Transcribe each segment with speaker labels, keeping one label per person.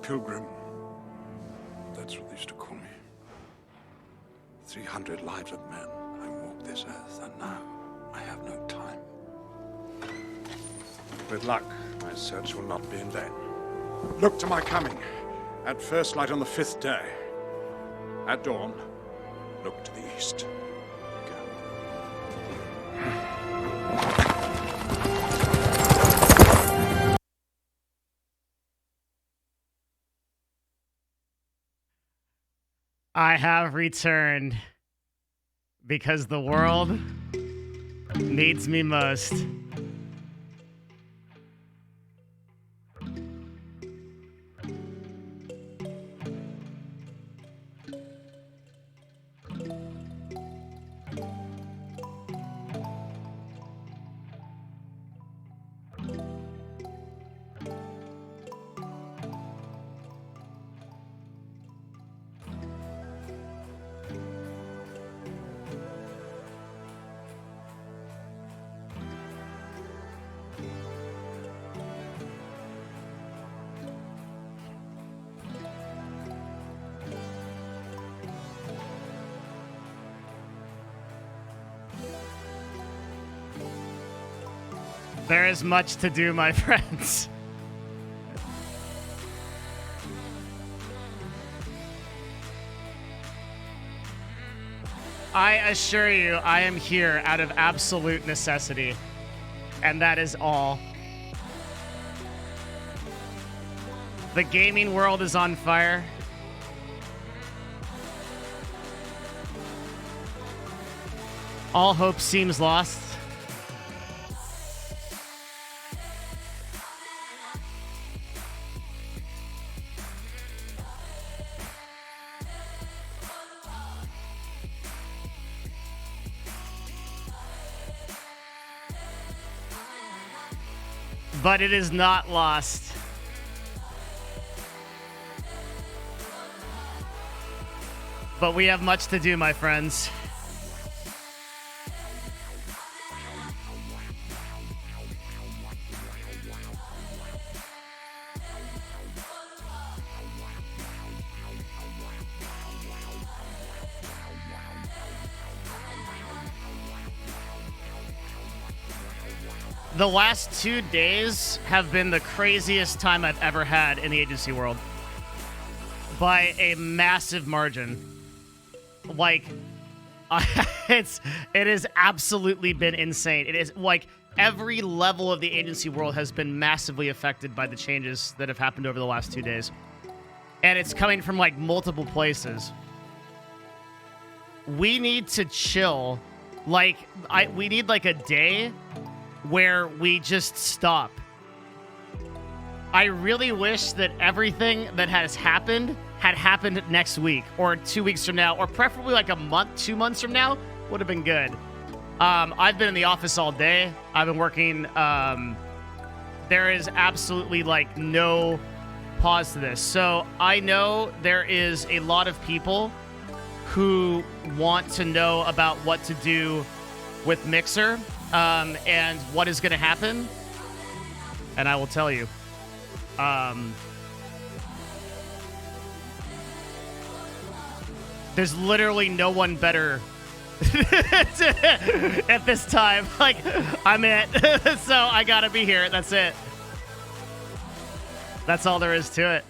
Speaker 1: pilgrim. That's what they used to call me. 300 lives of men I walked this earth, and now I have no time. With luck, my search will not be in vain. Look to my coming. At first light on the 5th day. At dawn, look to the east.
Speaker 2: I have returned because the world needs me most. There is much to do, my friends. I assure you, I am here out of absolute necessity. And that is all. The gaming world is on fire. All hope seems lost. But it is not lost. But we have much to do, my friends. The last 2 days have been the craziest time I've ever had in the agency world. By a massive margin. Like, it has absolutely been insane. It is like every level of the agency world has been massively affected by the changes that have happened over the last 2 days. And it's coming from like multiple places. We need to chill. Like, we need like a day where we just stop. I really wish that everything that has happened had happened next week or 2 weeks from now, or preferably like a month, 2 months from now would have been good. I've been in the office all day. I've been working. There is absolutely like no pause to this. So I know there is a lot of people who want to know about what to do with Mixer. And what is going to happen, and I will tell you. There's literally no one better at this time. Like, I'm it. So I gotta be here. That's it. That's all there is to it.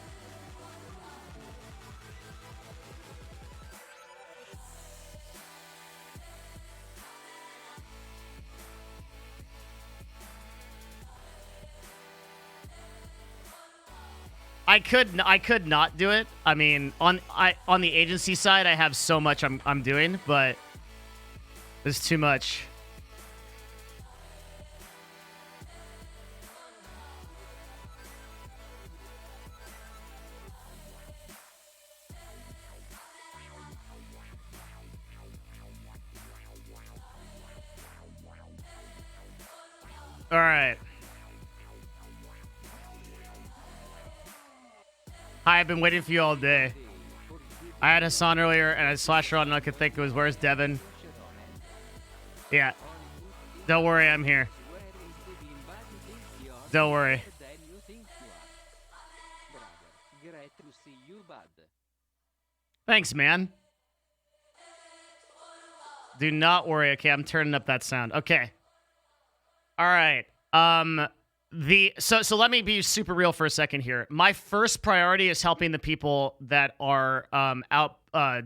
Speaker 2: I could not do it. I mean, on the agency side, I have so much I'm doing, but there's too much. All right. Hi, I've been waiting for you all day. I had Hassan earlier, and I slashed around, and I could think it was, where's Devin? Yeah. Don't worry, I'm here. Don't worry. Thanks, man. Do not worry. Okay, I'm turning up that sound. Okay. All right. So let me be super real for a second here. My first priority is helping the people that are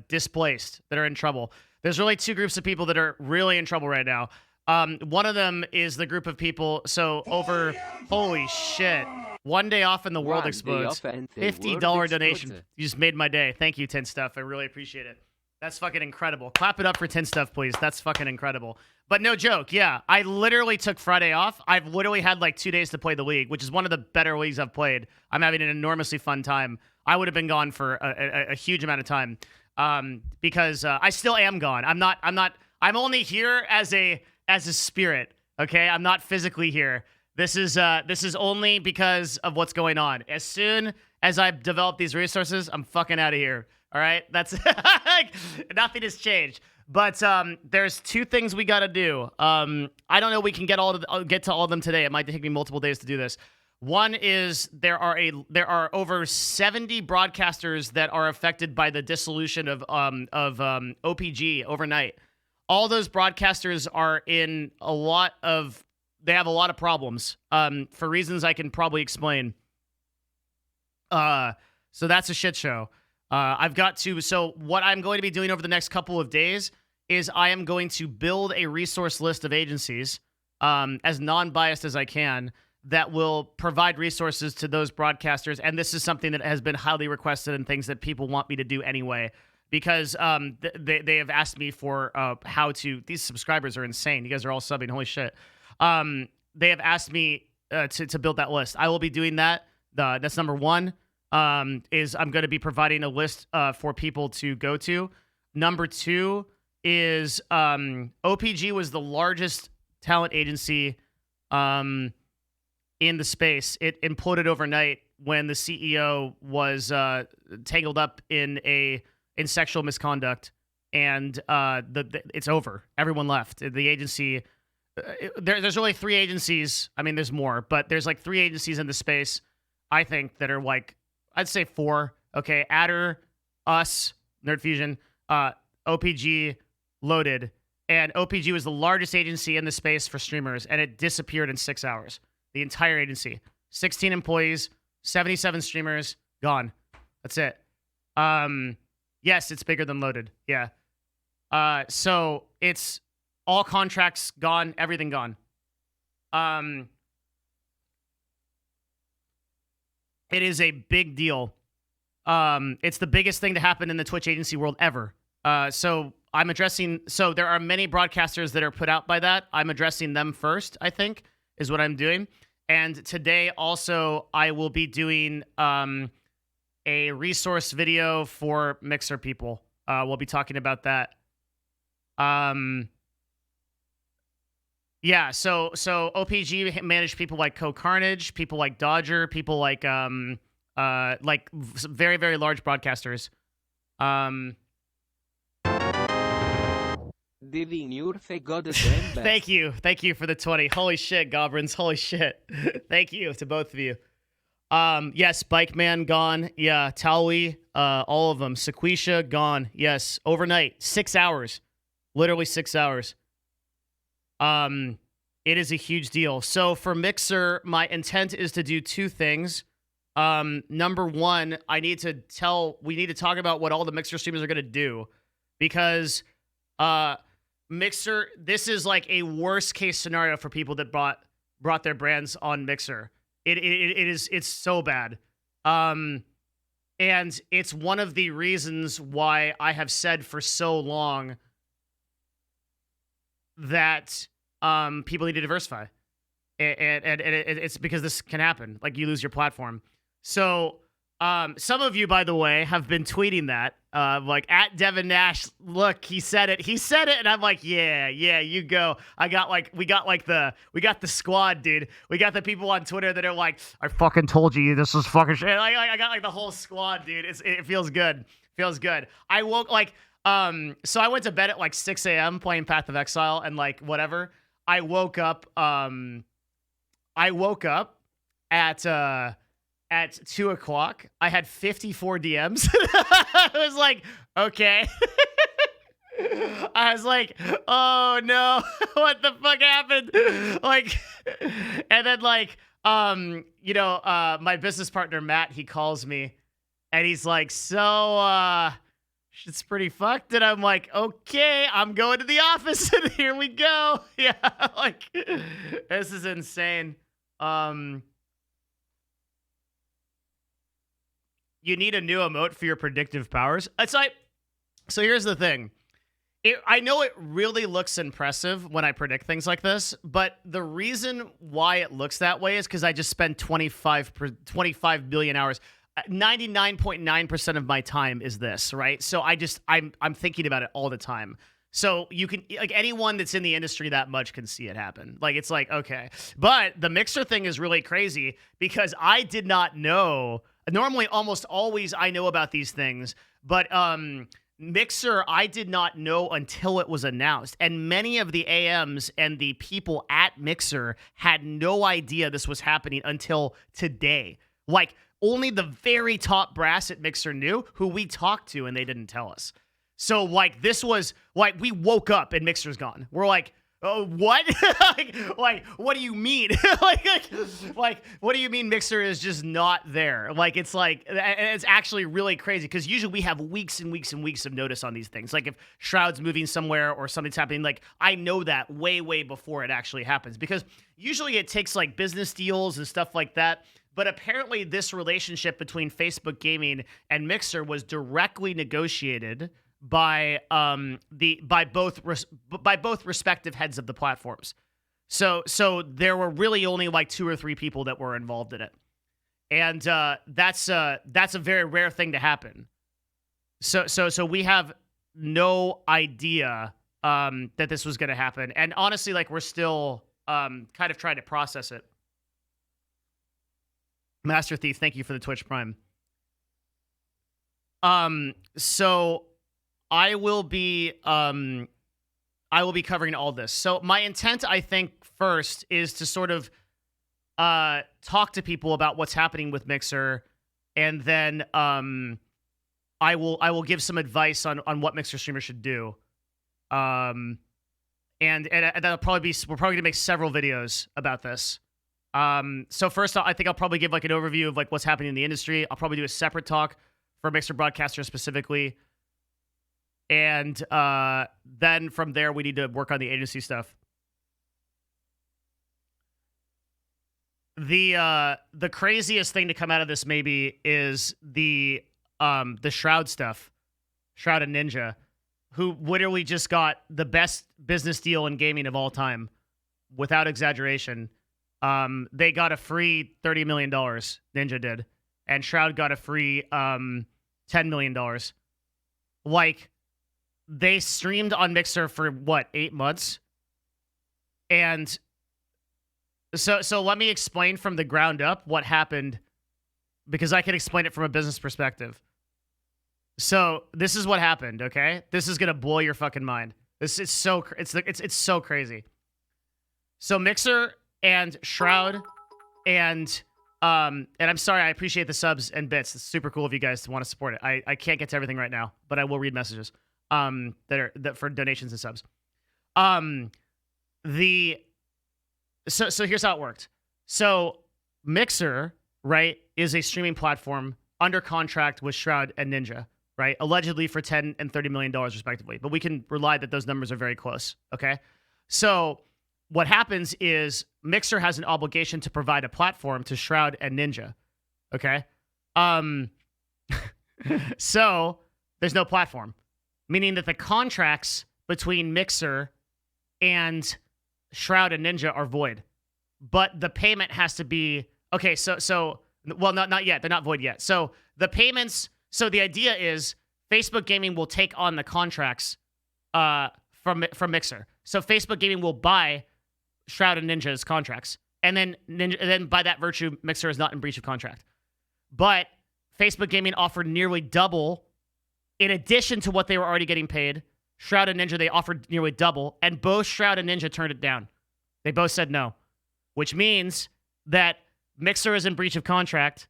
Speaker 2: displaced, that are in trouble. There's really two groups of people that are really in trouble right now. One of them is the group of people. So holy shit. One day off and the world explodes. $50 donation. You just made my day. Thank you, Tin Stuff. I really appreciate it. That's fucking incredible. Clap it up for Tin Stuff, please. That's fucking incredible. But no joke, yeah. I literally took Friday off. I've literally had like 2 days to play the league, which is one of the better leagues I've played. I'm having an enormously fun time. I would have been gone for a huge amount of time because I still am gone. I'm only here as a spirit, okay? I'm not physically here. This is only because of what's going on. As soon as I develop these resources, I'm fucking out of here. All right, that's nothing has changed. But there's two things we got to do. I don't know. We can get to all of them today. It might take me multiple days to do this. One is there are over 70 broadcasters that are affected by the dissolution of OPG overnight. All those broadcasters are in they have a lot of problems for reasons I can probably explain. So that's a shit show. So what I'm going to be doing over the next couple of days is I am going to build a resource list of agencies as non-biased as I can that will provide resources to those broadcasters. And this is something that has been highly requested and things that people want me to do anyway, because they have asked me for how to. These subscribers are insane. You guys are all subbing. Holy shit. They have asked me to build that list. I will be doing that. That's number one. Is I'm going to be providing a list for people to go to. Number two is OPG was the largest talent agency in the space. It imploded overnight when the CEO was tangled up in sexual misconduct, and it's over. Everyone left. The agency. There's only 3 agencies. I mean, there's more, but there's like 3 agencies in the space, I think, that are like, I'd say 4. Okay, Adder, us, Nerd Fusion, OPG, Loaded, and OPG was the largest agency in the space for streamers, and it disappeared in 6 hours. The entire agency, 16 employees, 77 streamers, gone. That's it. Yes, it's bigger than Loaded. Yeah. So it's all contracts gone, everything gone. It is a big deal. It's the biggest thing to happen in the Twitch agency world ever. So there are many broadcasters that are put out by that. I'm addressing them first, I think, is what I'm doing. And today also I will be doing a resource video for Mixer people. We'll be talking about that. Yeah, so OPG managed people like Co-Carnage, people like Dodger, people like very, very large broadcasters. Thank you for the 20. Holy shit, Goblins, holy shit. Thank you to both of you. Yes, Bike Man gone. Yeah, Taui, all of them. Sequisha gone. Yes, overnight, 6 hours, literally 6 hours. It is a huge deal. So for Mixer, my intent is to do 2 things. Number one, we need to talk about what all the Mixer streamers are going to do, because Mixer, this is like a worst case scenario for people that brought their brands on Mixer. It's so bad. And it's one of the reasons why I have said for so long that people need to diversify. And it's because this can happen. Like, you lose your platform. So some of you, by the way, have been tweeting that. Like, at Devin Nash, look, he said it, and I'm like, yeah, you go. We got the squad, dude. We got the people on Twitter that are like, I fucking told you this was fucking shit. I got like the whole squad, dude. It feels good. I woke so I went to bed at like 6 a.m. playing Path of Exile and like whatever. I woke up at at 2 o'clock, I had 54 DMs. I was like, okay. I was like, oh no, what the fuck happened? Like, and then like, my business partner, Matt, he calls me and he's like, so, shit's pretty fucked. And I'm like, okay, I'm going to the office and here we go. Yeah. Like, this is insane. You need a new emote for your predictive powers. It's like, so here's the thing. I know it really looks impressive when I predict things like this, but the reason why it looks that way is because I just spend 25 billion hours. 99.9% of my time is this, right? So I'm thinking about it all the time. So you can, like, anyone that's in the industry that much can see it happen. Like, it's like, okay. But the Mixer thing is really crazy because I did not know. Normally, almost always I know about these things, but Mixer, I did not know until it was announced. And many of the AMs and the people at Mixer had no idea this was happening until today. Like, only the very top brass at Mixer knew, who we talked to, and they didn't tell us. So, like, this was, like, we woke up and Mixer's gone. We're like, oh, what? like, what do you mean? like, what do you mean Mixer is just not there? Like, it's like, and it's actually really crazy because usually we have weeks and weeks and weeks of notice on these things. Like, if Shroud's moving somewhere or something's happening, like, I know that way, way before it actually happens because usually it takes, like, business deals and stuff like that. But apparently this relationship between Facebook Gaming and Mixer was directly negotiated by both respective heads of the platforms. So there were really only like 2 or 3 people that were involved in it. And that's a very rare thing to happen. So we have no idea that this was going to happen. And honestly, like, we're still kind of trying to process it. Master Thief, thank you for the Twitch Prime. So I will be covering all this. So my intent, I think, first is to sort of talk to people about what's happening with Mixer, and then I will give some advice on what Mixer streamers should do. And that'll probably we're probably gonna make several videos about this. So first, I think I'll probably give like an overview of like what's happening in the industry. I'll probably do a separate talk for Mixer broadcasters specifically. And then from there, we need to work on the agency stuff. The craziest thing to come out of this maybe is the Shroud stuff, Shroud and Ninja, who literally just got the best business deal in gaming of all time, without exaggeration. They got a free $30 million, Ninja did, and Shroud got a free $10 million. Like, they streamed on Mixer for, what, 8 months? And so let me explain from the ground up what happened, because I can explain it from a business perspective. So this is what happened, okay? This is going to blow your fucking mind. This is so so crazy. So Mixer and Shroud and I'm sorry, I appreciate the subs and bits. It's super cool of you guys to want to support it. I can't get to everything right now, but I will read messages that for donations and subs. So here's how it worked. So Mixer, right, is a streaming platform under contract with Shroud and Ninja, right? Allegedly for $10 and $30 million respectively, but we can rely that those numbers are very close, okay? So what happens is Mixer has an obligation to provide a platform to Shroud and Ninja, okay? So there's no platform, meaning that the contracts between Mixer and Shroud and Ninja are void, but the payment has to be okay. Well, not yet. They're not void yet. So the payments. So the idea is Facebook Gaming will take on the contracts from Mixer. So Facebook Gaming will buy Shroud and Ninja's contracts, and then by that virtue, Mixer is not in breach of contract. But Facebook Gaming offered nearly double, in addition to what they were already getting paid. Shroud and Ninja, they offered nearly double, and both Shroud and Ninja turned it down. They both said no, which means that Mixer is in breach of contract,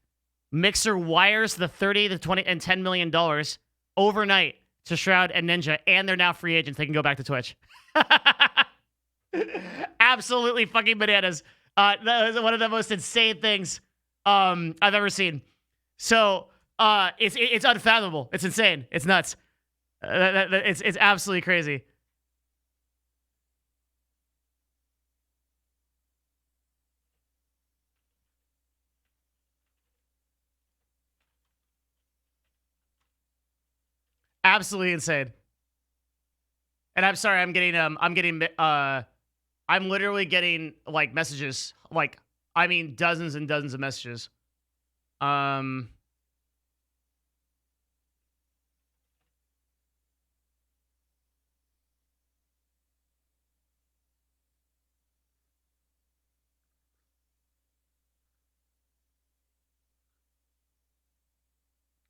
Speaker 2: Mixer wires the 30, the 20, and $10 million overnight to Shroud and Ninja, and they're now free agents. They can go back to Twitch. Absolutely fucking bananas. That was one of the most insane things I've ever seen. So it's unfathomable. It's insane. It's nuts. It's absolutely crazy. Absolutely insane. And I'm sorry, I'm literally getting like messages, like, I mean, dozens and dozens of messages.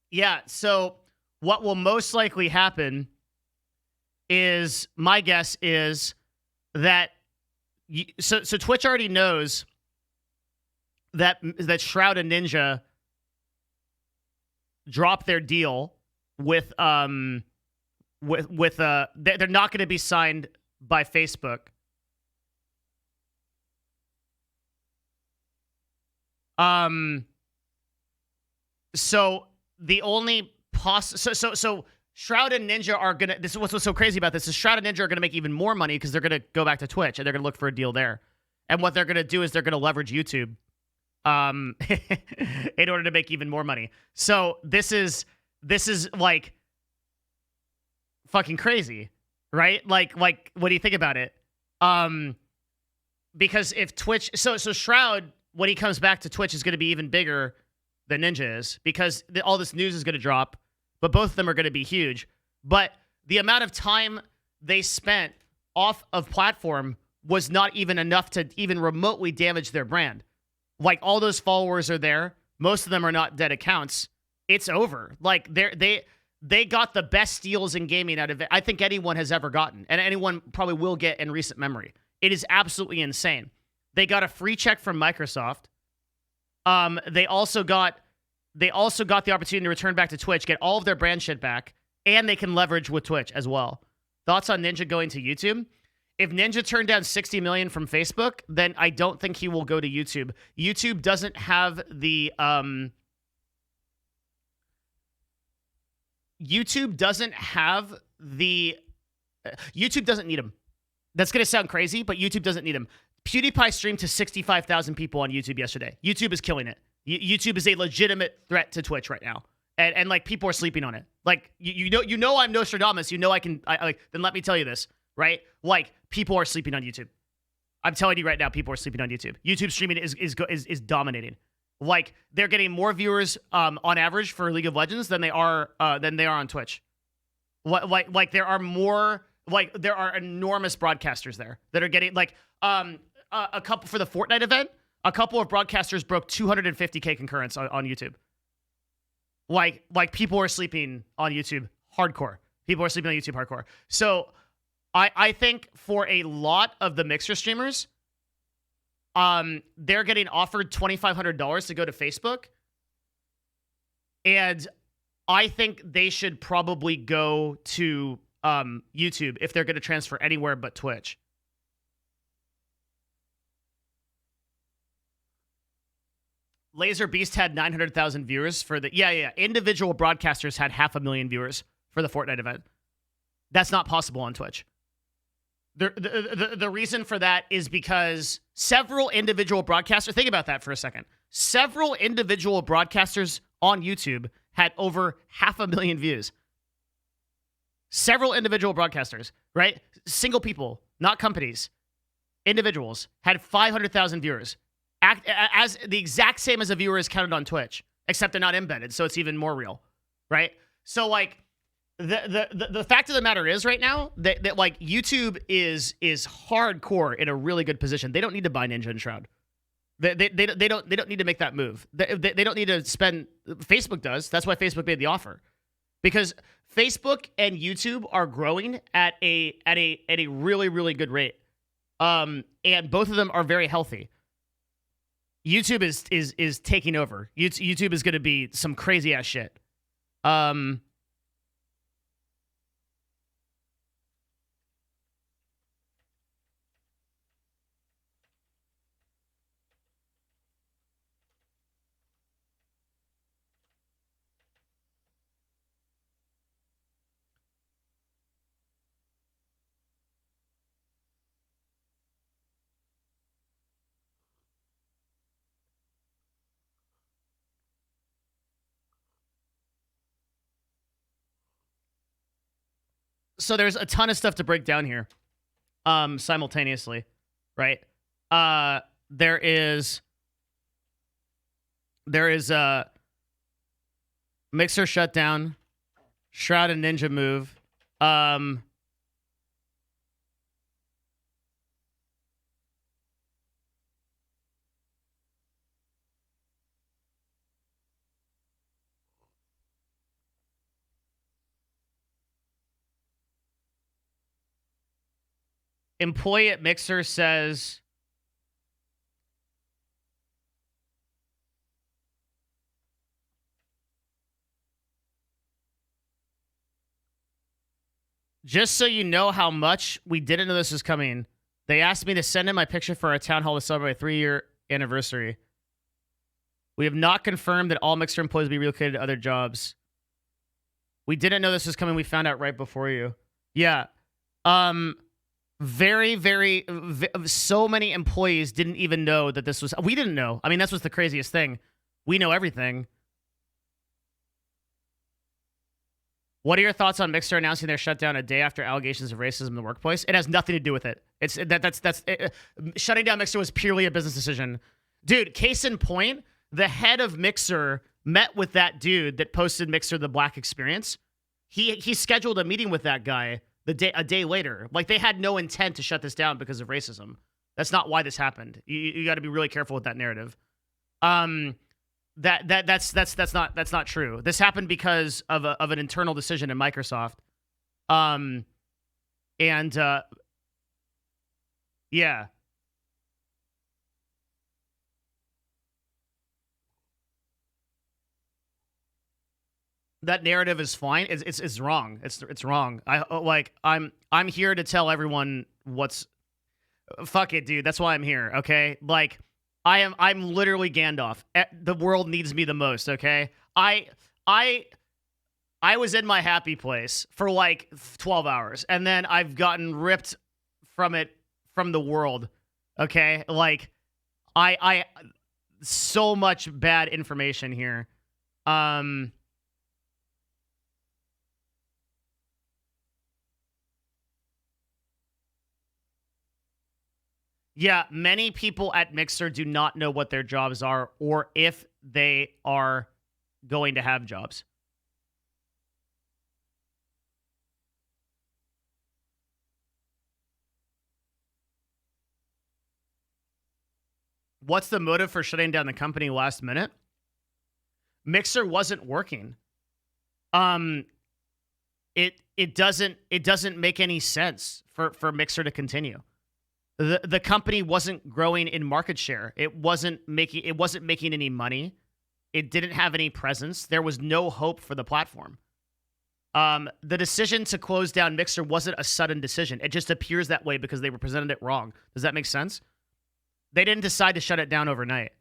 Speaker 2: Yeah, so what will most likely happen is, my guess is that so Twitch already knows that Shroud and Ninja dropped their deal with they're not going to be signed by Facebook. So the only so Shroud and Ninja are gonna. This is what's so crazy about this is Shroud and Ninja are gonna make even more money because they're gonna go back to Twitch and they're gonna look for a deal there. And what they're gonna do is they're gonna leverage YouTube, in order to make even more money. So this is like fucking crazy, right? Like what do you think about it? Because if Twitch, so Shroud, when he comes back to Twitch, is gonna be even bigger than Ninja is because all this news is gonna drop. But both of them are going to be huge. But the amount of time they spent off of platform was not even enough to even remotely damage their brand. Like, all those followers are there. Most of them are not dead accounts. It's over. Like, they got the best steals in gaming out of it I think anyone has ever gotten. And anyone probably will get in recent memory. It is absolutely insane. They got a free check from Microsoft. They also got the opportunity to return back to Twitch, get all of their brand shit back, and they can leverage with Twitch as well. Thoughts on Ninja going to YouTube? If Ninja turned down $60 million from Facebook, then I don't think he will go to YouTube. YouTube doesn't have the YouTube doesn't need him. That's going to sound crazy, but YouTube doesn't need him. PewDiePie streamed to 65,000 people on YouTube yesterday. YouTube is killing it. YouTube is a legitimate threat to Twitch right now, and like people are sleeping on it. Like you know I'm Nostradamus. You know then let me tell you this, right? Like people are sleeping on YouTube. I'm telling you right now, people are sleeping on YouTube. YouTube streaming is dominating. Like they're getting more viewers on average for League of Legends than they are on Twitch. Like there are more, like there are enormous broadcasters there that are getting like a couple for the Fortnite event. A couple of broadcasters broke 250K concurrents on YouTube. Like people are sleeping on YouTube hardcore. People are sleeping on YouTube hardcore. So I think for a lot of the Mixer streamers, they're getting offered $2,500 to go to Facebook. And I think they should probably go to YouTube if they're going to transfer anywhere but Twitch. Laser Beast had 900,000 viewers for the... Yeah. Individual broadcasters had 500,000 viewers for the Fortnite event. That's not possible on Twitch. The reason for that is because several individual broadcasters... Think about that for a second. Several individual broadcasters on YouTube had over 500,000 views. Several individual broadcasters, right? Single people, not companies. Individuals had 500,000 viewers. As the exact same as a viewer is counted on Twitch, except they're not embedded, so it's even more real, right? So like the fact of the matter is right now that like YouTube is hardcore in a really good position. They don't need to buy Ninja and Shroud. They don't need to make that move. They don't need to spend. Facebook does. That's why Facebook made the offer, because Facebook and YouTube are growing at a really, really good rate, and both of them are very healthy. YouTube is taking over. YouTube is going to be some crazy ass shit. So there's a ton of stuff to break down here, simultaneously, right? There is Mixer shutdown, Shroud and Ninja move. Employee at Mixer says just so you know how much we didn't know this was coming. They asked me to send in my picture for our town hall to celebrate a 3-year anniversary. We have not confirmed that all Mixer employees will be relocated to other jobs. We didn't know this was coming. We found out right before you. Yeah. So many employees didn't even know that this was... We didn't know. I mean, that's what's the craziest thing. We know everything. What are your thoughts on Mixer announcing their shutdown a day after allegations of racism in the workplace? It has nothing to do with it. Shutting down Mixer was purely a business decision. Dude, case in point, the head of Mixer met with that dude that posted Mixer the Black Experience. He scheduled a meeting with that guy a day later. Like, they had no intent to shut this down because of racism. That's not why this happened. You got to be really careful with that narrative. That's not true. This happened because of an internal decision in Microsoft. Yeah. That narrative is fine. It's wrong. It's wrong. I'm here to tell everyone what's... Fuck it, dude. That's why I'm here, okay? Like, I'm literally Gandalf. The world needs me the most, okay? I was in my happy place for like 12 hours, and then I've gotten ripped from the world, okay? Like, I so much bad information here. Yeah, many people at Mixer do not know what their jobs are or if they are going to have jobs. What's the motive for shutting down the company last minute? Mixer wasn't working. It doesn't make any sense for Mixer to continue. The company wasn't growing in market share. It wasn't making any money. It didn't have any presence. There was no hope for the platform. The decision to close down Mixer wasn't a sudden decision. It just appears that way because they represented it wrong. Does that make sense? They didn't decide to shut it down overnight.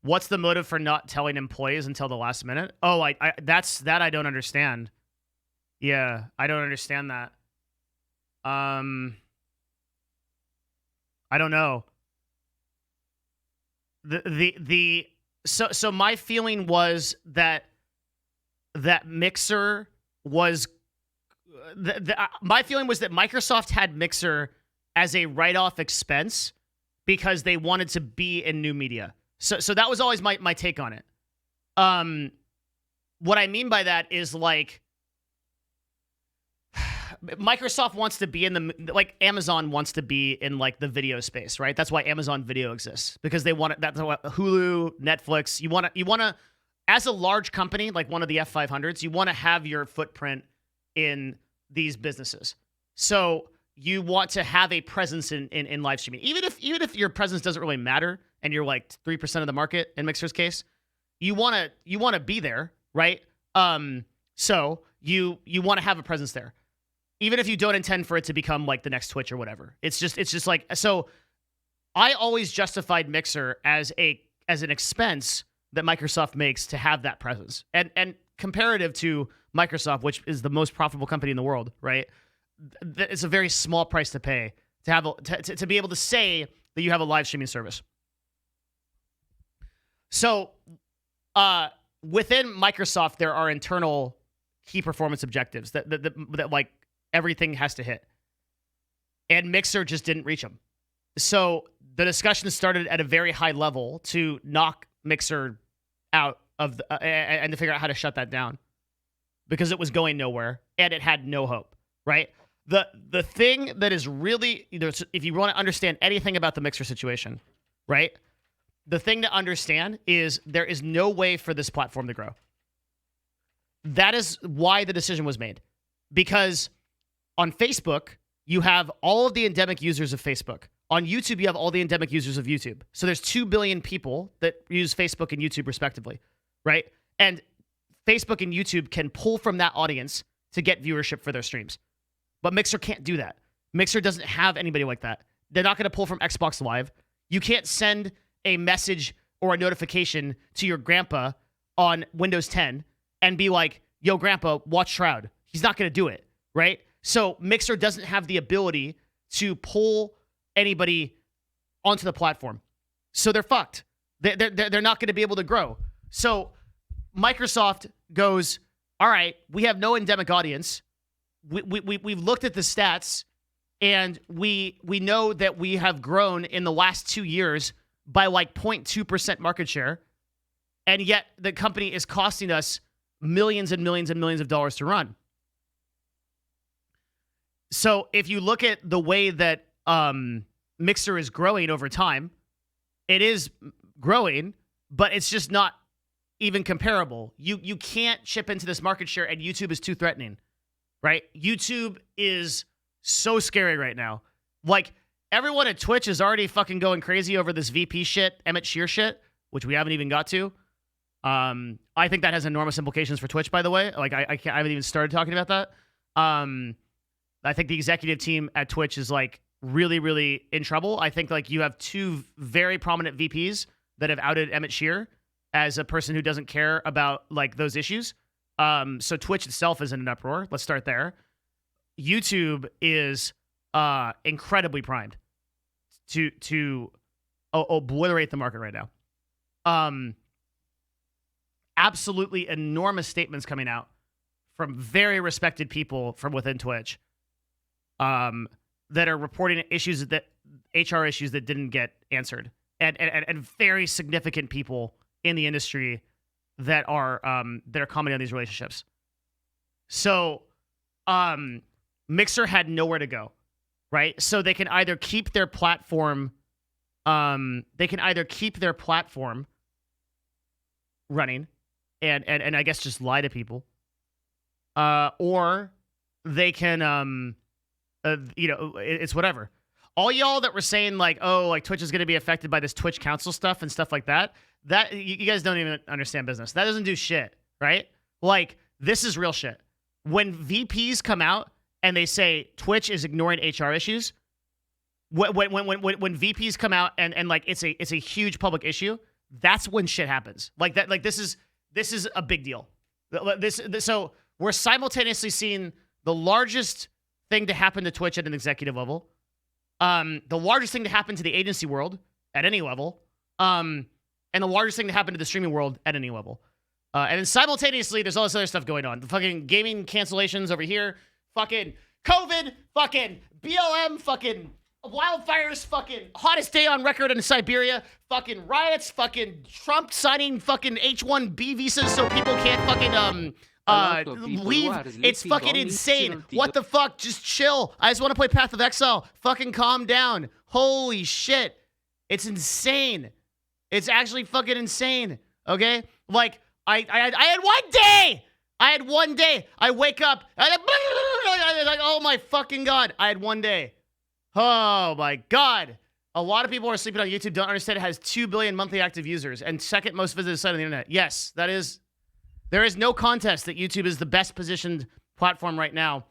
Speaker 2: What's the motive for not telling employees until the last minute? Oh, I don't understand. Yeah, I don't understand that. I don't know. So my feeling was that Mixer was my feeling was that Microsoft had Mixer as a write-off expense because they wanted to be in new media. So that was always my take on it. What I mean by that is, like, Microsoft wants to be in the, like, Amazon wants to be in, like, the video space, right? That's why Amazon Video exists, because they want it. That's what Hulu, Netflix. You want to, as a large company like one of the F500s, you want to have your footprint in these businesses. So you want to have a presence in live streaming. Even if your presence doesn't really matter and you're like 3% of the market in Mixer's case, you want to be there, right? So you want to have a presence there. Even if you don't intend for it to become like the next Twitch or whatever. It's just like, so I always justified Mixer as an expense that Microsoft makes to have that presence. And comparative to Microsoft, which is the most profitable company in the world, right? It's a very small price to pay to have to be able to say that you have a live streaming service. So, within Microsoft, there are internal key performance objectives that like everything has to hit, and Mixer just didn't reach them. So the discussion started at a very high level to knock Mixer out of and to figure out how to shut that down because it was going nowhere and it had no hope, right? The thing that is really, if you want to understand anything about the Mixer situation, right? The thing to understand is there is no way for this platform to grow. That is why the decision was made. Because on Facebook, you have all of the endemic users of Facebook. On YouTube, you have all the endemic users of YouTube. So there's 2 billion people that use Facebook and YouTube respectively, right? And Facebook and YouTube can pull from that audience to get viewership for their streams. But Mixer can't do that. Mixer doesn't have anybody like that. They're not going to pull from Xbox Live. You can't send a message or a notification to your grandpa on Windows 10 and be like, yo, grandpa, watch Shroud. He's not going to do it, right? So Mixer doesn't have the ability to pull anybody onto the platform. So they're fucked. They're not going to be able to grow. So Microsoft goes, all right, we have no endemic audience. We've looked at the stats, and we know that we have grown in the last 2 years by like 0.2% market share, and yet the company is costing us millions and millions and millions of dollars to run. So if you look at the way that Mixer is growing over time, it is growing, but it's just not even comparable. You can't chip into this market share, and YouTube is too threatening, right? YouTube is so scary right now. Like, everyone at Twitch is already fucking going crazy over this VP shit, Emmett Shear shit, which we haven't even got to. I think that has enormous implications for Twitch, by the way. Like, I haven't even started talking about that. I think the executive team at Twitch is like really, really in trouble. I think like you have two very prominent VPs that have outed Emmett Shear as a person who doesn't care about like those issues. So Twitch itself is in an uproar. Let's start there. YouTube is incredibly primed to obliterate the market right now. Absolutely enormous statements coming out from very respected people from within Twitch that are reporting issues that HR issues that didn't get answered, and very significant people in the industry that are commenting on these relationships. So Mixer had nowhere to go, right? So they can either keep their platform running and I guess just lie to people, or they can it's whatever. All y'all that were saying like, oh, like Twitch is going to be affected by this Twitch council stuff and stuff like that, that you guys don't even understand business. That doesn't do shit, right? Like, this is real shit. When VPs come out and they say Twitch is ignoring HR issues, when VPs come out and like it's a huge public issue, that's when shit happens. Like that. Like this is a big deal. So we're simultaneously seeing the largest thing to happen to Twitch at an executive level, the largest thing to happen to the agency world at any level, and the largest thing to happen to the streaming world at any level. And then simultaneously, there's all this other stuff going on. The fucking gaming cancellations over here, fucking COVID, fucking BLM, fucking wildfires, fucking hottest day on record in Siberia, fucking riots, fucking Trump signing fucking H-1B visas so people can't fucking leave. It's fucking insane. What the fuck? Just chill. I just want to play Path of Exile. Fucking calm down. Holy shit. It's insane. It's actually fucking insane. Okay? Like, I had one day. I wake up. I they're like, oh my fucking God. I had one day. Oh my God. A lot of people are sleeping on YouTube, don't understand it has 2 billion monthly active users and second most visited site on the internet. Yes, there is no contest that YouTube is the best positioned platform right now.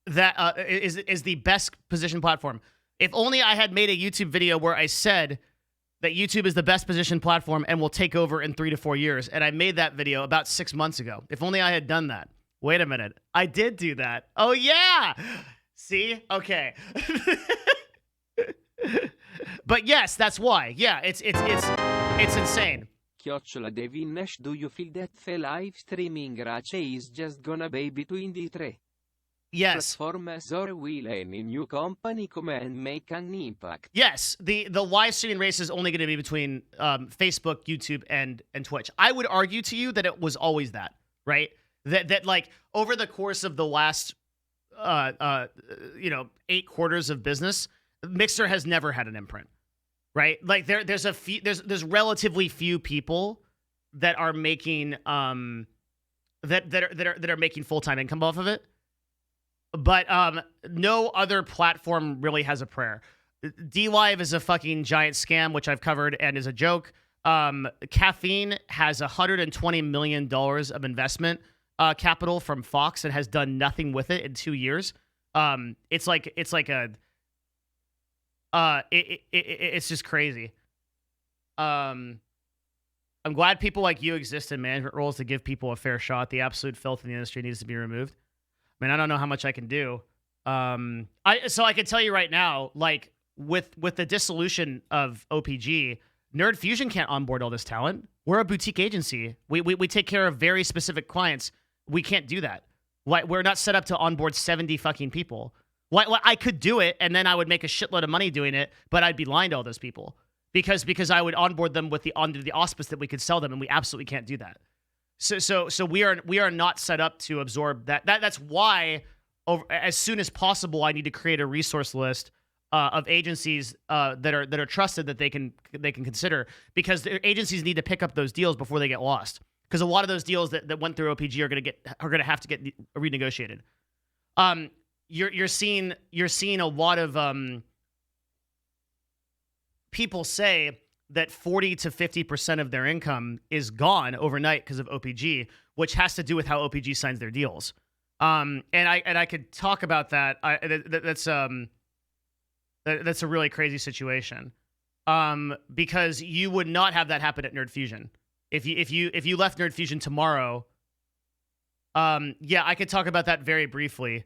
Speaker 2: That is the best positioned platform. If only I had made a YouTube video where I said that YouTube is the best positioned platform and will take over in 3 to 4 years. And I made that video about 6 months ago. If only I had done that. Wait a minute. I did do that. Oh, yeah. See? Okay. But yes, that's why. Yeah, it's insane.
Speaker 3: Chiocciola Devinesh, do you feel that the live streaming race is just gonna be between the three
Speaker 2: Yes.
Speaker 3: platforms, or will any new company come and make an impact?
Speaker 2: Yes, the live streaming race is only going to be between Facebook, YouTube, and Twitch. I would argue to you that it was always that, right? That like over the course of the last 8 quarters of business, Mixer has never had an imprint, right? Like there's relatively few people that are making that are making full-time income off of it. But no other platform really has a prayer. DLive is a fucking giant scam, which I've covered and is a joke. Caffeine has $120 million of investment capital from Fox and has done nothing with it in 2 years. It's just crazy. I'm glad people like you exist in management roles to give people a fair shot. The absolute filth in the industry needs to be removed. I mean, I don't know how much I can do. So I can tell you right now, like with the dissolution of OPG, Nerd Fusion can't onboard all this talent. We're a boutique agency. We take care of very specific clients. We can't do that. We're not set up to onboard 70 fucking people. I could do it, and then I would make a shitload of money doing it, but I'd be lying to all those people because I would onboard them under the auspice that we could sell them, and we absolutely can't do that. So we are not set up to absorb that. That's why as soon as possible I need to create a resource list of agencies that are trusted that they can consider, because the agencies need to pick up those deals before they get lost, because a lot of those deals that went through OPG are going to have to get renegotiated. You're seeing a lot of people say that 40 to 50% of their income is gone overnight because of OPG, which has to do with how OPG signs their deals. And I could talk about that. That's a really crazy situation. Because you would not have that happen at Nerd Fusion. If you left Nerd Fusion tomorrow, yeah, I could talk about that very briefly.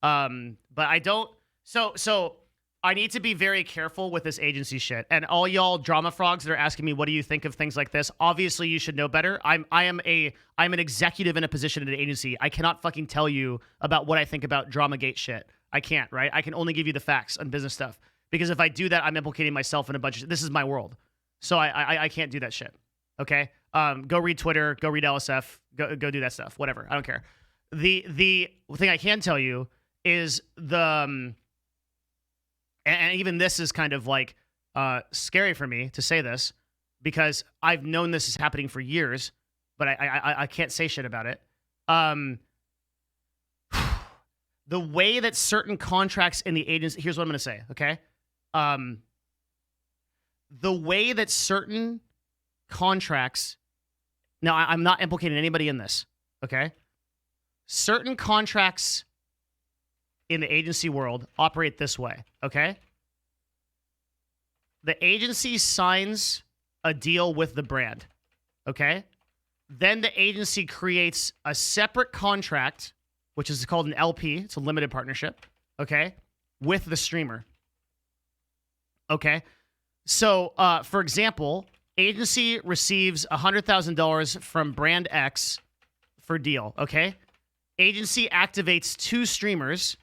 Speaker 2: But I don't. So I need to be very careful with this agency shit. And all y'all drama frogs that are asking me, what do you think of things like this? Obviously, you should know better. I'm an executive in a position in an agency. I cannot fucking tell you about what I think about Dramagate shit. I can't, right? I can only give you the facts on business stuff. Because if I do that, I'm implicating myself in a bunch of... This is my world. So I can't do that shit. Okay? Go read Twitter. Go read LSF. Go do that stuff. Whatever. I don't care. The thing I can tell you is the... And even this is kind of like scary for me to say this, because I've known this is happening for years, but I can't say shit about it. The way that certain contracts in the agency... Here's what I'm going to say, okay? The way that certain contracts... Now, I'm not implicating anybody in this, okay? Certain contracts in the agency world operate this way, okay? The agency signs a deal with the brand, okay? Then the agency creates a separate contract, which is called an LP, it's a limited partnership, okay, with the streamer, okay? So, for example, agency receives $100,000 from brand X for deal, okay? Agency activates 2 streamers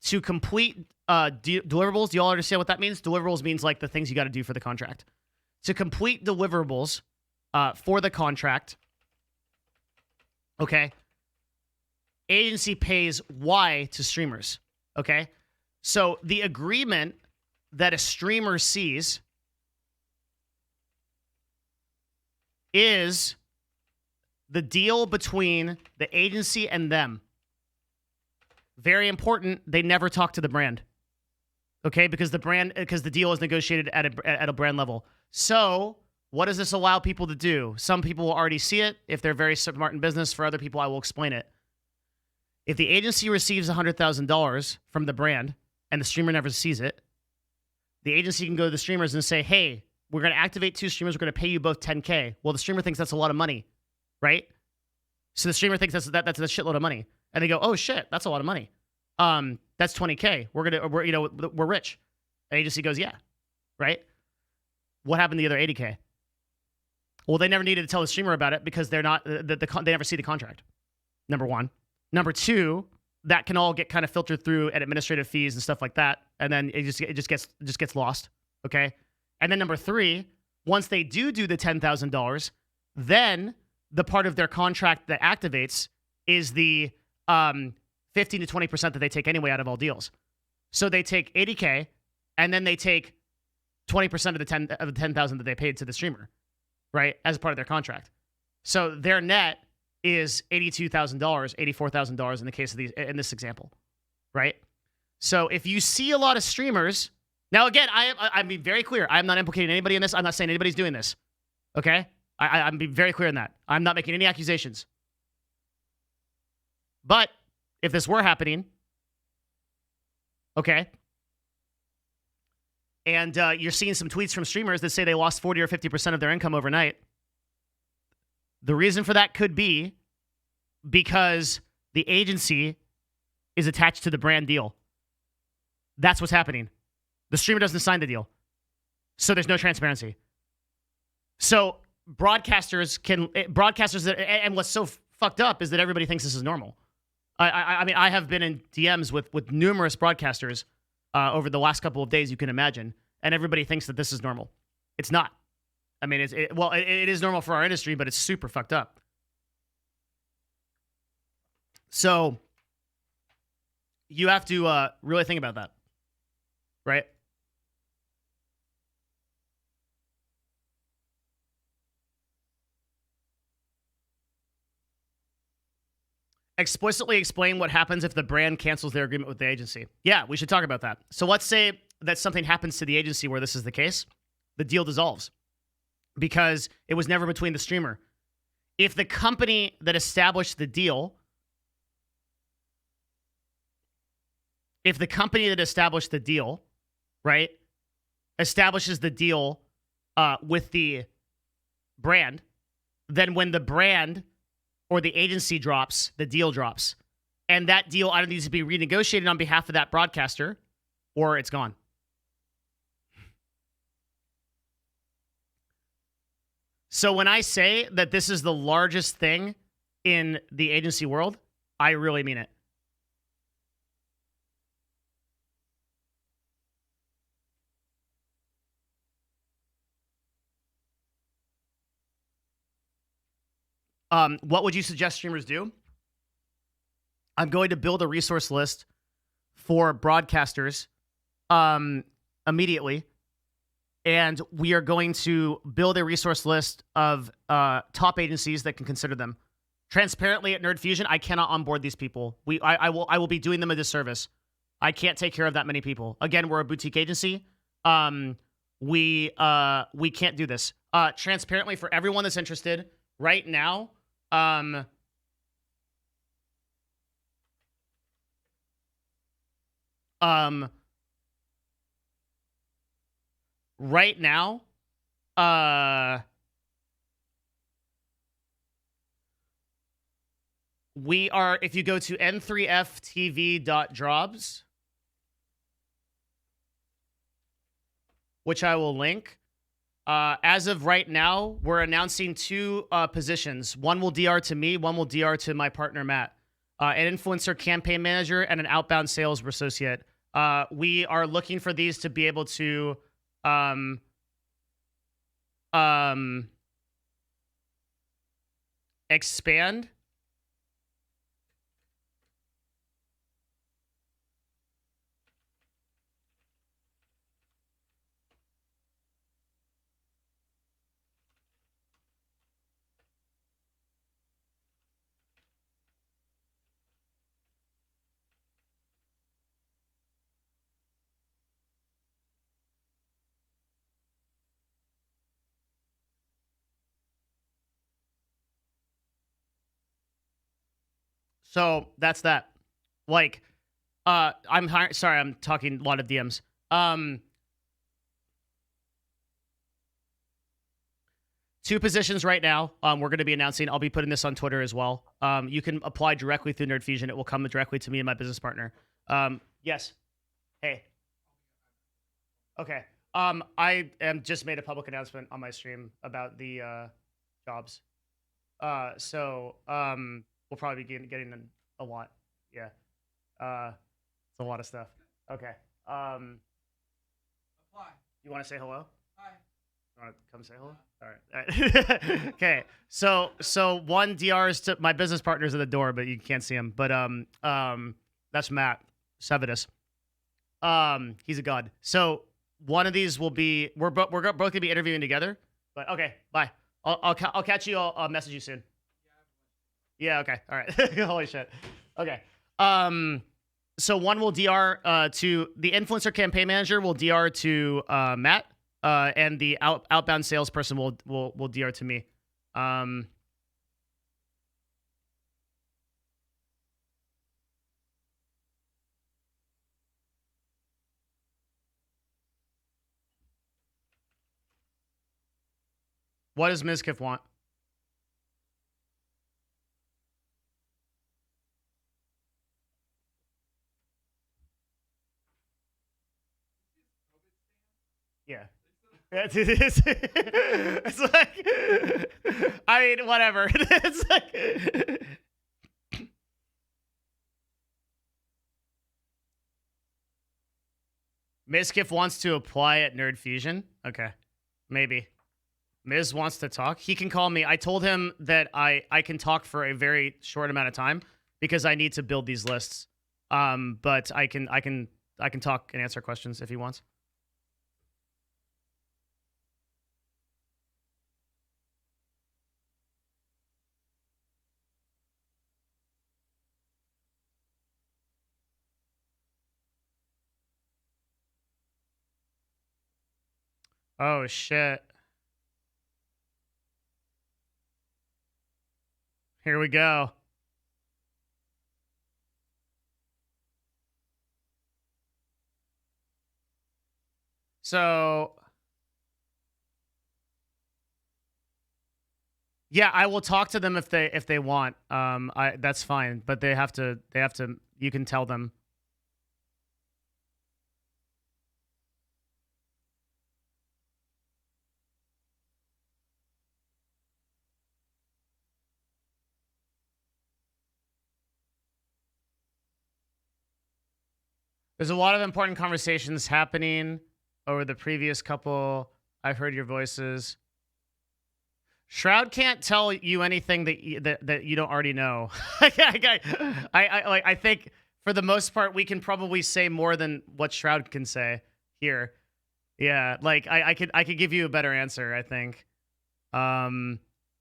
Speaker 2: to complete deliverables. Do you all understand what that means? Deliverables means like the things you got to do for the contract. To complete deliverables for the contract, okay, agency pays Y to streamers, okay? So the agreement that a streamer sees is the deal between the agency and them, Very important, they never talk to the brand. Okay, because the deal is negotiated at a brand level. So, what does this allow people to do? Some people will already see it if they're very smart in business. For other people, I will explain it. If the agency receives $100,000 from the brand and the streamer never sees it, the agency can go to the streamers and say, hey, we're going to activate 2 streamers. We're going to pay you both $10K. Well, the streamer thinks that's a lot of money, right? So the streamer thinks that's a shitload of money. And they go, oh, shit, that's a lot of money. That's $20K. We're rich. The agency goes, yeah, right? What happened to the other $80K? Well, they never needed to tell the streamer about it because they're not, they never see the contract. Number one. Number two, that can all get kind of filtered through at administrative fees and stuff like that, and then it just gets lost. Okay, and then number three, once they do the $10,000, then the part of their contract that activates is the 15 to 20% that they take anyway out of all deals. So they take $80K, and then they take 20% of the $10,000 that they paid to the streamer, right, as part of their contract. So their net is $82,000, $84,000 in the case of in this example, right? So if you see a lot of streamers, now again, I'm being very clear. I'm not implicating anybody in this. I'm not saying anybody's doing this, okay? I'm being very clear in that. I'm not making any accusations. But if this were happening, okay, and you're seeing some tweets from streamers that say they lost 40 or 50% of their income overnight, the reason for that could be because the agency is attached to the brand deal. That's what's happening. The streamer doesn't sign the deal. So there's no transparency. So broadcasters, and what's so fucked up is that everybody thinks this is normal. I mean, I have been in DMs with numerous broadcasters over the last couple of days, you can imagine, and everybody thinks that this is normal. It's not. I mean, it is normal for our industry, but it's super fucked up. So you have to really think about that, right? Explicitly explain what happens if the brand cancels their agreement with the agency. Yeah, we should talk about that. So let's say that something happens to the agency where this is the case. The deal dissolves because it was never between the streamer. If the company that established the deal, right, establishes the deal with the brand, then when the brand or the agency drops, the deal drops. And that deal either needs to be renegotiated on behalf of that broadcaster or it's gone. So when I say that this is the largest thing in the agency world, I really mean it. What would you suggest streamers do? I'm going to build a resource list for broadcasters immediately. And we are going to build a resource list of top agencies that can consider them. Transparently at Nerd Fusion, I cannot onboard these people. I will be doing them a disservice. I can't take care of that many people. Again, we're a boutique agency. We can't do this. Transparently for everyone that's interested, right now, we are, if you go to n3ftv.jobs, which I will link, as of right now, we're announcing 2 positions. One will DR to me, one will DR to my partner, Matt. An influencer campaign manager and an outbound sales associate. We are looking for these to be able to expand. So that's that. Like, sorry, I'm talking a lot of DMs. Two positions right now. We're going to be announcing. I'll be putting this on Twitter as well. You can apply directly through Nerd Fusion. It will come directly to me and my business partner. Yes. Hey. Okay. I am just made a public announcement on my stream about the jobs. So we'll probably be getting a lot. Yeah. It's a lot of stuff. Okay. Apply. You want to say hello? Hi. You want to come say hello? All right. Okay. So one DR is to my business partner's at the door, but you can't see him. But that's Matt Sevidus. He's a god. So one of these will be we're both gonna be interviewing together. But okay, bye. I'll catch you. I'll message you soon. Yeah. Okay. All right. Holy shit. Okay. So one will DR to the influencer campaign manager will DR to Matt. And the outbound salesperson will DR to me. What does Mizkif want? Yeah. It's like, I mean, whatever. It's like, Mizkif wants to apply at Nerd Fusion. Okay, maybe. Miz wants to talk. He can call me. I told him that I can talk for a very short amount of time because I need to build these lists. But I can talk and answer questions if he wants. Oh shit. Here we go. So yeah, I will talk to them if they want. That's fine, but they have to you can tell them. There's a lot of important conversations happening over the previous couple. I've heard your voices. Shroud can't tell you anything that you don't already know. I think for the most part we can probably say more than what Shroud can say here. Yeah, like I could give you a better answer, I think.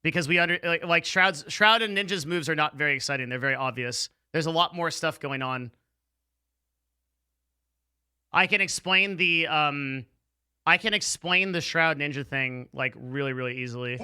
Speaker 2: Because we like Shroud and Ninja's moves are not very exciting. They're very obvious. There's a lot more stuff going on. I can explain the Shroud Ninja thing like really easily.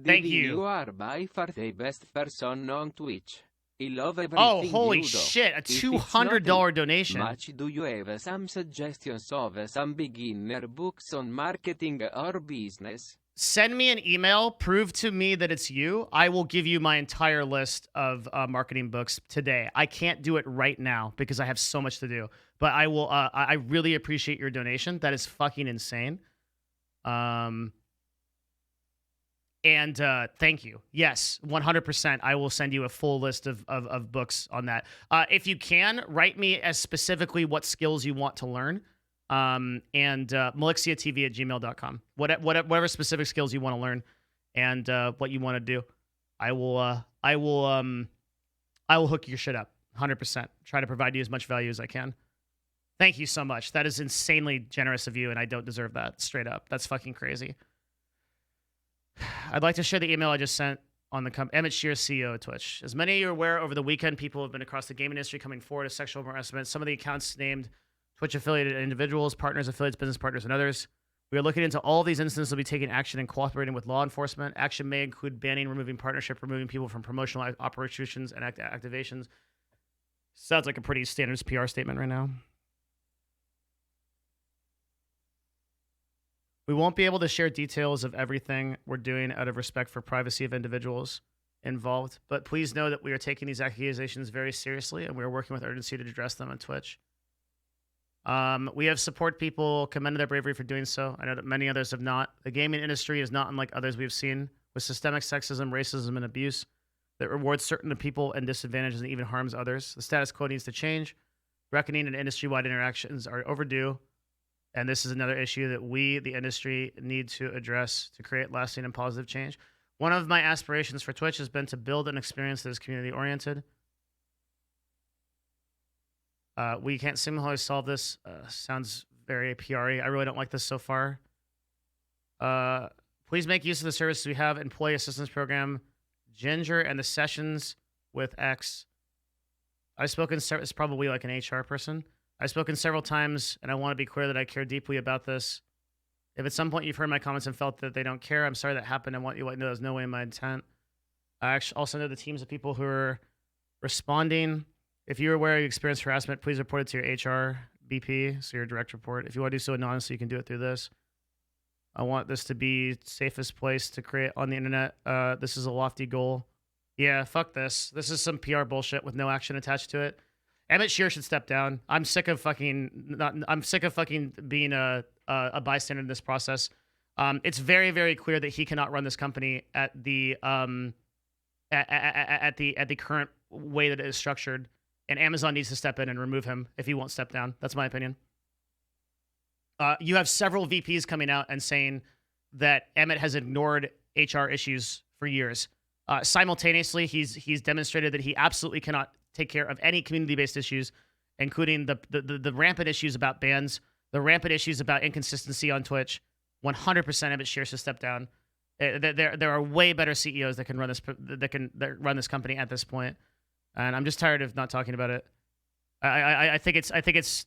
Speaker 2: Thank you.
Speaker 3: You are by far the best person on Twitch. I love everything.
Speaker 2: Oh, holy
Speaker 3: you do.
Speaker 2: shit! A $200 donation.
Speaker 3: Much do you have some suggestions of some beginner books on marketing or business?
Speaker 2: Send me an email. Prove to me that it's you. I will give you my entire list of marketing books today. I can't do it right now because I have so much to do. But I will. I really appreciate your donation. That is fucking insane. And thank you. Yes, 100%. I will send you a full list of books on that. If you can, write me as specifically what skills you want to learn. And malixiatv@gmail.com. Whatever specific skills you want to learn and what you want to do, I will hook your shit up 100%. Try to provide you as much value as I can. Thank you so much. That is insanely generous of you, and I don't deserve that. Straight up, that's fucking crazy. I'd like to share the email I just sent on the Emmett Shear, CEO of Twitch. As many of you are aware, over the weekend, people have been across the gaming industry coming forward as sexual harassment. Some of the accounts named Twitch affiliated individuals, partners, affiliates, business partners, and others. We are looking into all these instances. Will be taking action and cooperating with law enforcement. Action may include banning, removing partnership, removing people from promotional operations and activations. Sounds like a pretty standard PR statement right now. We won't be able to share details of everything we're doing out of respect for privacy of individuals involved, but please know that we are taking these accusations very seriously and we are working with urgency to address them on Twitch. We have support people, commended their bravery for doing so. I know that many others have not. The gaming industry is not unlike others we've seen, with systemic sexism, racism, and abuse that rewards certain people and disadvantages and even harms others. The status quo needs to change. Reckoning and industry-wide interactions are overdue, and this is another issue that we, the industry, need to address to create lasting and positive change. One of my aspirations for Twitch has been to build an experience that is community-oriented. We can't similarly solve this. Sounds very PR-y. I really don't like this so far. Please make use of the services we have. Employee Assistance Program, Ginger, and the sessions with X. I've spoken, it's probably like an HR person. I've spoken several times, and I want to be clear that I care deeply about this. If at some point you've heard my comments and felt that they don't care, I'm sorry that happened. I want you to know there's no way in my intent. I actually also know the teams of people who are responding. If you're aware you experience harassment, please report it to your HR BP, so your direct report. If you want to do so anonymously, you can do it through this. I want this to be safest place to create on the internet. This is a lofty goal. Yeah, fuck this. This is some PR bullshit with no action attached to it. Emmett Shear should step down. I'm sick of fucking being a bystander in this process. It's very, very clear that he cannot run this company at the current way that it is structured. And Amazon needs to step in and remove him if he won't step down. That's my opinion. You have several VPs coming out and saying that Emmett has ignored HR issues for years. Simultaneously, he's demonstrated that he absolutely cannot take care of any community-based issues, including the rampant issues about bans, the rampant issues about inconsistency on Twitch. 100% Emmett Shear should step down. There are way better CEOs that can run this company at this point. And I'm just tired of not talking about it. I think it's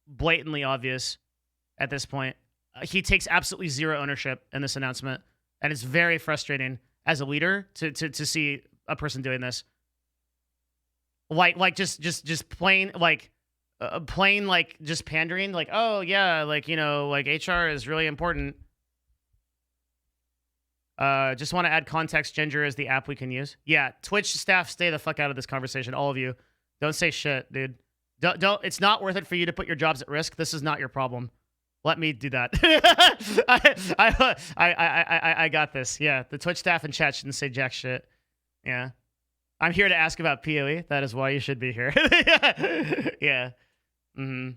Speaker 2: blatantly obvious at this point. He takes absolutely zero ownership in this announcement, and it's very frustrating as a leader to see a person doing this. Like just plain just pandering. Like, oh yeah, like, you know, like HR is really important. Just want to add context. Ginger is the app we can use. Yeah, Twitch staff, stay the fuck out of this conversation. All of you, don't say shit, dude. Don't. It's not worth it for you to put your jobs at risk. This is not your problem. Let me do that. I got this. Yeah, the Twitch staff and chat shouldn't say jack shit. Yeah, I'm here to ask about PoE. That is why you should be here. Yeah. Mm-hmm.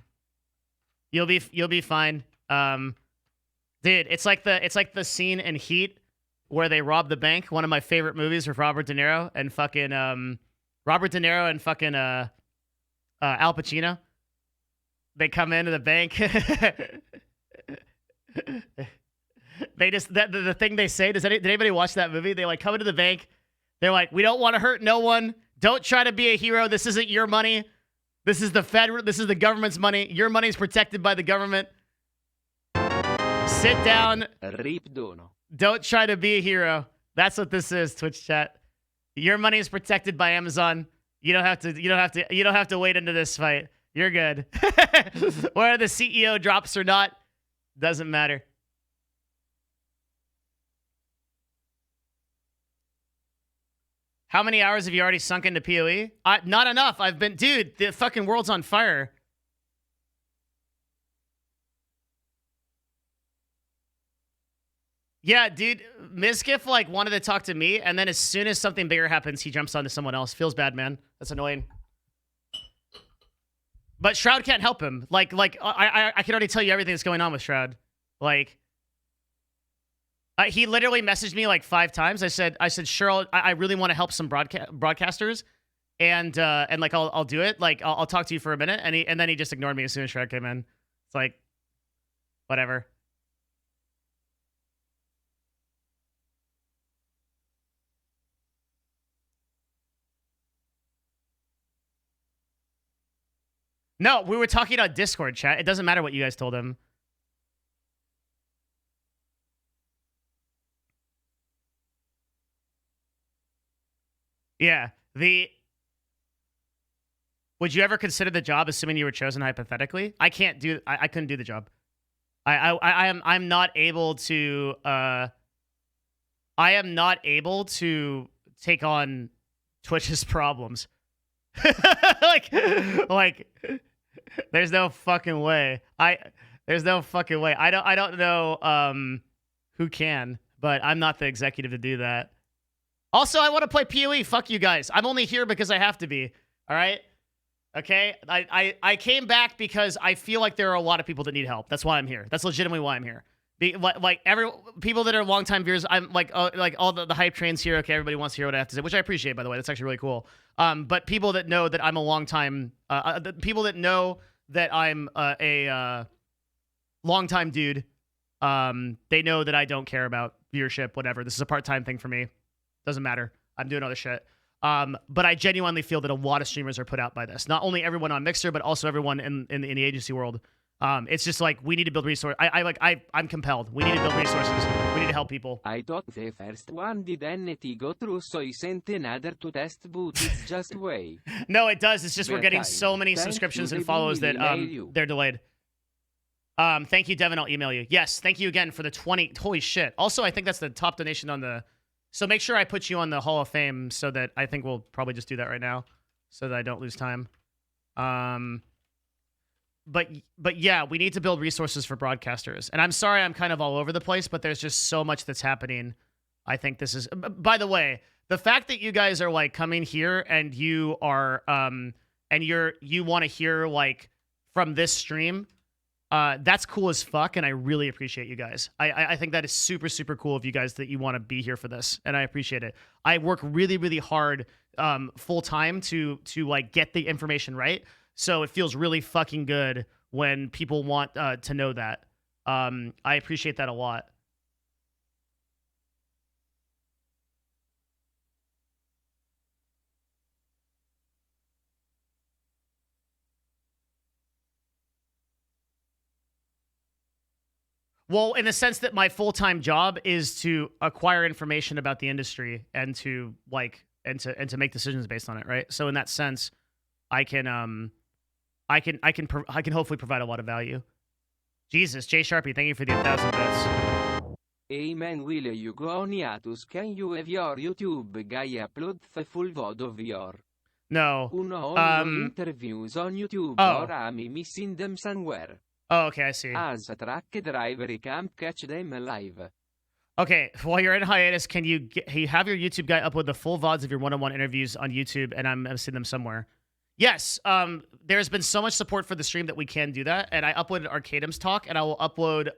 Speaker 2: You'll be fine. Dude, it's like the scene in Heat where they rob the bank. One of my favorite movies with Robert De Niro and fucking Al Pacino. They come into the bank. They just the thing they say. Did anybody watch that movie? They like come into the bank. They're like, we don't want to hurt no one. Don't try to be a hero. This isn't your money. This is the federal. This is the government's money. Your money is protected by the government. Sit down.
Speaker 3: Rip Dono.
Speaker 2: Don't try to be a hero. That's what this is, Twitch chat. Your money is protected by Amazon. You don't have to wade into this fight. You're good. Whether the CEO drops or not, doesn't matter. How many hours have you already sunk into PoE? Not enough. Dude, the fucking world's on fire. Yeah, dude, Mizkif like wanted to talk to me, and then as soon as something bigger happens, he jumps onto someone else. Feels bad, man. That's annoying. But Shroud can't help him. I can already tell you everything that's going on with Shroud. Like, he literally messaged me like 5 times. I said, sure, I really want to help some broadcasters, and like I'll do it. Like I'll talk to you for a minute, and then he just ignored me as soon as Shroud came in. It's like, whatever. No, we were talking about Discord chat. It doesn't matter what you guys told him. Yeah. Would you ever consider the job, assuming you were chosen hypothetically? I can't do. I couldn't do the job. I'm not able to. I am not able to take on Twitch's problems. like, there's no fucking way. There's no fucking way. I don't know who can, but I'm not the executive to do that. Also, I want to play PoE. Fuck you guys. I'm only here because I have to be. All right. Okay. I came back because I feel like there are a lot of people that need help. That's why I'm here. That's legitimately why I'm here. People that are longtime viewers, I'm like all the hype trains here. Okay, everybody wants to hear what I have to say, which I appreciate, by the way. That's actually really cool. But people that know that I'm a longtime, the people that know that I'm a longtime dude, they know that I don't care about viewership, whatever. This is a part-time thing for me. Doesn't matter. I'm doing other shit. But I genuinely feel that a lot of streamers are put out by this. Not only everyone on Mixer, but also everyone in the agency world. It's just like we need to build resources. I'm compelled. We need to build resources. We need to help people.
Speaker 3: I thought the first one didn't go through, so I sent another to test, but it's just way.
Speaker 2: No, it does. It's just we're getting so many subscriptions and follows that they're delayed. Thank you, Devin. I'll email you. Yes, thank you again for the 20. Holy shit. Also, I think that's the top donation on the. So make sure I put you on the Hall of Fame so that I think we'll probably just do that right now so that I don't lose time. But yeah, we need to build resources for broadcasters. And I'm sorry I'm kind of all over the place, but there's just so much that's happening. I think this is... By the way, the fact that you guys are like coming here and you are... and you want to hear like from this stream... that's cool as fuck, and I really appreciate you guys. I think that is super, super cool of you guys that you want to be here for this, and I appreciate it. I work really, really hard full time to like get the information right, so it feels really fucking good when people want to know that. I appreciate that a lot. Well, in the sense that my full-time job is to acquire information about the industry and to like and to make decisions based on it, right? So in that sense, I can hopefully provide a lot of value. Jesus, Jay Sharpie, thank you for the 1,000 bits.
Speaker 3: Hey man, will you go on hiatus? Can you have your YouTube guy upload the full VOD of your
Speaker 2: No.
Speaker 3: interviews on YouTube,
Speaker 2: Oh.
Speaker 3: or am I missing them somewhere?
Speaker 2: Oh, okay, I see.
Speaker 3: As a truck driver, I can't catch them live.
Speaker 2: Okay, while you're in hiatus, can you have your YouTube guy upload the full VODs of your one-on-one interviews on YouTube, and I'm seeing them somewhere? Yes, there's been so much support for the stream that we can do that, and I uploaded Arcadum's talk, and I will upload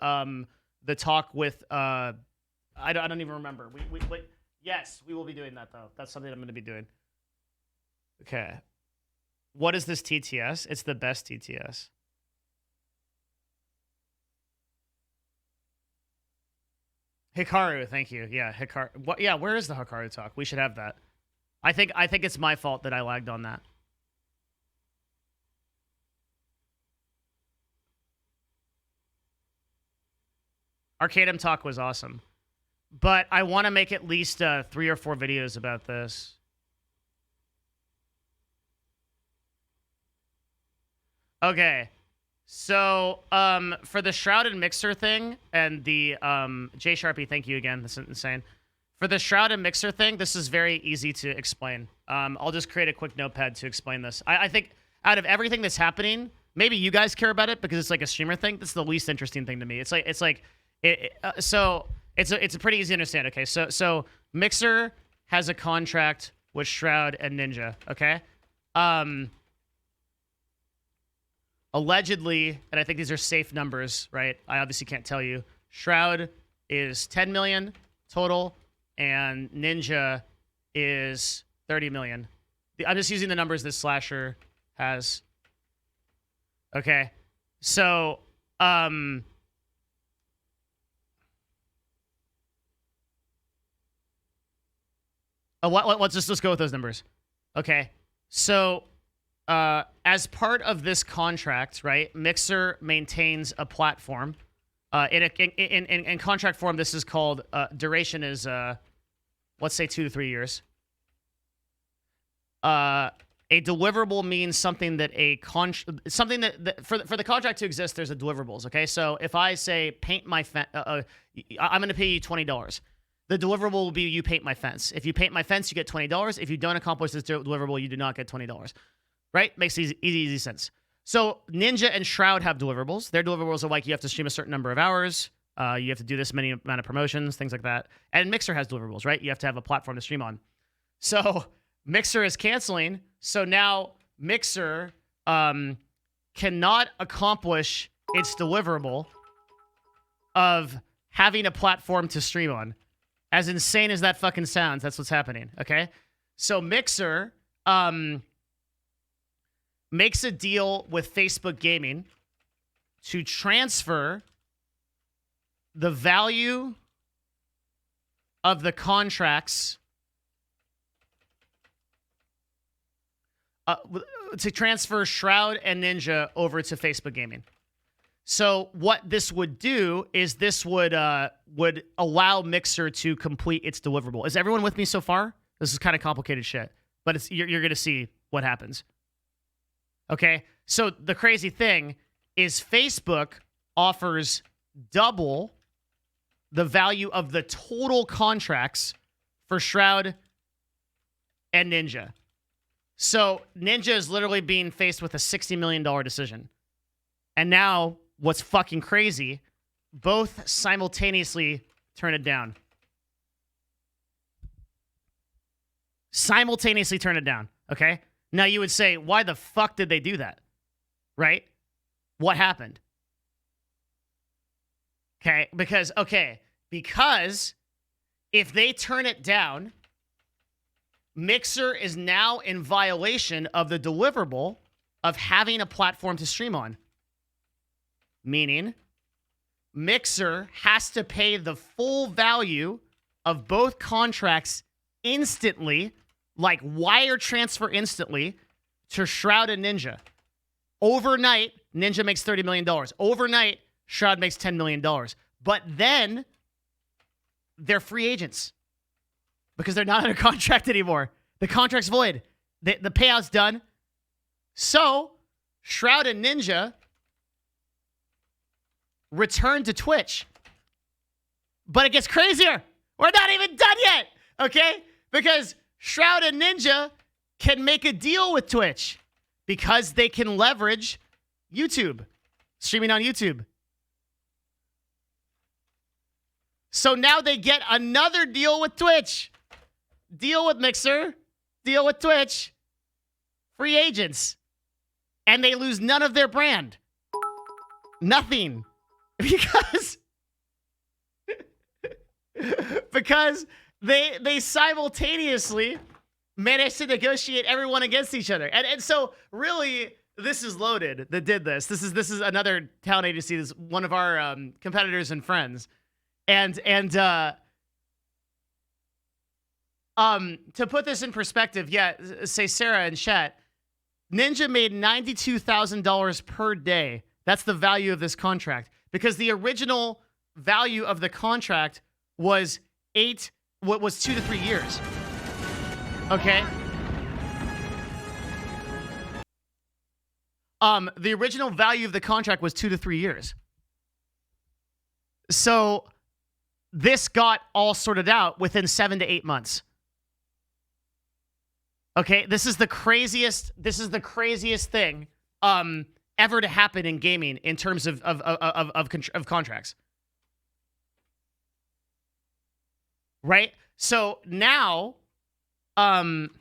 Speaker 2: the talk with I don't even remember. Yes, we will be doing that though. That's something I'm going to be doing. Okay, what is this TTS? It's the best TTS. Hikaru, thank you. Yeah, Hikaru. What? Yeah, where is the Hikaru talk? We should have that. I think it's my fault that I lagged on that. Arcadum talk was awesome, but I want to make at least 3 or 4 videos about this. Okay. So, for the Shrouded Mixer thing and the, Jay Sharpie, thank you again. This is insane. For the Shrouded Mixer thing, this is very easy to explain. I'll just create a quick notepad to explain this. I think out of everything that's happening, maybe you guys care about it because it's like a streamer thing. That's the least interesting thing to me. So it's a pretty easy to understand. Okay. So Mixer has a contract with Shroud and Ninja. Okay. Allegedly, and I think these are safe numbers, right? I obviously can't tell you. Shroud is 10 million total, and Ninja is 30 million. I'm just using the numbers that Slasher has. Okay. So, let's go with those numbers. Okay. So, as part of this contract, right, Mixer maintains a platform. In contract form, this is called, duration is, let's say 2 to 3 years. A deliverable means something that for the contract to exist, there's a deliverables, okay? So if I say paint my fence, I'm going to pay you $20. The deliverable will be you paint my fence. If you paint my fence, you get $20. If you don't accomplish this deliverable, you do not get $20. Right? Makes easy sense. So Ninja and Shroud have deliverables. Their deliverables are like you have to stream a certain number of hours. You have to do this many amount of promotions, things like that. And Mixer has deliverables, right? You have to have a platform to stream on. So Mixer is canceling. So now Mixer cannot accomplish its deliverable of having a platform to stream on. As insane as that fucking sounds, that's what's happening, okay? So Mixer makes a deal with Facebook Gaming to transfer the value of the contracts to transfer Shroud and Ninja over to Facebook Gaming. So what this would do is this would allow Mixer to complete its deliverable. Is everyone with me so far? This is kind of complicated shit, but you're going to see what happens. Okay, so the crazy thing is Facebook offers double the value of the total contracts for Shroud and Ninja. So Ninja is literally being faced with a $60 million decision. And now, what's fucking crazy, both simultaneously turn it down. Simultaneously turn it down, okay? Now you would say, why the fuck did they do that? Right? What happened? Because if they turn it down, Mixer is now in violation of the deliverable of having a platform to stream on. Meaning, Mixer has to pay the full value of both contracts instantly, like wire transfer instantly, to Shroud and Ninja. Overnight, Ninja makes $30 million. Overnight, Shroud makes $10 million. But then, they're free agents. Because they're not under contract anymore. The contract's void. The payout's done. So, Shroud and Ninja return to Twitch. But it gets crazier. We're not even done yet. Okay? Because Shroud and Ninja can make a deal with Twitch because they can leverage YouTube, streaming on YouTube. So now they get another deal with Twitch. Deal with Mixer, deal with Twitch, free agents. And they lose none of their brand. Nothing. Because they simultaneously managed to negotiate everyone against each other. And so really, this is Loaded that did this. This is another talent agency. This is one of our competitors and friends. And to put this in perspective, say Sarah in chat, Ninja made $92,000 per day. That's the value of this contract. Because the original value of the contract was 2 to 3 years. Okay? The original value of the contract was 2 to 3 years. So this got all sorted out within 7 to 8 months. Okay, this is the craziest thing ever to happen in gaming in terms of contracts. Right? So now Ninja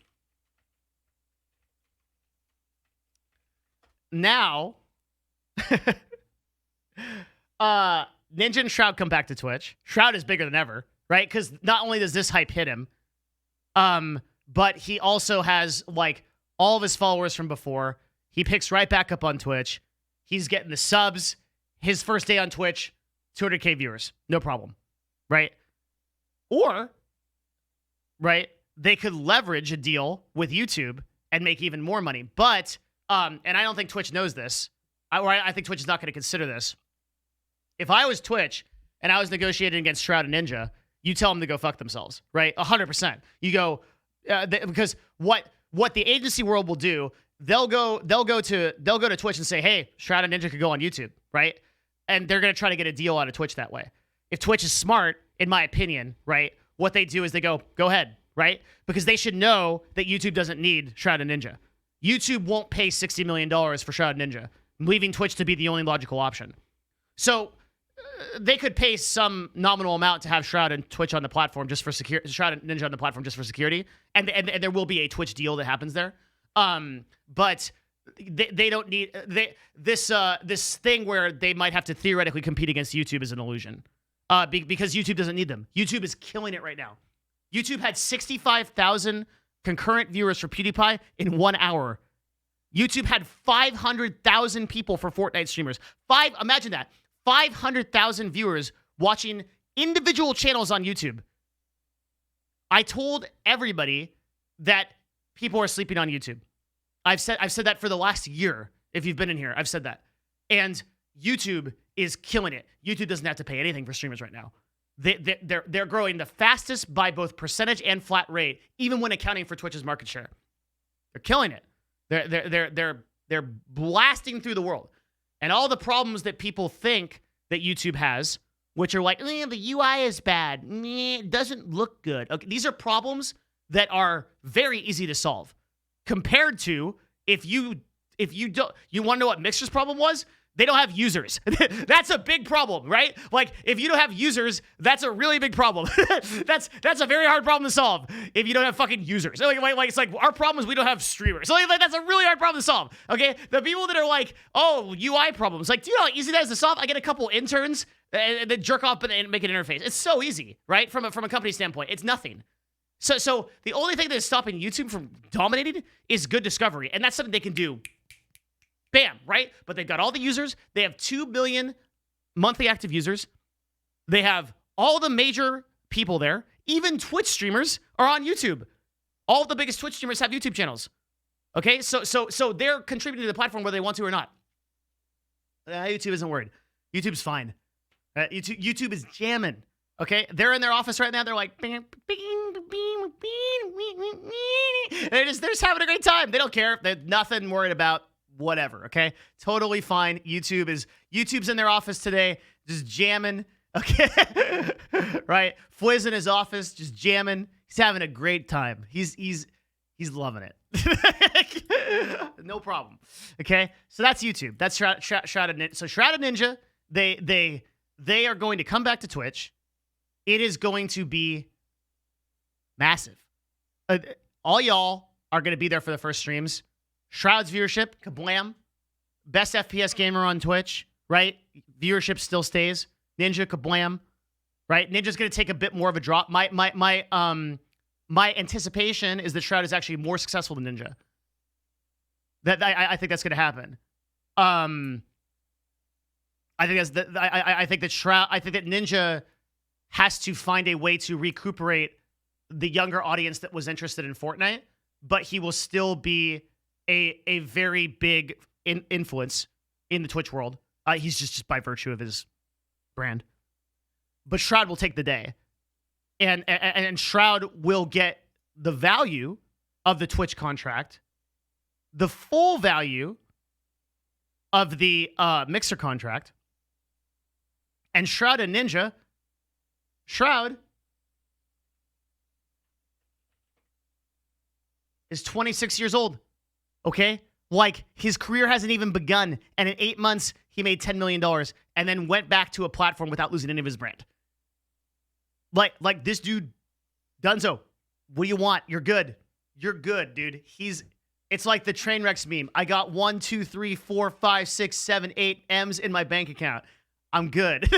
Speaker 2: and Shroud come back to Twitch. Shroud is bigger than ever, right? Because not only does this hype hit him, but he also has like all of his followers from before. He picks right back up on Twitch. He's getting the subs. His first day on Twitch, 200K viewers. No problem. Right? Or, right, they could leverage a deal with YouTube and make even more money. But And I don't think Twitch knows this. I think Twitch is not going to consider this. If I was Twitch and I was negotiating against Shroud and Ninja, you tell them to go fuck themselves, right? 100%. You go because what the agency world will do, they'll go to Twitch and say, hey, Shroud and Ninja could go on YouTube, right? And they're going to try to get a deal out of Twitch that way. If Twitch is smart, in my opinion, right, what they do is they go ahead, right? Because they should know that YouTube doesn't need Shroud and Ninja. YouTube won't pay $60 million for Shroud and Ninja, leaving Twitch to be the only logical option. So they could pay some nominal amount to have Shroud and Twitch on the platform just for security. Shroud and Ninja on the platform just for security, and there will be a Twitch deal that happens there. But they don't need this thing where they might have to theoretically compete against YouTube is an illusion, because YouTube doesn't need them. YouTube is killing it right now. YouTube had 65,000 concurrent viewers for PewDiePie in 1 hour. YouTube had 500,000 people for Fortnite streamers. Imagine that. 500,000 viewers watching individual channels on YouTube. I told everybody that people are sleeping on YouTube. I've said that for the last year. If you've been in here, I've said that. And YouTube is killing it. YouTube doesn't have to pay anything for streamers right now. They're growing the fastest by both percentage and flat rate, even when accounting for Twitch's market share. They're killing it. They're blasting through the world. And all the problems that people think that YouTube has, which are like, the UI is bad, it doesn't look good. Okay, these are problems that are very easy to solve. Compared to if you want to know what Mixer's problem was? They don't have users. That's a big problem, right? Like, if you don't have users, that's a really big problem. That's a very hard problem to solve if you don't have fucking users. Like it's like our problem is we don't have streamers. So like that's a really hard problem to solve. Okay, the people that are like, oh, UI problems. Like, do you know how easy that is to solve? I get a couple interns and then jerk off and make an interface. It's so easy, right? From a company standpoint, it's nothing. So the only thing that is stopping YouTube from dominating is good discovery, and that's something they can do. Bam, right? But they've got all the users. They have 2 billion monthly active users. They have all the major people there. Even Twitch streamers are on YouTube. All the biggest Twitch streamers have YouTube channels. Okay? So they're contributing to the platform whether they want to or not. YouTube isn't worried. YouTube's fine. YouTube is jamming. Okay? They're in their office right now. They're like, they're just having a great time. They don't care. They're nothing worried about. Whatever, okay? Totally fine. YouTube's in their office today, just jamming, okay? Right? Fwiz in his office, just jamming. He's having a great time. He's loving it. No problem. Okay? So that's YouTube. That's Shrouded Ninja. So Shrouded Ninja, they are going to come back to Twitch. It is going to be massive. All y'all are going to be there for the first streams. Shroud's viewership, kablam. Best FPS gamer on Twitch, right? Viewership still stays. Ninja, kablam. Right? Ninja's going to take a bit more of a drop. My anticipation is that Shroud is actually more successful than Ninja. I think that's going to happen. I think that Ninja has to find a way to recuperate the younger audience that was interested in Fortnite, but he will still be a very big influence in the Twitch world. He's just by virtue of his brand. But Shroud will take the day. And Shroud will get the value of the Twitch contract, the full value of the Mixer contract, and Shroud and Ninja. Shroud is 26 years old. Okay? Like, his career hasn't even begun, and in 8 months, he made $10 million, and then went back to a platform without losing any of his brand. Like this dude, Dunzo, what do you want? You're good. You're good, dude. It's like the Trainwrecks meme. I got 1, 2, 3, 4, 5, 6, 7, 8 M's in my bank account. I'm good.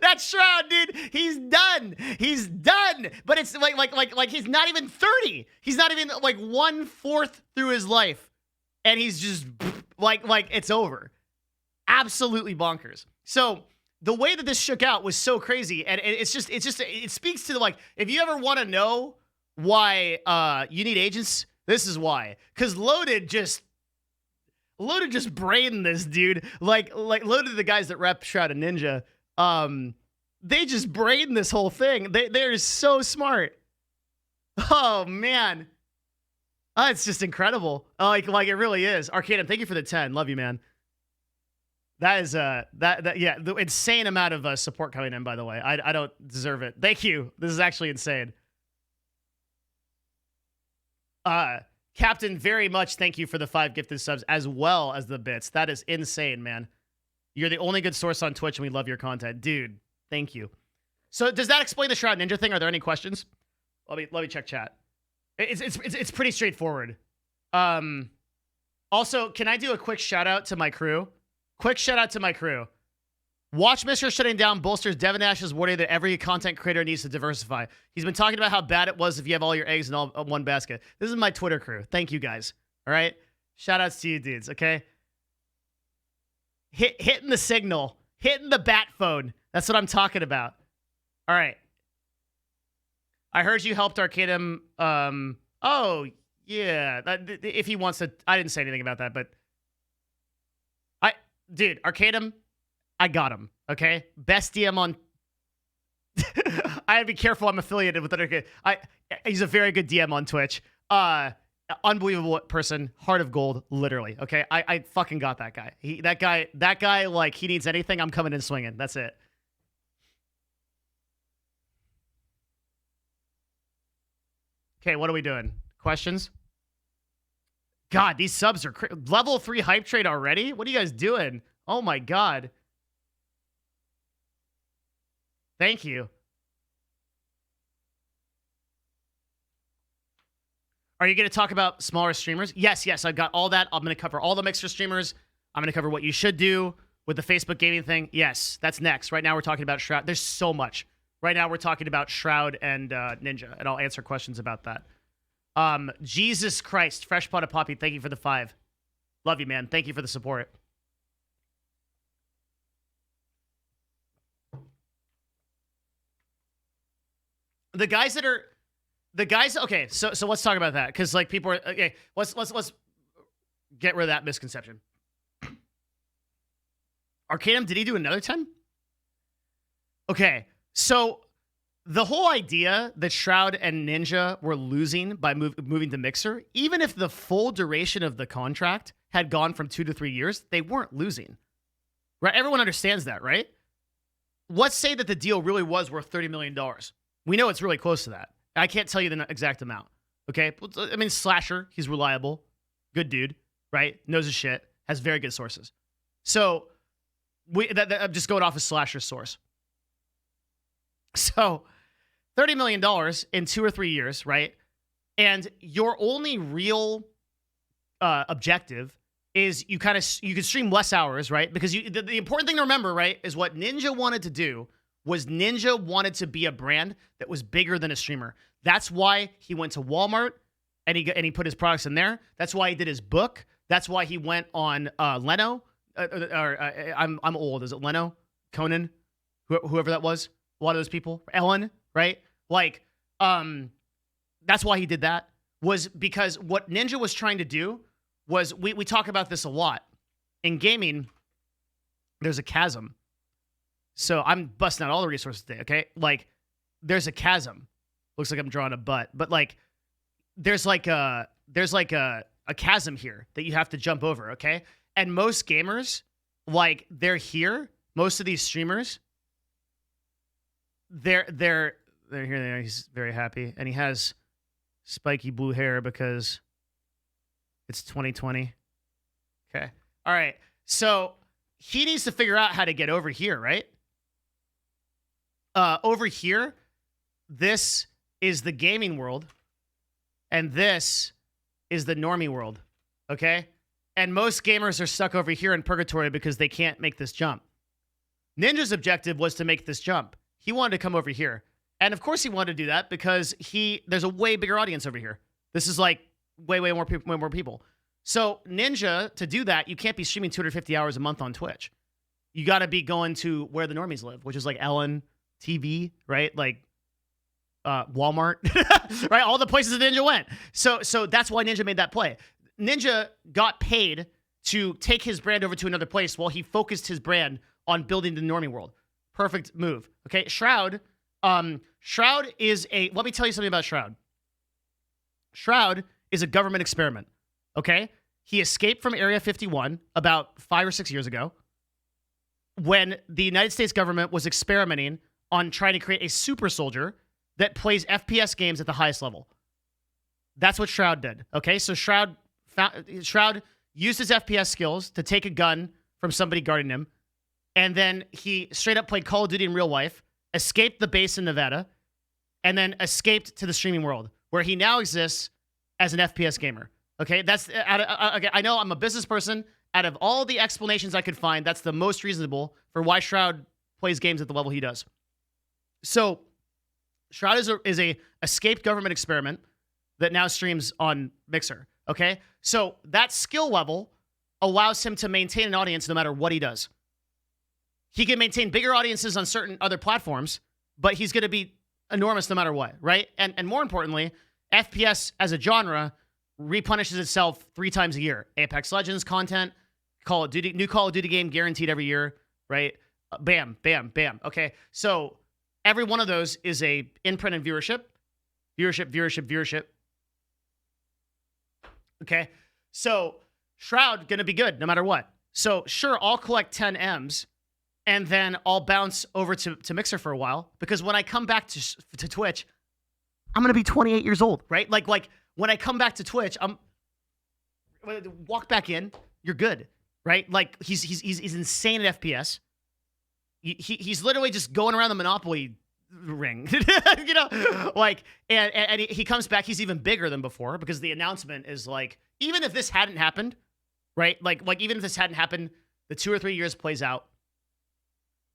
Speaker 2: That's Shroud, dude. He's done. He's done. But it's like he's not even 30. He's not even like 1/4 through his life. And he's just like it's over. Absolutely bonkers. So the way that this shook out was so crazy. And it speaks to the, like, if you ever want to know why you need agents, this is why. Because Loaded just, Loaded just brained this, dude. Like Loaded, the guys that rep Shroud and Ninja, they just brained this whole thing. They're so smart. Oh man. It's just incredible. Like it really is. Arcadum, thank you for the 10. Love you, man. That is yeah, the insane amount of support coming in, by the way. I don't deserve it. Thank you. This is actually insane. Captain, very much thank you for the 5 gifted subs as well as the bits. That is insane, man. You're the only good source on Twitch and we love your content. Dude, thank you. So does that explain the Shroud Ninja thing? Are there any questions? Let me check chat. It's pretty straightforward. Also, can I do a quick shout out to my crew? Quick shout out to my crew. Watch Mr. Shutting Down bolsters Devin Ash's warning that every content creator needs to diversify. He's been talking about how bad it was if you have all your eggs in one basket. This is my Twitter crew. Thank you guys. All right? Shout outs to you dudes, okay? Hitting the signal. Hitting the bat phone. That's what I'm talking about. All right. I heard you helped Arcadum. Oh, yeah. If he wants to. I didn't say anything about that, but. Dude, Arcadum. I got him, okay? Best DM on... I gotta be careful, I'm affiliated with Arcadum. He's a very good DM on Twitch. Unbelievable person, heart of gold, literally, okay? I fucking got that guy. That guy, like, he needs anything, I'm coming in swinging. That's it. Okay, what are we doing? Questions? God, these subs are... Level 3 hype trade already? What are you guys doing? Oh my God. Thank you. Are you going to talk about smaller streamers? Yes, I've got all that. I'm going to cover all the Mixer streamers. I'm going to cover what you should do with the Facebook gaming thing. Yes, that's next. Right now we're talking about Shroud. There's so much. Right now we're talking about Shroud and Ninja, and I'll answer questions about that. Jesus Christ, Fresh Pot of Poppy, thank you for the 5. Love you, man. Thank you for the support. Okay, so let's talk about that, because like people are okay. Let's get rid of that misconception. Arcadum, did he do another 10? Okay, so the whole idea that Shroud and Ninja were losing by moving to Mixer, even if the full duration of the contract had gone from 2 to 3 years, they weren't losing. Right? Everyone understands that, right? Let's say that the deal really was worth $30 million. We know it's really close to that. I can't tell you the exact amount. Okay? I mean, Slasher, he's reliable. Good dude, right? Knows his shit. Has very good sources. So, I'm just going off of Slasher's source. So, $30 million in 2 or 3 years, right? And your only real objective is you can stream less hours, right? Because the important thing to remember, right, is what Ninja wanted to do was Ninja wanted to be a brand that was bigger than a streamer. That's why he went to Walmart and he put his products in there. That's why he did his book. That's why he went on Leno. I'm old. Is it Leno? Conan? Whoever that was? A lot of those people. Ellen, right? Like, that's why he did that. Was because what Ninja was trying to do was, we talk about this a lot. In gaming, there's a chasm. So I'm busting out all the resources today, okay? Like, there's a chasm. Looks like I'm drawing a butt. But, like, there's like a chasm here that you have to jump over, okay? And most gamers, like, they're here. Most of these streamers, they're here. He's very happy. And he has spiky blue hair because it's 2020. Okay. All right. So he needs to figure out how to get over here, right? Over here, this is the gaming world, and this is the normie world, okay? And most gamers are stuck over here in purgatory because they can't make this jump. Ninja's objective was to make this jump. He wanted to come over here. And of course he wanted to do that because there's a way bigger audience over here. This is like way more people. So Ninja, to do that, you can't be streaming 250 hours a month on Twitch. You got to be going to where the normies live, which is like Ellen TV, right? Like Walmart, right? All the places that Ninja went. So that's why Ninja made that play. Ninja got paid to take his brand over to another place while he focused his brand on building the normie world. Perfect move. Okay, Shroud. Shroud is let me tell you something about Shroud. Shroud is a government experiment. Okay? He escaped from Area 51 about 5 or 6 years ago when the United States government was experimenting on trying to create a super soldier that plays FPS games at the highest level. That's what Shroud did. Okay? So Shroud used his FPS skills to take a gun from somebody guarding him, and then he straight up played Call of Duty in real life, escaped the base in Nevada, and then escaped to the streaming world, where he now exists as an FPS gamer. Okay, okay, I know I'm a business person. Out of all the explanations I could find, that's the most reasonable for why Shroud plays games at the level he does. So, Shroud is a escaped government experiment that now streams on Mixer. Okay, so that skill level allows him to maintain an audience no matter what he does. He can maintain bigger audiences on certain other platforms, but he's going to be enormous no matter what, right? And more importantly, FPS as a genre replenishes itself 3 times a year. Apex Legends content, new Call of Duty game guaranteed every year, right? Bam, bam, bam. Okay, so every one of those is a imprint in viewership. Okay, so Shroud gonna be good no matter what. So sure, I'll collect 10 M's and then I'll bounce over to Mixer for a while, because when I come back to Twitch, I'm gonna be 28 years old, right? Like when I come back to Twitch, walk back in, you're good, right? Like he's insane at FPS. He's literally just going around the Monopoly ring, you know, like, and he comes back, he's even bigger than before, because the announcement is like, even if this hadn't happened, right? Like even if this hadn't happened, the 2 or 3 years plays out,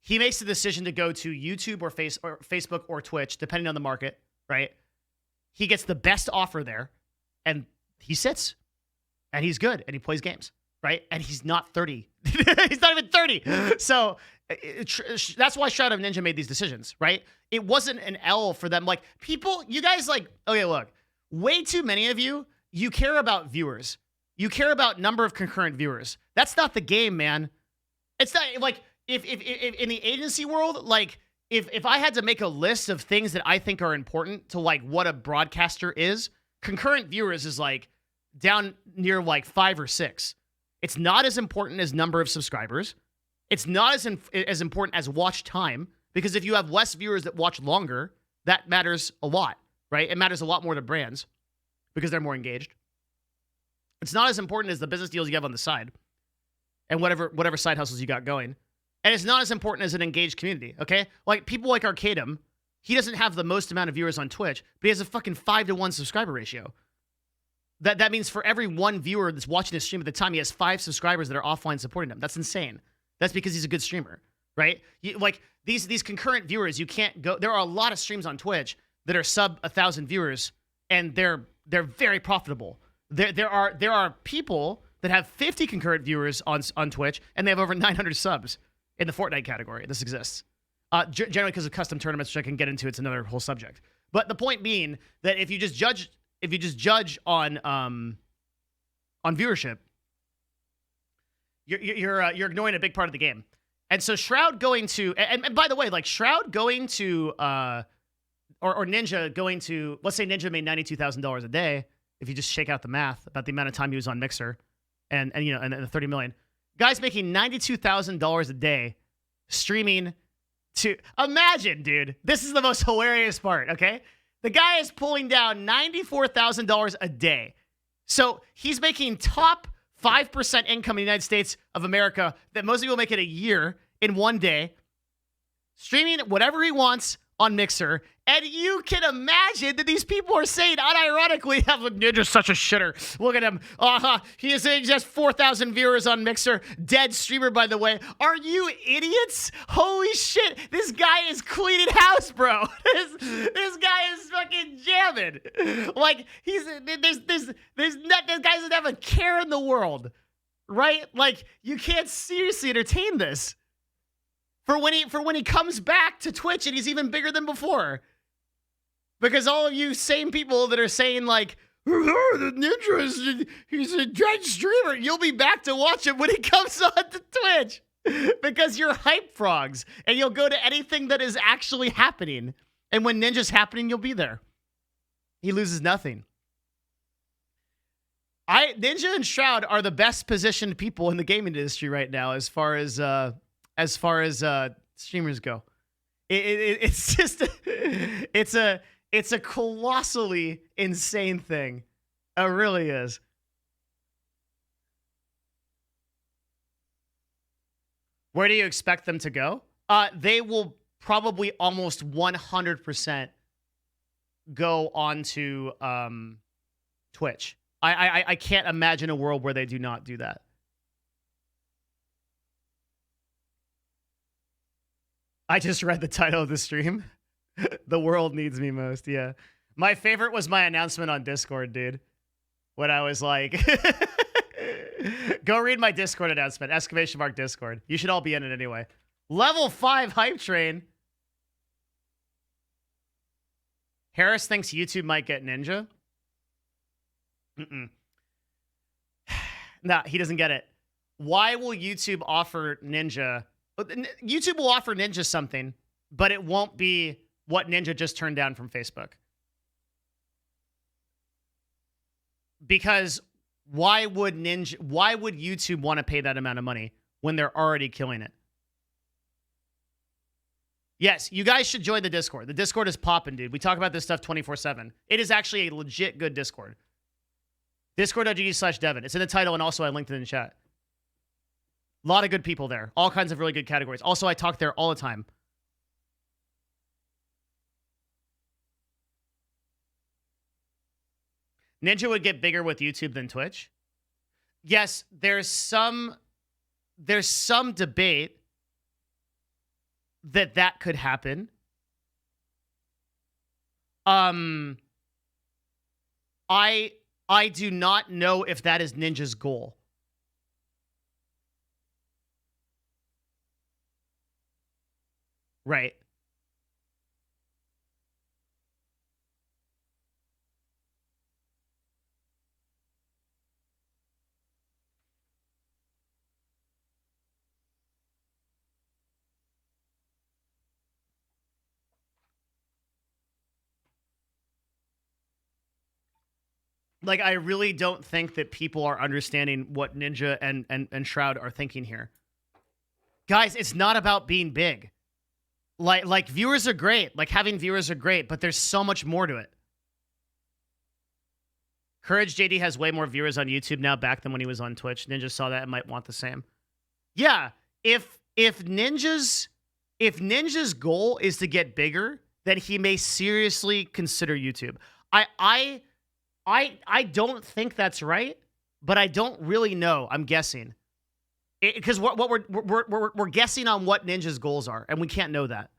Speaker 2: he makes the decision to go to YouTube or Facebook or Twitch, depending on the market, right? He gets the best offer there, and he sits, and he's good, and he plays games, right? And he's not 30. He's not even 30. So that's why Shadow Ninja made these decisions, right? It wasn't an L for them. Like, people, you guys, like, okay, look, way too many of you care about viewers. You care about number of concurrent viewers. That's not the game, man. It's not, like, if in the agency world, like, if I had to make a list of things that I think are important to, like, what a broadcaster is, concurrent viewers is, like, down near, like, 5 or 6. It's not as important as number of subscribers. It's not as important as watch time, because if you have less viewers that watch longer, that matters a lot, right? It matters a lot more to brands because they're more engaged. It's not as important as the business deals you have on the side and whatever side hustles you got going. And it's not as important as an engaged community, okay? Like, people like Arcadum, he doesn't have the most amount of viewers on Twitch, but he has a fucking 5-to-1 subscriber ratio. That means for every 1 viewer that's watching his stream at the time, he has 5 subscribers that are offline supporting him. That's insane. That's because he's a good streamer, right? Like, these concurrent viewers, you can't go. There are a lot of streams on Twitch that are sub 1,000 viewers, and they're very profitable. There are people that have 50 concurrent viewers on Twitch, and they have over 900 subs in the Fortnite category. This exists. Generally because of custom tournaments, which I can get into. It's another whole subject. But the point being that if you just judge on viewership, you're ignoring a big part of the game. And so Shroud going to, and by the way, like, Shroud going to or Ninja going to, let's say Ninja made $92,000 a day, if you just shake out the math about the amount of time he was on Mixer, and you know, and the 30 million guys making $92,000 a day streaming to, imagine, dude, this is the most hilarious part. Okay, the guy is pulling down $94,000 a day, so he's making top 5% income in the United States of America that most people make in a year in one day, streaming whatever he wants on Mixer. And you can imagine that these people are saying, unironically, Ninja's such a shitter. Look at him. He has just 4,000 viewers on Mixer. Dead streamer, by the way. Are you idiots? Holy shit. This guy is cleaning house, bro. This guy is fucking jamming. Like, this guy doesn't have a care in the world, right? Like, you can't seriously entertain this. For when he comes back to Twitch and he's even bigger than before. Because all of you same people that are saying, like, The Ninja he's a dead streamer. You'll be back to watch him when he comes on to Twitch because you're hype frogs and you'll go to anything that is actually happening. And when Ninja's happening, you'll be there. He loses nothing. Ninja and Shroud are the best positioned people in the gaming industry right now as far as streamers go. It's just it's a colossally insane thing. It really is. Where do you expect them to go? They will probably almost 100% go onto Twitch. I can't imagine a world where they do not do that. I just read the title of the stream. The world needs me most, yeah. My favorite was my announcement on Discord, dude. When I was like, go read my Discord announcement, !Discord. You should all be in it anyway. Level 5 hype train. Harris thinks YouTube might get Ninja. Nah, he doesn't get it. Why will YouTube offer Ninja? YouTube will offer Ninja something, but it won't be what Ninja just turned down from Facebook. Because why would YouTube want to pay that amount of money when they're already killing it? Yes, you guys should join the Discord. The Discord is popping, dude. We talk about this stuff 24/7. It is actually a legit good Discord. Discord.gg/Devin. It's in the title, and also I linked it in the chat. A lot of good people there. All kinds of really good categories. Also, I talk there all the time. Ninja would get bigger with YouTube than Twitch. Yes, there's some debate that could happen. I do not know if that is Ninja's goal. Right. Like, I really don't think that people are understanding what Ninja and Shroud are thinking here. Guys, it's not about being big. Like viewers are great. Like, having viewers are great, but there's so much more to it. Courage JD has way more viewers on YouTube now back than when he was on Twitch. Ninja saw that and might want the same. Yeah, if Ninja's goal is to get bigger, then he may seriously consider YouTube. I don't think that's right, but I don't really know. I'm guessing. Because what we're guessing on what Ninja's goals are, and we can't know that.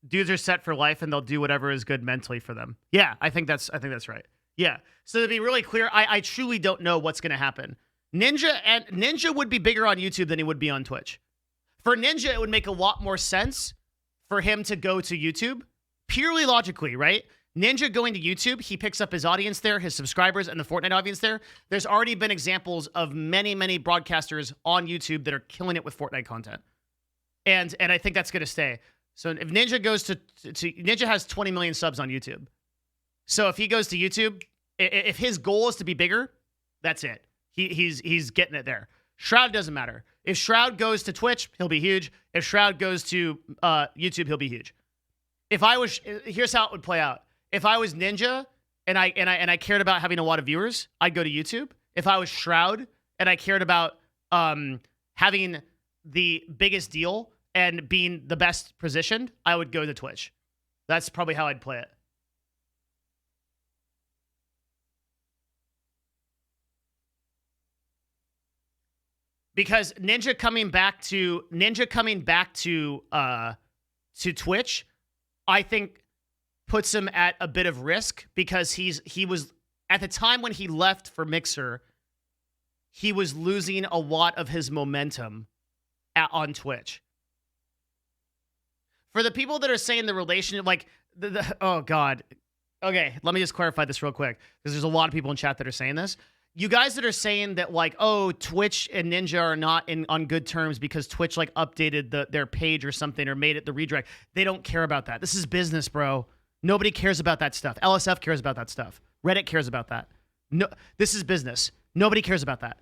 Speaker 2: Dudes are set for life, and they'll do whatever is good mentally for them. Yeah, I think that's right. Yeah. So to be really clear, I truly don't know what's going to happen. Ninja would be bigger on YouTube than he would be on Twitch. For Ninja, it would make a lot more sense for him to go to YouTube, purely logically, right? Ninja going to YouTube, he picks up his audience there, his subscribers, and the Fortnite audience there. There's already been examples of many, many broadcasters on YouTube that are killing it with Fortnite content. And I think that's going to stay. So if Ninja goes to Ninja has 20 million subs on YouTube. So if he goes to YouTube, if his goal is to be bigger, that's it. He's getting it there. Shroud doesn't matter. If Shroud goes to Twitch, he'll be huge. If Shroud goes to YouTube, he'll be huge. Here's how it would play out. If I was Ninja and I cared about having a lot of viewers, I'd go to YouTube. If I was Shroud and I cared about having the biggest deal and being the best positioned, I would go to Twitch. That's probably how I'd play it. Because Ninja coming back to Twitch, I think puts him at a bit of risk because he was at the time when he left for Mixer, he was losing a lot of his momentum on Twitch. For the people that are saying the relationship, like, oh God. Okay, let me just clarify this real quick because there's a lot of people in chat that are saying this. You guys that are saying that, like, oh, Twitch and Ninja are not on good terms because Twitch, like, updated their page or something or made it the redirect. They don't care about that. This is business, bro. Nobody cares about that stuff. LSF cares about that stuff. Reddit cares about that. No, this is business. Nobody cares about that.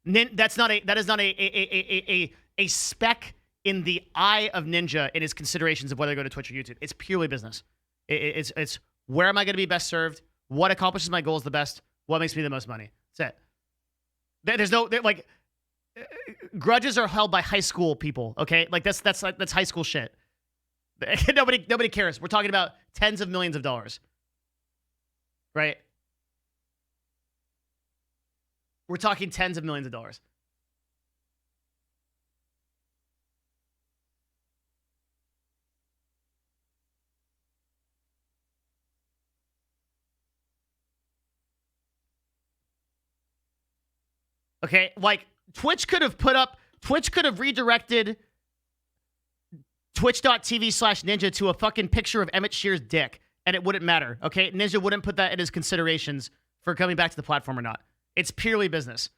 Speaker 2: That is not a speck in the eye of Ninja in his considerations of whether to go to Twitch or YouTube. It's purely business. It's where am I going to be best served? What accomplishes my goals the best? What makes me the most money? That's it. There's no like grudges are held by high school people. Okay, like that's high school shit. Nobody cares. We're talking about tens of millions of dollars, right? We're talking tens of millions of dollars. Okay, like Twitch could have redirected twitch.tv/ninja to a fucking picture of Emmett Shear's dick, and it wouldn't matter, okay? Ninja wouldn't put that in his considerations for coming back to the platform or not. It's purely business.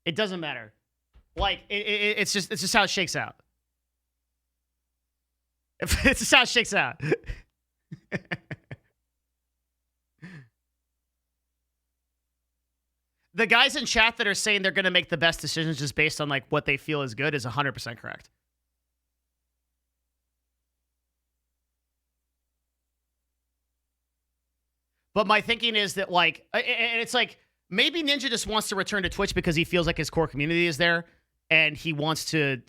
Speaker 2: It doesn't matter. Like, it's just how it shakes out. It's just how it shakes out. The guys in chat that are saying they're going to make the best decisions just based on, like, what they feel is good is 100% correct. But my thinking is that, like, and it's like, maybe Ninja just wants to return to Twitch because he feels like his core community is there and he wants to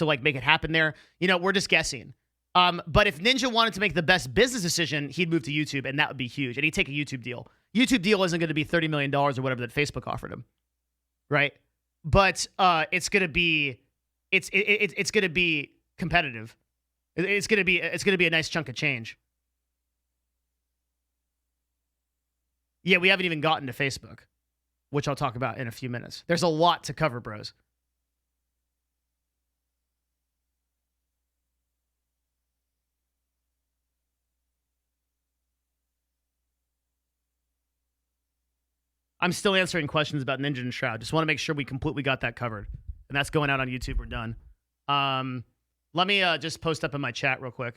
Speaker 2: like make it happen there. You know, we're just guessing. But if Ninja wanted to make the best business decision, he'd move to YouTube and that would be huge. And he'd take a YouTube deal. YouTube deal isn't going to be $30 million or whatever that Facebook offered him. Right? But it's going to be it's going to be competitive. It's going to be a nice chunk of change. Yeah, we haven't even gotten to Facebook, which I'll talk about in a few minutes. There's a lot to cover, bros. I'm still answering questions about Ninja and Shroud. Just want to make sure we completely got that covered. And that's going out on YouTube. We're done. Let me just post up in my chat real quick.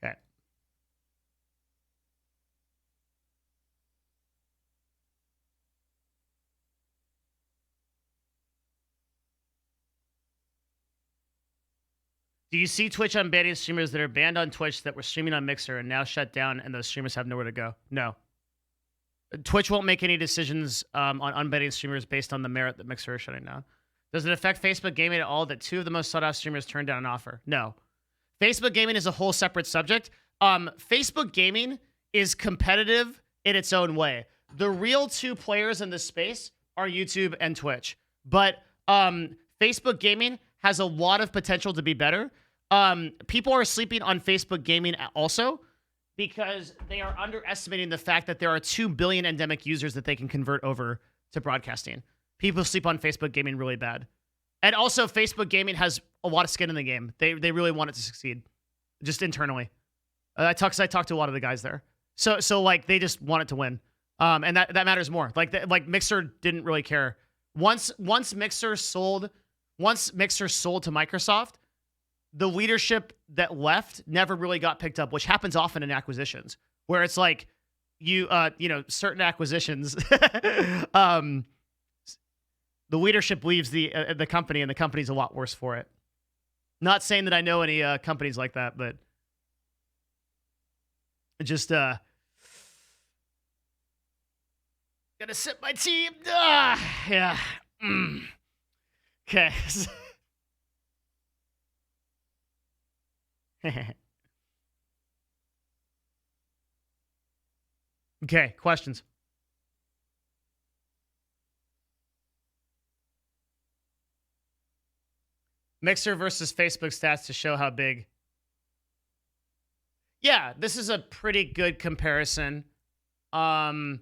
Speaker 2: Okay. Do you see Twitch unbanning streamers that are banned on Twitch that were streaming on Mixer and now shut down and those streamers have nowhere to go? No. Twitch won't make any decisions on unbanning streamers based on the merit that Mixer is shutting down. Does it affect Facebook Gaming at all that 2 of the most sought-out streamers turned down an offer? No. Facebook Gaming is a whole separate subject. Facebook Gaming is competitive in its own way. The real 2 players in this space are YouTube and Twitch. But Facebook Gaming has a lot of potential to be better. People are sleeping on Facebook Gaming also because they are underestimating the fact that there are 2 billion endemic users that they can convert over to broadcasting. People sleep on Facebook Gaming really bad. And also, Facebook Gaming has a lot of skin in the game. They really want it to succeed, just internally. I talk to a lot of the guys there. So like, they just want it to win. And that matters more. Like Mixer didn't really care. Once Mixer sold to Microsoft, the leadership that left never really got picked up, which happens often in acquisitions, where it's like certain acquisitions, the leadership leaves the company, and the company's a lot worse for it. Not saying that I know any companies like that, but just gotta sip my tea. Yeah. Okay. Okay, questions. Mixer versus Facebook stats to show how big. Yeah, this is a pretty good comparison. A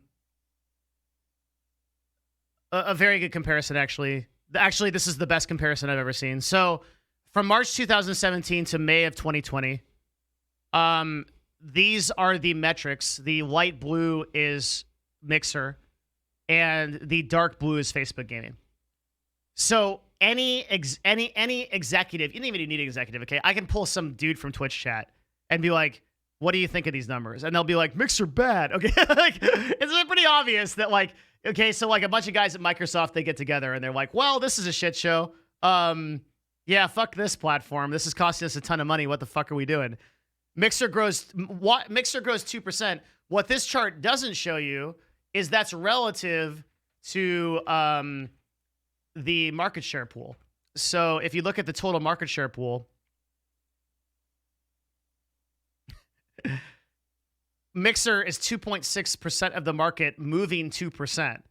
Speaker 2: very good comparison, actually. Actually, this is the best comparison I've ever seen. So, from March 2017 to May of 2020, these are the metrics. The light blue is Mixer, and the dark blue is Facebook Gaming. So any executive, you don't even need an executive, okay? I can pull some dude from Twitch chat and be like, what do you think of these numbers? And they'll be like, Mixer bad, okay? Like, it's pretty obvious that, like, okay, so like a bunch of guys at Microsoft, they get together and they're like, well, this is a shit show. Yeah, fuck this platform. This is costing us a ton of money. What the fuck are we doing? Mixer grows 2%. What this chart doesn't show you is that's relative to the market share pool. So if you look at the total market share pool, Mixer is 2.6% of the market, moving 2%.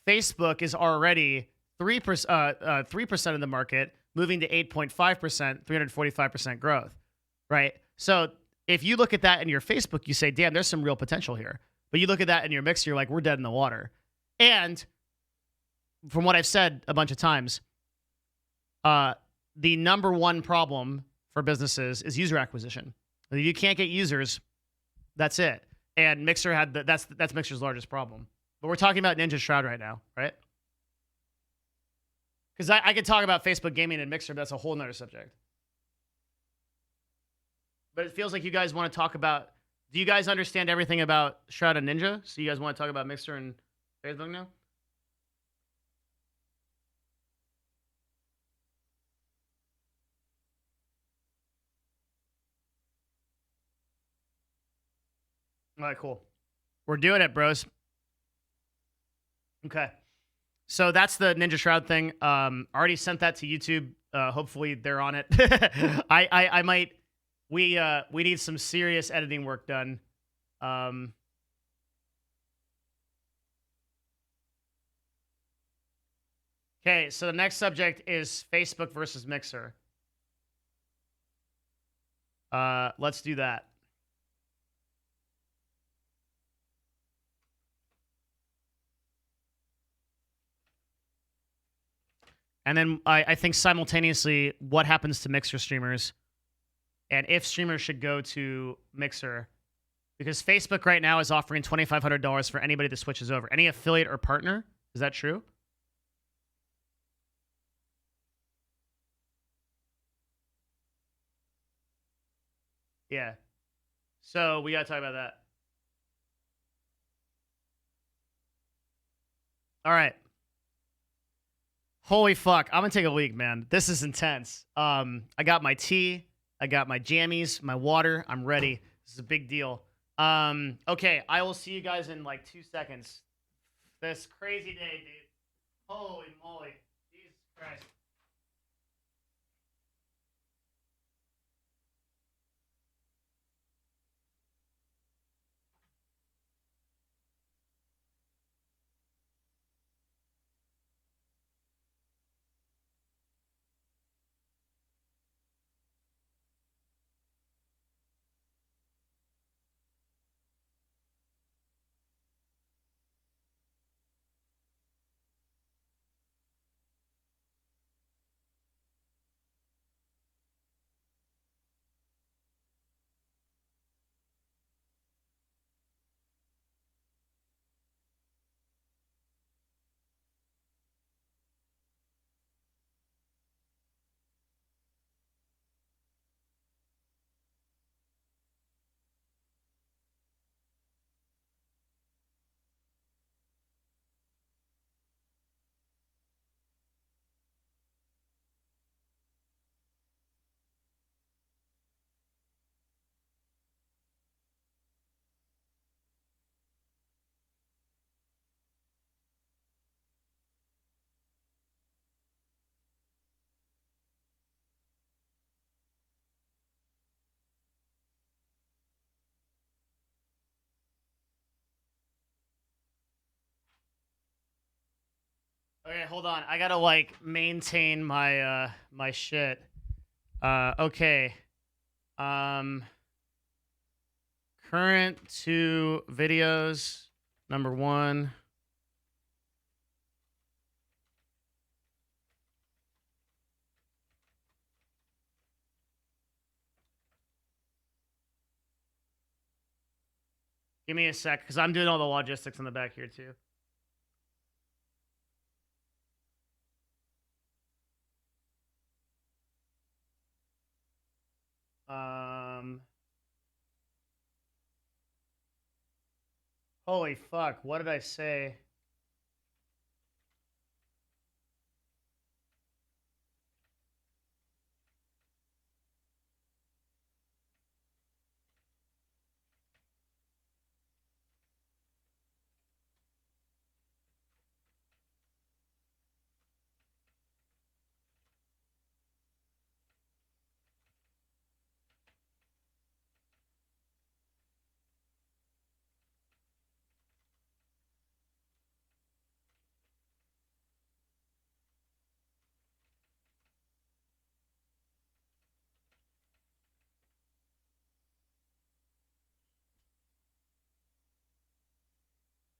Speaker 2: Facebook is already 3% of the market, moving to 8.5%, 345% growth, right? So if you look at that in your Facebook, you say, damn, there's some real potential here. But you look at that in your Mixer, you're like, we're dead in the water. And from what I've said a bunch of times, the number one problem for businesses is user acquisition. If you can't get users, that's it. And Mixer had that's Mixer's largest problem. But we're talking about Ninja Shroud right now, right? Because I could talk about Facebook Gaming and Mixer, but that's a whole nother subject. But it feels like you guys want to talk about... Do you guys understand everything about Shroud and Ninja? So you guys want to talk about Mixer and Facebook now? All right, cool. We're doing it, bros. Okay. So that's the Ninja Shroud thing. Already sent that to YouTube. Hopefully they're on it. I might... We need some serious editing work done. Okay, so the next subject is Facebook versus Mixer. Let's do that. And then I think simultaneously, what happens to Mixer streamers, and if streamers should go to Mixer, because Facebook right now is offering $2,500 for anybody that switches over. Any affiliate or partner? Is that true? Yeah. So we got to talk about that. All right. Holy fuck. I'm going to take a leak, man. This is intense. I got my tea. I got my jammies, my water. I'm ready. This is a big deal. Okay, I will see you guys in like 2 seconds. This crazy day, dude. Holy moly. Jesus Christ. Okay, hold on. I gotta like maintain my my shit. Okay. Current 2 videos. Number 1. Give me a sec, because I'm doing all the logistics in the back here too. Holy fuck, what did I say?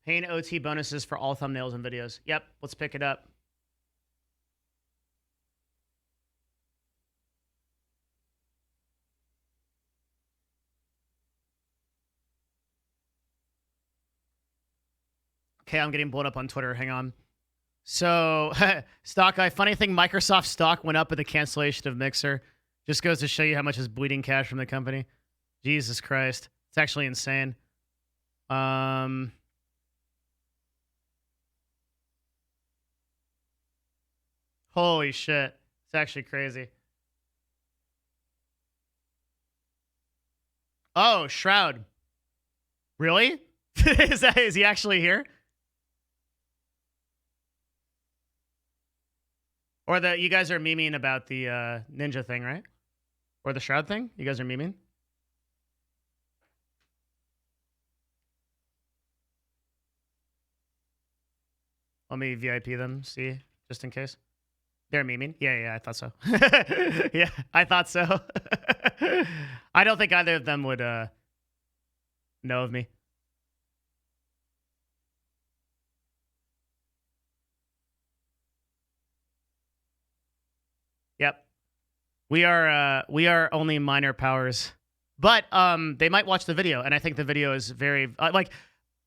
Speaker 2: Paying OT bonuses for all thumbnails and videos. Yep, let's pick it up. Okay, I'm getting blown up on Twitter. Hang on. So, stock guy, funny thing, Microsoft stock went up with the cancellation of Mixer. Just goes to show you how much is bleeding cash from the company. Jesus Christ. It's actually insane. Holy shit. It's actually crazy. Oh, Shroud. Really? Is he actually here? Or you guys are memeing about the ninja thing, right? Or the Shroud thing? You guys are memeing? Let me VIP them, see, just in case. They're memeing? Yeah, I thought so. Yeah, I thought so. I don't think either of them would know of me. Yep. We are only minor powers. But they might watch the video, and I think the video is very like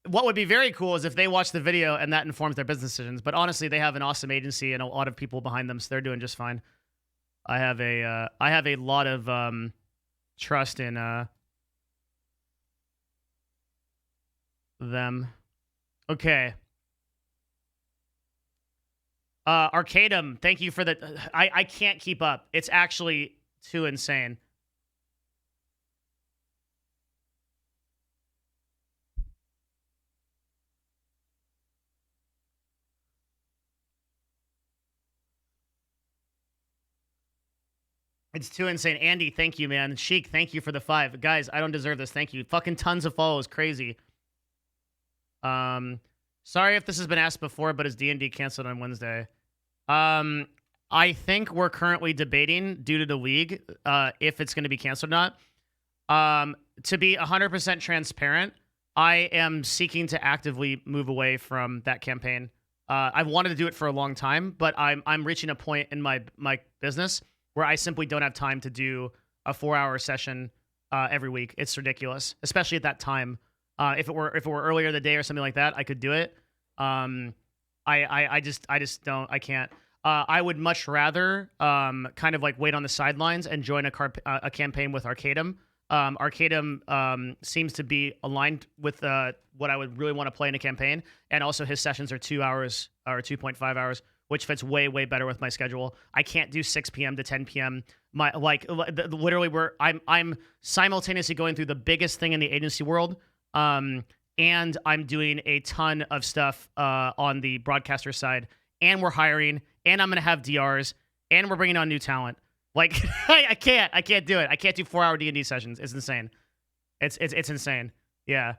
Speaker 2: what would be very cool is if they watch the video and that informs their business decisions. But honestly, they have an awesome agency and a lot of people behind them, so they're doing just fine. I have a lot of trust in them. Okay. Arcadum, thank you for the. I can't keep up. It's actually too insane. It's too insane. Andy, thank you, man. Sheik, thank you for the 5. Guys, I don't deserve this. Thank you. Fucking tons of follows. Crazy. Sorry if this has been asked before, but is D&D canceled on Wednesday? I think we're currently debating, due to the league, if it's going to be canceled or not. To be 100% transparent, I am seeking to actively move away from that campaign. I've wanted to do it for a long time, but I'm reaching a point in my business where I simply don't have time to do a 4-hour session every week. It's ridiculous, especially at that time. If it were earlier in the day or something like that, I could do it. I just don't. I can't. I would much rather kind of like wait on the sidelines and join a campaign with Arcadum. Arcadum seems to be aligned with what I would really want to play in a campaign, and also his sessions are 2 hours or 2.5 hours, which fits way better with my schedule. I can't do 6 p.m. to 10 p.m. Literally, I'm simultaneously going through the biggest thing in the agency world, and I'm doing a ton of stuff on the broadcaster side, and we're hiring, and I'm gonna have DRs, and we're bringing on new talent. Like I can't do it. I can't do 4-hour D&D sessions. It's insane. It's insane. Yeah.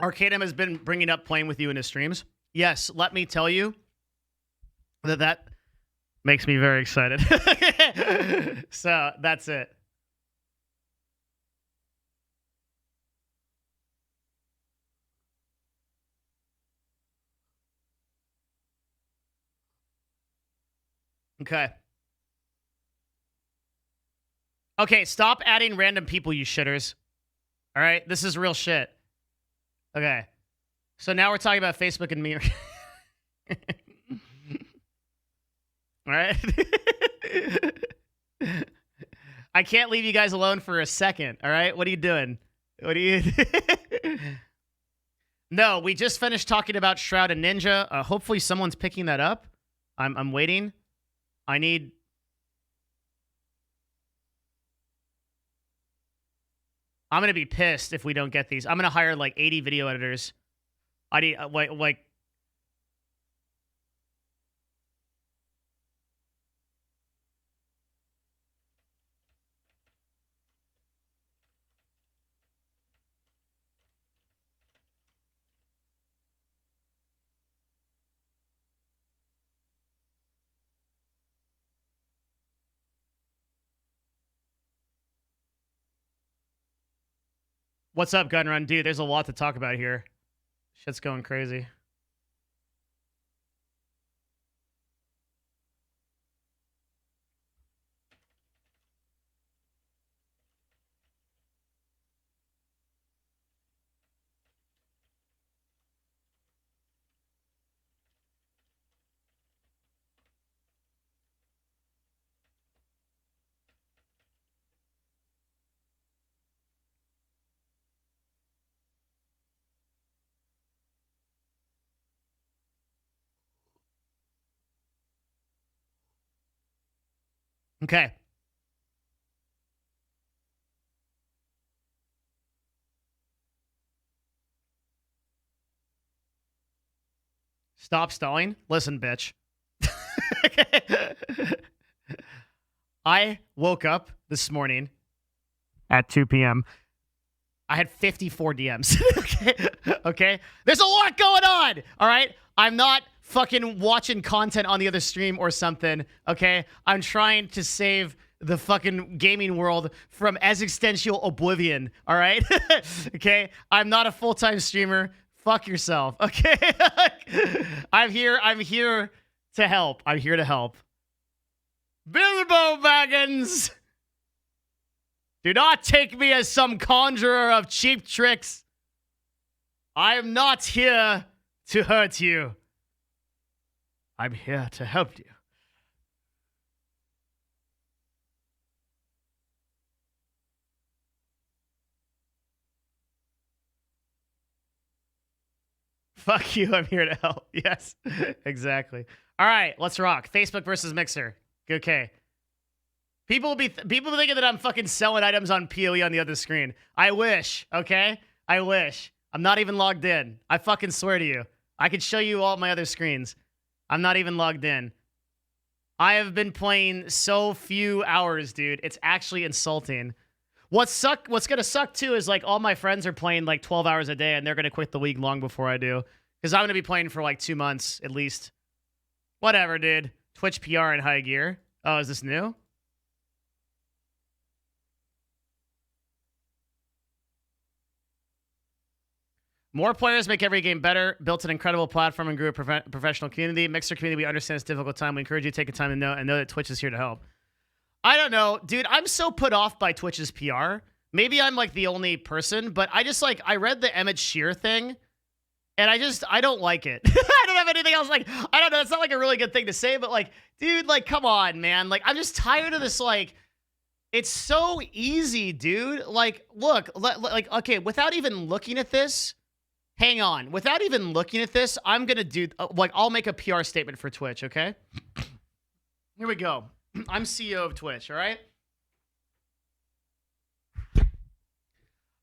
Speaker 2: Arcadum has been bringing up playing with you in his streams. Yes, let me tell you that makes me very excited. So that's it. Okay. Okay, stop adding random people, you shitters. All right, this is real shit. Okay. So now we're talking about Facebook and me. All right. I can't leave you guys alone for a second. All right. What are you doing? What are you? No, we just finished talking about Shroud and Ninja. Hopefully someone's picking that up. I'm waiting. I need. I'm gonna be pissed if we don't get these. I'm gonna hire like 80 video editors. I need like. What's up, Gunrun? Dude, there's a lot to talk about here. Shit's going crazy. Okay. Stop stalling. Listen, bitch. I woke up this morning at 2 p.m. I had 54 DMs. Okay? There's a lot going on. All right? I'm not fucking watching content on the other stream or something. Okay? I'm trying to save the fucking gaming world from existential oblivion. All right? Okay? I'm not a full-time streamer. Fuck yourself. Okay? I'm here to help. I'm here to help. Bilbo Baggins! Do not take me as some conjurer of cheap tricks. I am not here to hurt you. I'm here to help you. Fuck you, I'm here to help. Yes, exactly. All right, let's rock. Facebook versus Mixer. Okay. People thinking that I'm fucking selling items on PoE on the other screen. I wish, okay? I wish. I'm not even logged in. I fucking swear to you. I could show you all my other screens. I'm not even logged in. I have been playing so few hours, dude. It's actually insulting. What's gonna suck too is like all my friends are playing like 12 hours a day and they're gonna quit the league long before I do. Because I'm gonna be playing for like 2 months at least. Whatever, dude. Twitch PR in high gear. Oh, is this new? More players make every game better. Built an incredible platform and grew a professional community. Mixer community, we understand it's a difficult time. We encourage you to take the time to know and know that Twitch is here to help. I don't know, dude. I'm so put off by Twitch's PR. Maybe I'm like the only person, but I just like, I read the Emmett Shear thing and I don't like it. I don't have anything else. Like, I don't know. It's not like a really good thing to say, but like, dude, like, come on, man. Like, I'm just tired of this. Like, it's so easy, dude. Like, look, like, okay, without even looking at this, hang on. Without even looking at this, I'm going to do, like, I'll make a PR statement for Twitch, okay? Here we go. I'm CEO of Twitch, all right?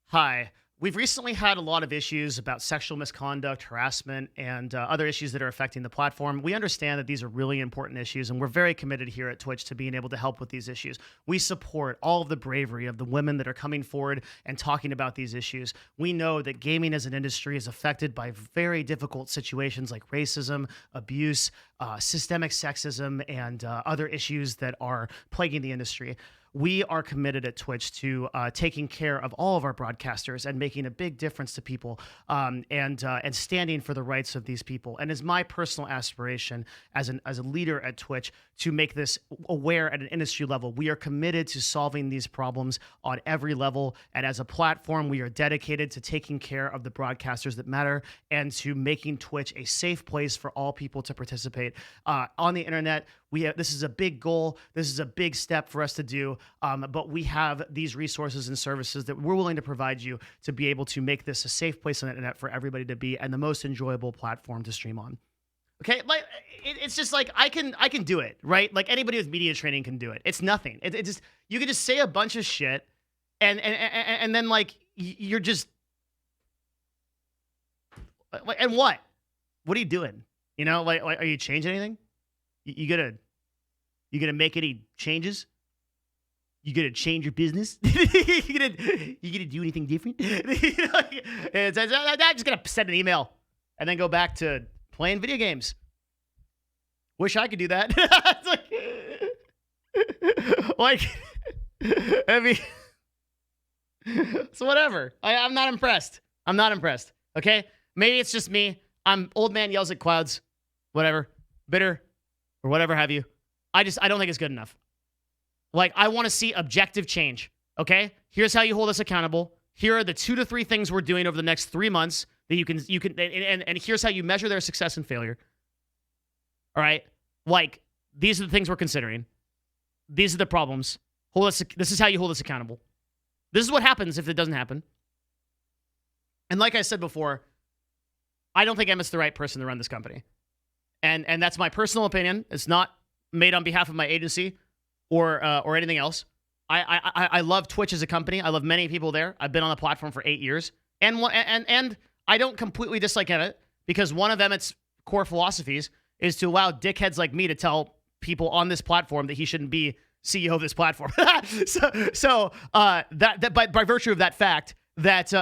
Speaker 2: Hi. We've recently had a lot of issues about sexual misconduct, harassment, and other issues that are affecting the platform. We understand that these are really important issues, and we're very committed here at Twitch to being able to help with these issues. We support all of the bravery of the women that are coming forward and talking about these issues. We know that gaming as an industry is affected by very difficult situations like racism, abuse, systemic sexism, and other issues that are plaguing the industry. We are committed at Twitch to taking care of all of our broadcasters and making a big difference to people, and standing for the rights of these people. And it's my personal aspiration as a leader at Twitch to make this aware at an industry level. We are committed to solving these problems on every level. And as a platform, we are dedicated to taking care of the broadcasters that matter and to making Twitch a safe place for all people to participate on the internet. This is a big goal. This is a big step for us to do. But we have these resources and services that we're willing to provide you to be able to make this a safe place on the internet for everybody to be and the most enjoyable platform to stream on. Okay, like it's just like I can do it, right? Like anybody with media training can do it. It's nothing. It just you can just say a bunch of shit, and then like you're just like, and what are you doing? You know, like are you changing anything? You gonna make any changes? You gonna change your business? you gonna do anything different? I'm just gonna send an email and then go back to playing video games. Wish I could do that. like, I mean, so whatever. I'm not impressed. I'm not impressed. Okay, maybe it's just me. I'm old man yells at clouds. Whatever, bitter, or whatever have you. I don't think it's good enough. Like, I want to see objective change, okay? Here's how you hold us accountable. Here are the 2 to 3 things we're doing over the next 3 months that you can, and here's how you measure their success and failure. All right? Like, these are the things we're considering. These are the problems. This is how you hold us accountable. This is what happens if it doesn't happen. And like I said before, I don't think Emmett's the right person to run this company. And that's my personal opinion. It's not made on behalf of my agency or anything else. I love Twitch as a company. I love many people there. I've been on the platform for 8 years. And I don't completely dislike Emmett because one of Emmett's core philosophies is to allow dickheads like me to tell people on this platform that he shouldn't be CEO of this platform. so that by virtue of that fact, that's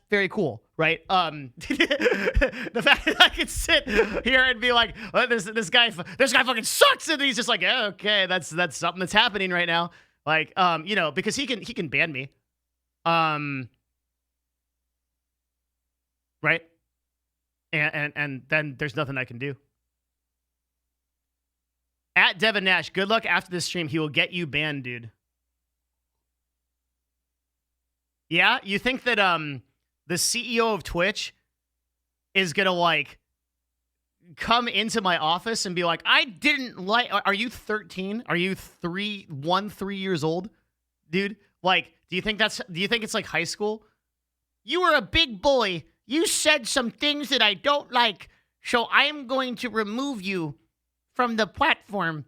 Speaker 2: very cool, right? The fact that I can sit here and be like, oh, this guy fucking sucks, and he's just like, yeah, okay, that's something that's happening right now, like, because he can ban me, right? And then there's nothing I can do. At Devin Nash, good luck after this stream. He will get you banned, dude. Yeah, you think that the CEO of Twitch is gonna like come into my office and be like, I didn't like. Are you 13? Are you 3 years old, dude? Like, do you think it's like high school? You were a big bully. You said some things that I don't like, so I am going to remove you from the platform.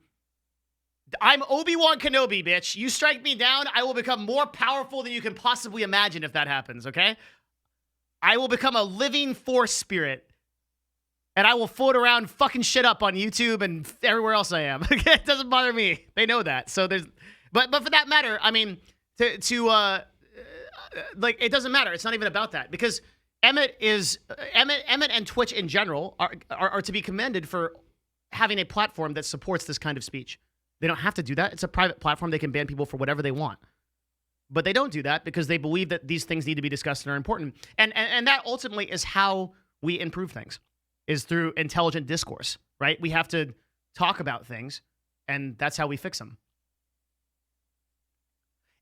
Speaker 2: I'm Obi-Wan Kenobi, bitch. You strike me down, I will become more powerful than you can possibly imagine if that happens, okay? I will become a living force spirit. And I will float around fucking shit up on YouTube and everywhere else I am. It doesn't bother me. They know that. So there's... But for that matter, I mean, like, it doesn't matter. It's not even about that. Because Emmett and Twitch in general are to be commended for having a platform that supports this kind of speech. They don't have to do that. It's a private platform. They can ban people for whatever they want. But they don't do that because they believe that these things need to be discussed and are important. And that ultimately is how we improve things, is through intelligent discourse, right? We have to talk about things, and that's how we fix them.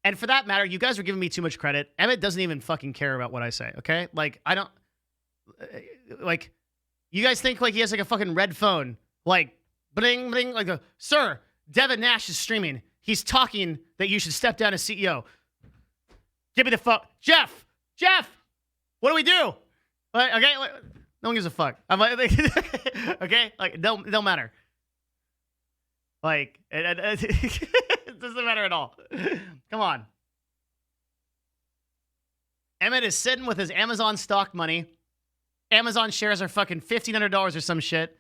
Speaker 2: And for that matter, you guys are giving me too much credit. Emmett doesn't even fucking care about what I say, okay? Like, I don't... Like, you guys think, like, he has, like, a fucking red phone. Like, bling, bling, like a... Sir... Devin Nash is streaming. He's talking that you should step down as CEO. Give me the fuck. Jeff! What do we do? Like, okay? Like, no one gives a fuck. I'm like, okay? Like, it don't matter. Like, it doesn't matter at all. Come on. Emmett is sitting with his Amazon stock money. Amazon shares are fucking $1,500 or some shit.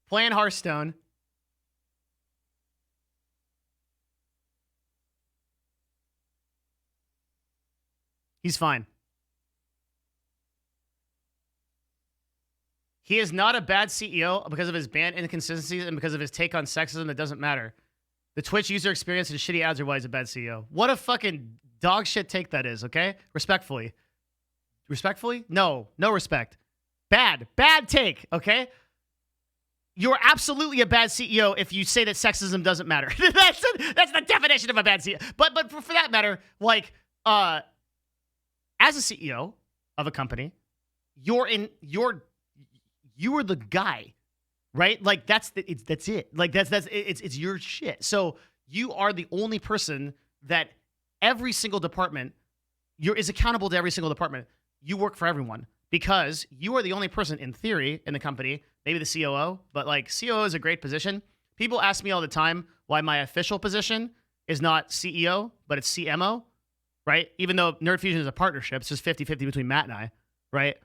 Speaker 2: Playing Hearthstone. He's fine. He is not a bad CEO because of his banned inconsistencies and because of his take on sexism that doesn't matter. The Twitch user experience and shitty ads are why he's a bad CEO. What a fucking dog shit take that is, okay? Respectfully. Respectfully? No. No respect. Bad. Bad take, okay? You're absolutely a bad CEO if you say that sexism doesn't matter. that's the definition of a bad CEO. But for that matter, like, as a CEO of a company, you are the guy, right? Like that's it. Like it's your shit. So you are the only person that every single department is accountable to every single department. You work for everyone because you are the only person in theory in the company, maybe the COO, but like COO is a great position. People ask me all the time why my official position is not CEO, but it's CMO, right? Even though Nerd Fusion is a partnership, it's just 50-50 between Matt and I, right?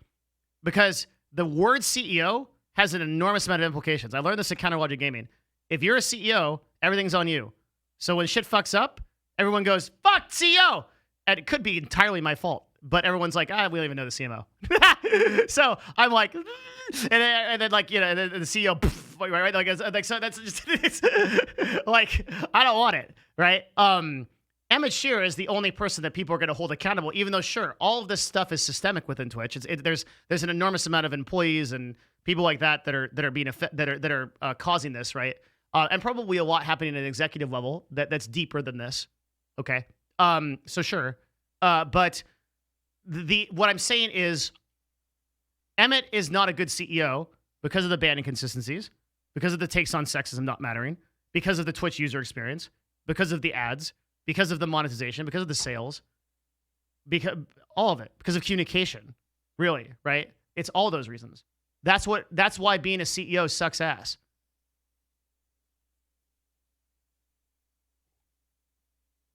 Speaker 2: Because the word CEO has an enormous amount of implications. I learned this at Counter Logic Gaming. If you're a CEO, everything's on you. So when shit fucks up, everyone goes, fuck CEO! And it could be entirely my fault. But everyone's like, we don't even know the CMO. So I'm like, and then like, you know, and then the CEO, right? Like, so that's just, it's, like, I don't want it, right? Emmett Shear is the only person that people are going to hold accountable, even though, sure, all of this stuff is systemic within Twitch. There's an enormous amount of employees and people like that are causing this, right? And probably a lot happening at an executive level that's deeper than this. Okay, so sure, but what I'm saying is, Emmett is not a good CEO because of the ban inconsistencies, because of the takes on sexism not mattering, because of the Twitch user experience, because of the ads, because of the monetization, because of the sales, because all of it, because of communication, really, right? It's all those reasons. That's why being a CEO sucks ass.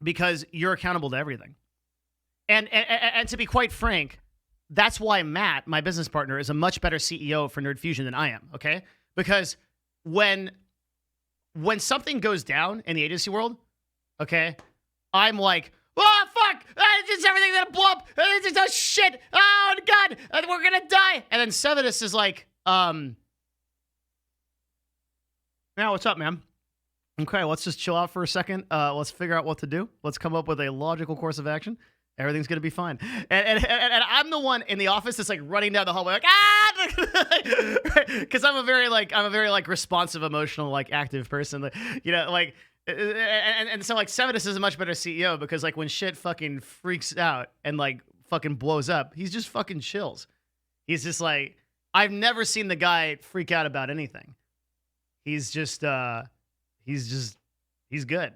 Speaker 2: Because you're accountable to everything. And to be quite frank, that's why Matt, my business partner, is a much better CEO for Nerd Fusion than I am, okay? Because when something goes down in the agency world, okay, I'm like, oh, fuck, it's everything's gonna blow up, it's oh, shit, oh, God, we're gonna die. And then Sevidus is like, now what's up, man? Okay, let's just chill out for a second. Let's figure out what to do. Let's come up with a logical course of action. Everything's gonna be fine. And I'm the one in the office that's like running down the hallway like because I'm a very responsive, emotional, like active person. Like, you know, like and so like Sevidus is a much better CEO because like when shit fucking freaks out and like fucking blows up, he's just fucking chills. He's just like, I've never seen the guy freak out about anything. He's good.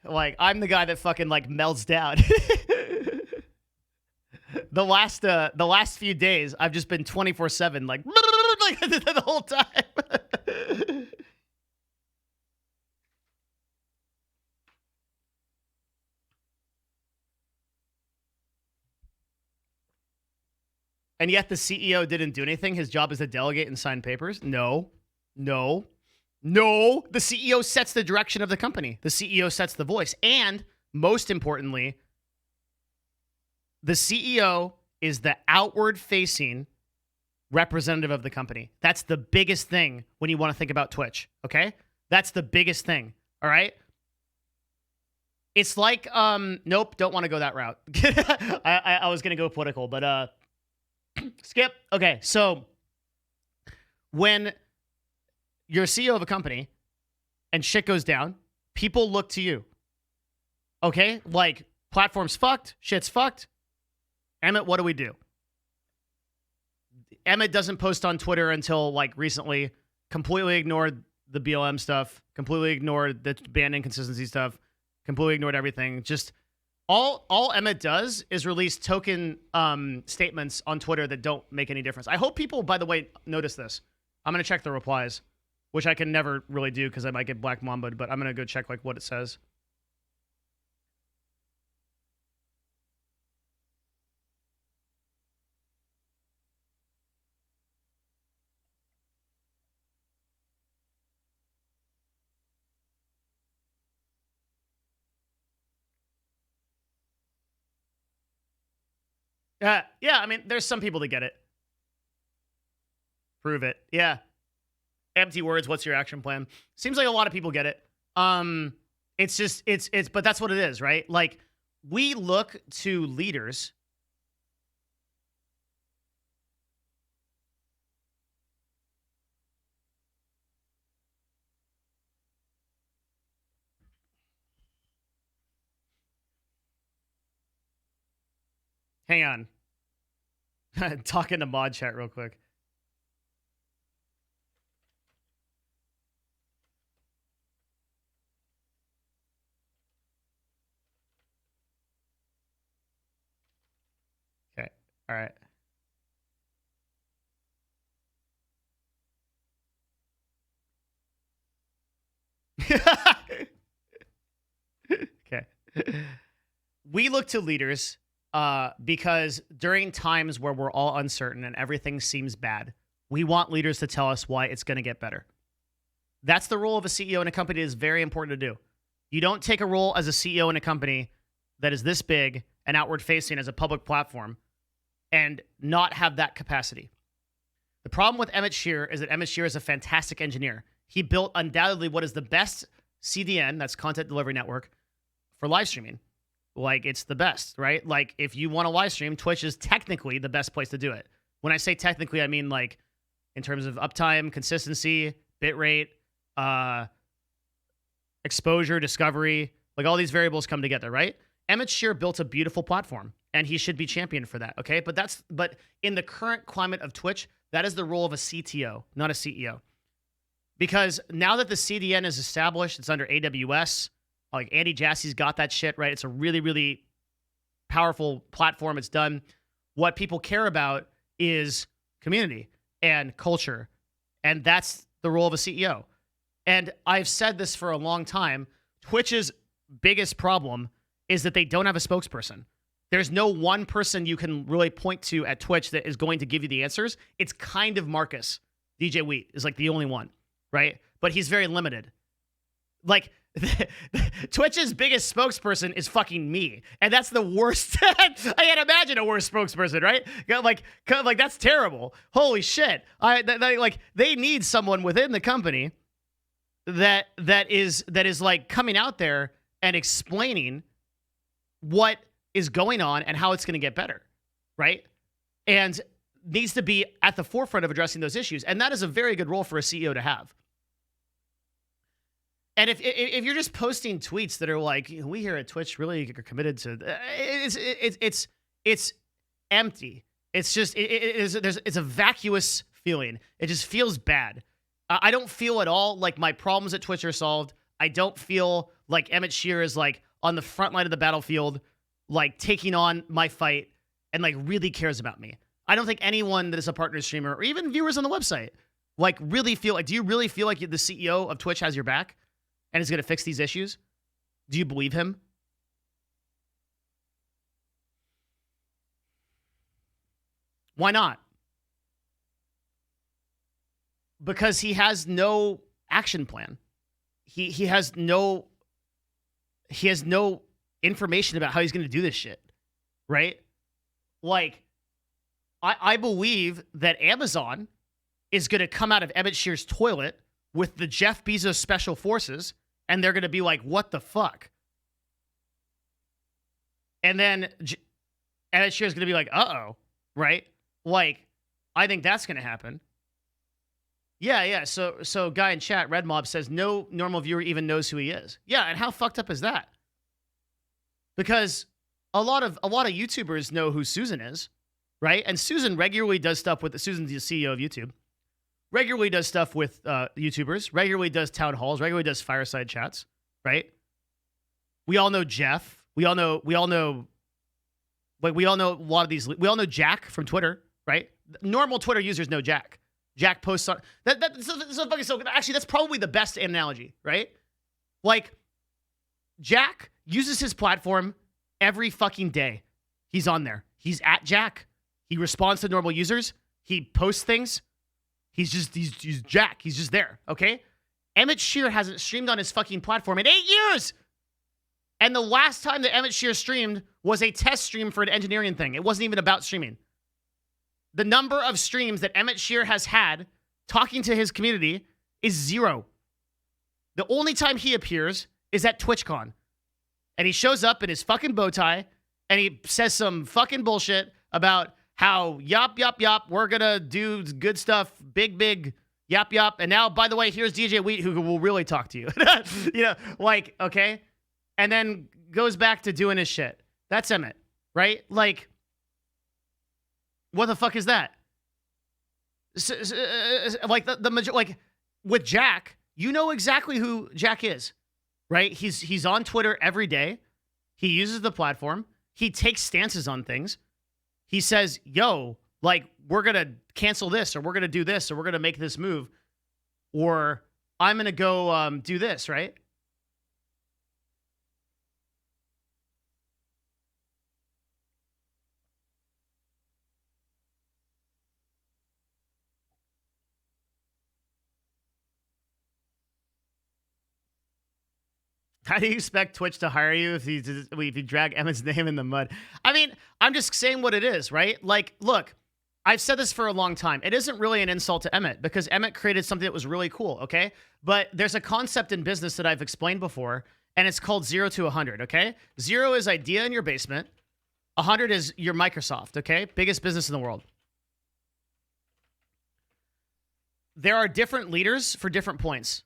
Speaker 2: Like, I'm the guy that fucking like melts down. The last few days, I've just been 24/7, like the whole time. And yet the CEO didn't do anything. His job is to delegate and sign papers. No. The CEO sets the direction of the company. The CEO sets the voice. And most importantly, the CEO is the outward-facing representative of the company. That's the biggest thing when you want to think about Twitch, okay? That's the biggest thing, all right? It's like, nope, don't want to go that route. I was going to go political, but skip. Okay, so when you're a CEO of a company and shit goes down, people look to you. Okay? Like, platform's fucked, shit's fucked. Emmett, what do we do? Emmett doesn't post on Twitter until, like, recently. Completely ignored the BLM stuff. Completely ignored the ban inconsistency stuff. Completely ignored everything. Just all Emmett does is release token statements on Twitter that don't make any difference. I hope people, by the way, notice this. I'm going to check the replies, which I can never really do because I might get Black Mamba'd, but I'm going to go check like what it says. Yeah, I mean, there's some people that get it. Prove it. Yeah. Empty words, what's your action plan? Seems like a lot of people get it. But that's what it is, right? Like, we look to leaders. Hang on. Talking to mod chat real quick. Okay. All right. Okay. We look to leaders because during times where we're all uncertain and everything seems bad, we want leaders to tell us why it's going to get better. That's the role of a CEO in a company that is very important to do. You don't take a role as a CEO in a company that is this big and outward facing as a public platform and not have that capacity. The problem with Emmett Shear is that Emmett Shear is a fantastic engineer. He built undoubtedly what is the best CDN, that's content delivery network, for live streaming. Like, it's the best, right? Like, if you want to live stream, Twitch is technically the best place to do it. When I say technically, I mean like in terms of uptime, consistency, bitrate, exposure, discovery, like all these variables come together, right? Emmett Shear built a beautiful platform, and he should be championed for that, okay? But in the current climate of Twitch, that is the role of a CTO, not a CEO. Because now that the CDN is established, it's under AWS, like Andy Jassy's got that shit, right? It's a really, really powerful platform. It's done. What people care about is community and culture, and that's the role of a CEO. And I've said this for a long time. Twitch's biggest problem is that they don't have a spokesperson. There's no one person you can really point to at Twitch that is going to give you the answers. It's kind of Marcus. DJ Wheat is like the only one, right? But he's very limited. Like, Twitch's biggest spokesperson is fucking me. And that's the worst. I can't imagine a worse spokesperson, right? Like that's terrible. Holy shit. They need someone within the company that is like coming out there and explaining what is going on and how it's going to get better, right? And needs to be at the forefront of addressing those issues. And that is a very good role for a CEO to have. And if you're just posting tweets that are like, we here at Twitch really are committed to, it's empty. It's just it's a vacuous feeling. It just feels bad. I don't feel at all like my problems at Twitch are solved. I don't feel like Emmett Shear is like on the front line of the battlefield, like taking on my fight and like really cares about me. I don't think anyone that is a partner streamer or even viewers on the website like really feel like, do you really feel like the CEO of Twitch has your back and is going to fix these issues? Do you believe him? Why not? Because he has no action plan. He has no information about how he's going to do this shit, right? Like, I believe that Amazon is going to come out of Emmett Shear's toilet with the Jeff Bezos special forces, and they're going to be like, what the fuck? And then Emmett Shear's going to be like, uh-oh, right? Like, I think that's going to happen. Yeah. So guy in chat, Red Mob, says no normal viewer even knows who he is. Yeah, and how fucked up is that? Because a lot of YouTubers know who Susan is, right? And Susan regularly does stuff with Susan's the CEO of YouTube. Regularly does stuff with YouTubers. Regularly does town halls. Regularly does fireside chats, right? We all know Jeff. We all know a lot of these. We all know Jack from Twitter, right? Normal Twitter users know Jack. Jack posts on actually, that's probably the best analogy, right? Like, Jack uses his platform every fucking day. He's on there. He's at Jack. He responds to normal users. He posts things. He's Jack. He's just there, okay? Emmett Shear hasn't streamed on his fucking platform in 8 years. And the last time that Emmett Shear streamed was a test stream for an engineering thing. It wasn't even about streaming. The number of streams that Emmett Shear has had talking to his community is 0. The only time he appears is at TwitchCon. And he shows up in his fucking bow tie and he says some fucking bullshit about how yop, we're gonna do good stuff, big, yop. And now, by the way, here's DJ Wheat who will really talk to you. You know, like, okay? And then goes back to doing his shit. That's Emmett, right? Like, what the fuck is that? Like like with Jack, you know exactly who Jack is, right? He's on Twitter every day. He uses the platform. He takes stances on things. He says, "Yo, like we're gonna cancel this, or we're gonna do this, or we're gonna make this move, or I'm gonna go do this," right? How do you expect Twitch to hire you if you drag Emmett's name in the mud? I mean, I'm just saying what it is, right? Like, look, I've said this for a long time. It isn't really an insult to Emmett because Emmett created something that was really cool, okay? But there's a concept in business that I've explained before, and it's called 0 to 100, okay? 0 is idea in your basement. 100 is your Microsoft, okay? Biggest business in the world. There are different leaders for different points.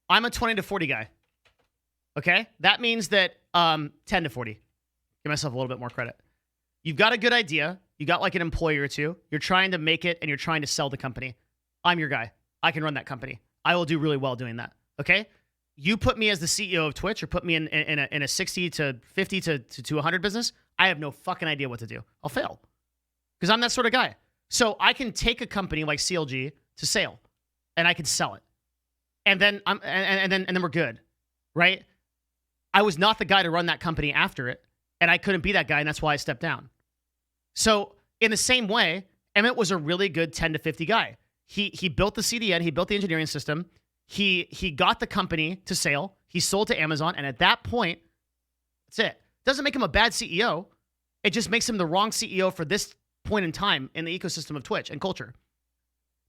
Speaker 2: I'm a 20 to 40 guy. Okay? That means that 10 to 40. Give myself a little bit more credit. You've got a good idea. You got like an employee or two. You're trying to make it and you're trying to sell the company. I'm your guy. I can run that company. I will do really well doing that. Okay? You put me as the CEO of Twitch or put me in a 60 to 50 to 100 business. I have no fucking idea what to do. I'll fail. Because I'm that sort of guy. So I can take a company like CLG to sale and I can sell it. And then and then we're good, right? I was not the guy to run that company after it, and I couldn't be that guy, and that's why I stepped down. So in the same way, Emmett was a really good 10 to 50 guy. He built the CDN, he built the engineering system, he got the company to sale, he sold to Amazon, and at that point, that's it. Doesn't make him a bad CEO. It just makes him the wrong CEO for this point in time in the ecosystem of Twitch and culture,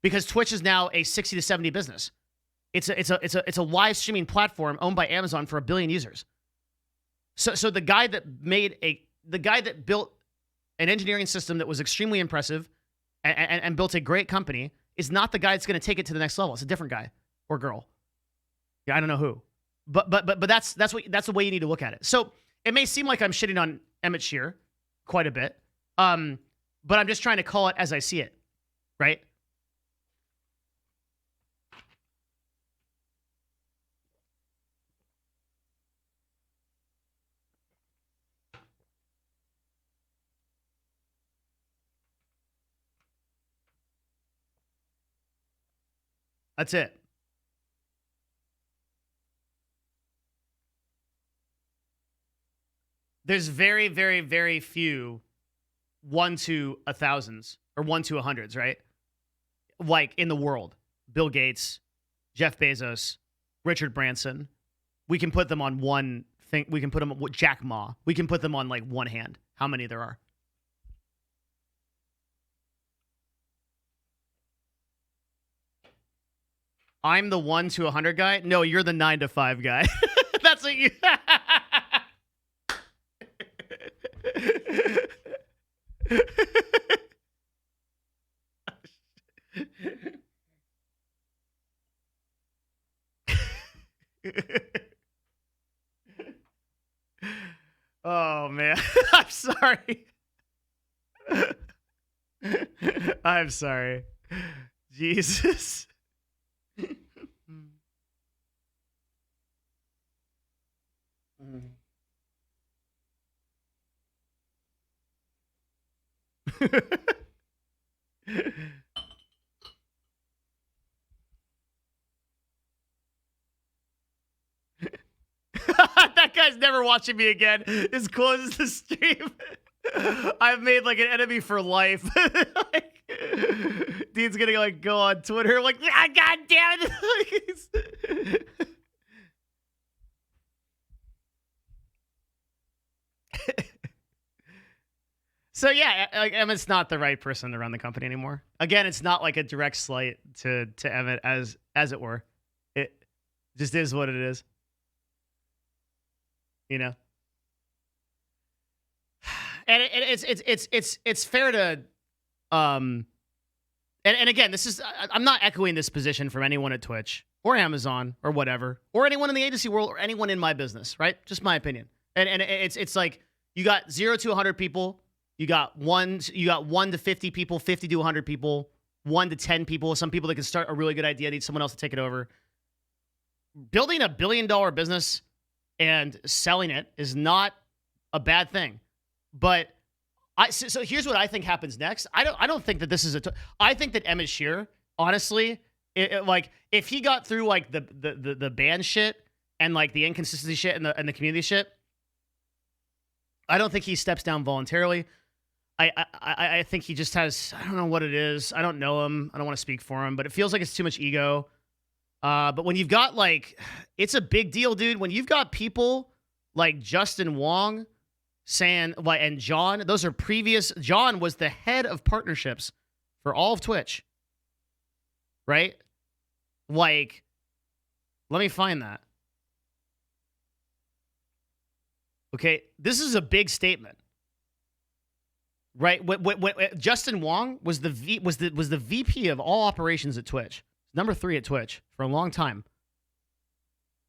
Speaker 2: because Twitch is now a 60 to 70 business. It's a live streaming platform owned by Amazon for 1 billion users. So the guy that built an engineering system that was extremely impressive and built a great company is not the guy that's going to take it to the next level. It's a different guy or girl. Yeah, I don't know who, but that's the way you need to look at it. So it may seem like I'm shitting on Emmett Shear quite a bit, but I'm just trying to call it as I see it, right? That's it. There's very, very, very few 1 to 1,000s or 1 to 100s, right? Like in the world. Bill Gates, Jeff Bezos, Richard Branson. We can put them on one thing. We can put them on Jack Ma. We can put them on like one hand. How many there are? I'm the 1 to 100 guy? No, you're the 9 to 5 guy. That's what you... Oh, man. I'm sorry. I'm sorry. Jesus. That guy's never watching me again. This closes the stream. I've made like an enemy for life. Like, Dean's gonna like go on Twitter like, ah, God damn it. So yeah, Emmett's not the right person to run the company anymore. Again, it's not like a direct slight to Emmett as it were. It just is what it is. You know. And it's fair to and again, this is I'm not echoing this position from anyone at Twitch or Amazon or whatever, or anyone in the agency world or anyone in my business, right? Just my opinion. And it's like you got 0 to 100 people. You got 1 to 50 people, 50 to 100 people, 1 to 10 people. Some people that can start a really good idea need someone else to take it over. Building $1 billion business and selling it is not a bad thing. But so here's what I think happens next. I don't think that this is I think that Emmett Shear, honestly, like if he got through like the ban shit and like the inconsistency shit and the community shit, I don't think he steps down voluntarily. I think he just has, I don't know what it is. I don't know him. I don't want to speak for him, but it feels like it's too much ego. But when you've got like, it's a big deal, dude. When you've got people like Justin Wong saying, like, and John, those are previous, John was the head of partnerships for all of Twitch, right? Like, let me find that. Okay, this is a big statement. Right, when Justin Wong was the VP of all operations at Twitch, number 3 at Twitch for a long time.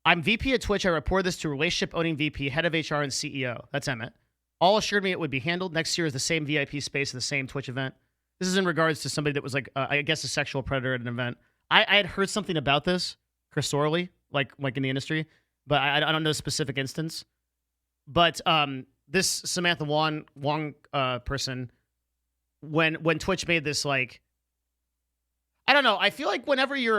Speaker 2: I'm VP at Twitch. I report this to relationship owning VP, head of HR, and CEO. That's Emmett. All assured me it would be handled. Next year is the same VIP space at the same Twitch event. This is in regards to somebody that was like, I guess, a sexual predator at an event. I had heard something about this cursorily, like in the industry, but I don't know a specific instance. But this Samantha Wong person, when Twitch made this, like, I don't know. I feel like whenever you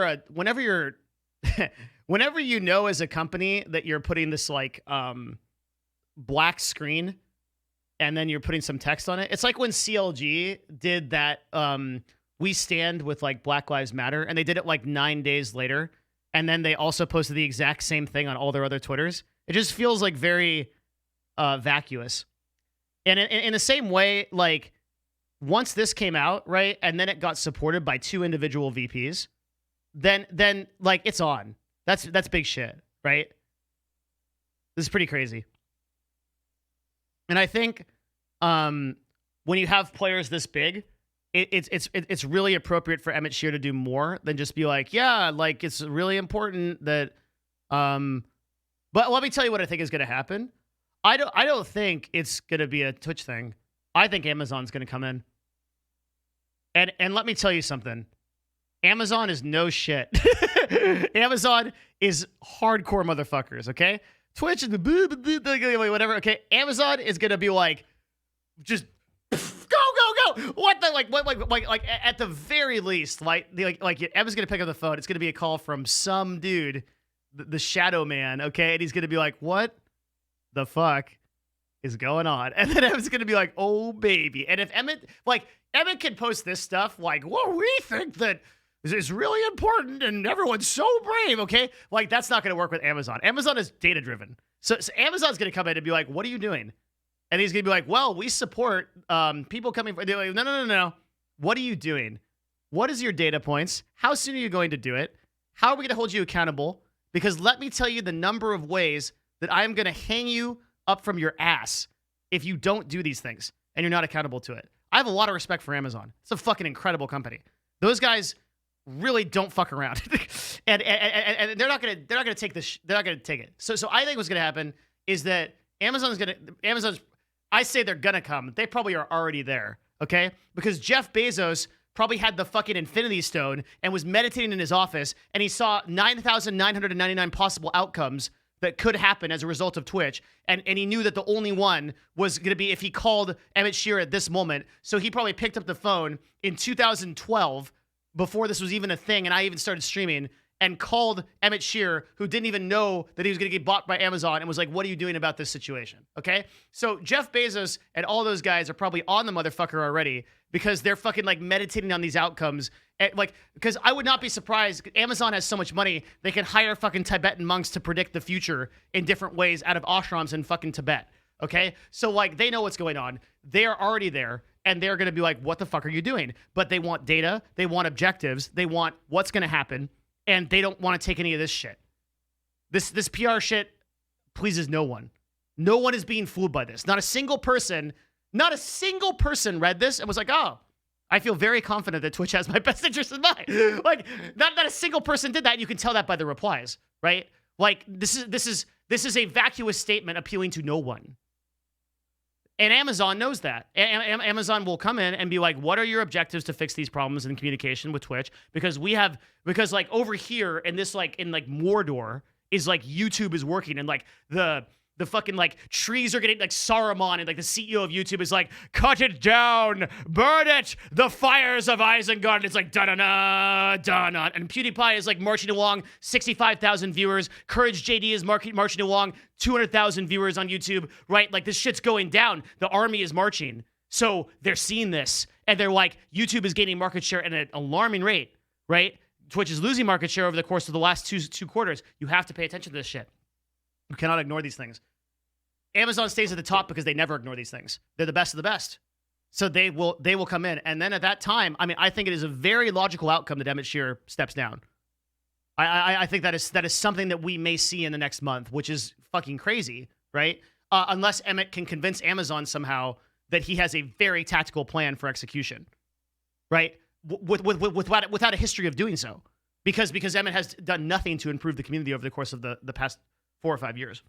Speaker 2: know as a company that you're putting this like black screen and then you're putting some text on it. It's like when CLG did that We Stand with like Black Lives Matter, and they did it like 9 days later, and then they also posted the exact same thing on all their other Twitters. It just feels like very vacuous. And in the same way, like once this came out, right, and then it got supported by 2 individual VPs, then like it's on. That's big shit, right? This is pretty crazy. And I think when you have players this big, it's really appropriate for Emmett Shear to do more than just be like, yeah, like it's really important that. But let me tell you what I think is going to happen. I don't think it's going to be a Twitch thing. I think Amazon's going to come in. And let me tell you something. Amazon is no shit. Amazon is hardcore motherfuckers, okay? Twitch is whatever, okay? Amazon is going to be like, just go. What the, like at the very least, like Emma's going to pick up the phone. It's going to be a call from some dude, the Shadow Man, okay? And he's going to be like, what the fuck is going on? And then Emma's going to be like, oh, baby. And if Emmett can post this stuff like, well, we think that this is really important and everyone's so brave, okay? Like, that's not going to work with Amazon. Amazon is data-driven. So Amazon's going to come in and be like, what are you doing? And he's going to be like, well, we support people coming. They're like, no. What are you doing? What is your data points? How soon are you going to do it? How are we going to hold you accountable? Because let me tell you the number of ways that I am going to hang you up from your ass if you don't do these things and you're not accountable to it. I have a lot of respect for Amazon. It's a fucking incredible company. Those guys really don't fuck around, and they're not gonna take this. They're not gonna take it. So I think what's gonna happen is that Amazon's. I say they're gonna come. They probably are already there. Okay, because Jeff Bezos probably had the fucking Infinity Stone and was meditating in his office, and he saw 9,999 possible outcomes that could happen as a result of Twitch, and he knew that the only one was going to be if he called Emmett Shear at this moment. So he probably picked up the phone in 2012, before this was even a thing, and I even started streaming, and called Emmett Shear, who didn't even know that he was going to get bought by Amazon, and was like, what are you doing about this situation? Okay? So Jeff Bezos and all those guys are probably on the motherfucker already, because they're fucking like meditating on these outcomes. And, like, because I would not be surprised. Amazon has so much money, they can hire fucking Tibetan monks to predict the future in different ways out of ashrams in fucking Tibet. Okay? So, like, they know what's going on. They're already there, and they're going to be like, what the fuck are you doing? But they want data. They want objectives. They want what's going to happen, and they don't want to take any of this shit. This PR shit pleases no one. No one is being fooled by this. Not a single person read this and was like, oh, I feel very confident that Twitch has my best interest in mind. Like, not a single person did that. You can tell that by the replies, right? Like, this is a vacuous statement appealing to no one. And Amazon knows that. Amazon will come in and be like, what are your objectives to fix these problems in communication with Twitch? Because like over here in this, like, in like Mordor is like YouTube is working, and like the fucking like trees are getting like Saruman, and like the CEO of YouTube is like, cut it down, burn it, the fires of Isengard. And it's like da-da-da, da-da. And PewDiePie is like marching along, 65,000 viewers. Courage JD is marching along, 200,000 viewers on YouTube, right? Like, this shit's going down. The army is marching. So they're seeing this, and they're like, YouTube is gaining market share at an alarming rate, right? Twitch is losing market share over the course of the last two quarters. You have to pay attention to this shit. You cannot ignore these things. Amazon stays at the top because they never ignore these things. They're the best of the best. So they will come in. And then at that time, I mean, I think it is a very logical outcome that Emmett Shear steps down. I think that is something that we may see in the next month, which is fucking crazy, right? Unless Emmett can convince Amazon somehow that he has a very tactical plan for execution, right? Without a history of doing so. Because Emmett has done nothing to improve the community over the course of the past 4 or 5 years.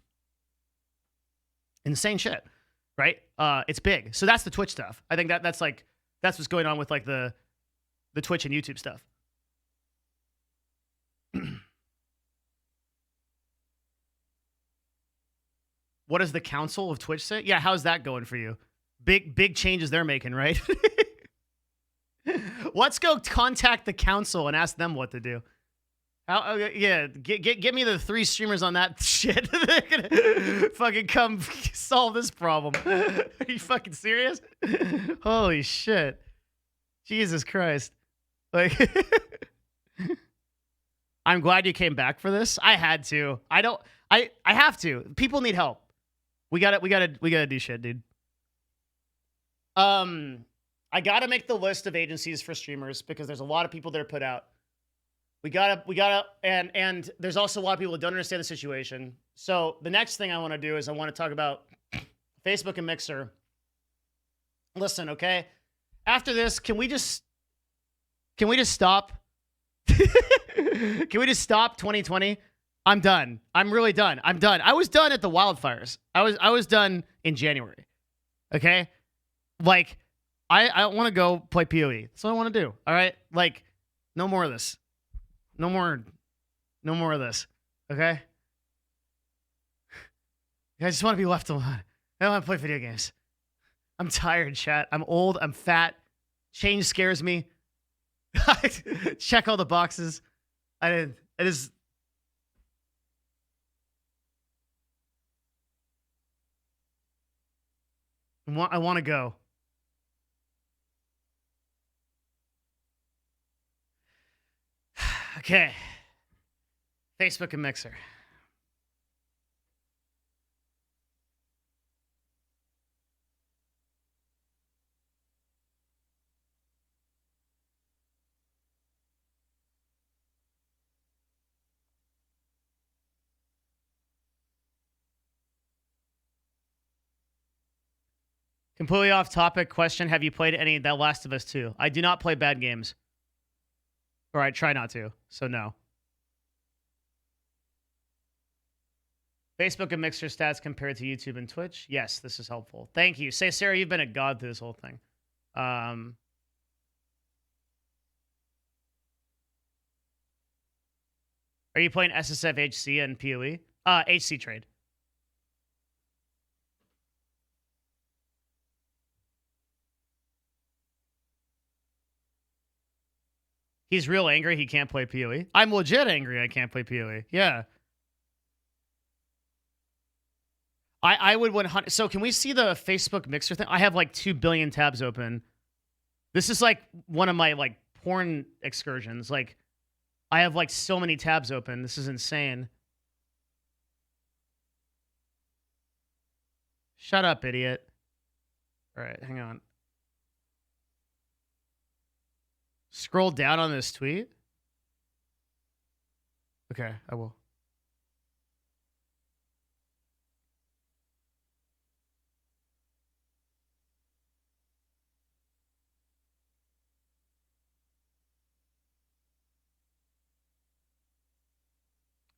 Speaker 2: Insane shit, right? It's big. So that's the Twitch stuff. I think that's what's going on with like the Twitch and YouTube stuff. What does the council of Twitch say? Yeah, how's that going for you? Big changes they're making, right? Let's go contact the council and ask them what to do. Yeah, get me the 3 streamers on that shit. They're gonna fucking come solve this problem. Are you fucking serious? Holy shit. Jesus Christ. Like, I'm glad you came back for this. I had to. I have to. People need help. We gotta do shit, dude. I gotta make the list of agencies for streamers because there's a lot of people that are put out. We gotta, and there's also a lot of people that don't understand the situation. So the next thing I want to do is I want to talk about Facebook and Mixer. Listen, okay? After this, can we just stop? Can we just stop 2020? I'm done. I'm really done. I'm done. I was done at the wildfires. I was done in January. Okay? Like, I want to go play PoE. That's what I want to do. All right? Like, no more of this. No more of this. Okay? I just want to be left alone. I don't want to play video games. I'm tired, chat. I'm old. I'm fat. Change scares me. Check all the boxes. It is. I want to go. Okay. Facebook and Mixer. Completely off topic question. Have you played any The Last of Us 2? I do not play bad games. Or I try not to, so no. Facebook and Mixer stats compared to YouTube and Twitch? Yes, this is helpful. Thank you. Say, Sarah, you've been a god through this whole thing. Are you playing SSF HC and PoE? HC trade. He's real angry he can't play PoE. I'm legit angry I can't play PoE. Yeah. I would 100. So can we see the Facebook Mixer thing? I have like 2 billion tabs open. This is like one of my like porn excursions. Like I have like so many tabs open. This is insane. Shut up, idiot. All right, hang on. Scroll down on this tweet. Okay, I will.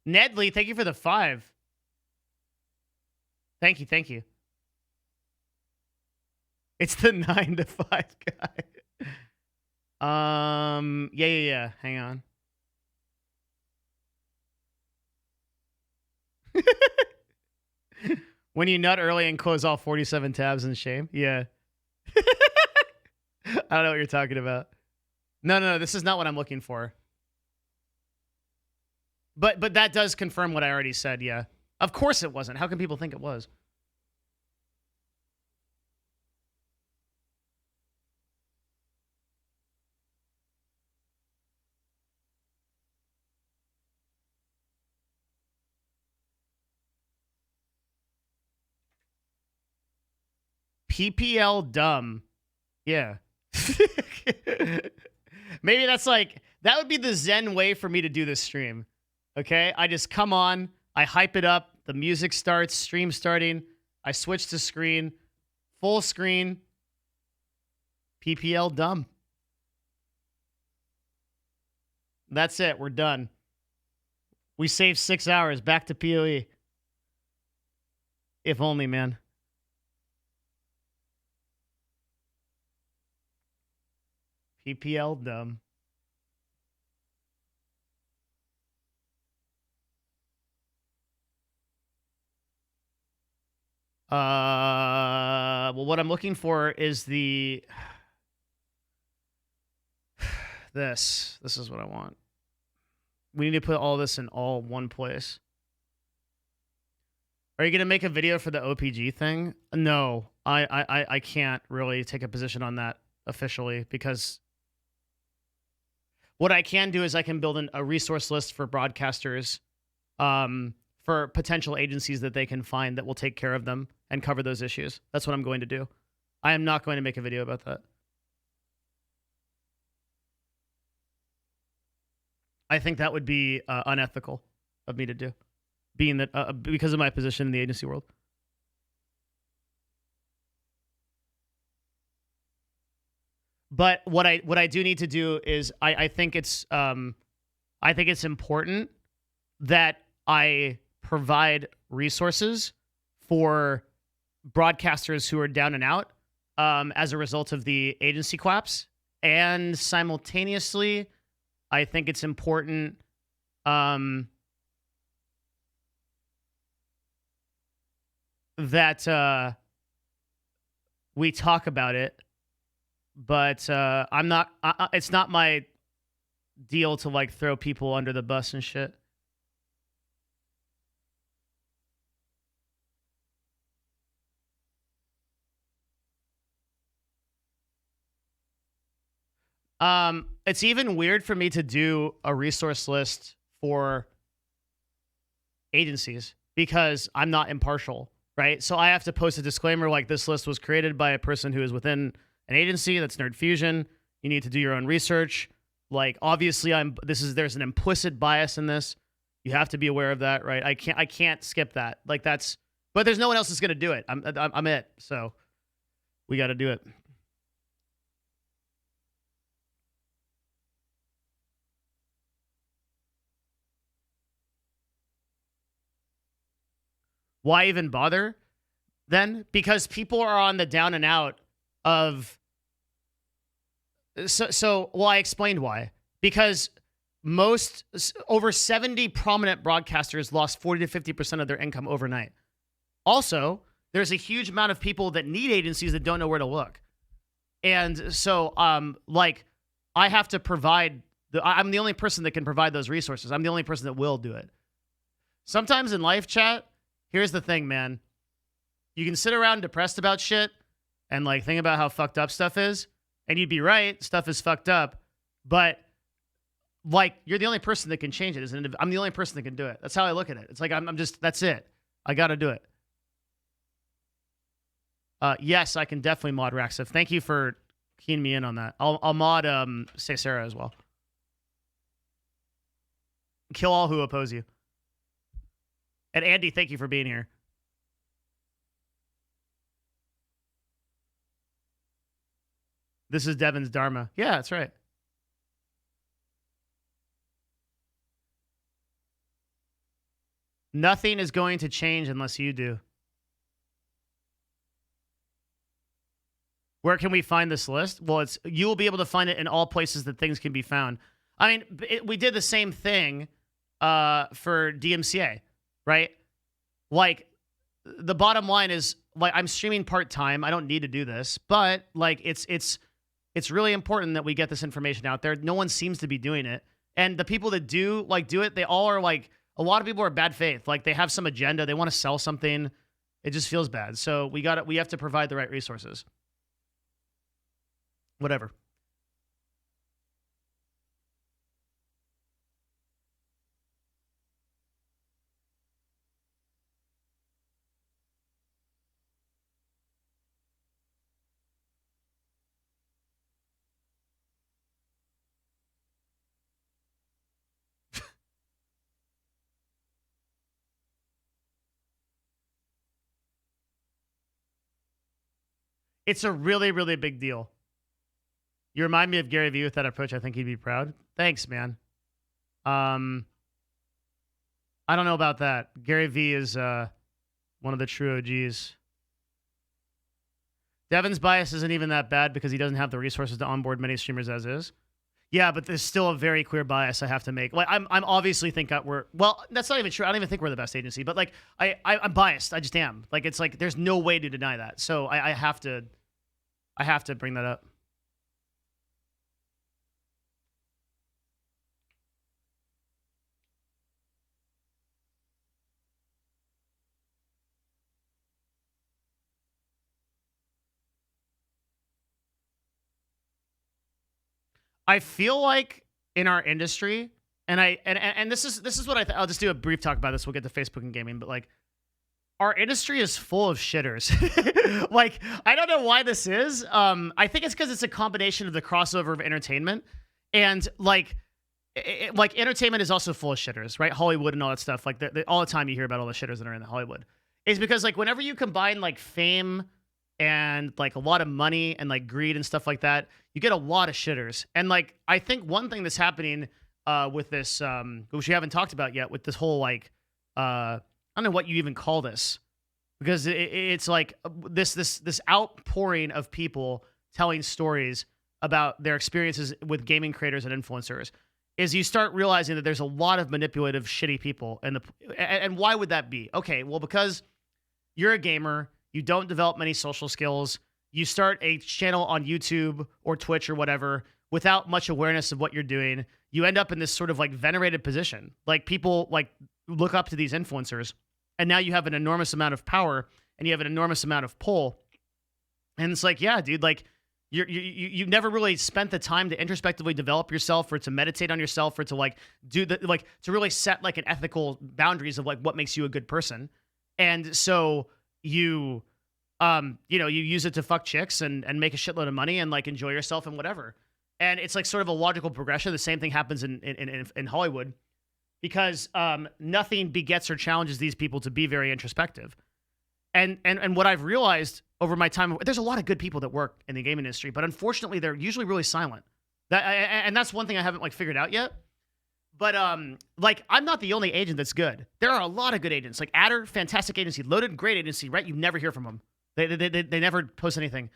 Speaker 2: Nedley, thank you for the 5. Thank you, thank you. It's the 9 to 5 guy. Yeah. Hang on. When you nut early and close all 47 tabs in shame? Yeah. I don't know what you're talking about. No, this is not what I'm looking for. But that does confirm what I already said, yeah. Of course it wasn't. How can people think it was? PPL dumb. Yeah. Maybe that's like, that would be the Zen way for me to do this stream. Okay? I just come on, I hype it up, the music starts, stream starting, I switch to screen, full screen, PPL dumb. That's it, we're done. We saved 6 hours, back to PoE. If only, man. PPL dumb. Well, what I'm looking for is the... This is what I want. We need to put all this in all one place. Are you going to make a video for the OPG thing? No, I can't really take a position on that officially, because what I can do is I can build a resource list for broadcasters, for potential agencies that they can find that will take care of them and cover those issues. That's what I'm going to do. I am not going to make a video about that. I think that would be unethical of me to do, being that because of my position in the agency world. But what I do need to do is I think it's important that I provide resources for broadcasters who are down and out as a result of the agency collapse, and simultaneously, I think it's important that we talk about it. But I'm not. It's not my deal to like throw people under the bus and shit. It's even weird for me to do a resource list for agencies because I'm not impartial, right? So I have to post a disclaimer like this list was created by a person who is within an agency. That's Nerd Fusion. You need to do your own research. Like obviously there's an implicit bias in this. You have to be aware of that, right? I can't skip that. Like but there's no one else that's going to do it. I'm it. So we got to do it. Why even bother then? Because people are on the down and out of... Well, I explained why. Because over 70 prominent broadcasters lost 40 to 50% of their income overnight. Also, there's a huge amount of people that need agencies that don't know where to look. And so, I have to provide... I'm the only person that can provide those resources. I'm the only person that will do it. Sometimes in live chat... Here's the thing, man. You can sit around depressed about shit and like think about how fucked up stuff is, and you'd be right, stuff is fucked up, but like you're the only person that can change it. I'm the only person that can do it. That's how I look at it. It's like I'm just that's it. I got to do it. Yes, I can definitely mod Raxif. Thank you for keying me in on that. I'll mod Say Sarah as well. Kill all who oppose you. And Andy, thank you for being here. This is Devin's Dharma. Yeah, that's right. Nothing is going to change unless you do. Where can we find this list? Well, you will be able to find it in all places that things can be found. I mean, we did the same thing for DMCA, right? Like, the bottom line is, like, I'm streaming part-time. I don't need to do this, but like, it's really important that we get this information out there. No one seems to be doing it, and the people that do it, they all are like, a lot of people are bad faith. Like, they have some agenda. They want to sell something. It just feels bad. So we have to provide the right resources. Whatever. It's a really, really big deal. You remind me of Gary Vee with that approach. I think he'd be proud. Thanks, man. I don't know about that. Gary Vee is one of the true OGs. Devin's bias isn't even that bad because he doesn't have the resources to onboard many streamers as is. Yeah, but there's still a very clear bias I have to make. Like, I'm obviously think we're, well, that's not even true. I don't even think we're the best agency, but like, I'm biased. I just am. Like, it's like there's no way to deny that. So I have to bring that up. I feel like in our industry, and this is what I'll just do a brief talk about this. We'll get to Facebook and gaming, but like, our industry is full of shitters. Like, I don't know why this is. I think it's because it's a combination of the crossover of entertainment and like entertainment is also full of shitters, right? Hollywood and all that stuff. Like, all the time you hear about all the shitters that are in Hollywood. It's because like whenever you combine like fame and like a lot of money and like greed and stuff like that, you get a lot of shitters. And like, I think one thing that's happening with this, which we haven't talked about yet, with this whole like, I don't know what you even call this, because it's like this outpouring of people telling stories about their experiences with gaming creators and influencers, is you start realizing that there's a lot of manipulative, shitty people. And why would that be? Okay, well, because you're a gamer, you don't develop many social skills, you start a channel on YouTube or Twitch or whatever without much awareness of what you're doing, you end up in this sort of like venerated position. Like, people like look up to these influencers, and now you have an enormous amount of power and you have an enormous amount of pull. And it's like, yeah, dude, like you never really spent the time to introspectively develop yourself, or to meditate on yourself, or to like do the, like, to really set like an ethical boundaries of like what makes you a good person. And so you you use it to fuck chicks and make a shitload of money and like enjoy yourself and whatever. And it's like sort of a logical progression. The same thing happens in Hollywood, because nothing begets or challenges these people to be very introspective. And what I've realized over my time, there's a lot of good people that work in the gaming industry, but unfortunately they're usually really silent. And that's one thing I haven't like figured out yet. But like, I'm not the only agent that's good. There are a lot of good agents. Like Adder, fantastic agency. Loaded, great agency, right? You never hear from them. They never post anything.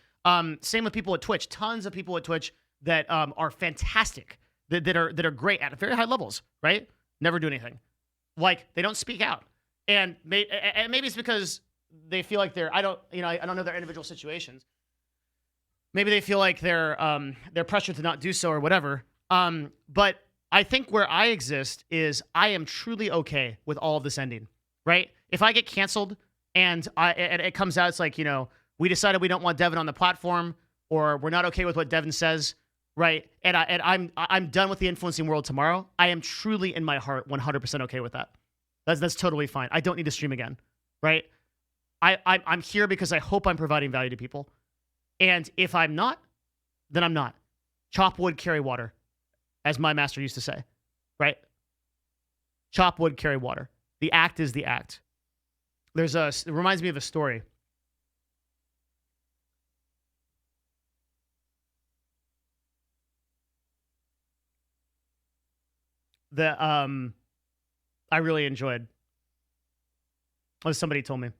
Speaker 2: Same with people at Twitch. Tons of people at Twitch that are fantastic, that are great at very high levels, right? Never do anything. Like, they don't speak out. And maybe it's because they feel like I don't know their individual situations. Maybe they feel like they're pressured to not do so or whatever. But I think where I exist is I am truly okay with all of this ending, right? If I get canceled and it comes out, it's like, we decided we don't want Devin on the platform, or we're not okay with what Devin says, right? And I'm done with the influencing world tomorrow. I am truly in my heart 100% okay with that. That's totally fine. I don't need to stream again, right? I'm here because I hope I'm providing value to people. And if I'm not, then I'm not. Chop wood, carry water, as my master used to say, right? Chop wood, carry water. The act is the act. It reminds me of a story. That I really enjoyed. Oh, somebody told me.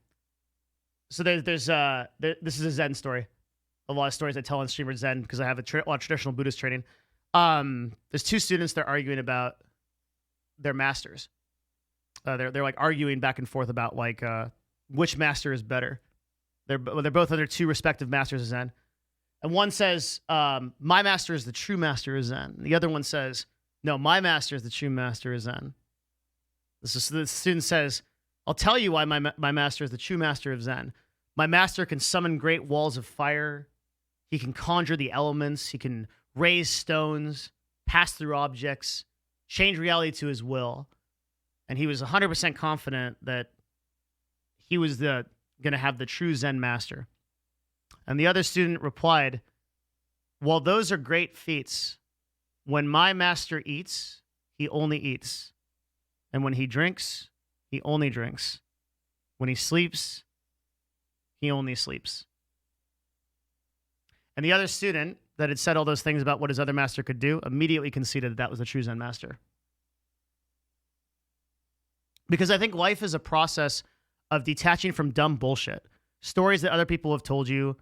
Speaker 2: So this is a Zen story. A lot of stories I tell on streamer Zen because I have a lot of traditional Buddhist training. There's two students. They're arguing about their masters. They're like arguing back and forth about like which master is better. They're both under two respective masters of Zen, and one says my master is the true master of Zen. The other one says no, my master is the true master of Zen. The student says, I'll tell you why my master is the true master of Zen. My master can summon great walls of fire. He can conjure the elements. He can raise stones, pass through objects, change reality to his will. And he was 100% confident that he was going to have the true Zen master. And the other student replied, well, those are great feats. When my master eats, he only eats. And when he drinks, he only drinks. When he sleeps, he only sleeps. And the other student that had said all those things about what his other master could do immediately conceded that that was the true Zen master. Because I think life is a process of detaching from dumb bullshit. Stories that other people have told you,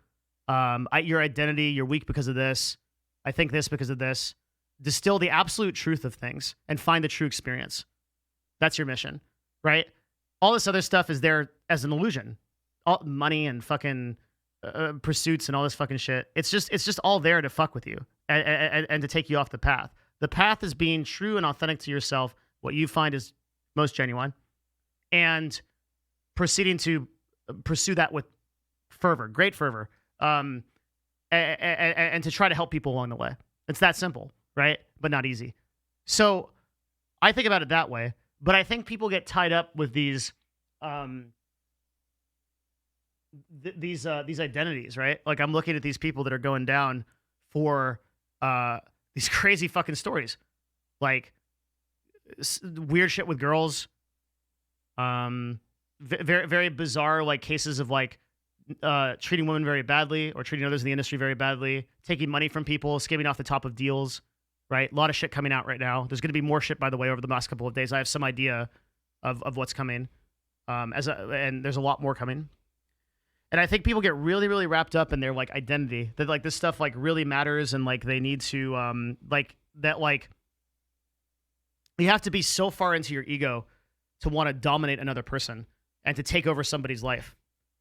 Speaker 2: your identity, you're weak because of this, I think this because of this. Distill the absolute truth of things and find the true experience. That's your mission, right? All this other stuff is there as an illusion. All money and fucking pursuits and all this fucking shit. It's just all there to fuck with you and to take you off the path. The path is being true and authentic to yourself, what you find is most genuine, and proceeding to pursue that with fervor, great fervor, and to try to help people along the way. It's that simple, right? But not easy. So I think about it that way, but I think people get tied up with these identities, right? Like I'm looking at these people that are going down for these crazy fucking stories, like weird shit with girls, very very bizarre like cases of like treating women very badly or treating others in the industry very badly, taking money from people, skimming off the top of deals, right? A lot of shit coming out right now. There's going to be more shit, by the way, over the last couple of days. I have some idea of what's coming, and there's a lot more coming. And I think people get really, really wrapped up in their like identity, that like this stuff like really matters, and like they need to like that, like you have to be so far into your ego to want to dominate another person and to take over somebody's life.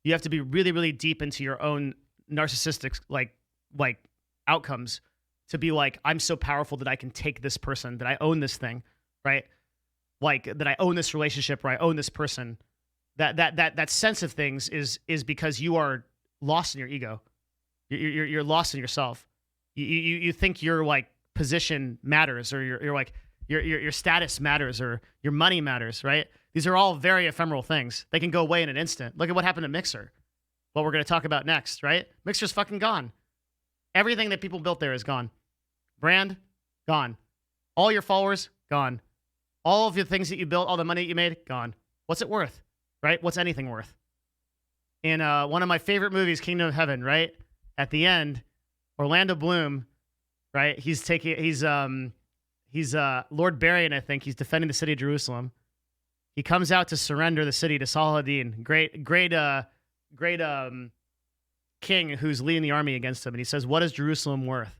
Speaker 2: You have to be really, really deep into your own narcissistic like outcomes to be like, I'm so powerful that I can take this person, that I own this thing, right? Like that I own this relationship, or I own this person. That sense of things is because you are lost in your ego. You're lost in yourself. You think your like position matters, or you're like your status matters, or your money matters, right? These are all very ephemeral things. They can go away in an instant. Look at what happened to Mixer. What we're going to talk about next, right? Mixer's fucking gone. Everything that people built there is gone. Brand, gone. All your followers, gone. All of the things that you built, all the money that you made, gone. What's it worth, right? What's anything worth? In one of my favorite movies, Kingdom of Heaven, right? At the end, Orlando Bloom, right? He's Lord Barian, I think. He's defending the city of Jerusalem. He comes out to surrender the city to Saladin, great king who's leading the army against him. And he says, what is Jerusalem worth?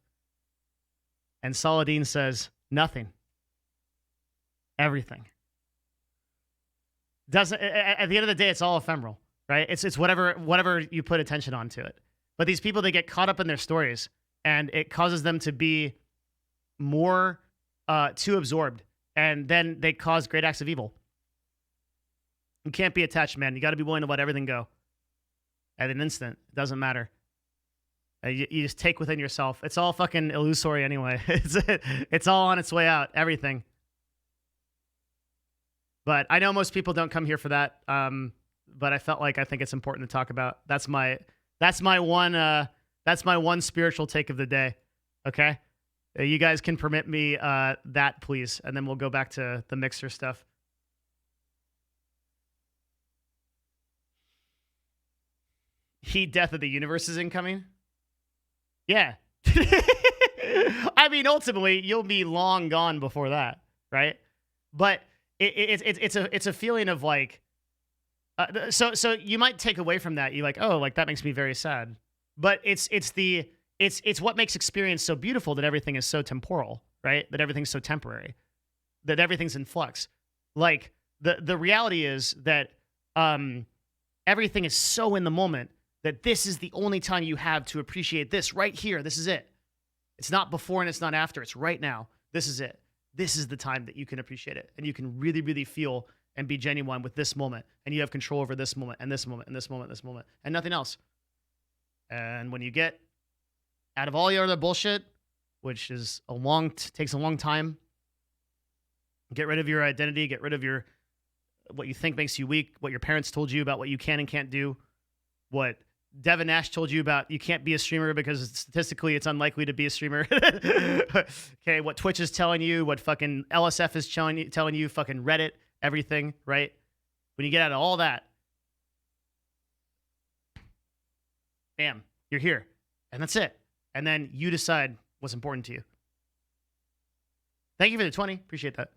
Speaker 2: And Saladin says, nothing. Everything. Doesn't at the end of the day, it's all ephemeral, right? It's whatever you put attention onto it. But these people, they get caught up in their stories, and it causes them to be more too absorbed, and then they cause great acts of evil. You can't be attached, man. You got to be willing to let everything go at an instant. It doesn't matter. You just take within yourself. It's all fucking illusory anyway. It's all on its way out. Everything. But I know most people don't come here for that. but I felt like I think it's important to talk about. That's my one spiritual take of the day. Okay, you guys can permit me that, please, and then we'll go back to the mixer stuff. Heat death of the universe is incoming. Yeah. I mean, ultimately, you'll be long gone before that, right? But it's a feeling of like, so you might take away from that. You're like, oh, like that makes me very sad. But it's what makes experience so beautiful, that everything is so temporal, right? That everything's so temporary, that everything's in flux. Like the reality is that everything is so in the moment that this is the only time you have to appreciate this right here. This is it. It's not before and it's not after. It's right now. This is it. This is the time that you can appreciate it. And you can really, really feel and be genuine with this moment. And you have control over this moment and this moment and this moment and this moment and nothing else. And when you get out of all your other bullshit, which is takes a long time, get rid of your identity, get rid of what you think makes you weak, what your parents told you about what you can and can't do, what Devin Nash told you about you can't be a streamer because statistically it's unlikely to be a streamer. Okay, what Twitch is telling you, what fucking LSF is telling you, fucking Reddit, everything, right? When you get out of all that, bam, you're here. And that's it. And then you decide what's important to you. Thank you for the 20. Appreciate that.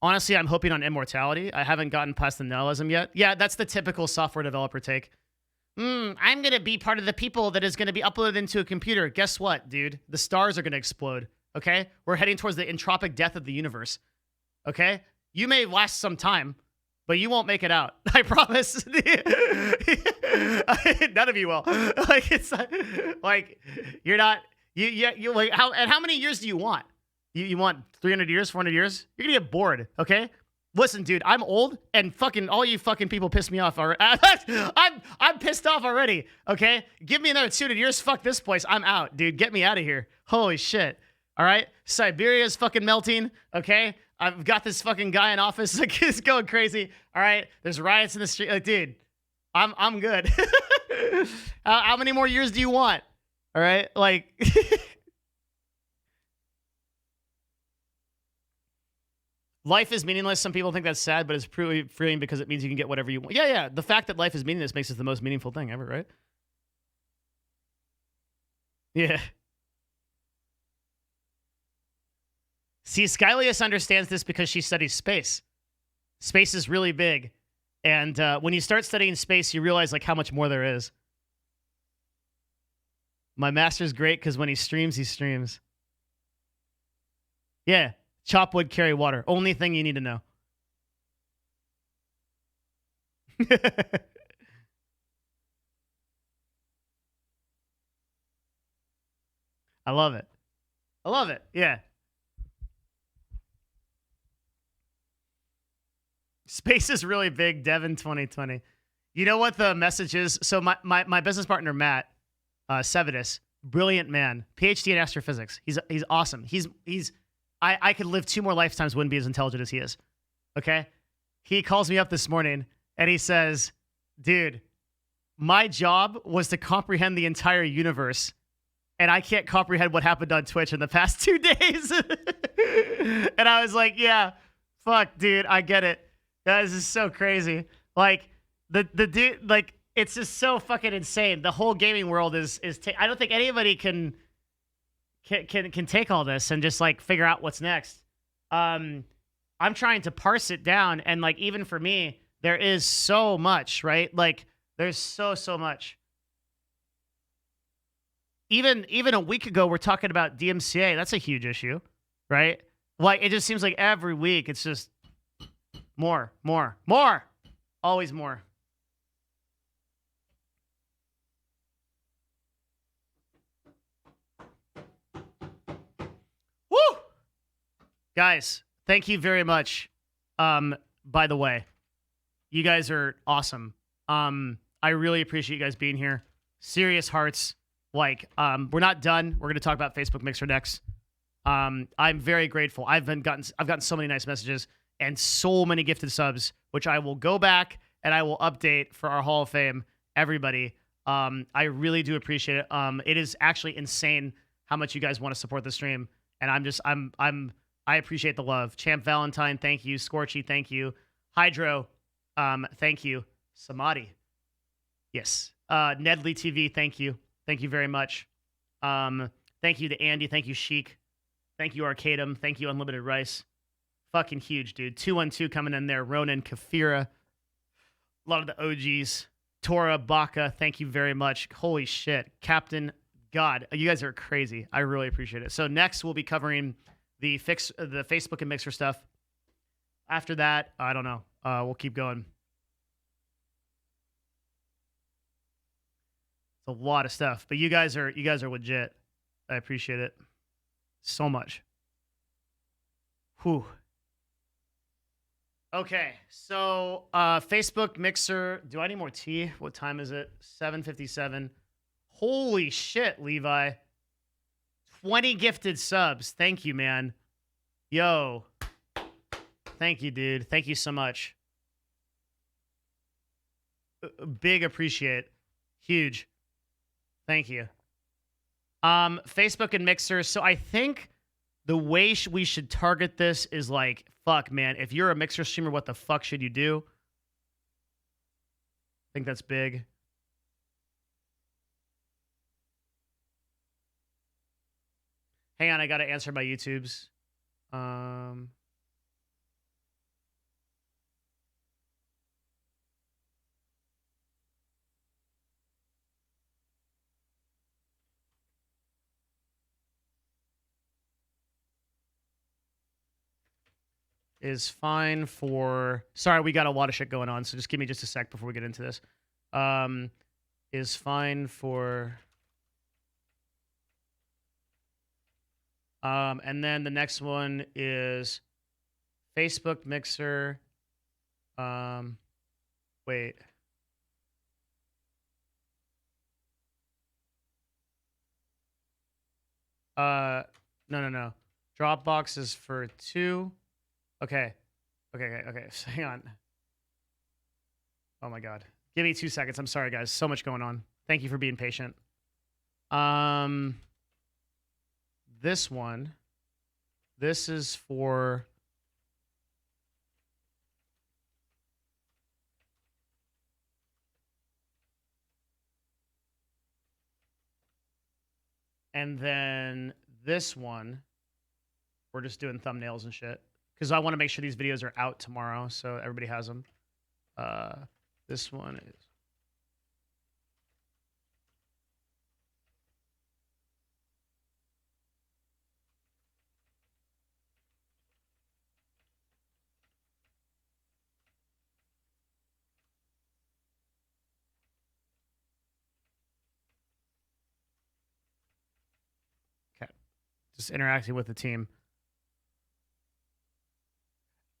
Speaker 2: Honestly, I'm hoping on immortality. I haven't gotten past the nihilism yet. Yeah, that's the typical software developer take. I'm going to be part of the people that is going to be uploaded into a computer. Guess what, dude? The stars are going to explode, okay? We're heading towards the entropic death of the universe, okay? You may last some time, but you won't make it out. I promise. None of you will. Like, it's like, you're not, you like, how many years do you want? You want 300 years, 400 years? You're going to get bored, okay? Listen, dude, I'm old, and fucking all you fucking people piss me off already. I'm pissed off already, okay? Give me another 200 years, fuck this place. I'm out, dude. Get me out of here. Holy shit. All right? Siberia's fucking melting, okay? I've got this fucking guy in office, like, he's going crazy. All right? There's riots in the street. Like, dude, I'm good. How many more years do you want? All right? Like... Life is meaningless. Some people think that's sad, but it's pretty freeing because it means you can get whatever you want. Yeah. The fact that life is meaningless makes it the most meaningful thing ever, right? Yeah. See, Skylius understands this because she studies space. Space is really big. And when you start studying space, you realize like how much more there is. My master's great because when he streams. Yeah. Chop wood, carry water. Only thing you need to know. I love it. I love it. Yeah. Space is really big, Devin 2020. You know what the message is? So my business partner, Matt Sevidus, brilliant man, PhD in astrophysics. He's awesome. I could live 2 more lifetimes, wouldn't be as intelligent as he is. Okay? He calls me up this morning and he says, dude, my job was to comprehend the entire universe and I can't comprehend what happened on Twitch in the past 2 days. And I was like, yeah, fuck, dude, I get it. This is so crazy. Like, the dude, like, it's just so fucking insane. The whole gaming world is I don't think anybody can take all this and just like figure out what's next. I'm trying to parse it down, and like even for me, there is so much, right? Like there's so much. Even a week ago, we're talking about DMCA. That's a huge issue, right? Like it just seems like every week it's just more, always more. Woo! Guys, thank you very much. By the way, you guys are awesome. I really appreciate you guys being here. Serious hearts. Like, we're not done. We're gonna talk about Facebook Mixer next. I'm very grateful. I've gotten so many nice messages. and so many gifted subs, which I will go back and I will update for our Hall of Fame. Everybody, I really do appreciate it. It is actually insane how much you guys want to support the stream, and I appreciate the love. Champ Valentine, thank you. Scorchy, thank you. Hydro, thank you. Samadhi, yes. Nedley TV, thank you. Thank you very much. Thank you to Andy. Thank you, Sheik. Thank you, Arcadum. Thank you, Unlimited Rice. Fucking huge, dude. 212 coming in there. Ronan, Kafira. A lot of the OGs. Tora, Baka, thank you very much. Holy shit. Captain, God, you guys are crazy. I really appreciate it. So next we'll be covering the Facebook and Mixer stuff. After that, I don't know. We'll keep going. It's a lot of stuff, but you guys are legit. I appreciate it so much. Whew. Okay, so Facebook Mixer. Do I need more tea? What time is it? 7:57. Holy shit, Levi. 20 gifted subs. Thank you, man. Yo. Thank you, dude. Thank you so much. Big appreciate. Huge. Thank you. Facebook and Mixer. So I think the way we should target this is like, fuck, man. If you're a Mixer streamer, what the fuck should you do? I think that's big. Hang on, I got to answer my YouTubes. Is fine for... Sorry, we got a lot of shit going on, so just give me just a sec before we get into this. Is fine for... and then the next one is Facebook Mixer. Wait. No. Dropbox is for 2. Okay. So hang on. Oh my God. Give me 2 seconds. I'm sorry, guys. So much going on. Thank you for being patient. This one. This is for... And then this one, we're just doing thumbnails and shit. Because I want to make sure these videos are out tomorrow, so everybody has them. This one is... Okay. Just interacting with the team.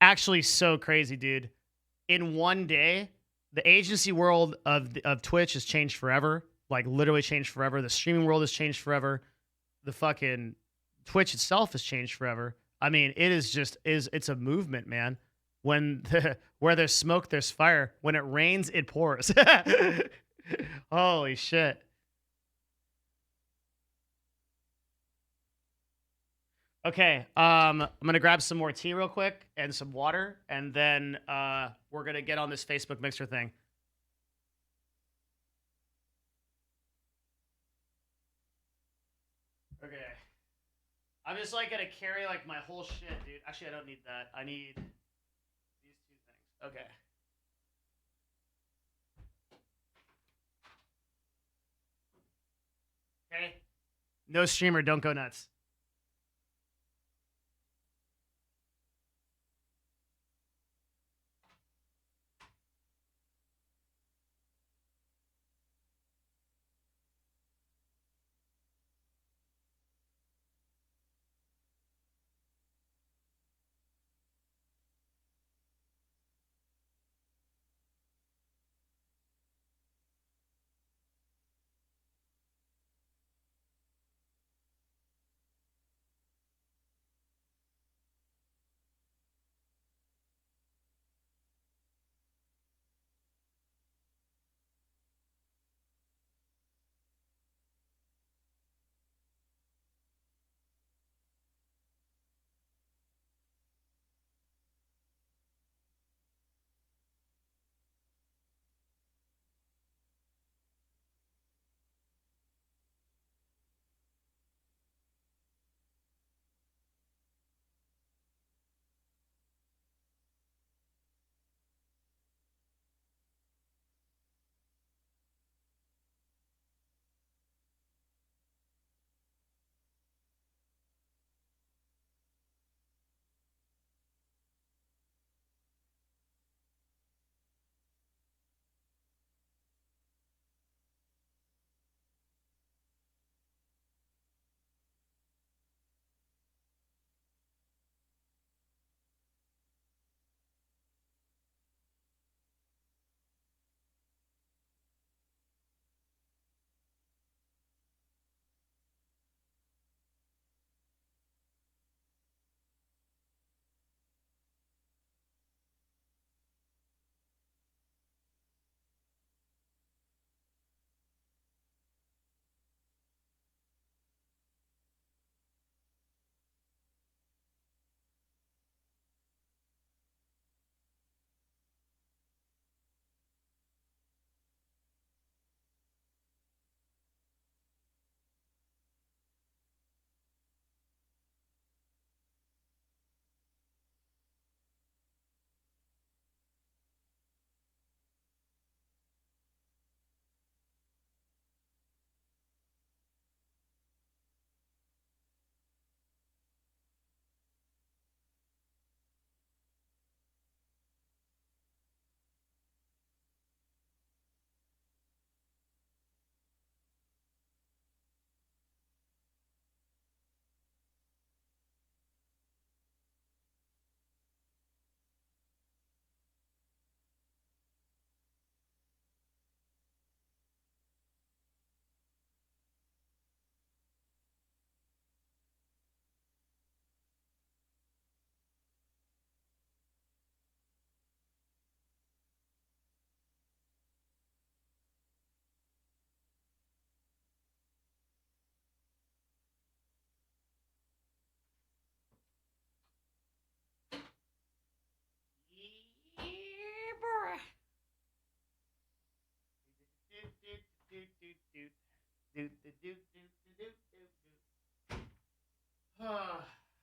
Speaker 2: Actually, so crazy, dude. In one day, the agency world of Twitch has changed forever. Like, literally changed forever. The streaming world has changed forever. The fucking Twitch itself has changed forever. I mean, it is just... It's a movement, man. Where there's smoke, there's fire. When it rains, it pours. Holy shit. Okay, I'm gonna grab some more tea real quick and some water, and then we're gonna get on this Facebook Mixer thing. Okay. I'm just like gonna carry like my whole shit, dude. Actually, I don't need that. I need these 2 things. Okay. Okay. No streamer, don't go nuts.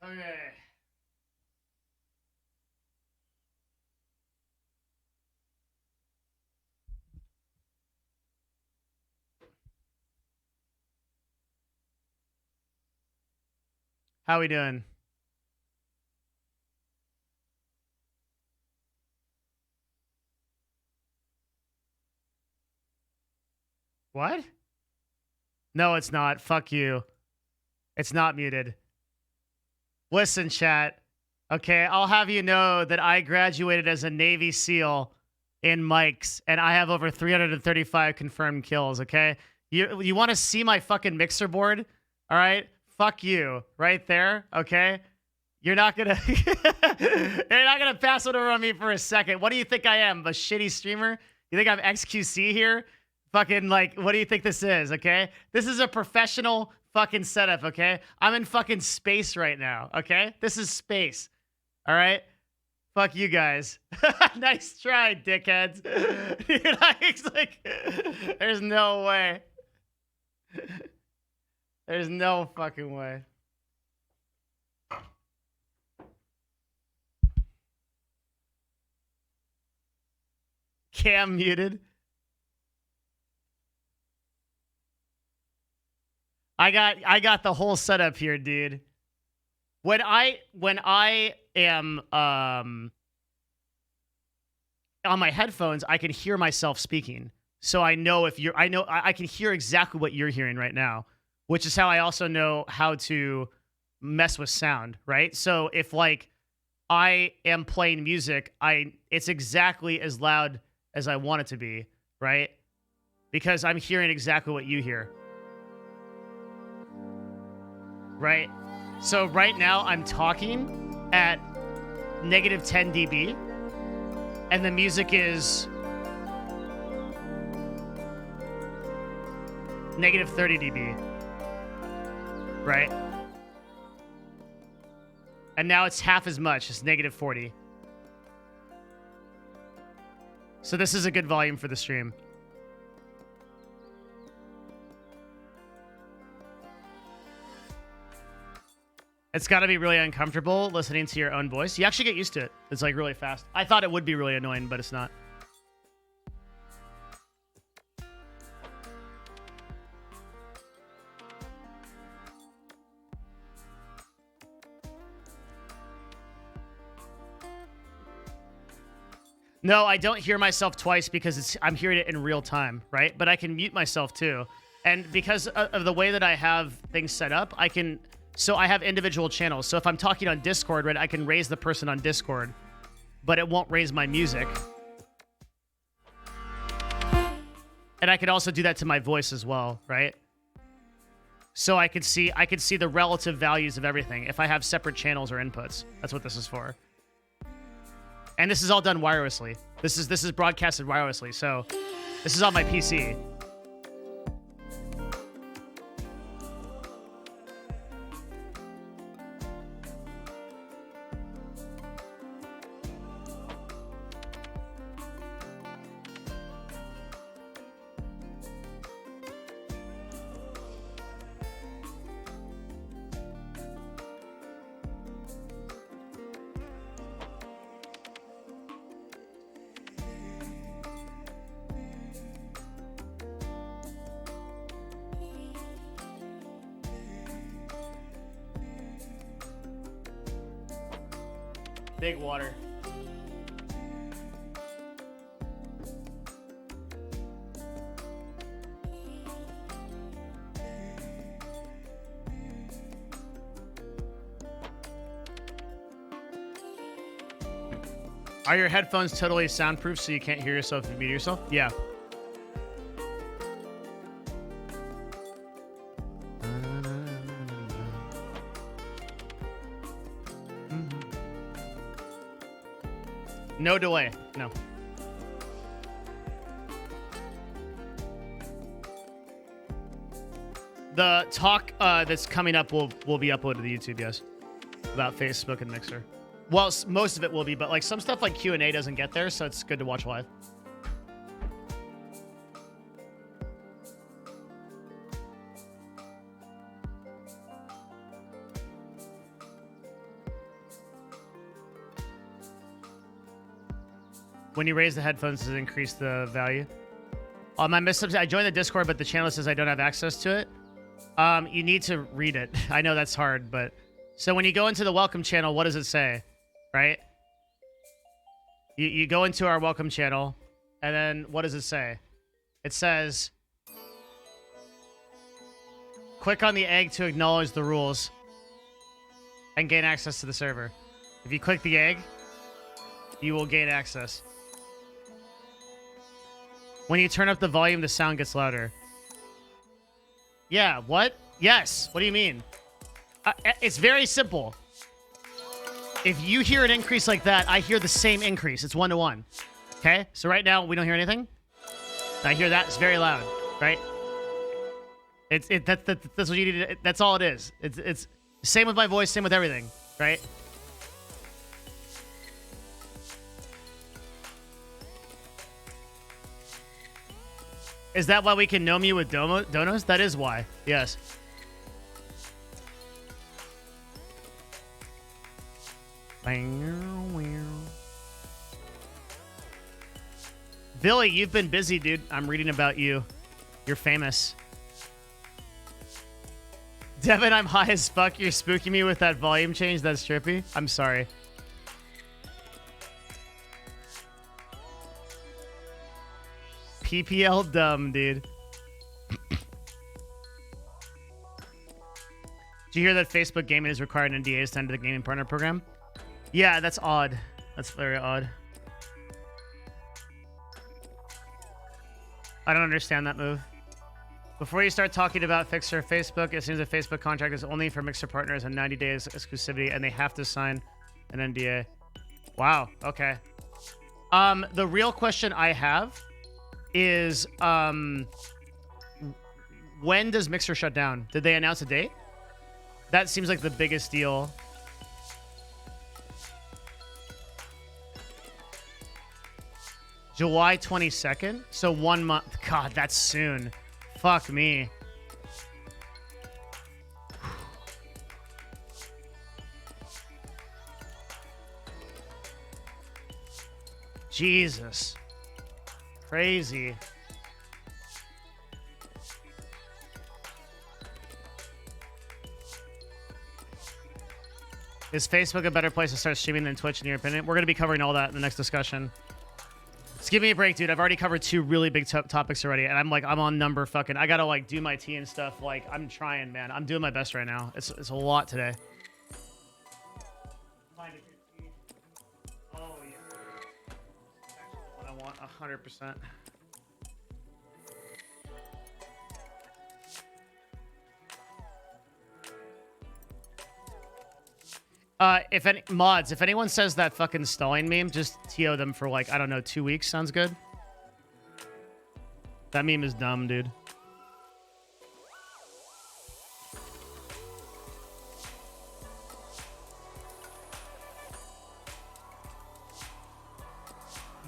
Speaker 2: Okay. How we doing? What? No, it's not. Fuck you. It's not muted. Listen, chat. Okay, I'll have you know that I graduated as a Navy SEAL in mics, and I have over 335 confirmed kills, okay? You want to see my fucking mixer board? All right? Fuck you. Right there, okay? You're not gonna pass it over on me for a second. What do you think I am? A shitty streamer? You think I'm XQC here? Fucking, like, what do you think this is, okay? This is a professional fucking setup, okay? I'm in fucking space right now, okay? This is space, all right? Fuck you guys. Nice try, dickheads. Dude, there's no way. There's no fucking way. Cam muted. I got the whole setup here, dude. When I am on my headphones, I can hear myself speaking. So I know I can hear exactly what you're hearing right now, which is how I also know how to mess with sound, right? So if like I am playing music, it's exactly as loud as I want it to be, right? Because I'm hearing exactly what you hear. Right? So right now I'm talking at negative 10 dB and the music is negative 30 dB. Right? And now it's half as much. It's negative 40. So this is a good volume for the stream. It's got to be really uncomfortable listening to your own voice. You actually get used to it. It's like really fast. I thought it would be really annoying, but it's not. No, I don't hear myself twice because I'm hearing it in real time, right? But I can mute myself too. And because of the way that I have things set up, so I have individual channels. So if I'm talking on Discord, right, I can raise the person on Discord, but it won't raise my music. And I could also do that to my voice as well, right? So I could see the relative values of everything if I have separate channels or inputs. That's what this is for. And this is all done wirelessly. This is broadcasted wirelessly. So this is on my PC. Big water. Are your headphones totally soundproof so you can't hear yourself if you mute yourself? Yeah. No delay. No. The talk that's coming up will be uploaded to YouTube, yes. About Facebook and Mixer. Well, most of it will be, but like some stuff like Q&A doesn't get there, so it's good to watch live. When you raise the headphones, does it increase the value? I joined the Discord, but the channel says I don't have access to it. You need to read it. I know that's hard, but... So when you go into the welcome channel, what does it say? Right? You go into our welcome channel, and then what does it say? It says... Click on the egg to acknowledge the rules and gain access to the server. If you click the egg, you will gain access. When you turn up the volume, the sound gets louder. Yeah, what? Yes. What do you mean? It's very simple. If you hear an increase like that, I hear the same increase. It's 1-to-1. Okay? So right now, we don't hear anything. I hear that. It's very loud, right? That's what you need to, that's all it is. It's same with my voice, same with everything, right? Is that why we can gnome you with donos? That is why. Yes. Billy, you've been busy, dude. I'm reading about you. You're famous. Devin, I'm high as fuck. You're spooking me with that volume change. That's trippy. I'm sorry. PPL dumb, dude. Did you hear that Facebook Gaming is required NDAs to enter the gaming partner program? Yeah, that's odd. That's very odd. I don't understand that move. Before you start talking about Fixer Facebook, it seems a Facebook contract is only for Mixer partners and 90 days exclusivity, and they have to sign an NDA. Wow. Okay. The real question I have is, when does Mixer shut down? Did they announce a date? That seems like the biggest deal. July 22nd? So 1 month. God, that's soon. Fuck me. Jesus. Crazy. Is Facebook a better place to start streaming than Twitch, in your opinion? We're going to be covering all that in the next discussion. Just give me a break, dude. I've already covered 2 really big topics already, and I'm on number fucking... I gotta, like, do my tea and stuff. Like, I'm trying, man. I'm doing my best right now. It's a lot today. Oh, yeah. That's actually what I want, 100%. If anyone says that fucking stalling meme, just TO them for, like, I don't know, 2 weeks. Sounds good. That meme is dumb, dude.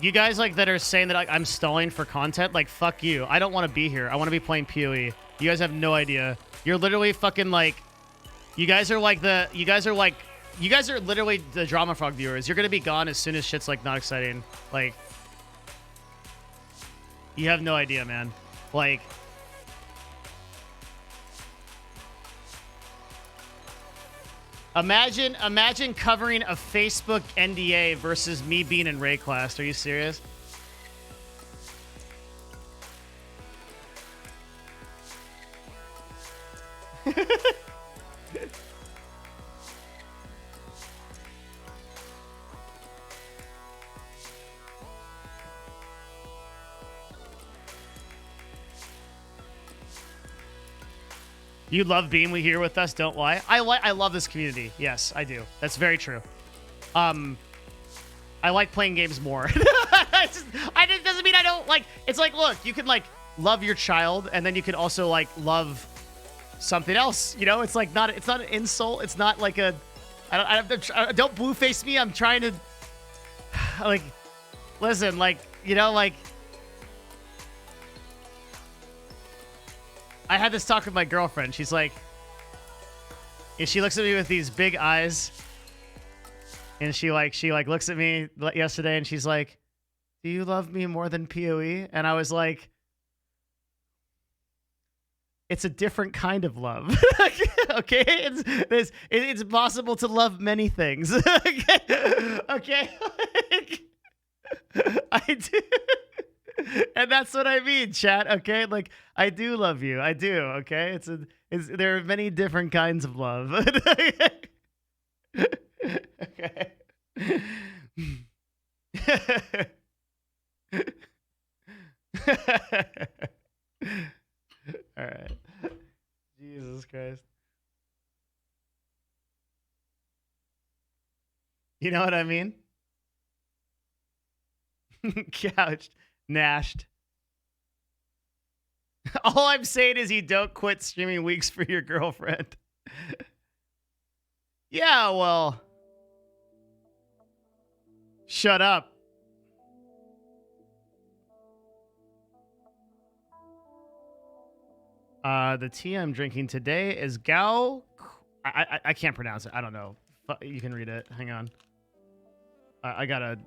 Speaker 2: You guys, like, that are saying that, like, I'm stalling for content, like, fuck you. I don't want to be here. I want to be playing PoE. You guys have no idea. You're literally fucking, like... You guys are literally the Drama Frog viewers. You're going to be gone as soon as shit's, like, not exciting. Like, you have no idea, man. Like, imagine covering a Facebook NDA versus me being in Ray class. Are you serious? You love being here with us, don't lie. I love this community. Yes, I do. That's very true. I like playing games more. It doesn't mean I don't like... It's like, look, you can, like, love your child, and then you can also, like, love something else. You know, it's like not... It's not an insult. It's not like a... don't blue face me. I'm trying to... Like, listen, like, you know, like... I had this talk with my girlfriend. She's like, she looks at me with these big eyes, and she looks at me yesterday, and she's like, do you love me more than PoE? And I was like, it's a different kind of love. Okay, it's possible to love many things. Okay. I do. And that's what I mean, chat. Okay, like I do love you. I do. Okay, there are many different kinds of love. Okay. All right. Jesus Christ. You know what I mean? Couched, nashed. All I'm saying is you don't quit streaming weeks for your girlfriend. Yeah, well. Shut up. The tea I'm drinking today is Gao. I can't pronounce it. I don't know. You can read it. Hang on. I gotta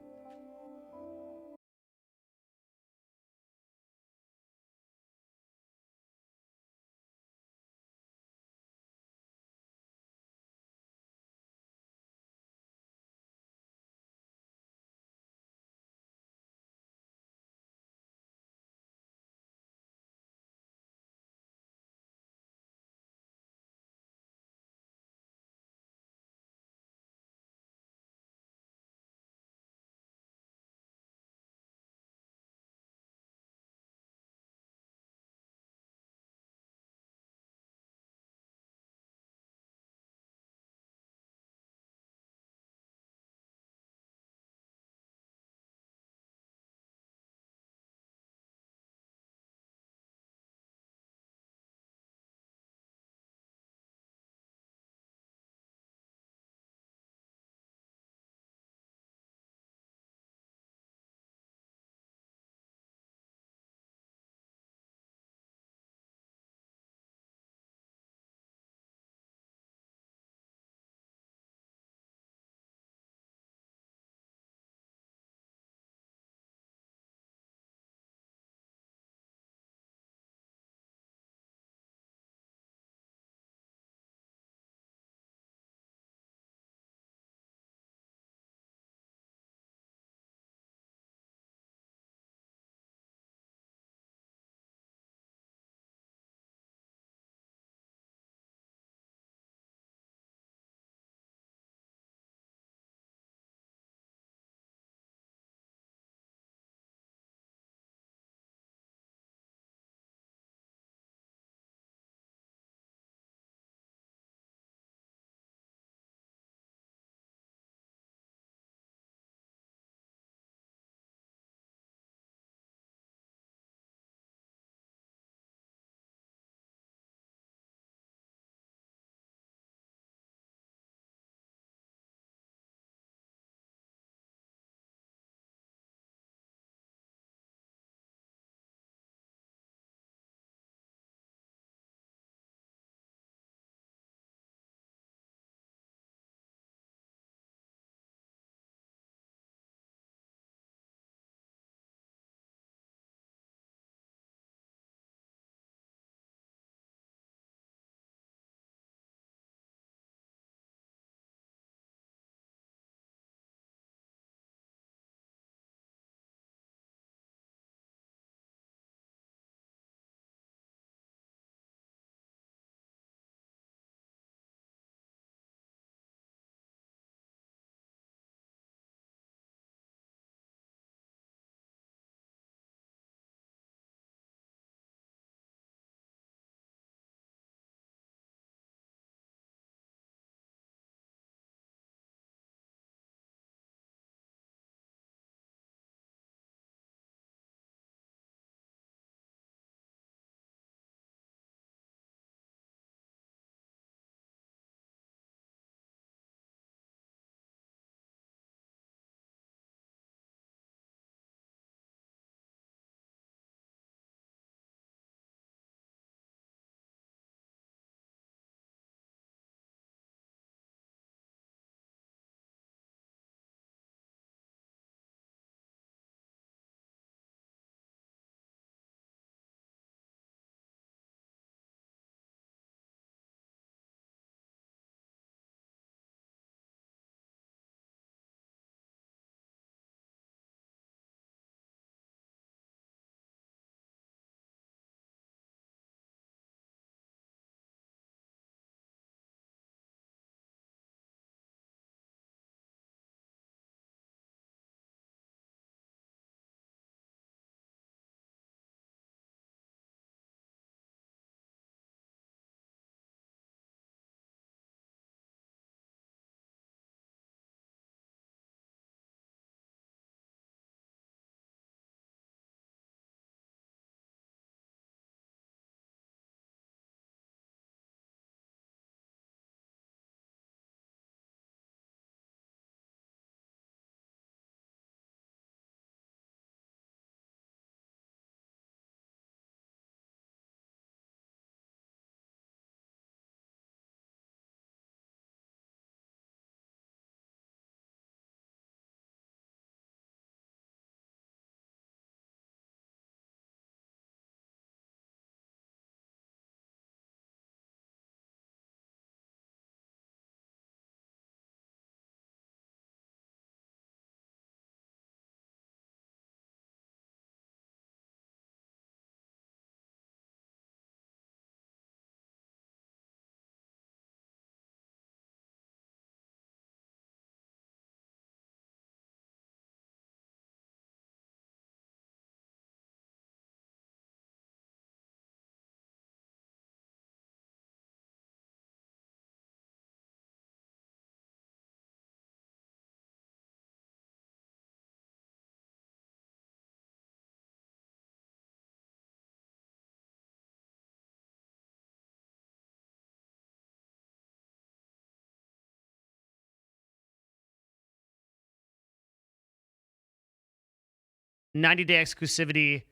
Speaker 2: 90-day exclusivity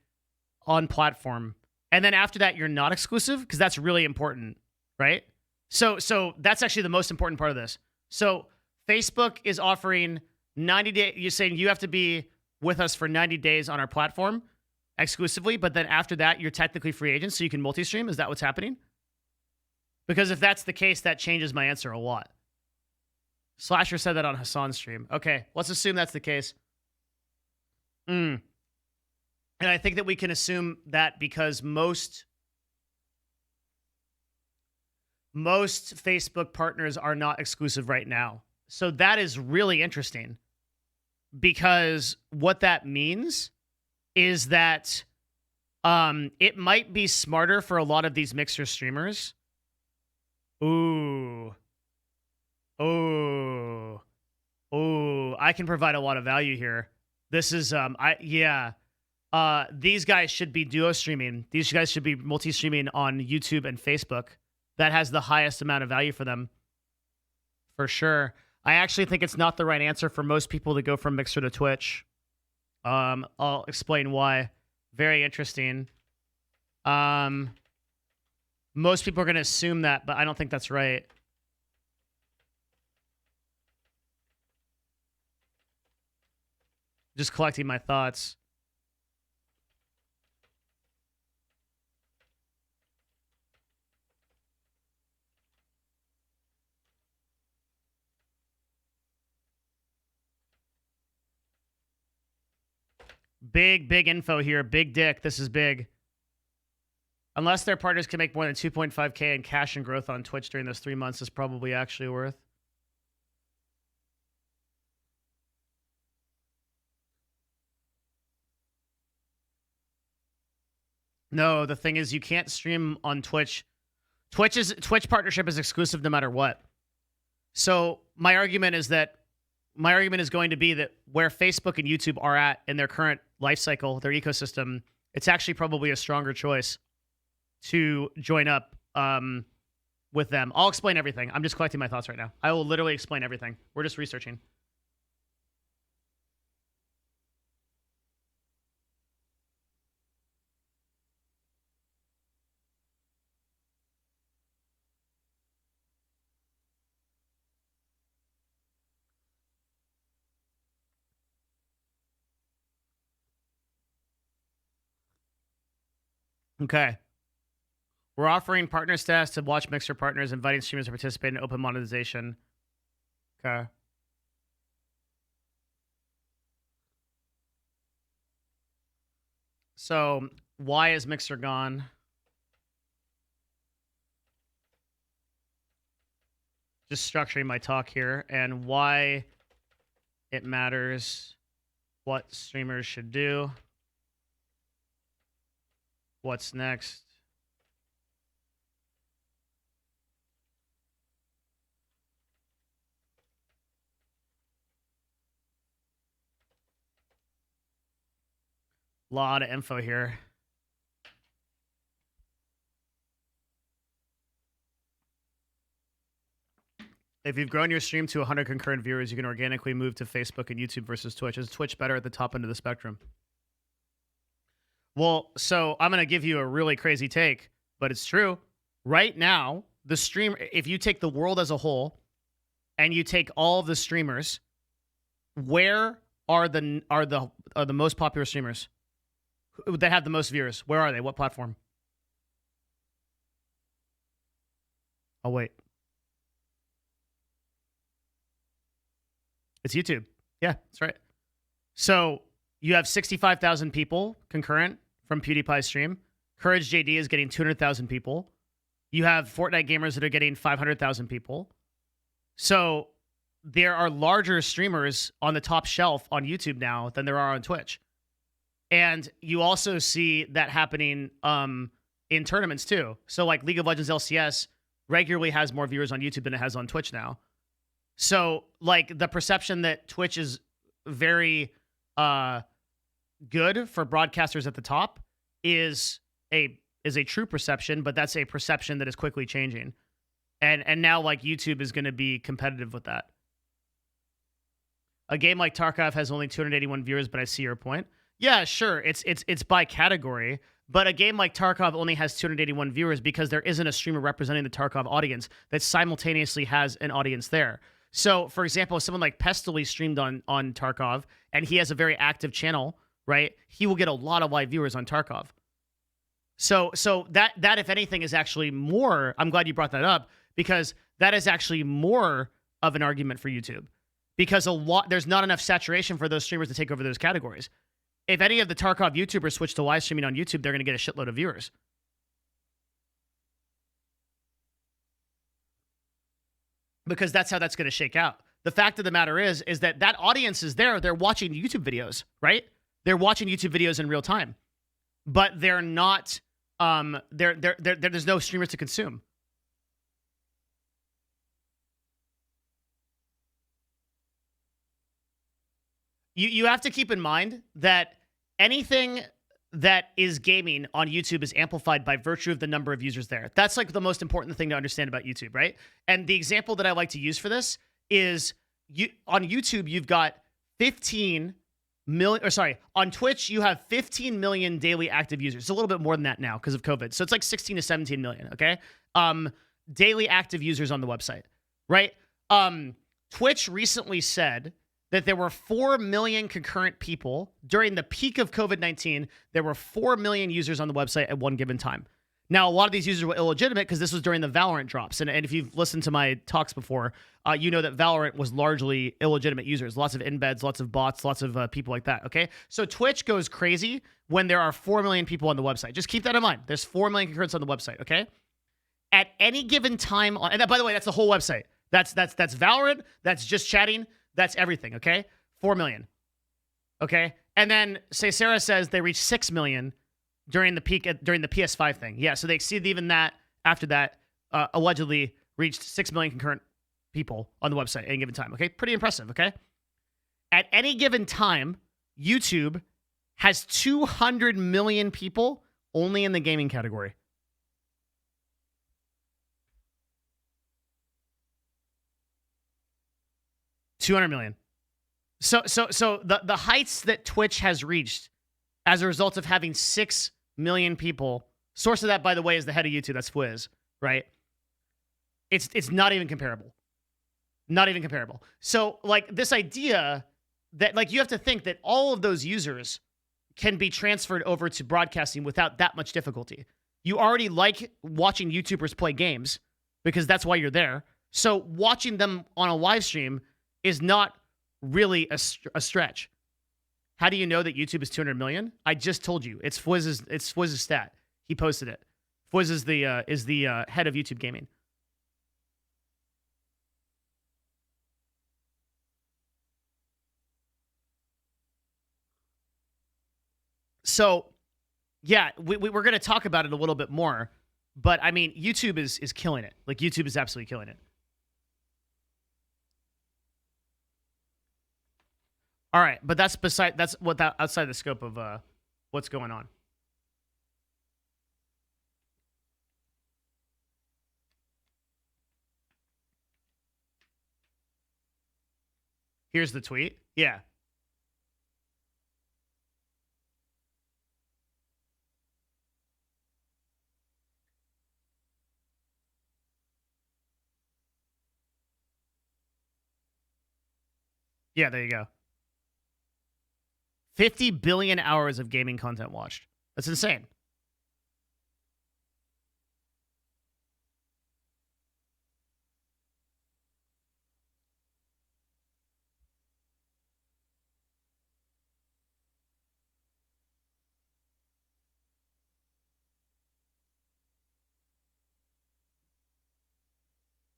Speaker 2: on platform. And then after that, you're not exclusive, because that's really important, right? So that's actually the most important part of this. So Facebook is offering 90 days. You're saying you have to be with us for 90 days on our platform exclusively, but then after that, you're technically free agent, so you can multi-stream. Is that what's happening? Because if that's the case, that changes my answer a lot. Slasher said that on Hassan's stream. Okay, let's assume that's the case. And I think that we can assume that because most Facebook partners are not exclusive right now. So that is really interesting, because what that means is that it might be smarter for a lot of these Mixer streamers. Ooh, I can provide a lot of value here. This is these guys should be duo streaming. These guys should be multi-streaming on YouTube and Facebook. That has the highest amount of value for them, for sure. I actually think it's not the right answer for most people to go from Mixer to Twitch. I'll explain why. Very interesting. Most people are going to assume that, but I don't think that's right. Just collecting my thoughts. Big info here. Big dick. This is big. Unless their partners can make more than 2.5K in cash and growth on Twitch during those 3 months, is probably actually worth. No, the thing is, you can't stream on Twitch. Twitch partnership is exclusive no matter what. So my argument is going to be that where Facebook and YouTube are at in their current life cycle, their ecosystem, it's actually probably a stronger choice to join up with them. I'll explain everything. I'm just collecting my thoughts right now. I will literally explain everything. We're just researching. Okay. We're offering partner status to watch Mixer partners, inviting streamers to participate in open monetization. Okay. So, why is Mixer gone? Just structuring my talk here, and why it matters, what streamers should do, what's next. Lot of info here. If you've grown your stream to 100 concurrent viewers, you can organically move to Facebook and YouTube versus Twitch. Is Twitch better at the top end of the spectrum? Well, so I'm going to give you a really crazy take, but it's true. Right now, the stream, if you take the world as a whole and you take all of the streamers, where are the most popular streamers that have the most viewers? Where are they? What platform? Oh, wait. It's YouTube. Yeah, that's right. So you have 65,000 people concurrent from PewDiePie's stream. Courage JD is getting 200,000 people. You have Fortnite gamers that are getting 500,000 people. So there are larger streamers on the top shelf on YouTube now than there are on Twitch. And you also see that happening in tournaments too. So like League of Legends LCS regularly has more viewers on YouTube than it has on Twitch now. So like the perception that Twitch is very good for broadcasters at the top is a true perception, but that's a perception that is quickly changing. And now like YouTube is going to be competitive with that. A game like Tarkov has only 281 viewers, but I see your point. Yeah, sure. It's by category, but a game like Tarkov only has 281 viewers because there isn't a streamer representing the Tarkov audience that simultaneously has an audience there. So, for example, if someone like Pestily streamed on Tarkov and he has a very active channel, right? He will get a lot of live viewers on Tarkov. So that if anything is actually more. I'm glad you brought that up because that is actually more of an argument for YouTube because there's not enough saturation for those streamers to take over those categories. If any of the Tarkov YouTubers switch to live streaming on YouTube, they're going to get a shitload of viewers. Because that's how that's going to shake out. The fact of the matter is that audience is there. They're watching YouTube videos, right? They're watching YouTube videos in real time, but they're not. There's no streamers to consume. You have to keep in mind that anything that is gaming on YouTube is amplified by virtue of the number of users there. That's like the most important thing to understand about YouTube, right? And the example that I like to use for this is on YouTube, you've got 15 million, or sorry, on Twitch, you have 15 million daily active users. It's a little bit more than that now because of COVID. So it's like 16 to 17 million, okay? Daily active users on the website, right? Twitch recently said that there were 4 million concurrent people during the peak of COVID-19. There were 4 million users on the website at one given time. Now, a lot of these users were illegitimate because this was during the Valorant drops. And if you've listened to my talks before, you know that Valorant was largely illegitimate users. Lots of embeds, lots of bots, lots of people like that, okay? So Twitch goes crazy when there are 4 million people on the website. Just keep that in mind. There's 4 million concurrents on the website, okay? At any given time, and by the way, that's the whole website. That's Valorant, that's just chatting, that's everything, okay? 4 million, okay? And then, say Sarah says they reached 6 million during the peak, during the PS5 thing. Yeah, so they exceeded even that after that, allegedly reached 6 million concurrent people on the website at any given time, okay? Pretty impressive, okay? At any given time, YouTube has 200 million people only in the gaming category. $200 million. So the heights that Twitch has reached as a result of having 6 million people. Source of that, by the way, is the head of YouTube. That's Fwiz, right? It's not even comparable. Not even comparable. So like this idea that like you have to think that all of those users can be transferred over to broadcasting without that much difficulty. You already like watching YouTubers play games because that's why you're there. So watching them on a live stream is not really a stretch. How do you know that YouTube is 200 million? I just told you. It's Fwizz's stat. He posted it. Fwizz is the head of YouTube gaming. So, yeah, we're going to talk about it a little bit more, but I mean, YouTube is killing it. Like YouTube is absolutely killing it. All right, but that's outside the scope of what's going on. Here's the tweet. Yeah. Yeah, there you go. 50 billion hours of gaming content watched. That's insane.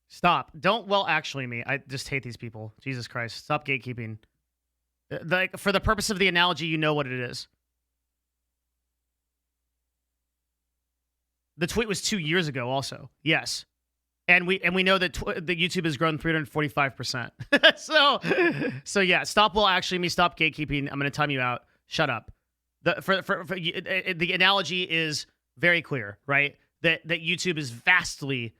Speaker 2: Stop. Don't well actually me. I just hate these people. Jesus Christ. Stop gatekeeping. Like for the purpose of the analogy, you know what it is. The tweet was 2 years ago also. Yes. And we know that the YouTube has grown 345%. so yeah, stop well actually me, stop gatekeeping. I'm going to time you out. Shut up. The analogy is very clear, right? That YouTube is vastly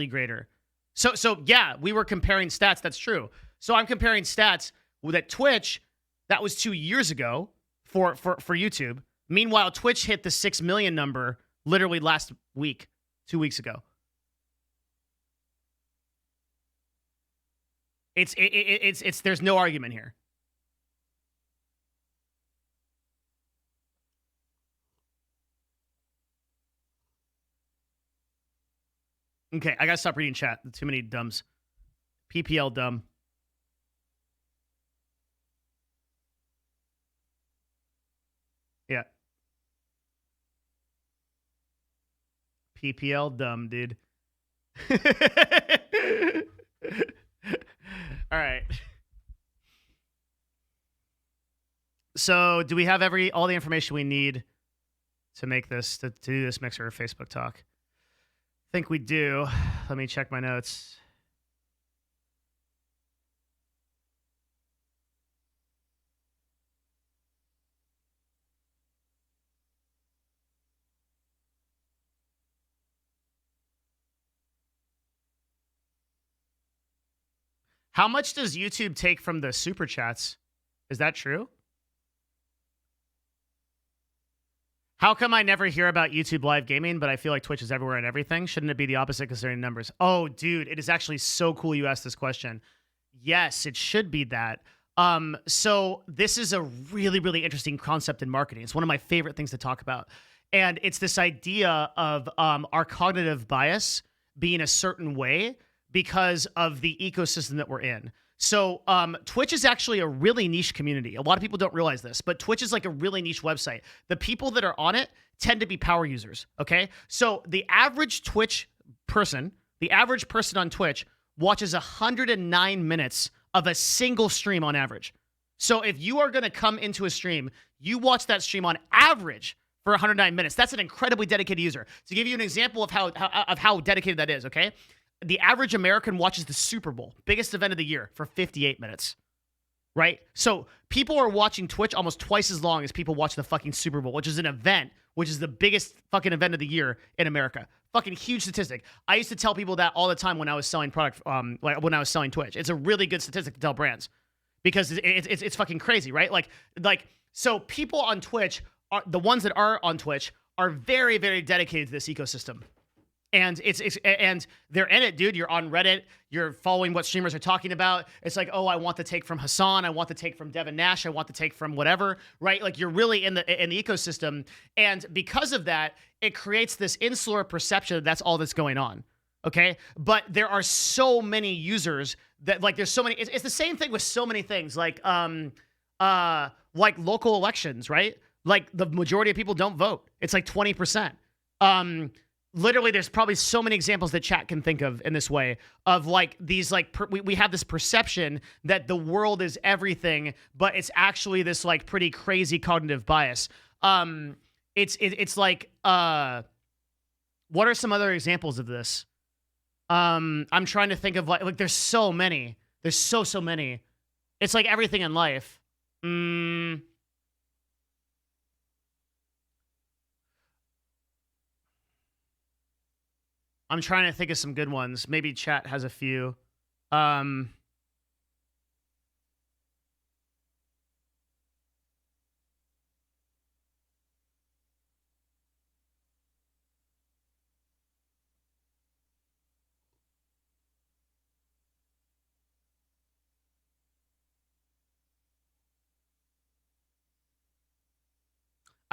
Speaker 2: greater. So yeah, we were comparing stats. That's true. So I'm comparing stats that Twitch, that was 2 years ago, for YouTube. Meanwhile, Twitch hit the 6 million number literally last week, 2 weeks ago. It's there's no argument here. Okay, I gotta stop reading chat. Too many dumbs. PPL dumb. Yeah. PPL dumb, dude. All right. So, do we have all the information we need to make this to do this Mixer or Facebook talk? I think we do. Let me check my notes. How much does YouTube take from the super chats? Is that true? How come I never hear about YouTube live gaming, but I feel like Twitch is everywhere and everything? Shouldn't it be the opposite considering numbers? Oh, dude, it is actually so cool you asked this question. Yes, it should be that. So this is a really, really interesting concept in marketing. It's one of my favorite things to talk about. And it's this idea of our cognitive bias being a certain way because of the ecosystem that we're in. So Twitch is actually a really niche community. A lot of people don't realize this, but Twitch is like a really niche website. The people that are on it tend to be power users, okay? So the average Twitch person, the average person on Twitch watches 109 minutes of a single stream on average. So if you are going to come into a stream, you watch that stream on average for 109 minutes. That's an incredibly dedicated user. To give you an example of how dedicated that is, okay? The average American watches the Super Bowl, biggest event of the year, for 58 minutes, right? So people are watching Twitch almost twice as long as people watch the fucking Super Bowl, which is an event, which is the biggest fucking event of the year in America. Fucking huge statistic. I used to tell people that all the time when I was selling product, like when I was selling Twitch. It's a really good statistic to tell brands because it's fucking crazy, right? Like so people on Twitch, the ones that are on Twitch, are very, very dedicated to this ecosystem. And and they're in it, dude. You're on Reddit. You're following what streamers are talking about. It's like, oh, I want the take from Hassan. I want the take from Devin Nash. I want the take from whatever, right? Like you're really in the ecosystem. And because of that, it creates this insular perception that that's all that's going on. Okay. But there are so many users that there's so many, it's the same thing with so many things like local elections, right? Like the majority of people don't vote. It's like 20%. Literally, there's probably so many examples that chat can think of in this way of like these we have this perception that the world is everything, but it's actually this like pretty crazy cognitive bias. It's like what are some other examples of this? I'm trying to think of like there's so many. There's so many. It's like everything in life. I'm trying to think of some good ones. Maybe chat has a few. I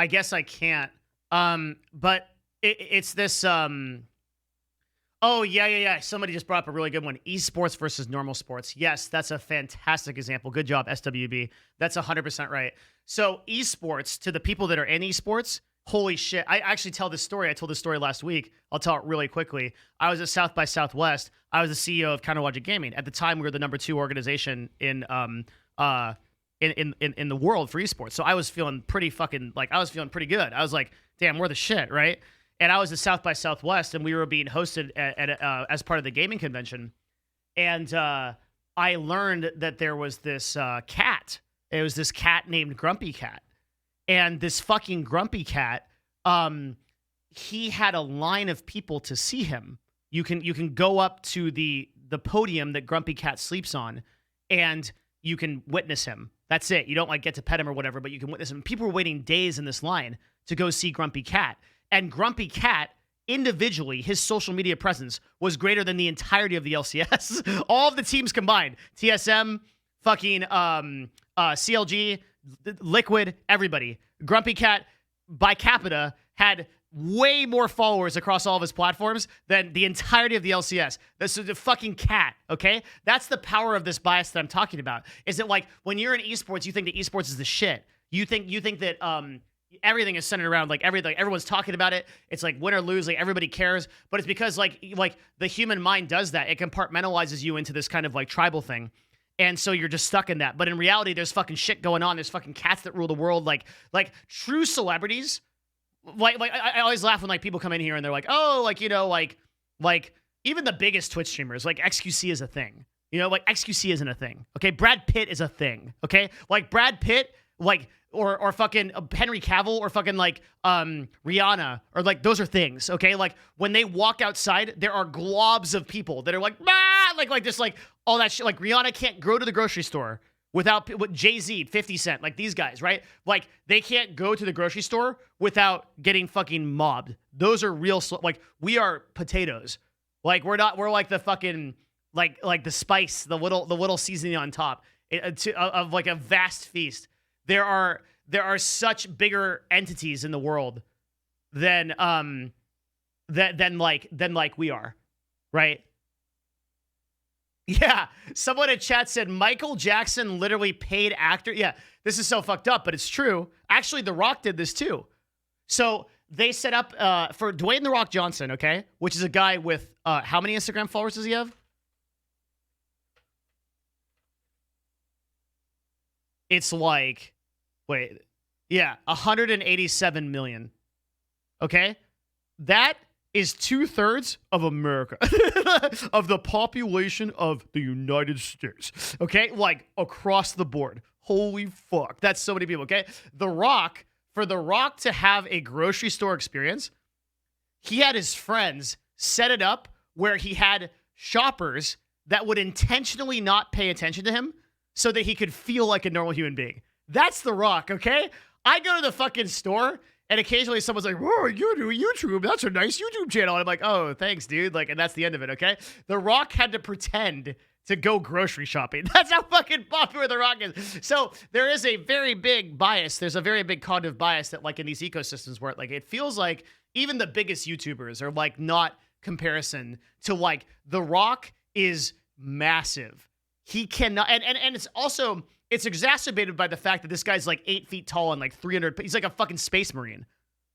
Speaker 2: guess I can't. But it's this. Oh, yeah. Somebody just brought up a really good one. Esports versus normal sports. Yes, that's a fantastic example. Good job, SWB. That's 100% right. So esports, to the people that are in esports, holy shit. I actually tell this story. I told this story last week. I'll tell it really quickly. I was at South by Southwest. I was the CEO of Counterlogic Gaming. At the time, we were the number 2 organization in the world for esports. So I was feeling pretty fucking, I was feeling pretty good. I was like, damn, we're the shit, right? And I was at South by Southwest, and we were being hosted as part of the gaming convention. And I learned that there was this cat. It was this cat named Grumpy Cat. And this fucking Grumpy Cat, he had a line of people to see him. You can go up to the podium that Grumpy Cat sleeps on, and you can witness him. That's it. You don't like get to pet him or whatever, but you can witness him. People were waiting days in this line to go see Grumpy Cat. And Grumpy Cat, individually, his social media presence was greater than the entirety of the LCS. All of the teams combined. TSM, fucking CLG, Liquid, everybody. Grumpy Cat, by capita, had way more followers across all of his platforms than the entirety of the LCS. This is a fucking cat, okay? That's the power of this bias that I'm talking about. Is it like when you're in esports, you think that esports is the shit. You think that everything is centered around like everything. Everyone's talking about it. It's like win or lose, like everybody cares. But it's because like the human mind does that. It compartmentalizes you into this kind of like tribal thing. And so you're just stuck in that. But in reality, there's fucking shit going on. There's fucking cats that rule the world. Like true celebrities. Like I always laugh when like people come in here and they're like, oh, like, you know, like even the biggest Twitch streamers, like XQC is a thing. You know, like XQC isn't a thing. Okay, Brad Pitt is a thing. Okay, like Brad Pitt, like or fucking Henry Cavill or fucking like Rihanna or like those are things. Okay, like when they walk outside, there are globs of people that are like like just like all that shit. Like Rihanna can't go to the grocery store without Jay-Z, 50 Cent, like these guys, right? Like they can't go to the grocery store without getting fucking mobbed. Those are real, like we are potatoes. Like we're like the fucking, like the spice, the little seasoning on top of like a vast feast. There are such bigger entities in the world than like we are, right? Yeah, someone in chat said Michael Jackson literally paid actor. Yeah, this is so fucked up, but it's true. Actually, The Rock did this too. So they set up for Dwayne The Rock Johnson, okay, which is a guy with how many Instagram followers does he have? It's like, 187 million. Okay, that is 2/3 of America, of the population of the United States. Okay, like across the board. Holy fuck, that's so many people. Okay, The Rock, for The Rock to have a grocery store experience, he had his friends set it up where he had shoppers that would intentionally not pay attention to him so that he could feel like a normal human being. That's The Rock, okay? I go to the fucking store and occasionally someone's like, whoa, you do YouTube. That's a nice YouTube channel. And I'm like, oh, thanks, dude. Like, and that's the end of it, okay? The Rock had to pretend to go grocery shopping. That's how fucking popular The Rock is. So there is a very big bias. There's a very big cognitive bias that like in these ecosystems where like it feels like even the biggest YouTubers are like not comparison to like The Rock is massive. He cannot, and it's also, it's exacerbated by the fact that this guy's like 8 feet tall and like 300, he's like a fucking space marine,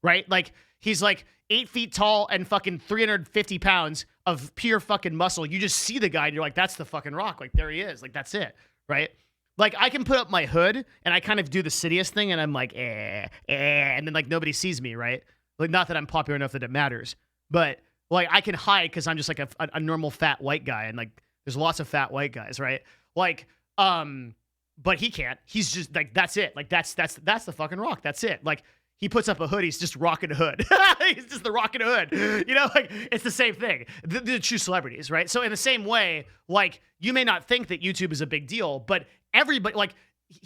Speaker 2: right? Like he's like 8 feet tall and fucking 350 pounds of pure fucking muscle. You just see the guy and you're like, that's the fucking Rock. Like there he is. Like that's it, right? Like I can put up my hood and I kind of do the Sidious thing and I'm like, and then like nobody sees me, right? Like not that I'm popular enough that it matters, but like I can hide because I'm just like a normal fat white guy and like there's lots of fat white guys, right? Like, but he can't. He's just like, that's it. Like that's the fucking Rock. That's it. Like he puts up a hood. He's just rocking a hood. He's just the rocking a hood. You know, like it's the same thing. The true celebrities, right? So in the same way, like you may not think that YouTube is a big deal, but everybody, like,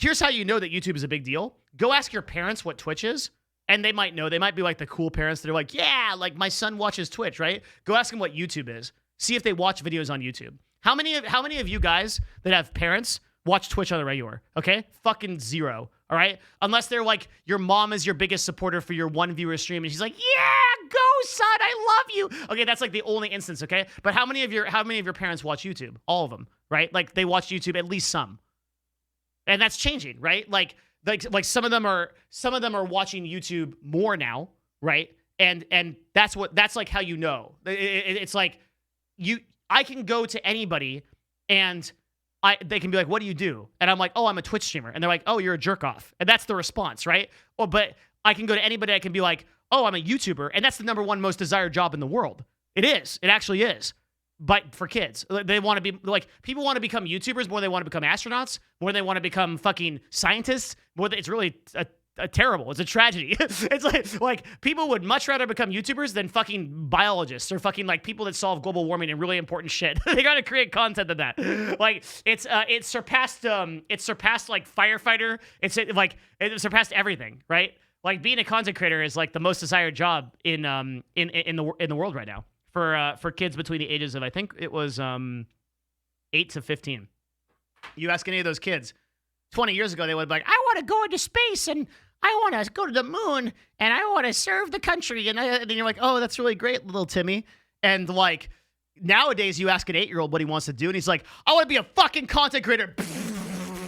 Speaker 2: here's how you know that YouTube is a big deal. Go ask your parents what Twitch is. And they might know. They might be like the cool parents that are like, yeah, like my son watches Twitch, right? Go ask him what YouTube is. See if they watch videos on YouTube. How many of you guys that have parents watch Twitch on the regular? Okay? Fucking zero. All right? Unless they're like, your mom is your biggest supporter for your one viewer stream, and she's like, yeah, go, son, I love you. Okay, that's like the only instance, okay? But how many of your parents watch YouTube? All of them, right? Like they watch YouTube, at least some. And that's changing, right? Like some of them are watching YouTube more now, right? And that's like how you know. It's like I can go to anybody and they can be like, what do you do? And I'm like, oh, I'm a Twitch streamer. And they're like, oh, you're a jerk off. And that's the response, right? Well, but I can go to anybody. I can be like, oh, I'm a YouTuber. And that's the #1 most desired job in the world. It is. It actually is. But for kids, they want to be like, people want to become YouTubers more than they want to become astronauts, more than they want to become fucking scientists. It's really terrible. It's a tragedy. It's like people would much rather become YouTubers than fucking biologists or fucking like people that solve global warming and really important shit. They gotta create content than that. Like it surpassed like firefighter. It surpassed everything, right? Like being a content creator is like the most desired job in the world right now for kids between the ages of, I think it was 8 to 15. You ask any of those kids 20 years ago, they would be like, I want to go into space and I want to go to the moon and I want to serve the country. And then you're like, oh, that's really great, little Timmy. And like nowadays, you ask an 8-year-old what he wants to do, and he's like, I want to be a fucking content creator.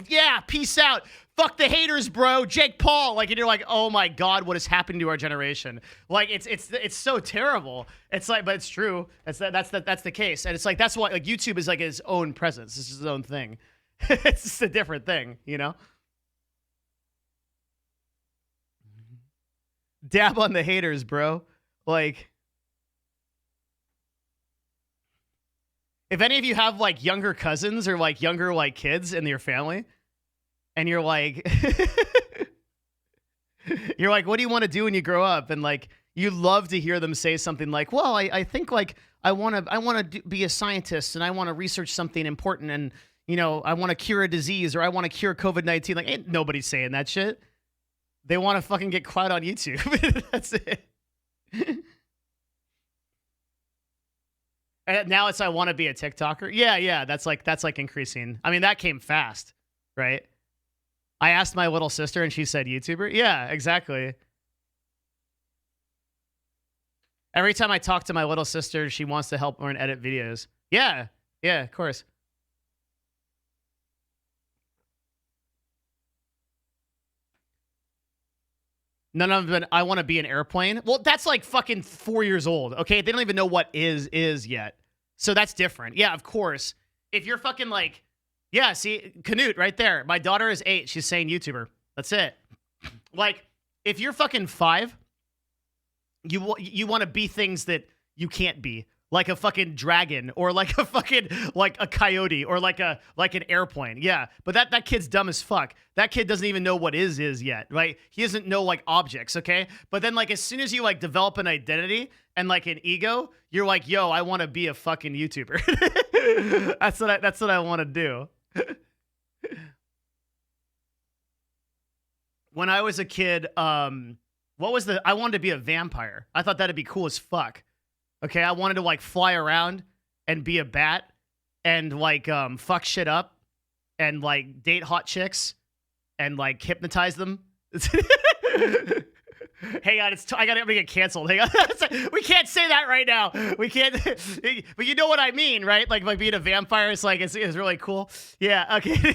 Speaker 2: Yeah, peace out. Fuck the haters, bro. Jake Paul. Like, and you're like, oh my God, what is happening to our generation? Like, it's so terrible. It's like, but it's true. That's the case. And it's like, that's why like YouTube is like its own presence. It's its own thing. It's just a different thing, you know? Dab on the haters, bro. Like, if any of you have like younger cousins or like younger like kids in your family, and you're like, what do you want to do when you grow up? And like, you love to hear them say something like, well, I think like I want to be a scientist and I want to research something important and, you know, I want to cure a disease or I want to cure COVID-19. Like, ain't nobody saying that shit. They want to fucking get clout on YouTube. That's it. And now it's I want to be a TikToker. Yeah, that's like increasing. I mean, that came fast, right? I asked my little sister and she said YouTuber. Yeah, exactly. Every time I talk to my little sister, she wants to help her and edit videos. Yeah, of course. None of them, I want to be an airplane. Well, that's like fucking 4 years old, okay? They don't even know what is yet. So that's different. Yeah, of course. If you're fucking like, yeah, see, Canute right there. My daughter is 8. She's saying YouTuber. That's it. Like, if you're fucking 5, you want to be things that you can't be. Like a fucking dragon or like a fucking, like a coyote or like an airplane. Yeah, but that kid's dumb as fuck. That kid doesn't even know what is yet, right? He doesn't know like objects, okay? But then like as soon as you like develop an identity and like an ego, you're like, yo, I want to be a fucking YouTuber. That's what I want to do. When I was a kid, I wanted to be a vampire. I thought that'd be cool as fuck. Okay, I wanted to like fly around and be a bat and like fuck shit up and like date hot chicks and like hypnotize them. Hang on, I gotta get canceled. Hang on, we can't say that right now. We can't, but you know what I mean, right? Like being a vampire is like it's really cool. Yeah, okay.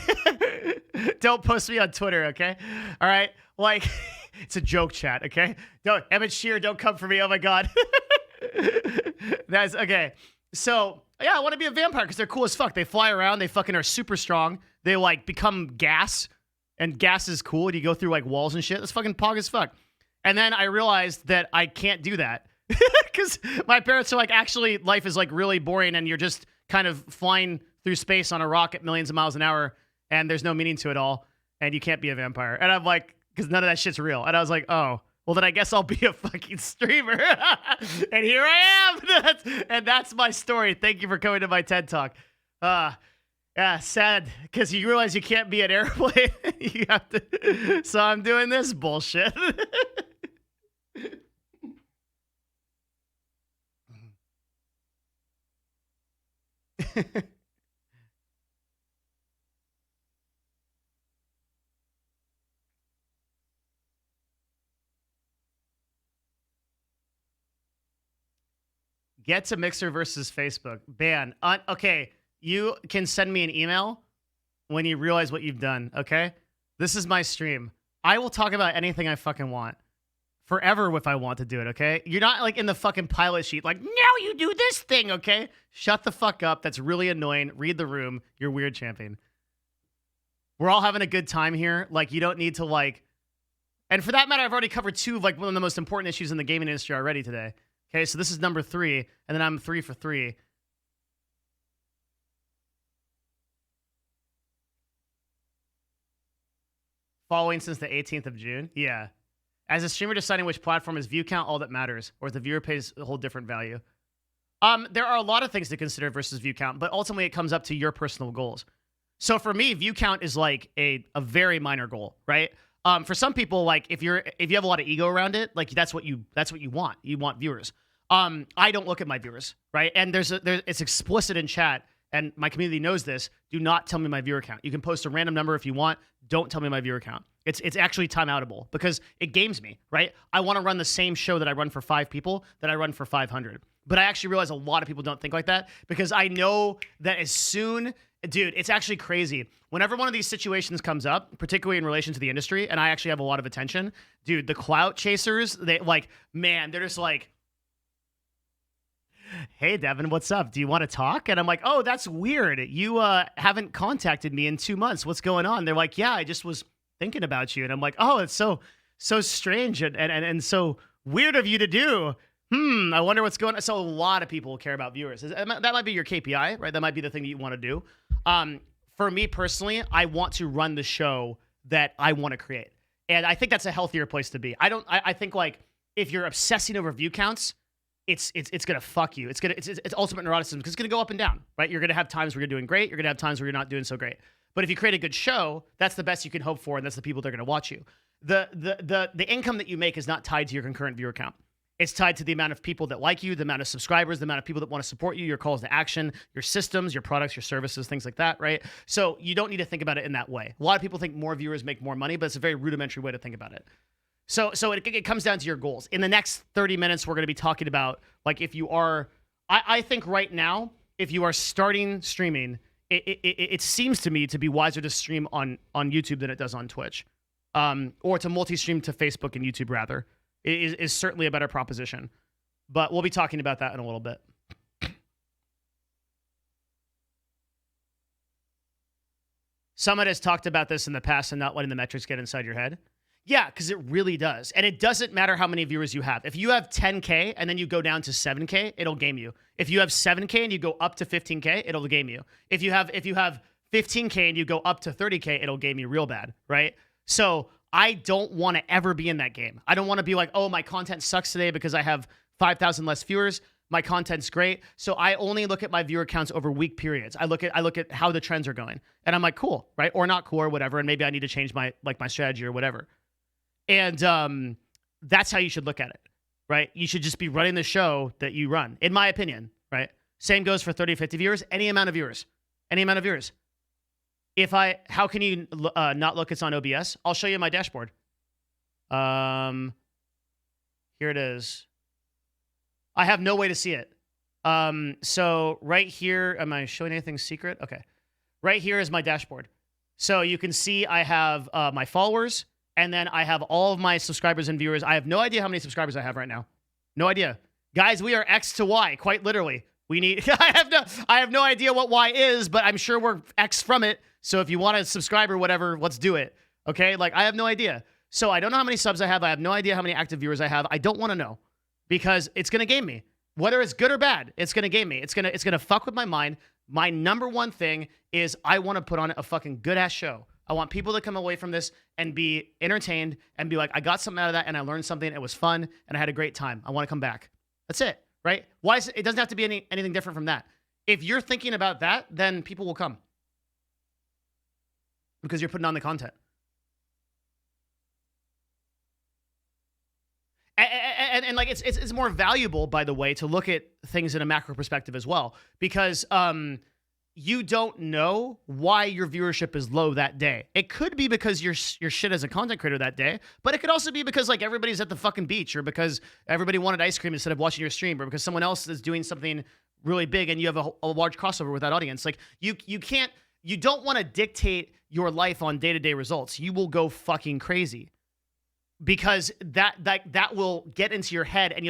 Speaker 2: Don't post me on Twitter, okay? All right, like it's a joke, chat. Okay, don't Emmett Shear, don't come for me. Oh my God. That's okay. So yeah, I want to be a vampire because they're cool as fuck. They fly around. They fucking are super strong. They like become gas, and gas is cool. And you go through like walls and shit. That's fucking pog as fuck. And then I realized that I can't do that because my parents are like, actually, life is like really boring, and you're just kind of flying through space on a rocket millions of miles an hour, and there's no meaning to it all, and you can't be a vampire. And I'm like, because none of that shit's real. And I was like, oh. Well, then I guess I'll be a fucking streamer. And here I am. And that's my story. Thank you for coming to my TED Talk. Yeah, sad, because you realize you can't be an airplane. You have to. So I'm doing this bullshit. Get to Mixer versus Facebook. Ban. Okay, you can send me an email when you realize what you've done, okay? This is my stream. I will talk about anything I fucking want. Forever if I want to do it, okay? You're not like in the fucking pilot sheet like, now you do this thing, okay? Shut the fuck up. That's really annoying. Read the room. You're weird champion. We're all having a good time here. Like, you don't need to like... And for that matter, I've already covered 2 of like one of the most important issues in the gaming industry already today. Okay, so this is number 3, and then I'm 3 for 3. Following since the 18th of June. Yeah. As a streamer deciding which platform is view count all that matters, or the viewer pays a whole different value. There are a lot of things to consider versus view count, but ultimately it comes up to your personal goals. So for me, view count is like a very minor goal, right? For some people, like if you have a lot of ego around it, like that's what you want. You want viewers. I don't look at my viewers, right? And it's explicit in chat, and my community knows this. Do not tell me my viewer count. You can post a random number if you want. Don't tell me my viewer count. It's actually timeoutable because it games me, right? I want to run the same show that I run for 5 people that I run for 500. But I actually realize a lot of people don't think like that because I know that as soon, dude, it's actually crazy. Whenever one of these situations comes up, particularly in relation to the industry, and I actually have a lot of attention, dude, the clout chasers, they're just like, hey, Devin, what's up? Do you want to talk? And I'm like, oh, that's weird. You haven't contacted me in 2 months. What's going on? They're like, yeah, I just was thinking about you. And I'm like, oh, it's so strange and so weird of you to do. I wonder what's going on. So a lot of people care about viewers. That might be your KPI, right? That might be the thing that you want to do. For me personally, I want to run the show that I want to create. And I think that's a healthier place to be. I think like if you're obsessing over view counts, it's gonna fuck you. It's ultimate neuroticism because it's gonna go up and down, right? You're gonna have times where you're doing great. You're gonna have times where you're not doing so great. But if you create a good show, that's the best you can hope for, and that's the people that are gonna watch you. The income that you make is not tied to your concurrent viewer count. It's tied to the amount of people that like you, the amount of subscribers, the amount of people that want to support you, your calls to action, your systems, your products, your services, things like that, right? So you don't need to think about it in that way. A lot of people think more viewers make more money, but it's a very rudimentary way to think about it. So it comes down to your goals. In the next 30 minutes, we're going to be talking about, like, if you are, I think right now, if you are starting streaming, it seems to me to be wiser to stream on YouTube than it does on Twitch, or to multi-stream to Facebook and YouTube rather. Is certainly a better proposition. But we'll be talking about that in a little bit. Someone has talked about this in the past and not letting the metrics get inside your head. Yeah, because it really does. And it doesn't matter how many viewers you have. If you have 10K and then you go down to 7K, it'll game you. If you have 7K and you go up to 15K, it'll game you. If you have 15K and you go up to 30K, it'll game you real bad, right? So I don't want to ever be in that game. I don't want to be like, oh, my content sucks today because I have 5,000 less viewers. My content's great. So I only look at my viewer counts over week periods. I look at how the trends are going. And I'm like, cool, right? Or not cool or whatever. And maybe I need to change my strategy or whatever. And that's how you should look at it, right? You should just be running the show that you run, in my opinion, right? Same goes for 30, 50 viewers, any amount of viewers. How can you not look? It's on OBS. I'll show you my dashboard. Here it is. I have no way to see it. So right here, am I showing anything secret? Okay. Right here is my dashboard. So you can see I have my followers, and then I have all of my subscribers and viewers. I have no idea how many subscribers I have right now. No idea. Guys, we are X to Y, quite literally. We need, I have no idea what Y is, but I'm sure we're X from it. So if you want to subscribe or whatever, let's do it. Okay? Like, I have no idea. So I don't know how many subs I have. I have no idea how many active viewers I have. I don't want to know because it's going to game me. Whether it's good or bad, it's going to game me. It's going to fuck with my mind. My number one thing is I want to put on a fucking good-ass show. I want people to come away from this and be entertained and be like, I got something out of that and I learned something. It was fun and I had a great time. I want to come back. That's it, right? Why is it doesn't have to be anything different from that. If you're thinking about that, then people will come because you're putting on the content. And like it's more valuable, by the way, to look at things in a macro perspective as well, because you don't know why your viewership is low that day. It could be because you're shit as a content creator that day, but it could also be because like everybody's at the fucking beach, or because everybody wanted ice cream instead of watching your stream, or because someone else is doing something really big and you have a large crossover with that audience. Like you don't want to dictate your life on day-to-day results. You will go fucking crazy. Because that will get into your head, and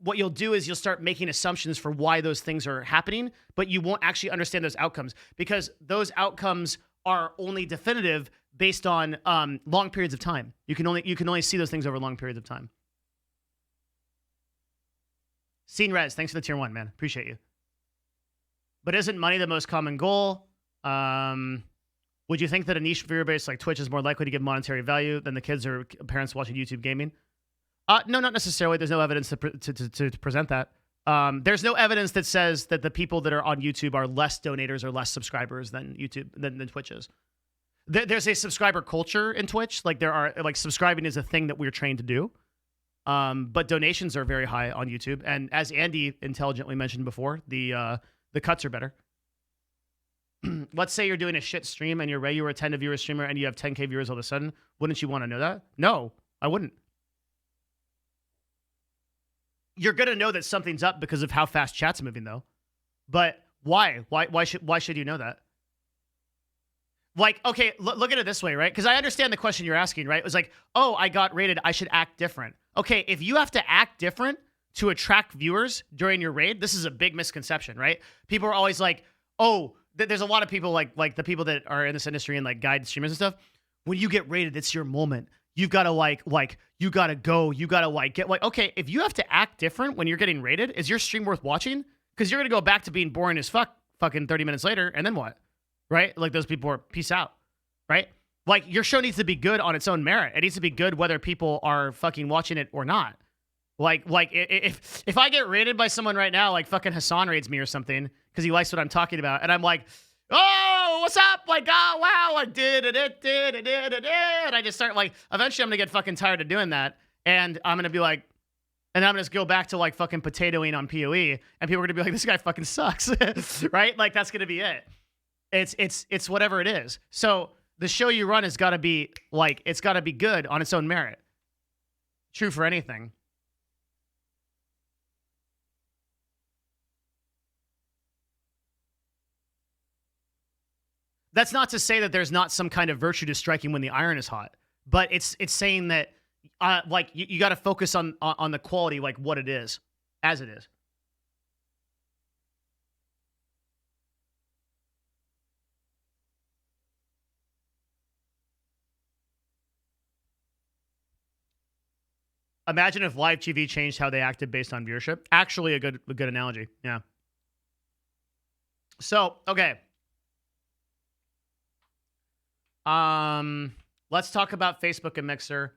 Speaker 2: what you'll do is you'll start making assumptions for why those things are happening, but you won't actually understand those outcomes, because those outcomes are only definitive based on long periods of time. You can only see those things over long periods of time. Scene Rez, thanks for the tier 1, man. Appreciate you. But isn't money the most common goal? Would you think that a niche viewer base like Twitch is more likely to give monetary value than the kids or parents watching YouTube gaming? No, not necessarily. There's no evidence to present that. There's no evidence that says that the people that are on YouTube are less donators or less subscribers than than Twitch is. There's a subscriber culture in Twitch. Like there are, like subscribing is a thing that we're trained to do. But donations are very high on YouTube, and as Andy intelligently mentioned before, the cuts are better. Let's say you're doing a shit stream and you were a 10 viewer streamer and you have 10K viewers all of a sudden. Wouldn't you want to know that? No, I wouldn't. You're gonna know that something's up because of how fast chat's moving, though. But why? Why should you know that? Like, okay, look at it this way, right? Because I understand the question you're asking, right? It was like, oh, I got raided, I should act different. Okay, if you have to act different to attract viewers during your raid, this is a big misconception, right? People are always like, oh, there's a lot of people like the people that are in this industry and like guide streamers and stuff. When you get raided, it's your moment. You've got to you got to go. You got to get okay, if you have to act different when you're getting raided, is your stream worth watching? Because you're going to go back to being boring as fucking 30 minutes later. And then what? Right? Like those people are peace out. Right? Like your show needs to be good on its own merit. It needs to be good whether people are fucking watching it or not. Like if I get raided by someone right now, like fucking Hassan raids me or something because he likes what I'm talking about, and I'm like, oh, what's up? Like, oh, wow, I did it, and I just start like, eventually I'm gonna get fucking tired of doing that, and I'm gonna be like, and I'm gonna just go back to like fucking potatoing on PoE, and people are gonna be like, this guy fucking sucks, right? Like that's gonna be it. It's whatever it is. So the show you run has got to be like, it's got to be good on its own merit. True for anything. That's not to say that there's not some kind of virtue to striking when the iron is hot, but it's saying that like you got to focus on the quality, like what it is, as it is. Imagine if live TV changed how they acted based on viewership. Actually, a good analogy. Yeah. So, okay. Let's talk about Facebook and Mixer.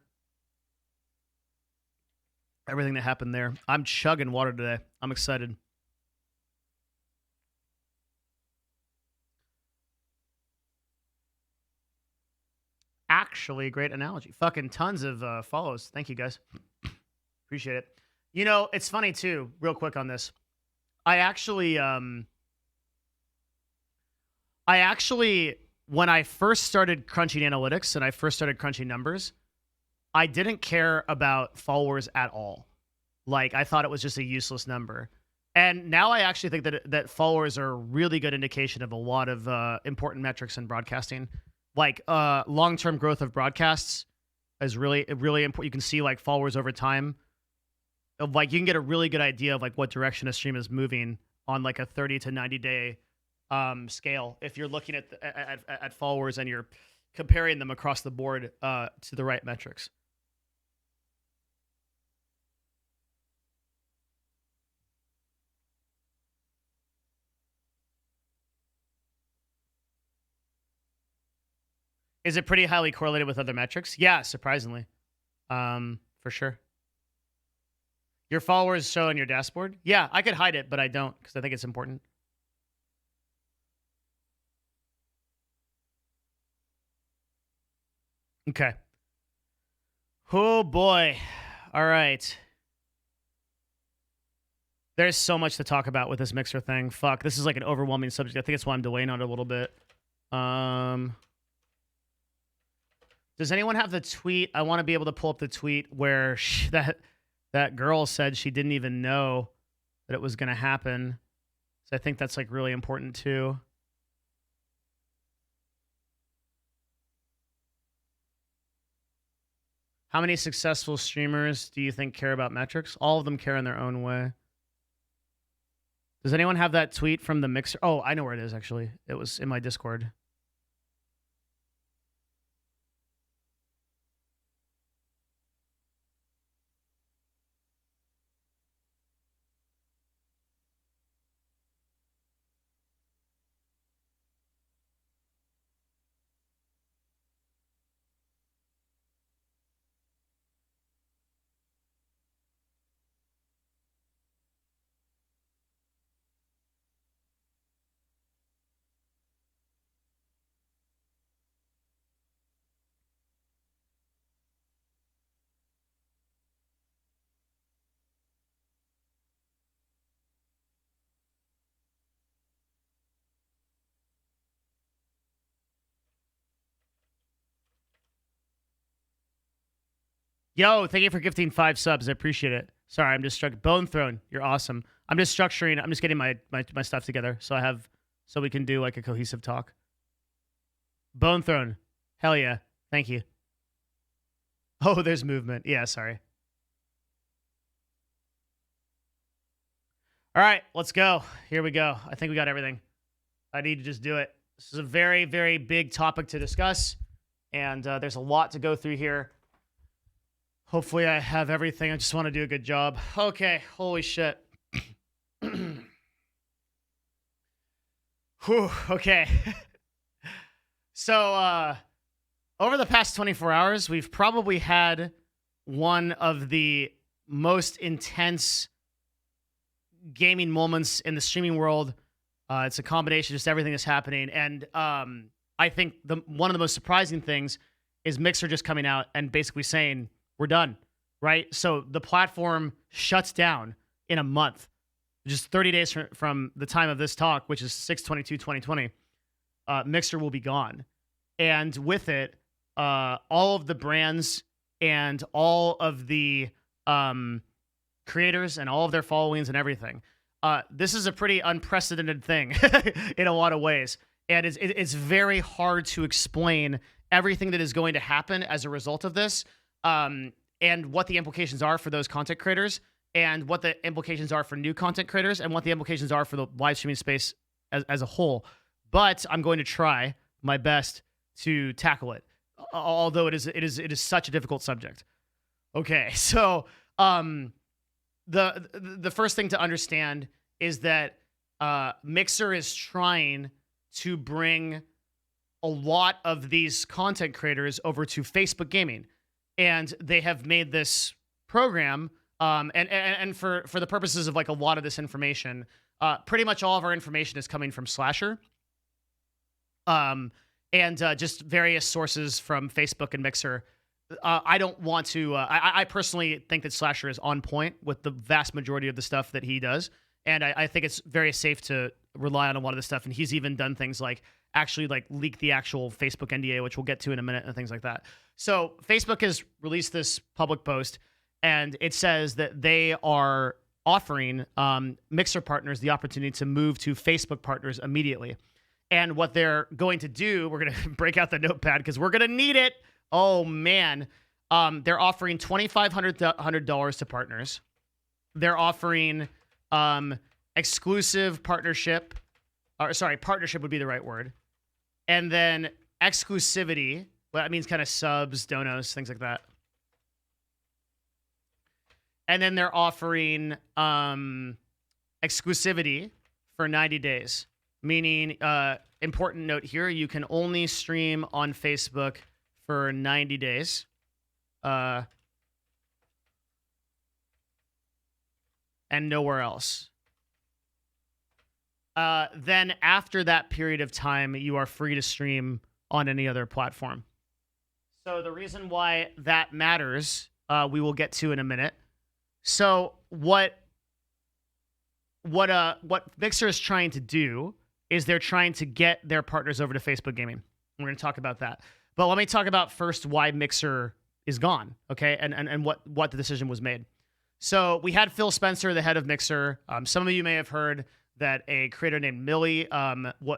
Speaker 2: Everything that happened there. I'm chugging water today. I'm excited. Actually, great analogy. Fucking tons of follows. Thank you, guys. Appreciate it. You know, it's funny, too, real quick on this. I actually, when I first started crunching analytics and I first started crunching numbers, I didn't care about followers at all. Like, I thought it was just a useless number. And now I actually think that followers are a really good indication of a lot of important metrics in broadcasting. Like, long-term growth of broadcasts is really important. You can see, like, followers over time. Like, you can get a really good idea of, like, what direction a stream is moving on, like, a 30 to 90-day scale if you're looking at followers and you're comparing them across the board to the right metrics. Is it pretty highly correlated with other metrics? Yeah, surprisingly. For sure. Your followers show on your dashboard? Yeah, I could hide it, but I don't because I think it's important. Okay. Oh, boy. All right. There's so much to talk about with this Mixer thing. Fuck, this is like an overwhelming subject. I think that's why I'm delaying on it a little bit. Does anyone have the tweet? I want to be able to pull up the tweet where that girl said she didn't even know that it was going to happen. So I think that's like really important too. How many successful streamers do you think care about metrics? All of them care in their own way. Does anyone have that tweet from the Mixer? Oh, I know where it is, actually. It was in my Discord. Yo, thank you for gifting 5 subs. I appreciate it. Sorry, I'm just Bone Throne, you're awesome. I'm just getting my stuff together so we can do like a cohesive talk. Bone Throne, hell yeah. Thank you. Oh, there's movement. Yeah, sorry. All right, let's go. Here we go. I think we got everything. I need to just do it. This is a very, very big topic to discuss, and there's a lot to go through here. Hopefully I have everything. I just want to do a good job. Okay, holy shit. Whew, okay. So, over the past 24 hours, we've probably had one of the most intense gaming moments in the streaming world. It's a combination of just everything that's happening. And I think one of the most surprising things is Mixer just coming out and basically saying, we're done, right? So the platform shuts down in a month, just 30 days from the time of this talk, which is 6/22/2020. Mixer will be gone. And with it, all of the brands and all of the creators and all of their followings and everything. This is a pretty unprecedented thing in a lot of ways. And it's very hard to explain everything that is going to happen as a result of this, and what the implications are for those content creators, and what the implications are for new content creators, and what the implications are for the live streaming space as a whole. But I'm going to try my best to tackle it, although it is such a difficult subject. Okay, so the first thing to understand is that Mixer is trying to bring a lot of these content creators over to Facebook Gaming, and they have made this program. And for the purposes of like a lot of this information, pretty much all of our information is coming from Slasher. And just various sources from Facebook and Mixer. I don't want to. I personally think that Slasher is on point with the vast majority of the stuff that he does, and I think it's very safe to rely on a lot of the stuff. And he's even done things like actually like leak the actual Facebook NDA, which we'll get to in a minute, and things like that. So Facebook has released this public post, and it says that they are offering Mixer partners the opportunity to move to Facebook partners immediately. And what they're going to do, we're going to break out the notepad because we're going to need it. Oh, man. They're offering $2,500 to partners. They're offering exclusive partnership. Partnership would be the right word. And then exclusivity. Well, that means kind of subs, donos, things like that. And then they're offering exclusivity for 90 days. Meaning, important note here, you can only stream on Facebook for 90 days. And nowhere else. Then after that period of time, you are free to stream on any other platform. So the reason why that matters, we will get to in a minute. So what Mixer is trying to do is they're trying to get their partners over to Facebook Gaming. We're going to talk about that. But let me talk about first why Mixer is gone, okay, and what the decision was made. So we had Phil Spencer, the head of Mixer. Some of you may have heard that a creator named Millie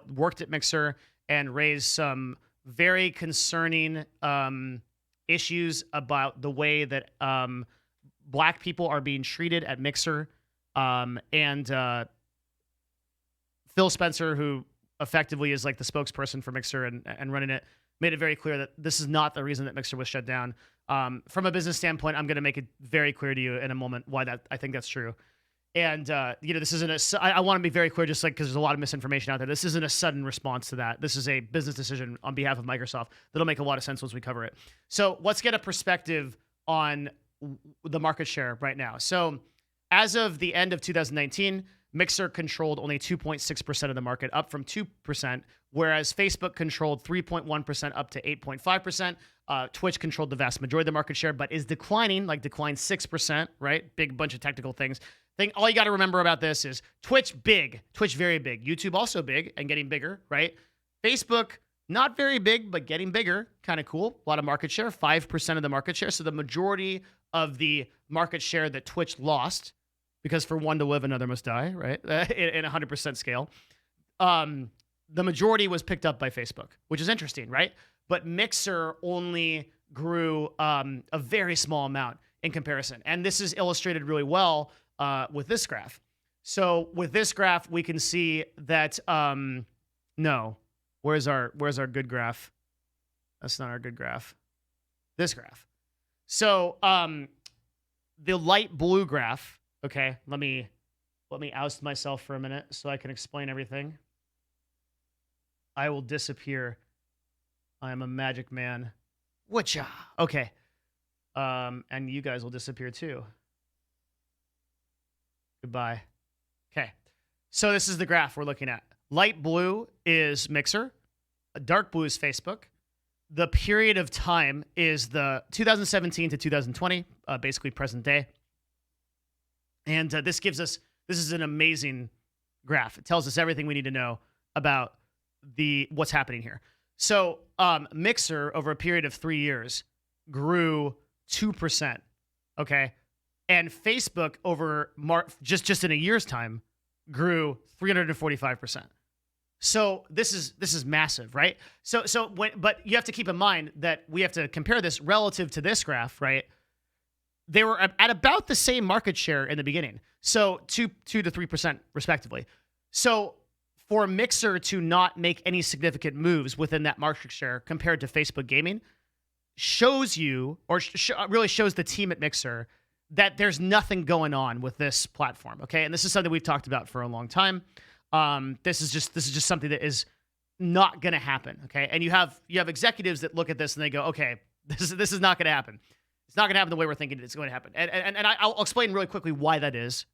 Speaker 2: worked at Mixer and raised some very concerning issues about the way that Black people are being treated at Mixer. And Phil Spencer, who effectively is like the spokesperson for Mixer and running it, made it very clear that this is not the reason that Mixer was shut down. From a business standpoint, I'm going to make it very clear to you in a moment why I think that's true. And this isn't I want to be very clear, just like because there's a lot of misinformation out there. This isn't a sudden response to that. This is a business decision on behalf of Microsoft that'll make a lot of sense once we cover it. So let's get a perspective on the market share right now. So as of the end of 2019, Mixer controlled only 2.6% of the market, up from 2%, whereas Facebook controlled 3.1% up to 8.5%. Twitch controlled the vast majority of the market share, but is declined 6%, right? Big bunch of technical things. All you got to remember about this is Twitch big, Twitch very big, YouTube also big and getting bigger, right? Facebook Not very big, but getting bigger. Kind of cool. A lot of market share, 5% of the market share. So the majority of the market share that Twitch lost, because for one to live, another must die, right? In 100% scale. The majority was picked up by Facebook, which is interesting, right? But Mixer only grew a very small amount in comparison. And this is illustrated really well with this graph. So with this graph, we can see that, no, where's our good graph? That's not our good graph. This graph. So the light blue graph, okay, let me oust myself for a minute so I can explain everything. I will disappear. I am a magic man. Whatcha? Okay. And you guys will disappear too. Goodbye. Okay. So this is the graph we're looking at. Light blue is Mixer. Dark blue is Facebook. The period of time is the 2017 to 2020, basically present day. And this is an amazing graph. It tells us everything we need to know about what's happening here. So Mixer, over a period of 3 years, grew 2%, okay? And Facebook, over just in a year's time, grew 345%. So this is massive, right? But you have to keep in mind that we have to compare this relative to this graph, right? They were at about the same market share in the beginning, so 2 to 3% respectively. So for Mixer to not make any significant moves within that market share compared to Facebook Gaming shows you, or really shows the team at Mixer, that there's nothing going on with this platform, okay? And this is something we've talked about for a long time. This is just something that is not going to happen, okay? And you have executives that look at this and they go, okay, this is not going to happen. It's not going to happen the way we're thinking it's going to happen. And I'll explain really quickly why that is.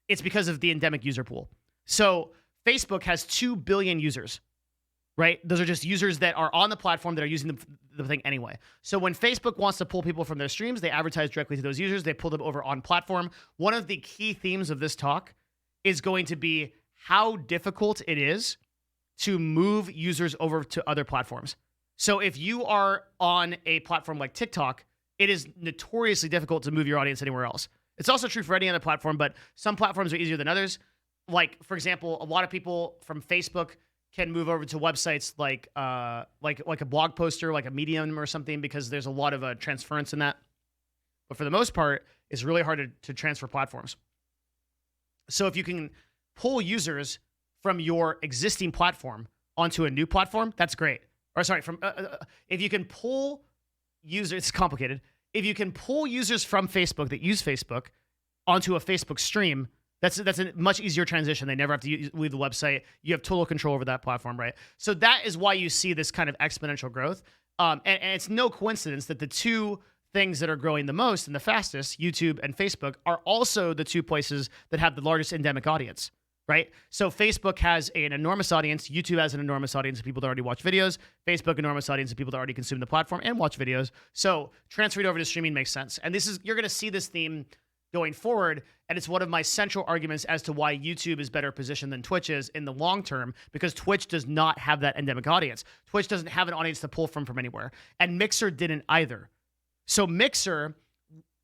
Speaker 2: It's because of the endemic user pool. So Facebook has 2 billion users, right? Those are just users that are on the platform that are using the thing anyway. So when Facebook wants to pull people from their streams, they advertise directly to those users. They pull them over on platform. One of the key themes of this talk is going to be how difficult it is to move users over to other platforms. So if you are on a platform like TikTok, it is notoriously difficult to move your audience anywhere else. It's also true for any other platform, but some platforms are easier than others. Like, for example, a lot of people from Facebook can move over to websites like a blog poster, like a Medium or something, because there's a lot of transference in that. But for the most part, it's really hard to transfer platforms. So if you can pull users from your existing platform onto a new platform, that's great. Or sorry, if you can pull users, it's complicated. If you can pull users from Facebook that use Facebook onto a Facebook stream, that's a much easier transition. They never have to leave the website. You have total control over that platform, right? So that is why you see this kind of exponential growth. And it's no coincidence that the two things that are growing the most and the fastest, YouTube and Facebook, are also the two places that have the largest endemic audience, right? So Facebook has an enormous audience. YouTube has an enormous audience of people that already watch videos. Facebook, enormous audience of people that already consume the platform and watch videos. So transferring over to streaming makes sense. And you're going to see this theme going forward, and it's one of my central arguments as to why YouTube is better positioned than Twitch is in the long term, because Twitch does not have that endemic audience. Twitch doesn't have an audience to pull from anywhere, and Mixer didn't either. So Mixer,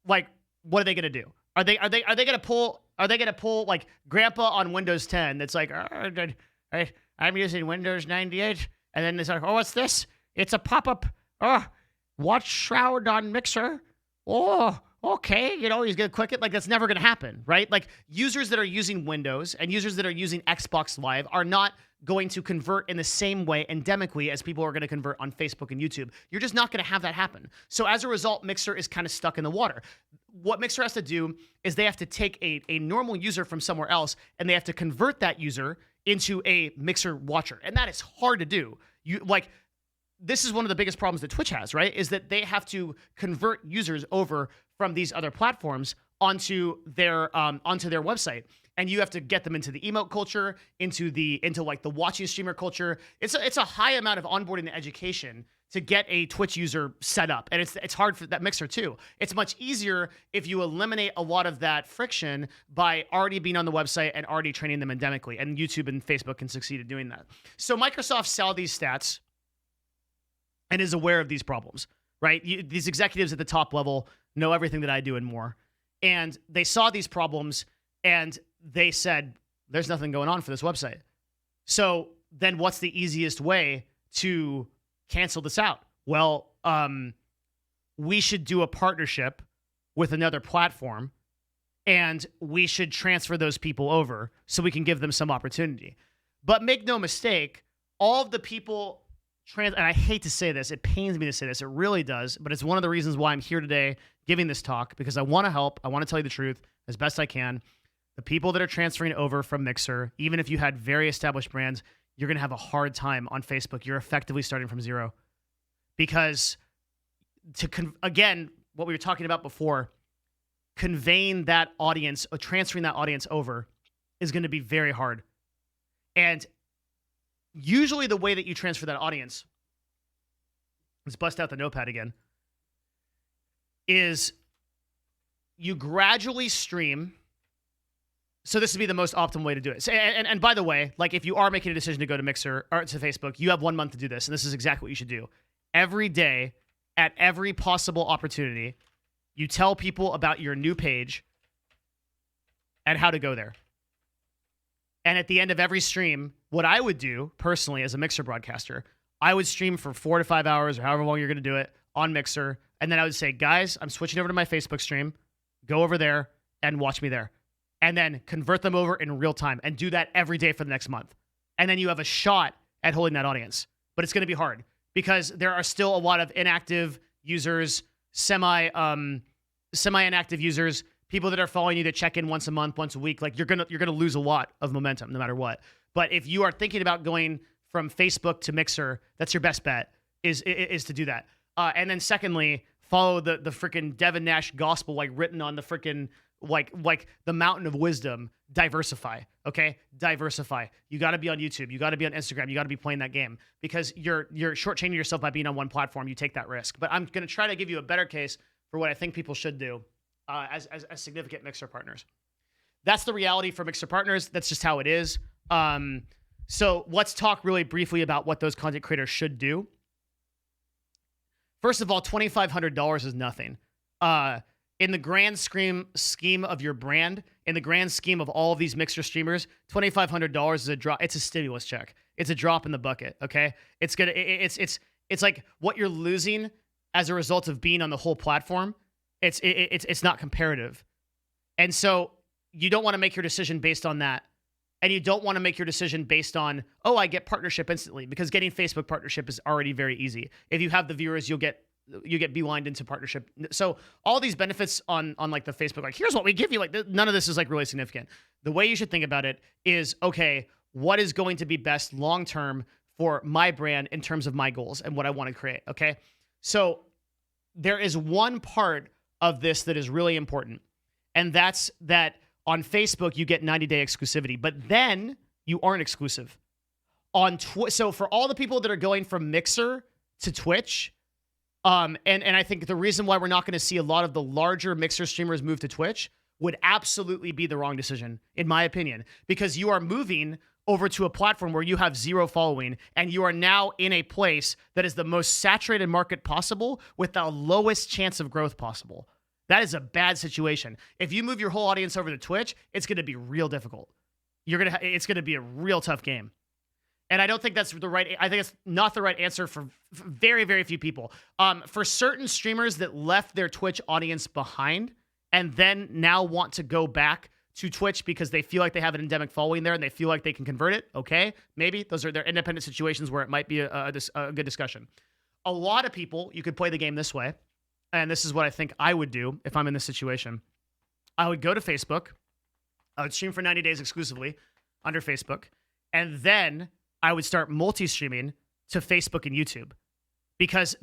Speaker 2: like, what are they going to do? Are they going to pull? Are they going to pull like Grandpa on Windows 10? That's like, I'm using Windows 98, and then it's like, oh, what's this? It's a pop-up. Oh, watch Shroud on Mixer. Oh. Okay, he's going to click it. Like, that's never going to happen, right? Like, users that are using Windows and users that are using Xbox Live are not going to convert in the same way endemically as people are going to convert on Facebook and YouTube. You're just not going to have that happen. So as a result, Mixer is kind of stuck in the water. What Mixer has to do is they have to take a normal user from somewhere else and they have to convert that user into a Mixer watcher. And that is hard to do. This is one of the biggest problems that Twitch has, right? Is that they have to convert users over from these other platforms onto their website, and you have to get them into the emote culture, into like the watching streamer culture. It's a high amount of onboarding and education to get a Twitch user set up. And it's hard for that Mixer too. It's much easier if you eliminate a lot of that friction by already being on the website and already training them endemically. And YouTube and Facebook can succeed at doing that. So Microsoft saw these stats and is aware of these problems, right? These executives at the top level know everything that I do and more. And they saw these problems and they said, there's nothing going on for this website. So then what's the easiest way to cancel this out? Well, we should do a partnership with another platform and we should transfer those people over so we can give them some opportunity. But make no mistake, all of the people, and I hate to say this, it pains me to say this, it really does, but it's one of the reasons why I'm here today giving this talk, because I want to help, I want to tell you the truth as best I can. The people that are transferring over from Mixer, even if you had very established brands, you're going to have a hard time on Facebook. You're effectively starting from zero. Because, again, what we were talking about before, conveying that audience, or transferring that audience over is going to be very hard. And usually the way that you transfer that audience, let's bust out the notepad again, is you gradually stream. So this would be the most optimal way to do it. So, and by the way, like if you are making a decision to go to Mixer or to Facebook, you have 1 month to do this, and this is exactly what you should do. Every day, at every possible opportunity, you tell people about your new page and how to go there. And at the end of every stream, what I would do personally as a Mixer broadcaster, I would stream for 4 to 5 hours or however long you're going to do it on Mixer. And then I would say, guys, I'm switching over to my Facebook stream. Go over there and watch me there. And then convert them over in real time and do that every day for the next month. And then you have a shot at holding that audience. But it's going to be hard because there are still a lot of inactive users, semi-inactive users, people that are following you that check in once a month, once a week. Like you're gonna lose a lot of momentum no matter what. But if you are thinking about going from Facebook to Mixer, that's your best bet is to do that. And then secondly, follow the freaking Devin Nash gospel like written on the freaking like the mountain of wisdom. Diversify, okay? Diversify. You got to be on YouTube. You got to be on Instagram. You got to be playing that game because you're shortchanging yourself by being on one platform. You take that risk. But I'm going to try to give you a better case for what I think people should do as significant Mixer partners. That's the reality for Mixer partners. That's just how it is. So let's talk really briefly about what those content creators should do. First of all, $2,500 is nothing. In the grand scheme of your brand, in the grand scheme of all of these Mixer streamers, $2,500 is a drop. It's a stimulus check. It's a drop in the bucket. Okay, it's like what you're losing as a result of being on the whole platform. It's not comparative, and so you don't want to make your decision based on that, and you don't want to make your decision based on I get partnership instantly because getting Facebook partnership is already very easy. If you have the viewers, you get beelined into partnership. So all these benefits on like the Facebook, like here's what we give you, like none of this is like really significant. The way you should think about it is, okay, what is going to be best long-term for my brand in terms of my goals and what I want to create. Okay. So there is one part of this that is really important. And that's that on Facebook, you get 90-day exclusivity, but then you aren't exclusive on So for all the people that are going from Mixer to Twitch, and I think the reason why we're not going to see a lot of the larger Mixer streamers move to Twitch would absolutely be the wrong decision, in my opinion, because you are moving over to a platform where you have zero following, and you are now in a place that is the most saturated market possible with the lowest chance of growth possible. That is a bad situation. If you move your whole audience over to Twitch, it's going to be real difficult. It's going to be a real tough game. And I don't think that's the right. I think it's not the right answer for very, very few people. For certain streamers that left their Twitch audience behind and then now want to go back to Twitch because they feel like they have an endemic following there and they feel like they can convert it. Okay, maybe those are their independent situations where it might be a good discussion. A lot of people, you could play the game this way, and this is what I think I would do if I'm in this situation. I would go to Facebook. I would stream for 90 days exclusively under Facebook, and then I would start multi-streaming to Facebook and YouTube because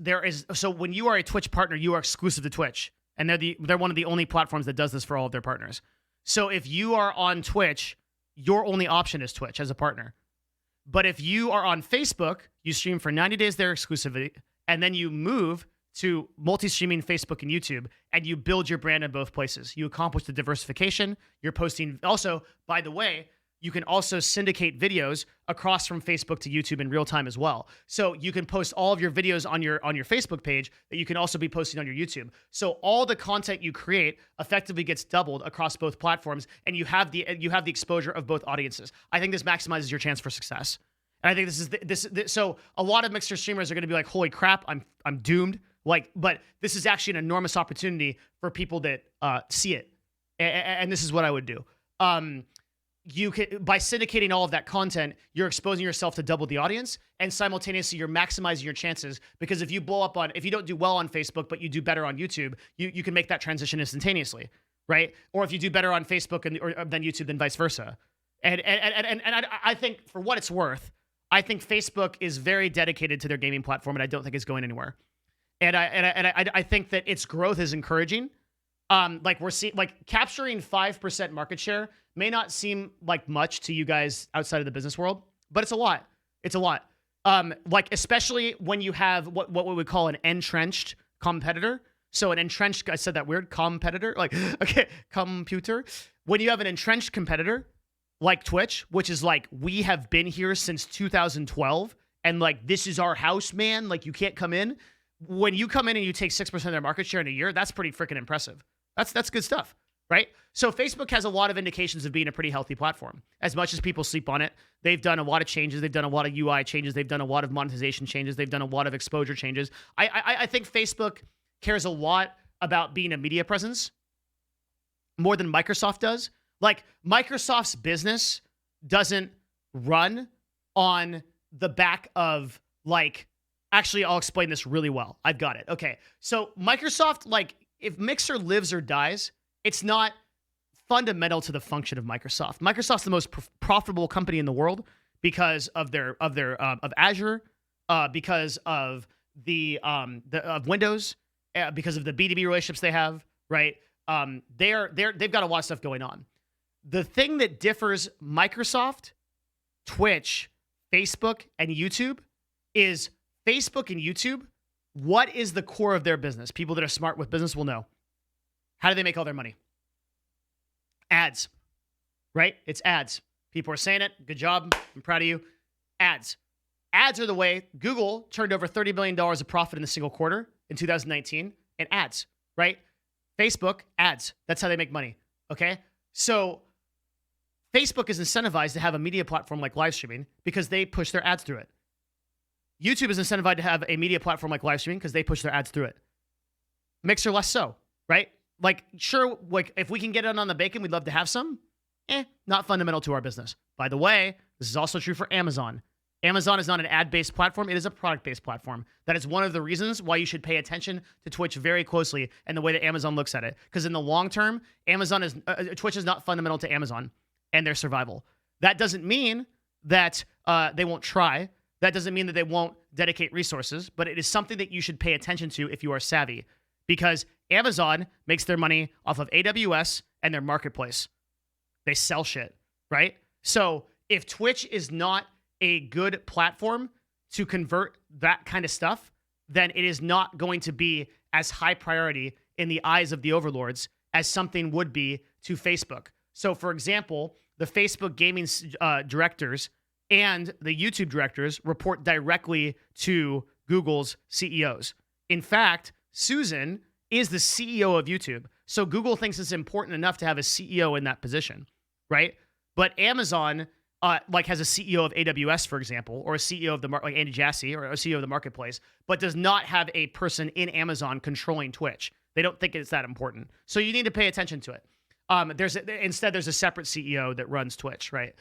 Speaker 2: so when you are a Twitch partner, you are exclusive to Twitch, and they're one of the only platforms that does this for all of their partners. So if you are on Twitch, your only option is Twitch as a partner. But if you are on Facebook, you stream for 90 days there exclusively, and then you move to multi-streaming Facebook and YouTube, and you build your brand in both places. You accomplish the diversification. You're posting. Also, by the way, you can also syndicate videos across from Facebook to YouTube in real time as well. So you can post all of your videos on your Facebook page that you can also be posting on your YouTube. So all the content you create effectively gets doubled across both platforms, and you have the exposure of both audiences. I think this maximizes your chance for success. And I think this is so a lot of Mixer streamers are going to be like, "Holy crap, I'm doomed." But this is actually an enormous opportunity for people that see it. And this is what I would do. You can, by syndicating all of that content, you're exposing yourself to double the audience, and simultaneously you're maximizing your chances, because if you don't do well on Facebook but you do better on YouTube, you can make that transition instantaneously, right? Or if you do better on Facebook than YouTube, then vice versa. And I think, for what it's worth, I think Facebook is very dedicated to their gaming platform, and I don't think it's going anywhere. And I think that its growth is encouraging. We're seeing, capturing 5% market share may not seem like much to you guys outside of the business world, but it's a lot. It's a lot. Especially when you have what we would call an entrenched competitor. So an entrenched, I said that weird, competitor, computer. When you have an entrenched competitor like Twitch, which is like, we have been here since 2012, and this is our house, man. You can't come in. When you come in and you take 6% of their market share in a year, that's pretty freaking impressive. That's good stuff, right? So Facebook has a lot of indications of being a pretty healthy platform. As much as people sleep on it, they've done a lot of changes. They've done a lot of UI changes. They've done a lot of monetization changes. They've done a lot of exposure changes. I think Facebook cares a lot about being a media presence more than Microsoft does. Microsoft's business doesn't run on the back of actually, I'll explain this really well. I've got it. Okay. So Microsoft, if Mixer lives or dies, it's not fundamental to the function of Microsoft. Microsoft's the most profitable company in the world because of Azure, because of of Windows, because of the B2B relationships they have, right? They've got a lot of stuff going on. The thing that differs Microsoft, Twitch, Facebook, and YouTube is Facebook and YouTube. What is the core of their business? People that are smart with business will know. How do they make all their money? Ads, right? It's ads. People are saying it. Good job. I'm proud of you. Ads. Ads are the way. Google turned over $30 billion of profit in a single quarter in 2019 in ads, right? Facebook, ads. That's how they make money, okay? So Facebook is incentivized to have a media platform like live streaming because they push their ads through it. YouTube is incentivized to have a media platform like live streaming because they push their ads through it. Mixer less so, right? Sure, if we can get it on the bacon, we'd love to have some. Not fundamental to our business. By the way, this is also true for Amazon. Amazon is not an ad-based platform. It is a product-based platform. That is one of the reasons why you should pay attention to Twitch very closely and the way that Amazon looks at it. Because in the long term, Twitch is not fundamental to Amazon and their survival. That doesn't mean that they won't try. That doesn't mean that they won't dedicate resources, but it is something that you should pay attention to if you are savvy, because Amazon makes their money off of AWS and their marketplace. They sell shit, right? So if Twitch is not a good platform to convert that kind of stuff, then it is not going to be as high priority in the eyes of the overlords as something would be to Facebook. So for example, the Facebook gaming directors and the YouTube directors report directly to Google's CEOs. In fact, Susan is the CEO of YouTube. So Google thinks it's important enough to have a CEO in that position, right? But Amazon has a CEO of AWS, for example, or a CEO of like Andy Jassy, or a CEO of the marketplace, but does not have a person in Amazon controlling Twitch. They don't think it's that important. So you need to pay attention to it. Instead, there's a separate CEO that runs Twitch, right?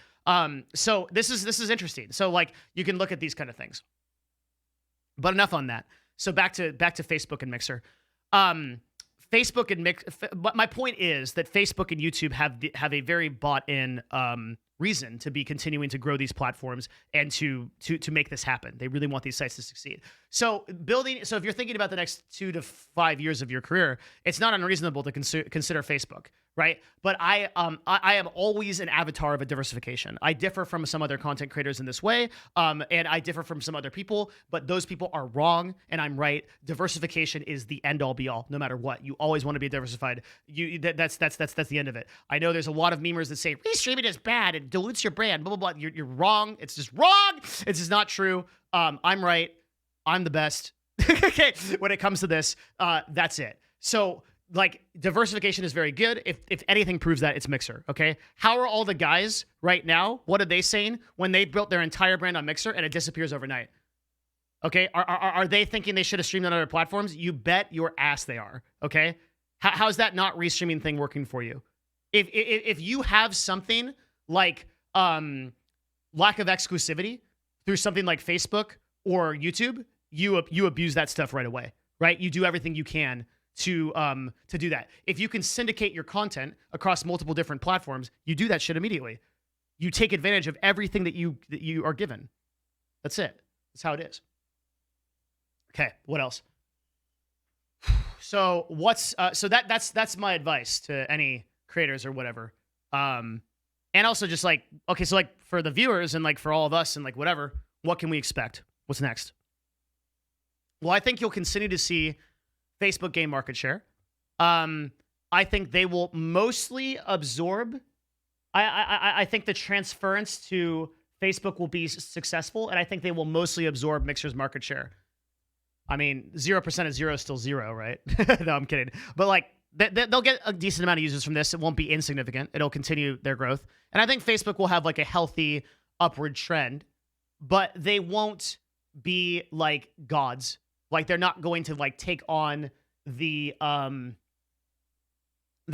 Speaker 2: So this is interesting. So you can look at these kind of things. But enough on that. So back to Facebook and Mixer. But my point is that Facebook and YouTube have a very bought-in reason to be continuing to grow these platforms and to make this happen. They really want these sites to succeed. So if you're thinking about the next 2 to 5 years of your career, it's not unreasonable to consider Facebook, right? But I am always an avatar of a diversification. I differ from some other content creators in this way, and I differ from some other people, but those people are wrong and I'm right. Diversification is the end all be all, no matter what. You always want to be diversified. That's the end of it. I know there's a lot of memers that say restreaming is bad, it dilutes your brand, blah blah blah. You're wrong. It's just wrong. It's just not true. I'm right. I'm the best. Okay, when it comes to this, that's it. So like diversification is very good. If anything proves that, it's Mixer. Okay, how are all the guys right now? What are they saying when they built their entire brand on Mixer and it disappears overnight? Okay, are they thinking they should have streamed on other platforms? You bet your ass they are. Okay, how's that not restreaming thing working for you? If you have something like lack of exclusivity through something like Facebook or YouTube, you abuse that stuff right away, right? You do everything you can to do that. If you can syndicate your content across multiple different platforms, you do that shit immediately. You take advantage of everything that you are given. That's it. That's how it is. Okay, what else? So that's my advice to any creators or whatever. And also just like, okay, so like for the viewers and like for all of us and like whatever, what can we expect? What's next? Well, I think you'll continue to see Facebook gain market share. I think they will mostly absorb. I think the transference to Facebook will be successful, and I think they will mostly absorb Mixer's market share. I mean, 0% of 0 is still 0, right? No, I'm kidding. But like, they'll get a decent amount of users from this. It won't be insignificant. It'll continue their growth. And I think Facebook will have like a healthy upward trend, but they won't be like gods. Like they're not going to like take on the they're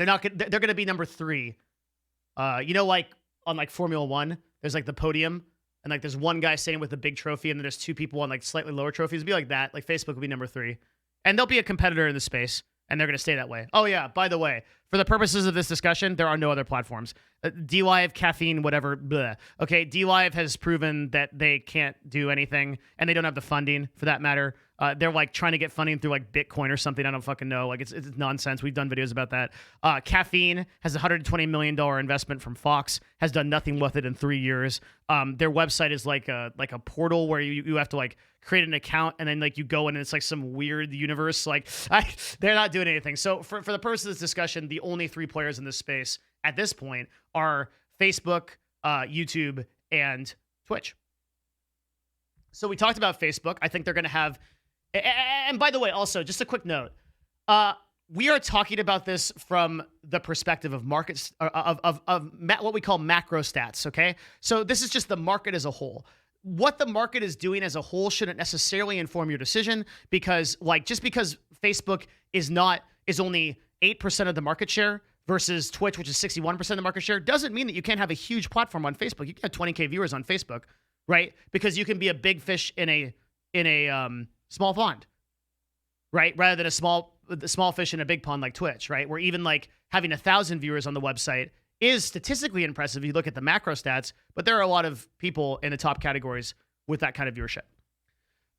Speaker 2: going to be number 3. You know, like on like Formula 1, there's like the podium and like there's one guy standing with a big trophy and then there's 2 people on like slightly lower trophies. It'll be like that. Like Facebook will be number 3. And they'll be a competitor in the space and they're going to stay that way. Oh yeah, by the way, for the purposes of this discussion, there are no other platforms. DLive, Caffeine, whatever, blah. Okay, DLive has proven that they can't do anything and they don't have the funding for that matter. They're like trying to get funding through like Bitcoin or something. I don't fucking know. Like it's nonsense. We've done videos about that. Caffeine has a $120 million investment from Fox, has done nothing with it in 3 years. Their website is like a portal where you have to like create an account and then like you go in and it's like some weird universe. Like they're not doing anything. So for the purpose of this discussion, the only 3 players in this space at this point are Facebook, YouTube, and Twitch. So we talked about Facebook. I think they're going to have. And by the way, also, just a quick note. We are talking about this from the perspective of markets, of what we call macro stats, okay? So this is just the market as a whole. What the market is doing as a whole shouldn't necessarily inform your decision because, like, just because Facebook is only 8% of the market share versus Twitch, which is 61% of the market share, doesn't mean that you can't have a huge platform on Facebook. You can have 20K viewers on Facebook, right? Because you can be a big fish in a small pond, right? Rather than a small fish in a big pond like Twitch, right? Where even like having 1,000 viewers on the website is statistically impressive if you look at the macro stats, but there are a lot of people in the top categories with that kind of viewership.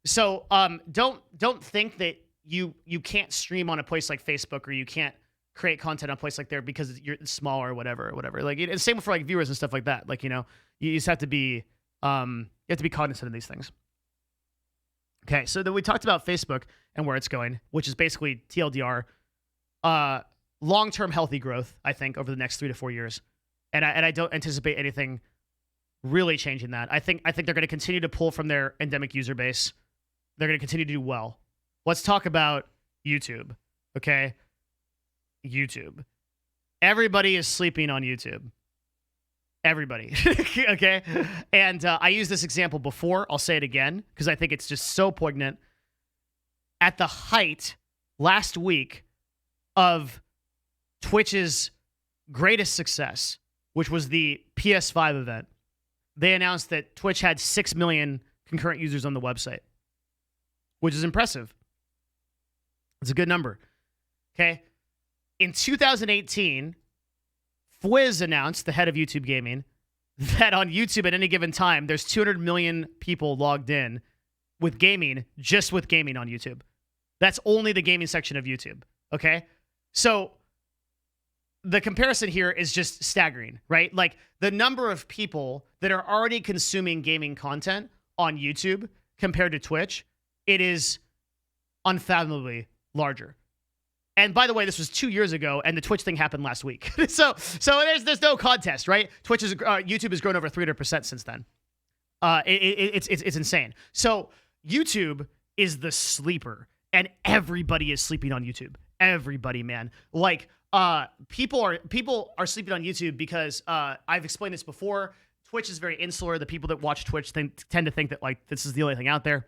Speaker 2: So don't think that you can't stream on a place like Facebook or you can't create content on a place like there because you're small or whatever. Like it's same for like viewers and stuff like that. Like, you know, you just have to be cognizant of these things. Okay, so then we talked about Facebook and where it's going, which is basically TLDR, long-term healthy growth, I think, over the next 3 to 4 years. And I don't anticipate anything really changing that. I think they're going to continue to pull from their endemic user base. They're going to continue to do well. Let's talk about YouTube, okay? YouTube. Everybody is sleeping on YouTube. Everybody. Okay? And I used this example before. I'll say it again because I think it's just so poignant. At the height last week of Twitch's greatest success, which was the PS5 event, they announced that Twitch had 6 million concurrent users on the website, which is impressive. It's a good number. Okay? In 2018, Fwiz announced, the head of YouTube Gaming, that on YouTube at any given time, there's 200 million people logged in with gaming, just with gaming on YouTube. That's only the gaming section of YouTube, okay? So the comparison here is just staggering, right? Like the number of people that are already consuming gaming content on YouTube compared to Twitch, it is unfathomably larger. And by the way, this was 2 years ago, and the Twitch thing happened last week. so there's no contest, right? YouTube has grown over 300% since then. It's insane. So YouTube is the sleeper, and everybody is sleeping on YouTube. Everybody, man. Like people are sleeping on YouTube because I've explained this before. Twitch is very insular. The people that watch Twitch tend to think that like this is the only thing out there,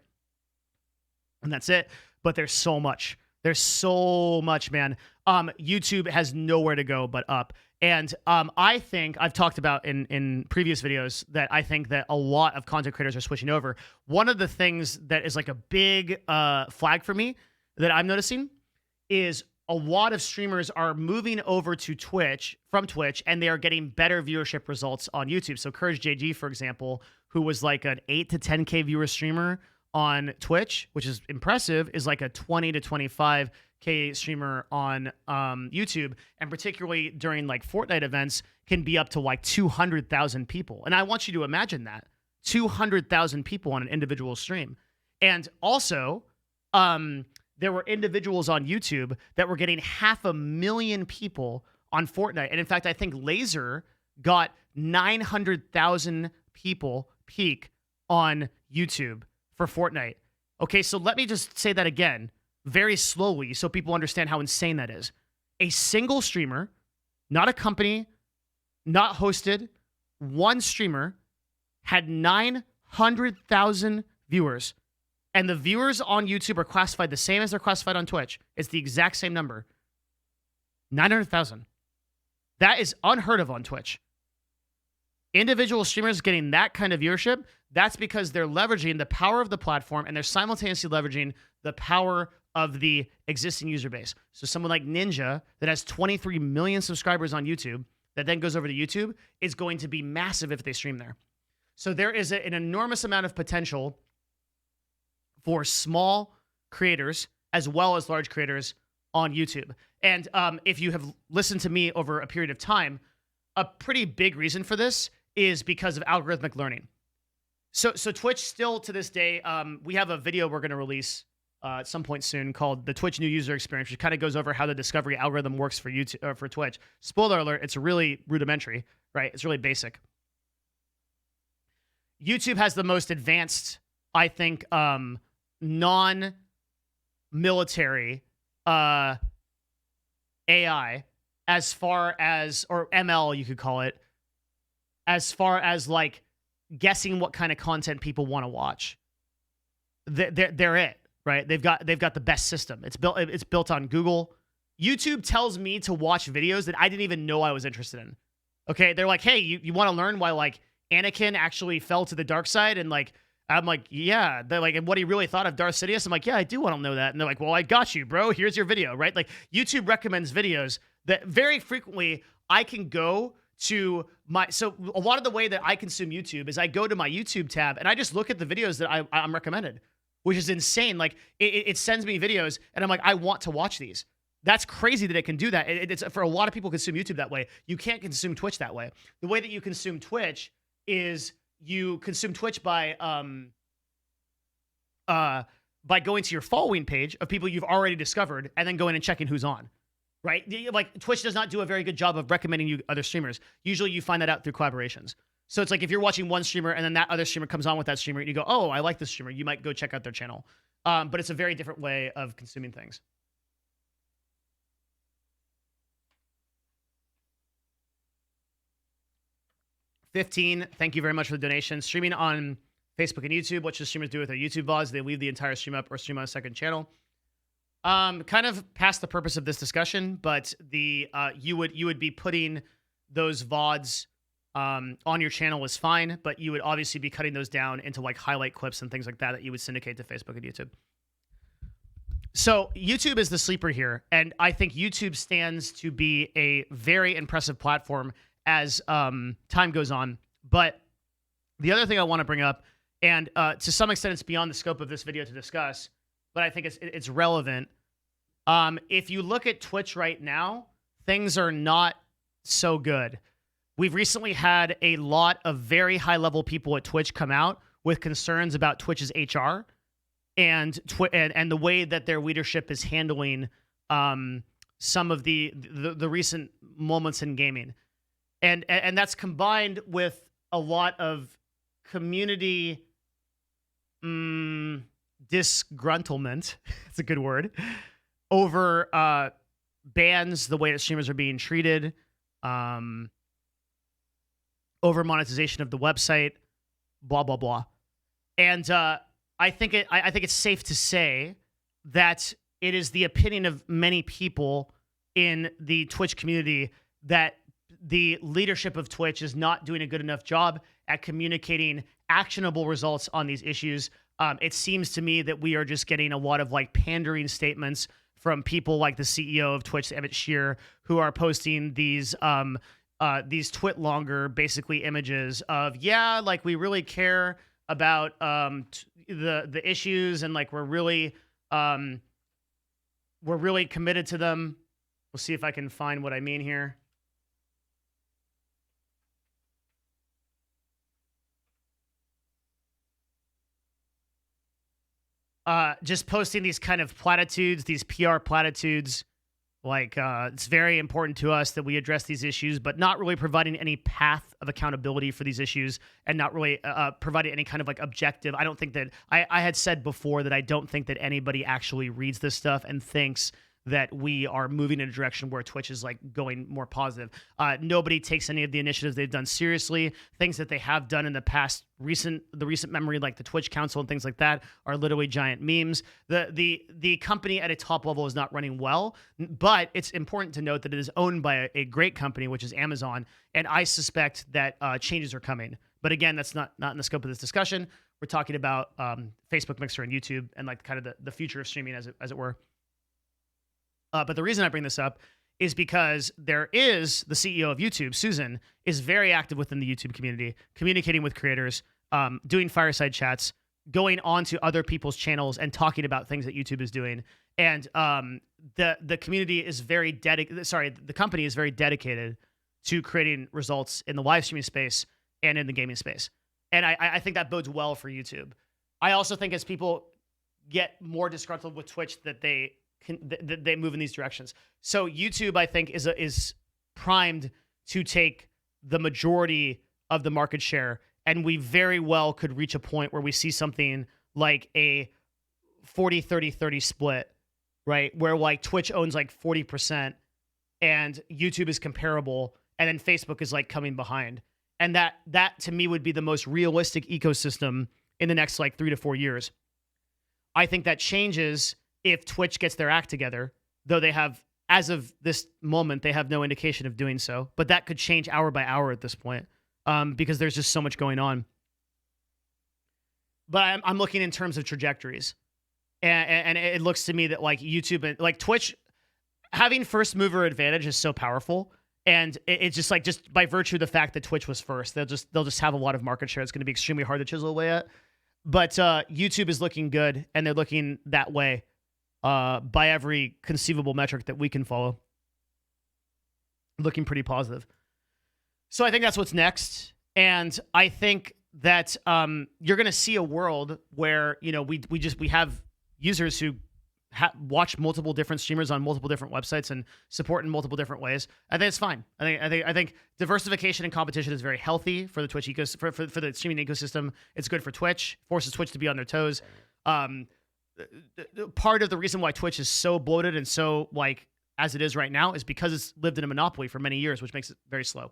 Speaker 2: and that's it. But there's so much. There's so much, man. YouTube has nowhere to go but up. And I think I've talked about in previous videos that I think that a lot of content creators are switching over. One of the things that is like a big flag for me that I'm noticing is a lot of streamers are moving over to Twitch from Twitch, and they are getting better viewership results on YouTube. So Courage JG, for example, who was like an 8 to 10K viewer streamer on Twitch, which is impressive, is like a 20 to 25K streamer on YouTube, and particularly during like Fortnite events can be up to like 200,000 people. And I want you to imagine that 200,000 people on an individual stream. And also, there were individuals on YouTube that were getting 500,000 people on Fortnite. And in fact, I think Laser got 900,000 people peak on YouTube for Fortnite. Okay, so let me just say that again very slowly so people understand how insane that is. A single streamer, not a company, not hosted, one streamer had 900,000 viewers. And the viewers on YouTube are classified the same as they're classified on Twitch. It's the exact same number. 900,000. That is unheard of on Twitch. Individual streamers getting that kind of viewership, that's because they're leveraging the power of the platform, and they're simultaneously leveraging the power of the existing user base. So someone like Ninja that has 23 million subscribers on YouTube that then goes over to YouTube is going to be massive if they stream there. So there is an enormous amount of potential for small creators as well as large creators on YouTube. And if you have listened to me over a period of time, a pretty big reason for this is because of algorithmic learning. So Twitch still to this day, we have a video we're going to release at some point soon called the Twitch New User Experience, which kind of goes over how the discovery algorithm works for YouTube, for Twitch. Spoiler alert, it's really rudimentary, right? It's really basic. YouTube has the most advanced, I think, non-military AI as far as, or ML you could call it, as far as like guessing what kind of content people want to watch. They're it, right? They've got the best system. It's built on Google. YouTube tells me to watch videos that I didn't even know I was interested in. Okay, they're like, hey, you want to learn why like Anakin actually fell to the dark side? And like, I'm like, yeah. They're like, and what he really thought of Darth Sidious? I'm like, yeah, I do want to know that. And they're like, well, I got you, bro. Here's your video, right? Like YouTube recommends videos that very frequently I can go to my, so a lot of the way that I consume YouTube is I go to my YouTube tab and I just look at the videos that I'm recommended, which is insane. Like it sends me videos and I'm like, I want to watch these. That's crazy that it can do that. It's for a lot of people consume YouTube that way. You can't consume Twitch that way. The way that you consume Twitch is you consume Twitch by going to your following page of people you've already discovered and then going and checking who's on, right? Like Twitch does not do a very good job of recommending you other streamers. Usually you find that out through collaborations. So it's like if you're watching one streamer and then that other streamer comes on with that streamer and you go, oh, I like this streamer, you might go check out their channel. But it's a very different way of consuming things. $15, thank you very much for the donation. Streaming on Facebook and YouTube. What should streamers do with their YouTube VODs? They leave the entire stream up or stream on a second channel. Kind of past the purpose of this discussion, but the you would be putting those VODs on your channel is fine, but you would obviously be cutting those down into like highlight clips and things like that you would syndicate to Facebook and YouTube. So YouTube is the sleeper here, and I think YouTube stands to be a very impressive platform as time goes on. But the other thing I want to bring up, and to some extent it's beyond the scope of this video to discuss, but I think it's relevant. If you look at Twitch right now, things are not so good. We've recently had a lot of very high-level people at Twitch come out with concerns about Twitch's HR and the way that their leadership is handling some of the recent moments in gaming, and that's combined with a lot of community disgruntlement. It's a good word over bans, the way that streamers are being treated, over monetization of the website, blah blah blah, and I think it's safe to say that it is the opinion of many people in the Twitch community that the leadership of Twitch is not doing a good enough job at communicating actionable results on these issues. It seems to me that we are just getting a lot of like pandering statements from people like the CEO of Twitch, Emmett Shear, who are posting these twit-longer basically images of, yeah, like we really care about the issues, and like we're really committed to them. We'll see if I can find what I mean here. Just posting these kind of platitudes, these PR platitudes, like it's very important to us that we address these issues, but not really providing any path of accountability for these issues, and not really providing any kind of like objective. I don't think that I had said before that I don't think that anybody actually reads this stuff and thinks that we are moving in a direction where Twitch is like going more positive. Nobody takes any of the initiatives they've done seriously. Things that they have done in the past, recent memory, like the Twitch Council and things like that, are literally giant memes. The company at a top level is not running well, but it's important to note that it is owned by a great company, which is Amazon, and I suspect that changes are coming. But again, that's not in the scope of this discussion. We're talking about Facebook, Mixer, and YouTube, and like kind of the future of streaming, as it were. But the reason I bring this up is because there is the CEO of YouTube, Susan, is very active within the YouTube community, communicating with creators, doing fireside chats, going on to other people's channels and talking about things that YouTube is doing. And the community is very dedicated. Sorry, the company is very dedicated to creating results in the live streaming space and in the gaming space. And I think that bodes well for YouTube. I also think as people get more disgruntled with Twitch, that they move in these directions. So YouTube, I think, is primed to take the majority of the market share, and we very well could reach a point where we see something like a 40-30-30 split, right? Where like Twitch owns like 40% and YouTube is comparable, and then Facebook is like coming behind. And that to me would be the most realistic ecosystem in the next like 3 to 4 years. I think that changes if Twitch gets their act together, though they have, as of this moment, they have no indication of doing so. But that could change hour by hour at this point, because there's just so much going on. But I'm looking in terms of trajectories. And it looks to me that like YouTube and like Twitch, having first mover advantage is so powerful. And it's just like, just by virtue of the fact that Twitch was first, they'll just have a lot of market share. It's going to be extremely hard to chisel away at. But YouTube is looking good, and they're looking that way. By every conceivable metric that we can follow. Looking pretty positive. So I think that's what's next. And I think that you're going to see a world where, you know, we have users who watch multiple different streamers on multiple different websites and support in multiple different ways. I think it's fine. I think diversification and competition is very healthy for the Twitch ecosystem, for the streaming ecosystem. It's good for Twitch, forces Twitch to be on their toes. Part of the reason why Twitch is so bloated and so like as it is right now is because it's lived in a monopoly for many years, which makes it very slow.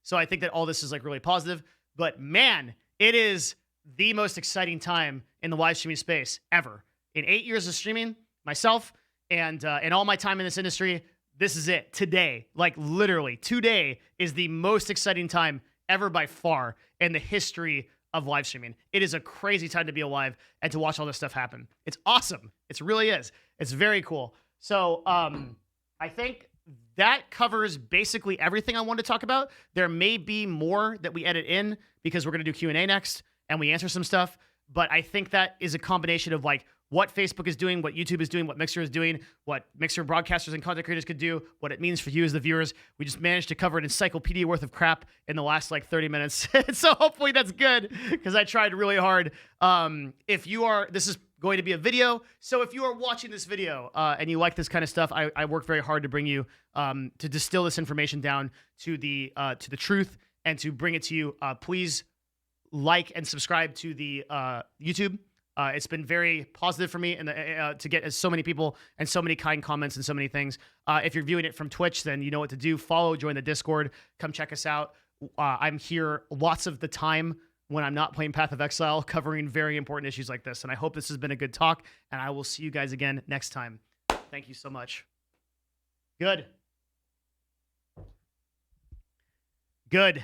Speaker 2: So I think that all this is like really positive, but man, it is the most exciting time in the live streaming space ever. In 8 years of streaming myself and in all my time in this industry, this is it. Today, like literally today is the most exciting time ever by far in the history of live streaming. It is a crazy time to be alive and to watch all this stuff happen. It's awesome. It really is. It's very cool. So I think that covers basically everything I wanted to talk about. There may be more that we edit in because we're going to do Q&A next and we answer some stuff. But I think that is a combination of like what Facebook is doing, what YouTube is doing, what Mixer is doing, what Mixer broadcasters and content creators could do, what it means for you as the viewers. We just managed to cover an encyclopedia worth of crap in the last like 30 minutes. So hopefully that's good because I tried really hard. This is going to be a video. So if you are watching this video and you like this kind of stuff, I work very hard to bring you, to distill this information down to the truth and to bring it to you. Please like and subscribe to the YouTube. It's been very positive for me and to get so many people and so many kind comments and so many things. If you're viewing it from Twitch, then you know what to do. Follow, join the Discord, come check us out. I'm here lots of the time when I'm not playing Path of Exile, covering very important issues like this. And I hope this has been a good talk, and I will see you guys again next time. Thank you so much. Good. Good.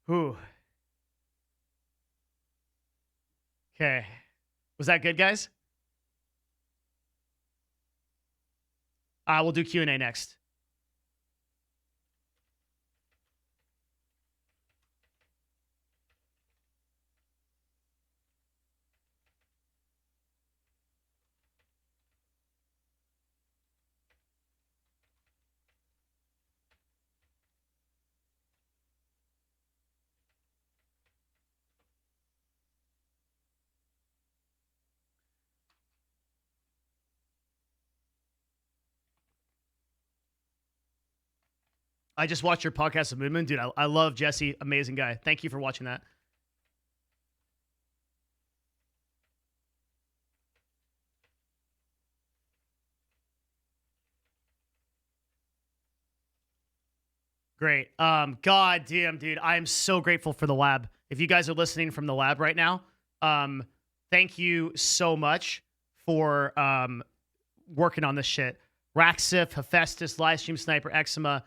Speaker 2: Whew. Okay. Was that good, guys? We'll do Q&A next. I just watched your podcast of Moonman. Dude, I love Jesse. Amazing guy. Thank you for watching that. Great. God damn, dude. I am so grateful for the lab. If you guys are listening from the lab right now, thank you so much for working on this shit. Raxif, Hephaestus, Livestream Sniper, Eczema,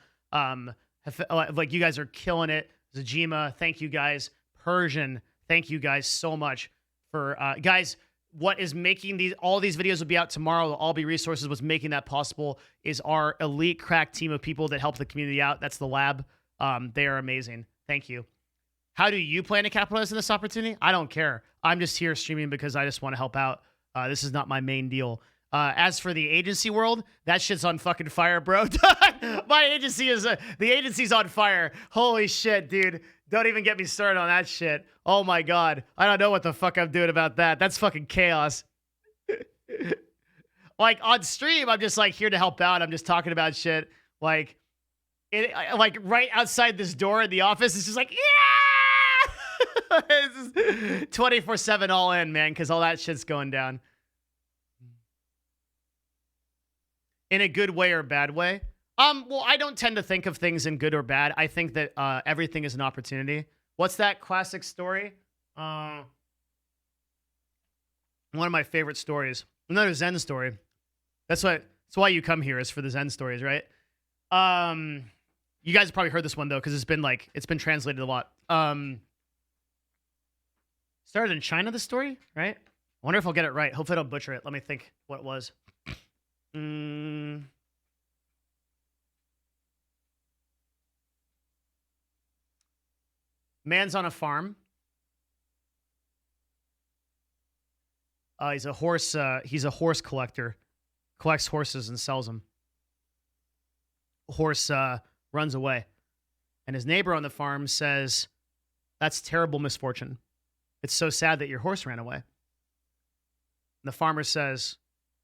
Speaker 2: like you guys are killing it. Zajima, thank you guys. Persian, thank you guys so much for guys. What is making all these videos will be out tomorrow. They'll all be resources. What's making that possible is our elite crack team of people that help the community out. That's the lab. They are amazing. Thank you. How do you plan to capitalize on this opportunity? I don't care. I'm just here streaming because I just want to help out. This is not my main deal. As for the agency world, that shit's on fucking fire, bro. My agency the agency's on fire. Holy shit, dude. Don't even get me started on that shit. Oh my God. I don't know what the fuck I'm doing about that. That's fucking chaos. Like on stream, I'm just like here to help out. I'm just talking about shit. Like right outside this door in the office, it's just like, yeah! It's 24/7 all in, man, because all that shit's going down. In a good way or bad way? Well, I don't tend to think of things in good or bad. I think that everything is an opportunity. What's that classic story? One of my favorite stories. Another Zen story. That's why you come here, is for the Zen stories, right? You guys have probably heard this one though, because it's been translated a lot. Started in China, the story, right? I wonder if I'll get it right. Hopefully I don't butcher it. Let me think what it was. Man's on a farm. He's a horse collector. Collects horses and sells them. Horse runs away. And his neighbor on the farm says, "That's terrible misfortune. It's so sad that your horse ran away." And the farmer says,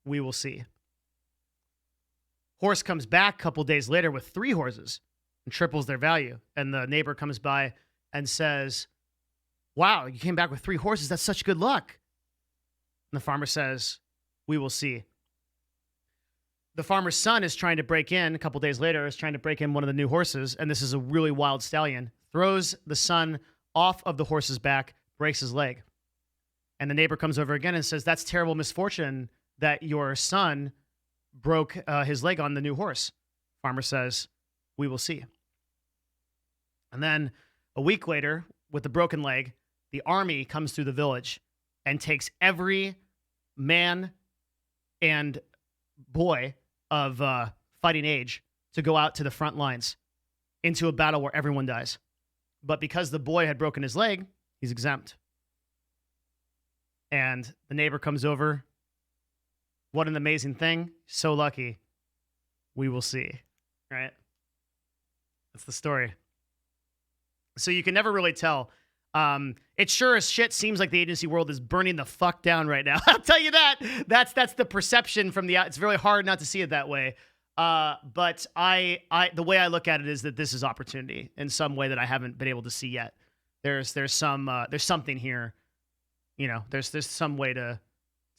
Speaker 2: "We will see." Horse comes back a couple days later with 3 horses and triples their value. And the neighbor comes by and says, "Wow, you came back with 3 horses. That's such good luck." And the farmer says, "We will see." The farmer's son is trying to break in, a couple days later, is trying to break in one of the new horses. And this is a really wild stallion. Throws the son off of the horse's back, breaks his leg. And the neighbor comes over again and says, "That's terrible misfortune that your son broke his leg on the new horse." Farmer says, "We will see." And then a week later, with the broken leg, the army comes through the village and takes every man and boy of fighting age to go out to the front lines into a battle where everyone dies. But because the boy had broken his leg, he's exempt. And the neighbor comes over. What an amazing thing. So lucky. We will see. Right? That's the story. So you can never really tell. It sure as shit seems like the agency world is burning the fuck down right now. I'll tell you that. That's the perception from the out. It's really hard not to see it that way. But the way I look at it is that this is opportunity in some way that I haven't been able to see yet. There's something here. You know, there's some way to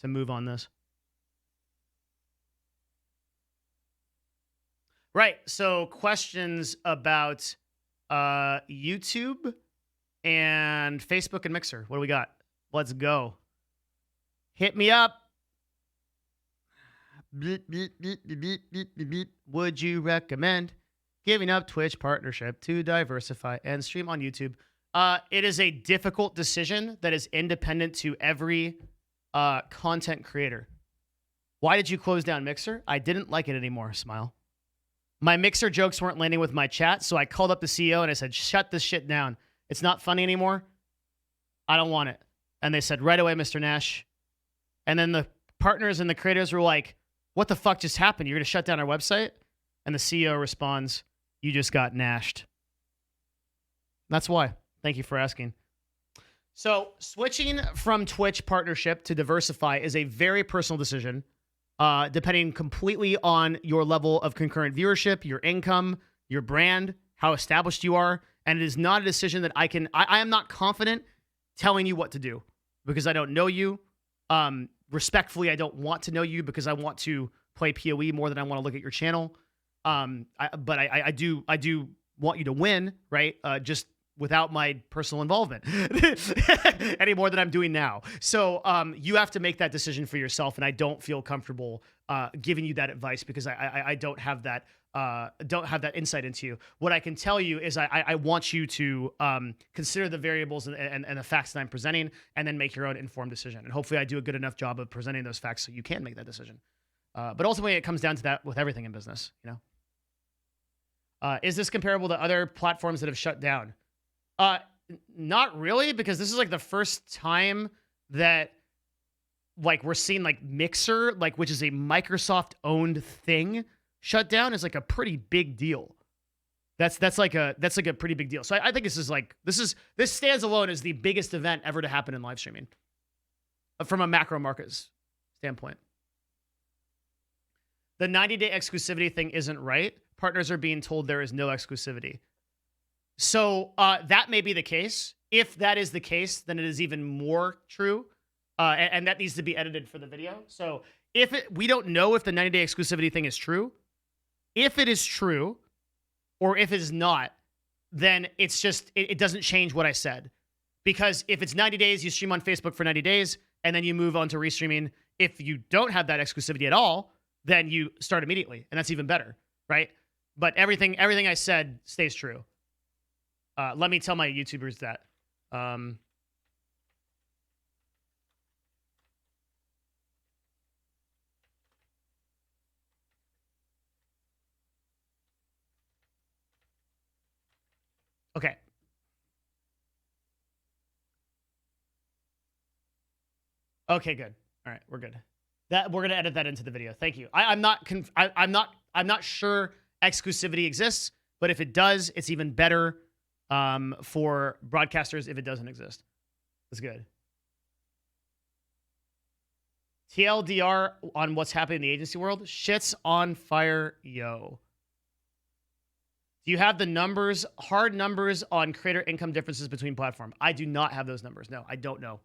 Speaker 2: move on this. Right. So questions about YouTube and Facebook and Mixer. What do we got? Let's go. Hit me up. Would you recommend giving up Twitch partnership to diversify and stream on YouTube? It is a difficult decision that is independent to every content creator. Why did you close down Mixer? I didn't like it anymore, smile. My Mixer jokes weren't landing with my chat, so I called up the CEO and I said, shut this shit down. It's not funny anymore. I don't want it. And they said, right away, Mr. Nash. And then the partners and the creators were like, what the fuck just happened? You're going to shut down our website? And the CEO responds, you just got nashed. That's why. Thank you for asking. So switching from Twitch partnership to diversify is a very personal decision, depending completely on your level of concurrent viewership, your income, your brand, how established you are. And it is not a decision that I am not confident telling you what to do because I don't know you. Respectfully, I don't want to know you because I want to play PoE more than I want to look at your channel. But I do want you to win, right? Just without my personal involvement any more than I'm doing now. So you have to make that decision for yourself, and I don't feel comfortable giving you that advice because I don't have that insight into you. What I can tell you is I want you to consider the variables and the facts that I'm presenting, and then make your own informed decision. And hopefully I do a good enough job of presenting those facts so you can make that decision. But ultimately, it comes down to that with everything in business, you know? Is this comparable to other platforms that have shut down? Not really, because this is like the first time that like we're seeing like Mixer, like which is a Microsoft owned thing, shut down is like a pretty big deal. That's like a pretty big deal. So I think this stands alone as the biggest event ever to happen in live streaming from a macro markets standpoint. The 90-day exclusivity thing isn't right. Partners are being told there is no exclusivity. So that may be the case. If that is the case, then it is even more true. And that needs to be edited for the video. So we don't know if the 90-day exclusivity thing is true. If it is true, or if it is not, then it's just, it doesn't change what I said. Because if it's 90 days, you stream on Facebook for 90 days, and then you move on to restreaming. If you don't have that exclusivity at all, then you start immediately. And that's even better, right? But everything I said stays true. Let me tell my YouTubers that. Okay. Okay, good. All right, we're good. That we're gonna edit that into the video. Thank you. I'm not sure exclusivity exists, but if it does, it's even better. For broadcasters if it doesn't exist. That's good. TLDR on what's happening in the agency world. Shit's on fire, yo. Do you have the numbers, hard numbers on creator income differences between platform? I do not have those numbers. No, I don't know.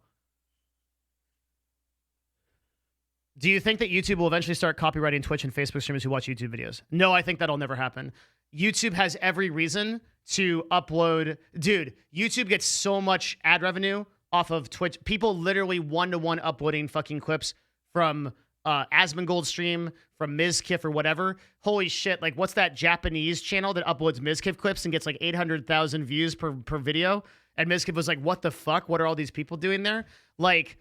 Speaker 2: Do you think that YouTube will eventually start copyrighting Twitch and Facebook streamers who watch YouTube videos? No, I think that'll never happen. YouTube has every reason to upload. Dude, YouTube gets so much ad revenue off of Twitch. People literally one-to-one uploading fucking clips from Asmongold stream, from Mizkif or whatever. Holy shit, like what's that Japanese channel that uploads Mizkif clips and gets like 800,000 views per video? And Mizkif was like, what the fuck? What are all these people doing there? Like,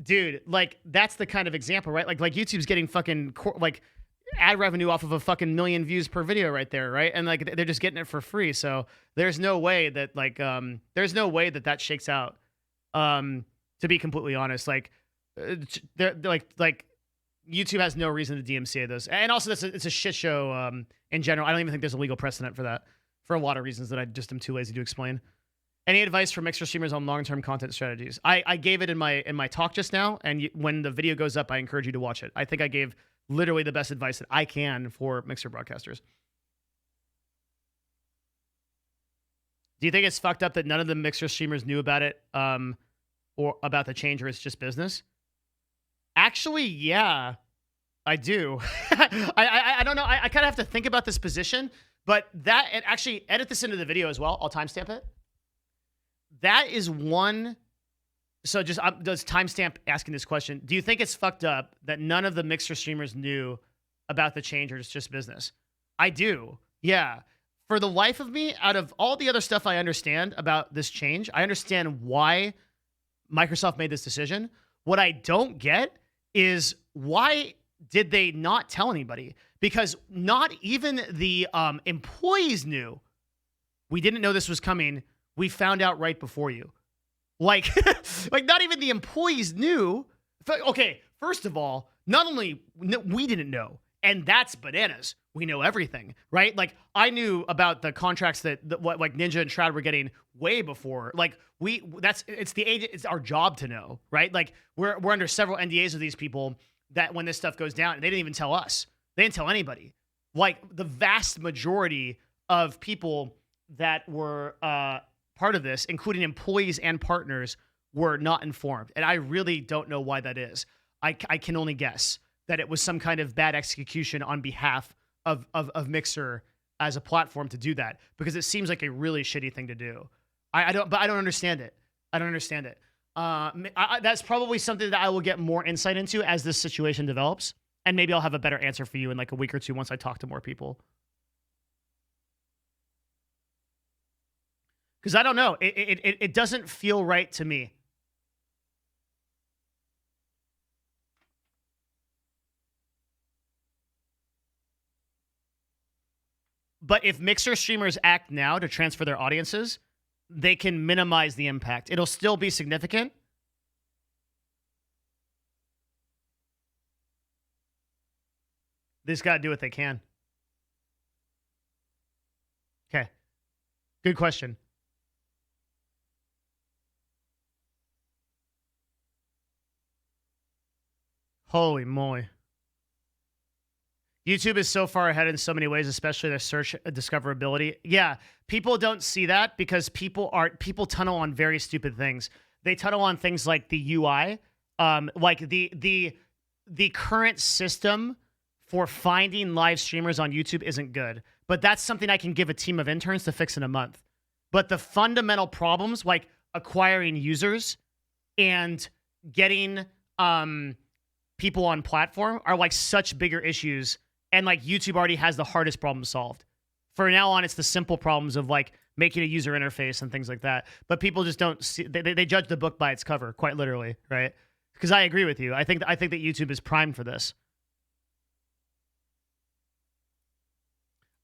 Speaker 2: dude, like that's the kind of example, right? Like YouTube's getting fucking like ad revenue off of a fucking million views per video right there, right? And like they're just getting it for free. So there's no way that there's no way that shakes out. To be completely honest, they're like YouTube has no reason to DMCA those, and also it's a shit show in general. I don't even think there's a legal precedent for that for a lot of reasons that I just am too lazy to explain. Any advice for Mixer streamers on long-term content strategies? I gave it in my talk just now, and when the video goes up, I encourage you to watch it. I think I gave literally the best advice that I can for Mixer broadcasters. Do you think it's fucked up that none of the Mixer streamers knew about it, or about the change, or it's just business? Actually, yeah, I do. I don't know. I kind of have to think about this position, but that, and actually edit this into the video as well. I'll timestamp it. That is one. So just does timestamp asking this question. Do you think it's fucked up that none of the Mixer streamers knew about the change, or it's just business? I do. Yeah. For the life of me, out of all the other stuff I understand about this change, I understand why Microsoft made this decision. What I don't get is why did they not tell anybody? Because not even the employees knew. We didn't know this was coming. We found out right before you. Like, like not even the employees knew. Okay, first of all, not only we didn't know, and that's bananas. We know everything, right? Like I knew about the contracts that what like Ninja and Shroud were getting way before. Like it's our job to know, right? Like we're under several NDAs with these people that when this stuff goes down, they didn't even tell us. They didn't tell anybody. Like the vast majority of people that were part of this, including employees and partners, were not informed. And I really don't know why that is. I can only guess that it was some kind of bad execution on behalf of Mixer as a platform to do that, because it seems like a really shitty thing to do. I don't understand it. I don't understand it. That's probably something that I will get more insight into as this situation develops, and maybe I'll have a better answer for you in like a week or two once I talk to more people. Because I don't know, it doesn't feel right to me. But if Mixer streamers act now to transfer their audiences, they can minimize the impact. It'll still be significant. They just got to do what they can. Okay. Good question. Holy moly. YouTube is so far ahead in so many ways, especially their search discoverability. Yeah, people don't see that because people tunnel on very stupid things. They tunnel on things like the UI, like the current system for finding live streamers on YouTube isn't good. But that's something I can give a team of interns to fix in a month. But the fundamental problems, like acquiring users and getting people on platform, are like such bigger issues. And like YouTube already has the hardest problem solved. For now on, it's the simple problems of like making a user interface and things like that. But people just don't see, they judge the book by its cover, quite literally, right? Because I agree with you. I think that YouTube is primed for this.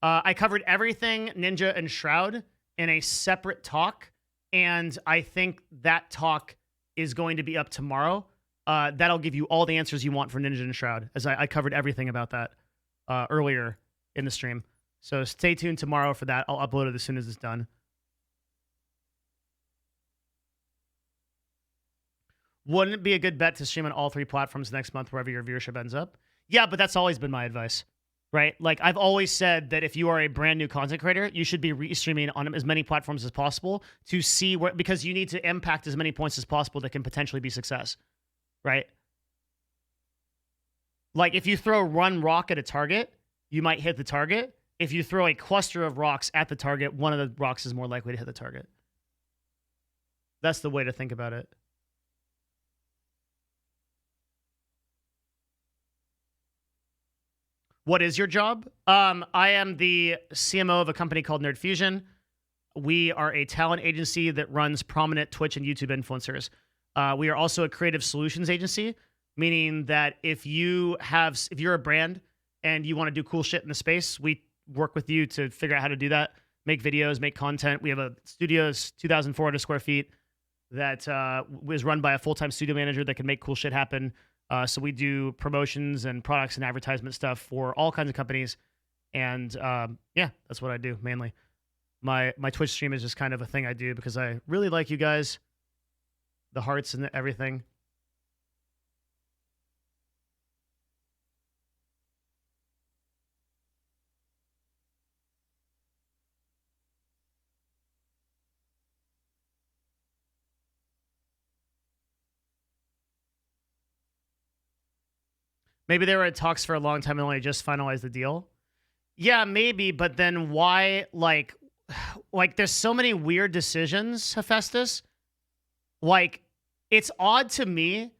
Speaker 2: I covered everything Ninja and Shroud in a separate talk, and I think that talk is going to be up tomorrow. That'll give you all the answers you want for Ninja and Shroud, as I covered everything about that earlier in the stream. So stay tuned tomorrow for that. I'll upload it as soon as it's done. Wouldn't it be a good bet to stream on all three platforms next month, wherever your viewership ends up? Yeah, but that's always been my advice, right? Like I've always said that if you are a brand new content creator, you should be streaming on as many platforms as possible to see where, because you need to impact as many points as possible that can potentially be success, right? Like if you throw one rock at a target, you might hit the target. If you throw a cluster of rocks at the target, one of the rocks is more likely to hit the target. That's the way to think about it. What is your job? I am the CMO of a company called Nerd Fusion. We are a talent agency that runs prominent Twitch and YouTube influencers. We are also a creative solutions agency, meaning that if you're a brand and you want to do cool shit in the space, we work with you to figure out how to do that, make videos, make content. We have a studio, 2,400 square feet, that was run by a full-time studio manager that can make cool shit happen. So we do promotions and products and advertisement stuff for all kinds of companies. And yeah, that's what I do mainly. My Twitch stream is just kind of a thing I do because I really like you guys, the hearts and everything. Maybe they were at talks for a long time and only just finalized the deal. Yeah, maybe, but then why, like there's so many weird decisions, Hephaestus. Like, it's odd to me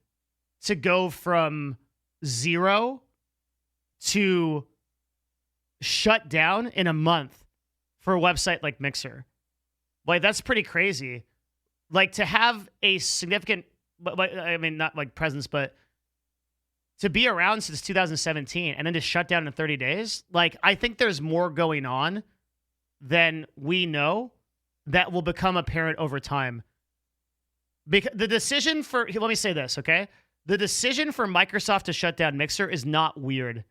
Speaker 2: to go from 0 to shut down in a month for a website like Mixer. Like, that's pretty crazy. Like, to have a significant, I mean, not like presence, but to be around since 2017 and then to shut down in 30 days, like, I think there's more going on than we know that will become apparent over time. Because the decision for, let me say this, okay? The decision for Microsoft to shut down Mixer is not weird.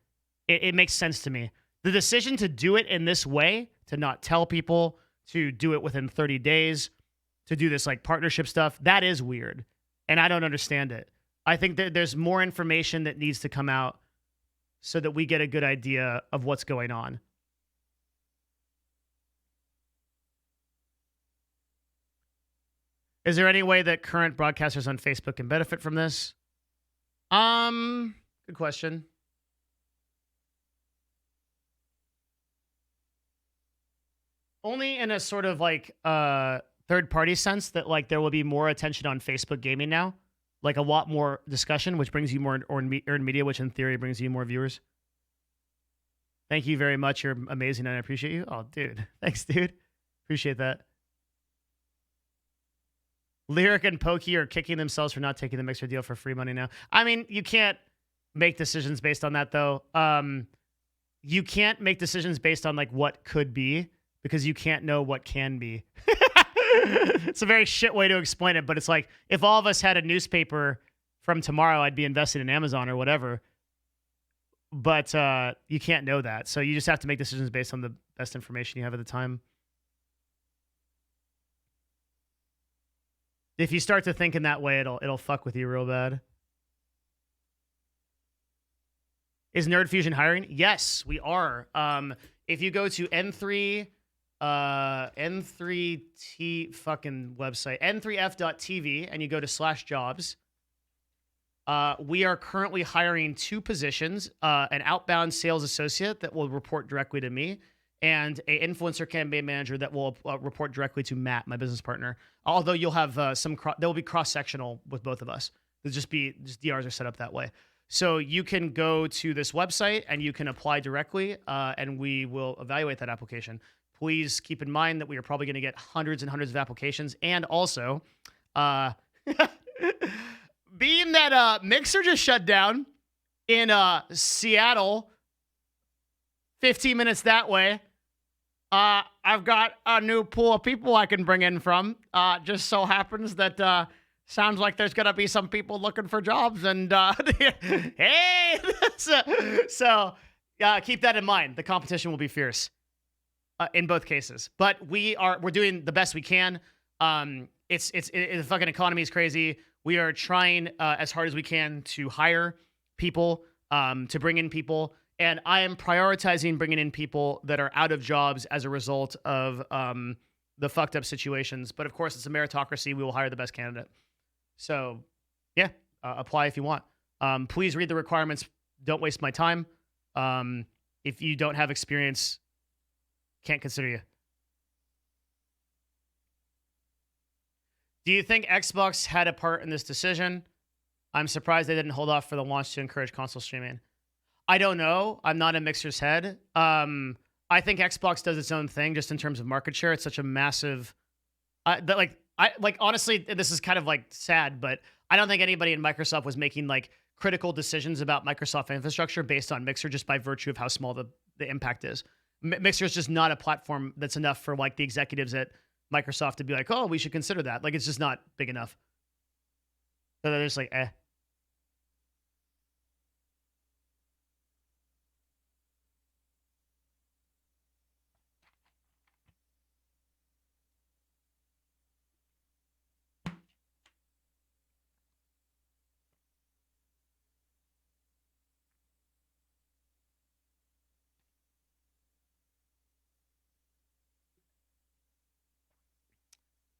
Speaker 2: It makes sense to me. The decision to do it in this way, to not tell people, to do it within 30 days, to do this like partnership stuff, that is weird. And I don't understand it. I think that there's more information that needs to come out so that we get a good idea of what's going on. Is there any way that current broadcasters on Facebook can benefit from this? Good question. Only in a sort of like third-party sense that like there will be more attention on Facebook gaming now. Like a lot more discussion, which brings you more earned media, which in theory brings you more viewers. Thank you very much. You're amazing and I appreciate you. Oh, dude. Thanks, dude. Appreciate that. Lyric and Pokey are kicking themselves for not taking the Mixer deal for free money now. I mean, you can't make decisions based on that, though. You can't make decisions based on like what could be because you can't know what can be. It's a very shit way to explain it, but it's like if all of us had a newspaper from tomorrow, I'd be invested in Amazon or whatever. But you can't know that. So you just have to make decisions based on the best information you have at the time. If you start to think in that way, it'll fuck with you real bad. Is Nerd Fusion hiring? Yes, we are. If you go to N3T fucking website, n3f.tv, and you go to /jobs, we are currently hiring 2 positions, an outbound sales associate that will report directly to me, and a influencer campaign manager that will report directly to Matt, my business partner. Although you'll have there will be cross-sectional with both of us. There'll just DRs are set up that way. So you can go to this website and you can apply directly, and we will evaluate that application. Please keep in mind that we are probably going to get hundreds and hundreds of applications. And also, being that Mixer just shut down in Seattle, 15 minutes that way, I've got a new pool of people I can bring in from. Just so happens that sounds like there's going to be some people looking for jobs. And hey, so keep that in mind. The competition will be fierce. In both cases, but we're doing the best we can. The fucking economy is crazy. We are trying as hard as we can to hire people, to bring in people, and I am prioritizing bringing in people that are out of jobs as a result of the fucked up situations. But of course, it's a meritocracy. We will hire the best candidate. So, yeah, apply if you want. Please read the requirements. Don't waste my time. If you don't have experience, can't consider you. Do you think Xbox had a part in this decision? I'm surprised they didn't hold off for the launch to encourage console streaming. I don't know. I'm not in Mixer's head. I think Xbox does its own thing just in terms of market share. It's such a massive... I I like honestly, this is kind of like sad, but I don't think anybody in Microsoft was making like critical decisions about Microsoft infrastructure based on Mixer just by virtue of how small the impact is. Mixer is just not a platform that's enough for like the executives at Microsoft to be like, oh, we should consider that. Like, it's just not big enough. So they're just like, eh.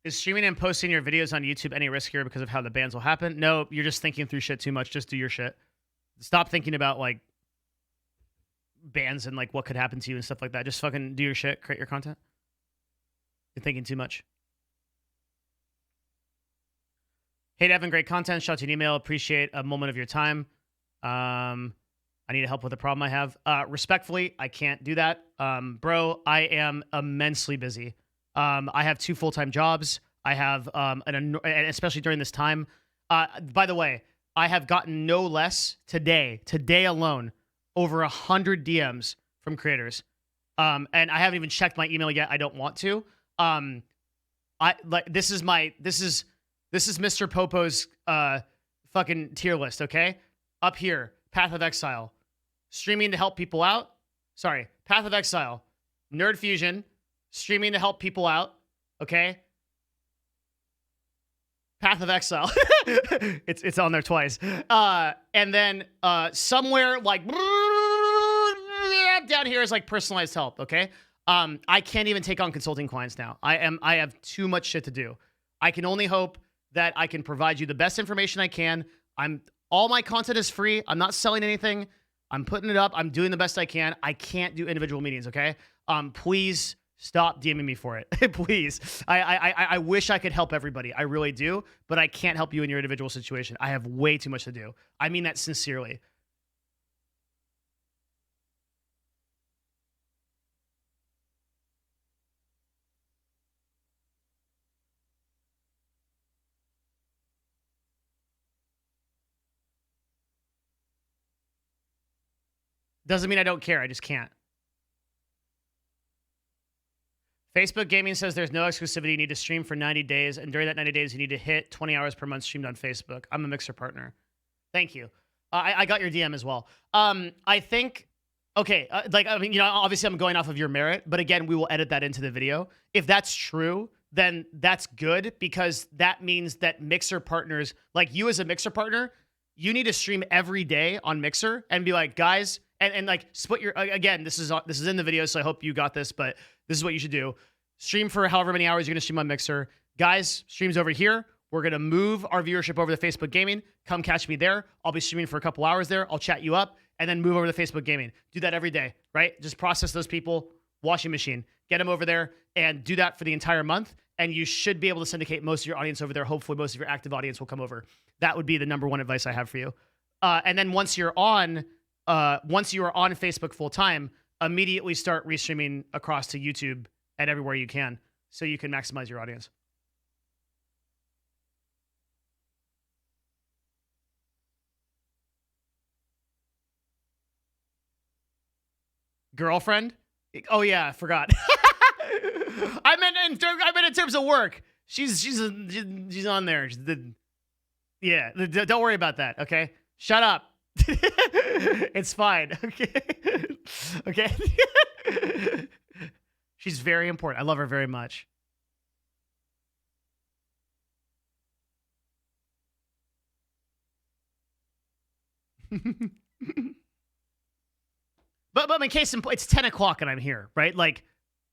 Speaker 2: Is streaming and posting your videos on YouTube any riskier because of how the bans will happen? No, you're just thinking through shit too much. Just do your shit. Stop thinking about like bans and like what could happen to you and stuff like that. Just fucking do your shit. Create your content. You're thinking too much. Hey, Devin, great content. Shout out to an email. Appreciate a moment of your time. I need help with a problem I have. Respectfully, I can't do that. Bro, I am immensely busy. I have 2 full-time jobs. I have, and especially during this time. By the way, I have gotten no less today alone, over 100 DMs from creators. And I haven't even checked my email yet. I don't want to. This is Mr. Popo's fucking tier list, okay? Up here, Path of Exile, streaming to help people out. Sorry, Path of Exile, Nerd Fusion, streaming to help people out, okay? Path of Exile. it's on there twice. And then somewhere like down here is like personalized help, okay? I can't even take on consulting clients now. I have too much shit to do. I can only hope that I can provide you the best information I can. All my content is free. I'm not selling anything. I'm putting it up. I'm doing the best I can. I can't do individual meetings, okay? Please stop DMing me for it. Please. I wish I could help everybody. I really do, but I can't help you in your individual situation. I have way too much to do. I mean that sincerely. Doesn't mean I don't care. I just can't. Facebook Gaming says there's no exclusivity. You need to stream for 90 days. And during that 90 days, you need to hit 20 hours per month streamed on Facebook. I'm a Mixer partner. Thank you. I got your DM as well. I think, okay, obviously I'm going off of your merit, but again, we will edit that into the video. If that's true, then that's good because that means that Mixer partners, like you as a Mixer partner, you need to stream every day on Mixer and be like, guys, and like split your, again, this is in the video, so I hope you got this, but this is what you should do. Stream for however many hours you're going to stream on Mixer. Guys, stream's over here. We're going to move our viewership over to Facebook Gaming. Come catch me there. I'll be streaming for a couple hours there. I'll chat you up and then move over to Facebook Gaming. Do that every day, right? Just process those people, washing machine, get them over there and do that for the entire month. And you should be able to syndicate most of your audience over there. Hopefully most of your active audience will come over. That would be the number one advice I have for you. And then once you are on Facebook full time, immediately start restreaming across to YouTube and everywhere you can so you can maximize your audience. Girlfriend? Oh yeah, I forgot. I meant in terms of work. She's on there. Yeah, don't worry about that. Okay, shut up. It's fine. Okay. Okay. She's very important. I love her very much. But in case it's 10 o'clock and I'm here, right? Like,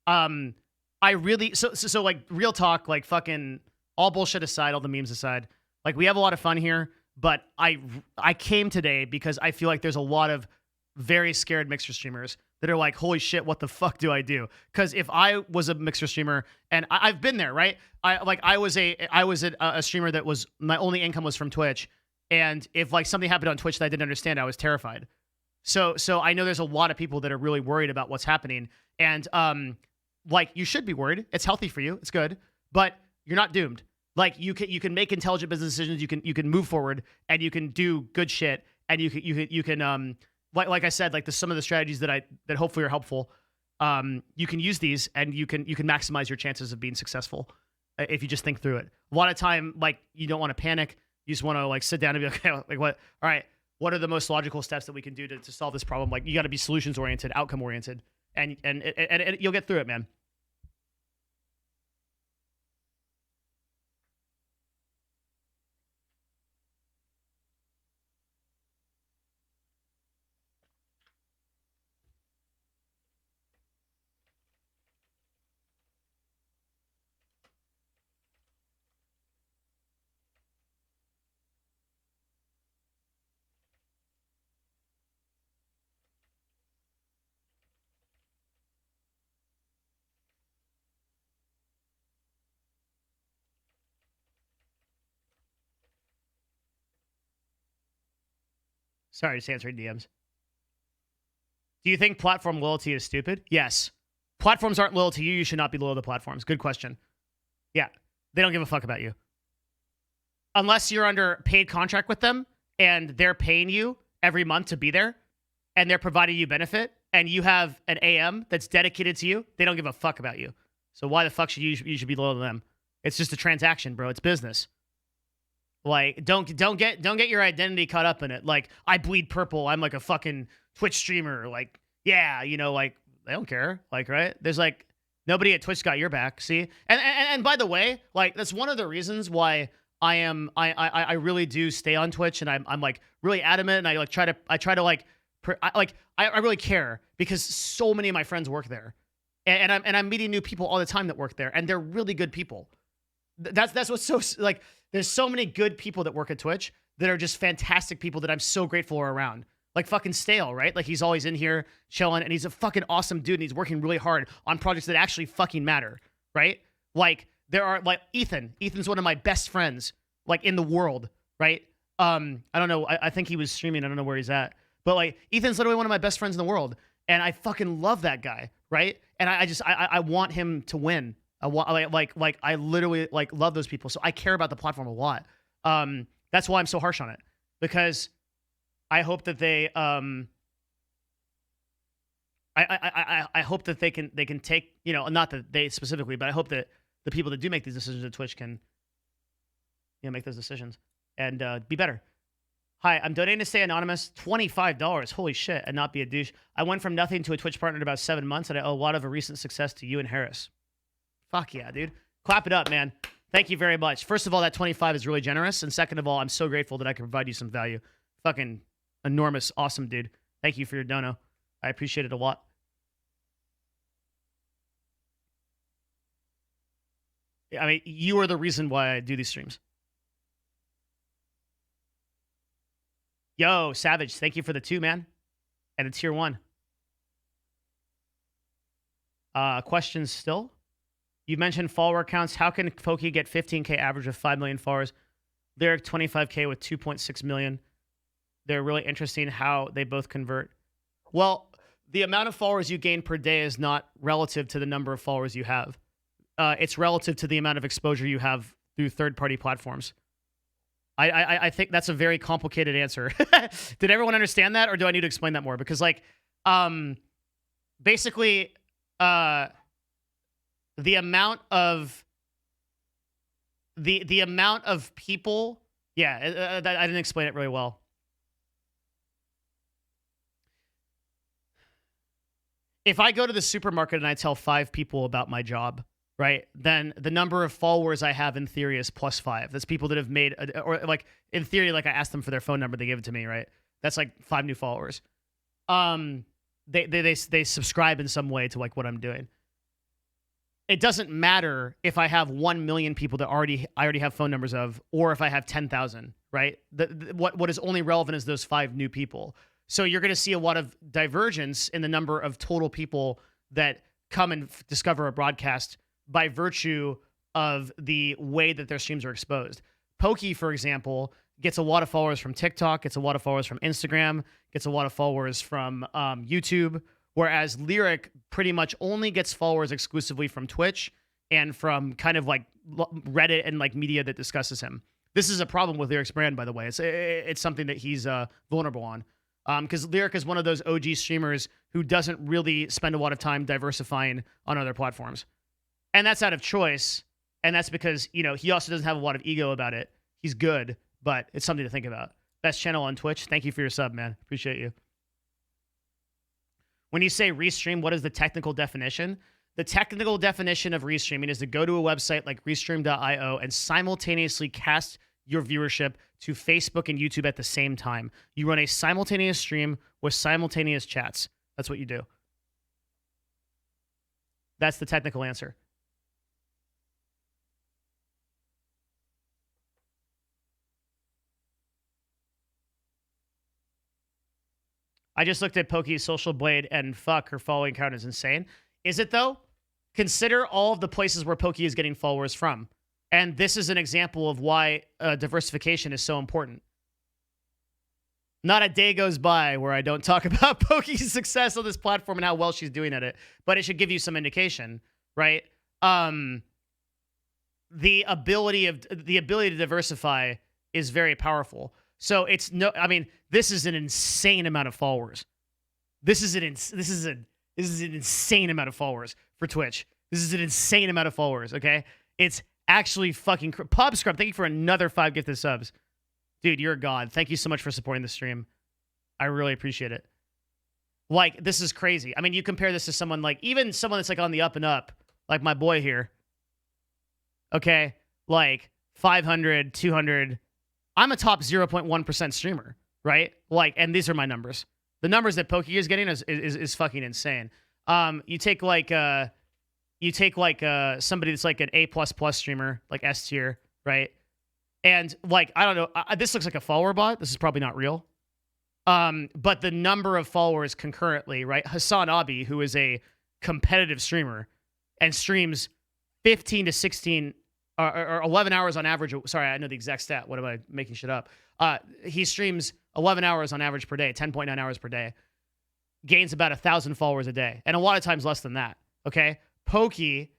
Speaker 2: I really so like real talk, like fucking all bullshit aside, all the memes aside, like we have a lot of fun here. But I came today because I feel like there's a lot of very scared Mixer streamers that are like, holy shit, what the fuck do I do? Because if I was a Mixer streamer, and I've been there, right? I was a streamer that was, my only income was from Twitch. And if like something happened on Twitch that I didn't understand, I was terrified. So I know there's a lot of people that are really worried about what's happening. And like you should be worried. It's healthy for you. It's good. But you're not doomed. Like you can make intelligent business decisions. You can move forward and you can do good shit. And you can like I said, like some of the strategies that hopefully are helpful. You can use these and you can maximize your chances of being successful if you just think through it. A lot of time, like you don't want to panic. You just want to like sit down and be like, okay, like what? All right, what are the most logical steps that we can do to solve this problem? Like you got to be solutions oriented, outcome oriented, and you'll get through it, man. Sorry, just answering DMs. Do you think platform loyalty is stupid? Yes. Platforms aren't loyal to you. You should not be loyal to platforms. Good question. Yeah. They don't give a fuck about you. Unless you're under paid contract with them and they're paying you every month to be there and they're providing you benefit and you have an AM that's dedicated to you, they don't give a fuck about you. So why the fuck should you should be loyal to them? It's just a transaction, bro. It's business. Like, don't get your identity caught up in it. Like, I bleed purple. I'm like a fucking Twitch streamer. Like, yeah, you know, like they don't care. Like, right? There's like nobody at Twitch got your back. See, and by the way, like that's one of the reasons why I really do stay on Twitch and I'm like really adamant and I try to I really care because so many of my friends work there, and I'm meeting new people all the time that work there and they're really good people. That's what's so like. There's so many good people that work at Twitch that are just fantastic people that I'm so grateful are around. Like fucking Stale, right? Like he's always in here chilling and he's a fucking awesome dude and he's working really hard on projects that actually fucking matter, right? Like there are like Ethan's one of my best friends like in the world, right? I don't know. I think he was streaming. I don't know where he's at. But like Ethan's literally one of my best friends in the world and I fucking love that guy, right? And I want him to win. I literally like love those people, so I care about the platform a lot. That's why I'm so harsh on it because I hope that they I hope that they can take, you know, not that they specifically, but I hope that the people that do make these decisions at Twitch can, you know, make those decisions and be better. Hi, I'm donating to stay anonymous. $25. Holy shit, and not be a douche. I went from nothing to a Twitch partner in about 7 months, and I owe a lot of a recent success to you and Harris. Fuck yeah, dude. Clap it up, man. Thank you very much. First of all, that 25 is really generous. And second of all, I'm so grateful that I can provide you some value. Fucking enormous, awesome, dude. Thank you for your dono. I appreciate it a lot. I mean, you are the reason why I do these streams. Yo, Savage, thank you for the 2, man. And a tier 1. Questions still? You mentioned follower counts. How can Pokey get 15K average with 5 million followers? Lyric 25K with 2.6 million. They're really interesting how they both convert. Well, the amount of followers you gain per day is not relative to the number of followers you have. It's relative to the amount of exposure you have through third-party platforms. I think that's a very complicated answer. Did everyone understand that, or do I need to explain that more? Because, like, basically, the amount of people, yeah, I didn't explain it really well. If I go to the supermarket and I tell 5 people about my job, right, then the number of followers I have in theory is +5. That's people that have made, or like in theory, like I asked them for their phone number, they gave it to me, right? That's like 5 new followers. They subscribe in some way to like what I'm doing. It doesn't matter if I have 1 million people that I already have phone numbers of, or if I have 10,000, right? What is only relevant is those 5 new people. So you're going to see a lot of divergence in the number of total people that come and discover a broadcast by virtue of the way that their streams are exposed. Pokey, for example, gets a lot of followers from TikTok, gets a lot of followers from Instagram, gets a lot of followers from YouTube. Whereas Lyric pretty much only gets followers exclusively from Twitch and from kind of like Reddit and like media that discusses him. This is a problem with Lyric's brand, by the way. It's something that he's vulnerable on. Because Lyric is one of those OG streamers who doesn't really spend a lot of time diversifying on other platforms. And that's out of choice. And that's because, you know, he also doesn't have a lot of ego about it. He's good, but it's something to think about. Best channel on Twitch. Thank you for your sub, man. Appreciate you. When you say restream, what is the technical definition? The technical definition of restreaming is to go to a website like restream.io and simultaneously cast your viewership to Facebook and YouTube at the same time. You run a simultaneous stream with simultaneous chats. That's what you do. That's the technical answer. I just looked at Poke's Social Blade and fuck, her following count is insane. Is it though? Consider all of the places where Poke is getting followers from. And this is an example of why diversification is so important. Not a day goes by where I don't talk about Poke's success on this platform and how well she's doing at it, but it should give you some indication, right? The ability to diversify is very powerful. So it's no, I mean, this is an insane amount of followers. This is an insane amount of followers for Twitch. This is an insane amount of followers. Okay, it's actually fucking Pub Scrub. Thank you for another 5 gifted subs, dude. You're a god. Thank you so much for supporting the stream. I really appreciate it. Like, this is crazy. I mean, you compare this to someone like, even someone that's like on the up and up, like my boy here. Okay, like 500, 200. I'm a top 0.1% streamer, right? Like, and these are my numbers. The numbers that Pokey is getting is fucking insane. You take like somebody that's like an A++ streamer, like S tier, right? And like, I don't know, this looks like a follower bot. This is probably not real. But the number of followers concurrently, right? Hassan Abi, who is a competitive streamer and streams 15 to 16 or 11 hours on average. Sorry, I know the exact stat. What am I making shit up? He streams 11 hours on average per day, 10.9 hours per day. Gains about 1,000 followers a day. And a lot of times less than that. Okay? Pokey,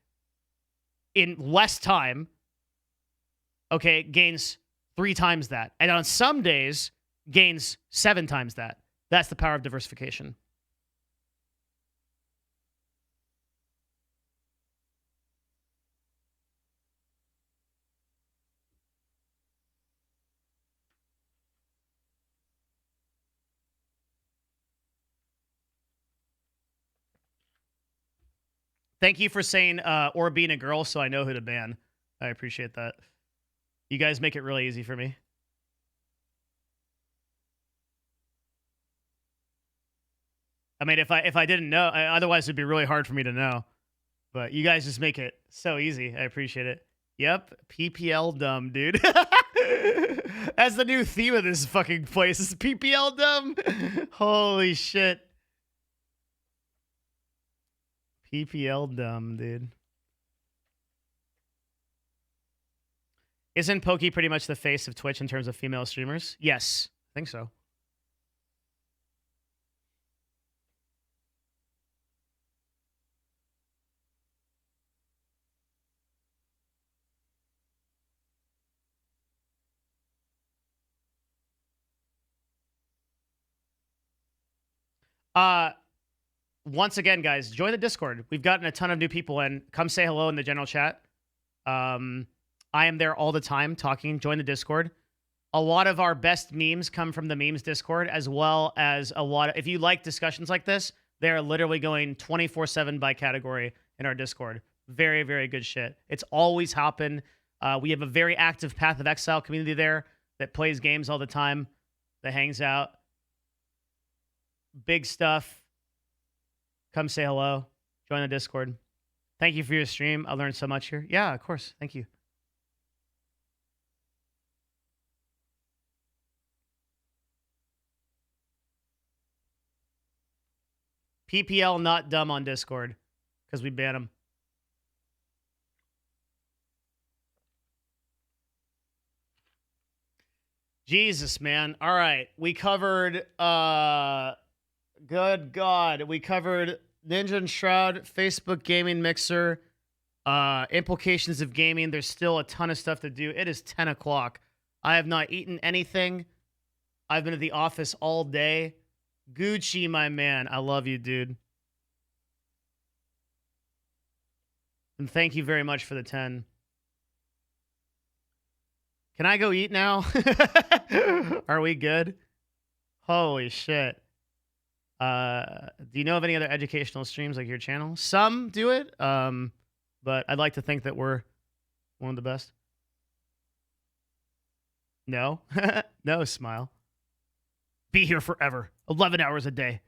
Speaker 2: in less time, okay, gains 3 times that. And on some days, gains 7 times that. That's the power of diversification. Thank you for saying or being a girl so I know who to ban. I appreciate that. You guys make it really easy for me. I mean, if I didn't know, otherwise it'd be really hard for me to know. But you guys just make it so easy. I appreciate it. Yep, PPL dumb, dude. That's the new theme of this fucking place. Is PPL dumb. Holy shit. PPL dumb, dude. Isn't Pokey pretty much the face of Twitch in terms of female streamers? Yes, I think so. Once again, guys, join the Discord. We've gotten a ton of new people in. Come say hello in the general chat. I am there all the time talking. Join the Discord. A lot of our best memes come from the memes Discord, as well as a lot of, if you like discussions like this, they're literally going 24/7 by category in our Discord. Very, very good shit. It's always hopping. We have a very active Path of Exile community there that plays games all the time, that hangs out. Big stuff. Come say hello. Join the Discord. Thank you for your stream. I learned so much here. Yeah, of course. Thank you. PPL not dumb on Discord because we ban them. Jesus, man. All right. We covered, good God. We covered Ninja and Shroud, Facebook Gaming Mixer, Implications of gaming. There's still a ton of stuff to do. It is 10 o'clock. I have not eaten anything. I've been at the office all day. Gucci, my man. I love you, dude. And thank you very much for the 10. Can I go eat now? Are we good? Holy shit. Do you know of any other educational streams like your channel? Some do it, but I'd like to think that we're one of the best. No. No, smile. Be here forever. 11 hours a day.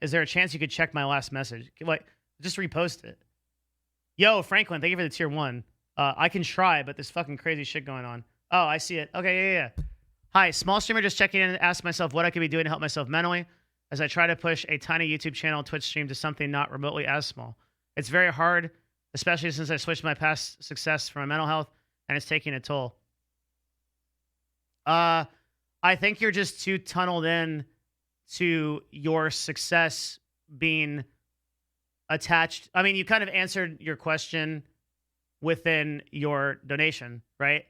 Speaker 2: Is there a chance you could check my last message? Like, just repost it. Yo, Franklin, thank you for the tier 1. I can try, but there's fucking crazy shit going on. Oh, I see it. Okay, yeah. Hi, small streamer just checking in and ask myself what I could be doing to help myself mentally as I try to push a tiny YouTube channel Twitch stream to something not remotely as small. It's very hard, especially since I switched my past success for my mental health and it's taking a toll. I think you're just too tunneled in to your success being attached. I mean, you kind of answered your question within your donation, right?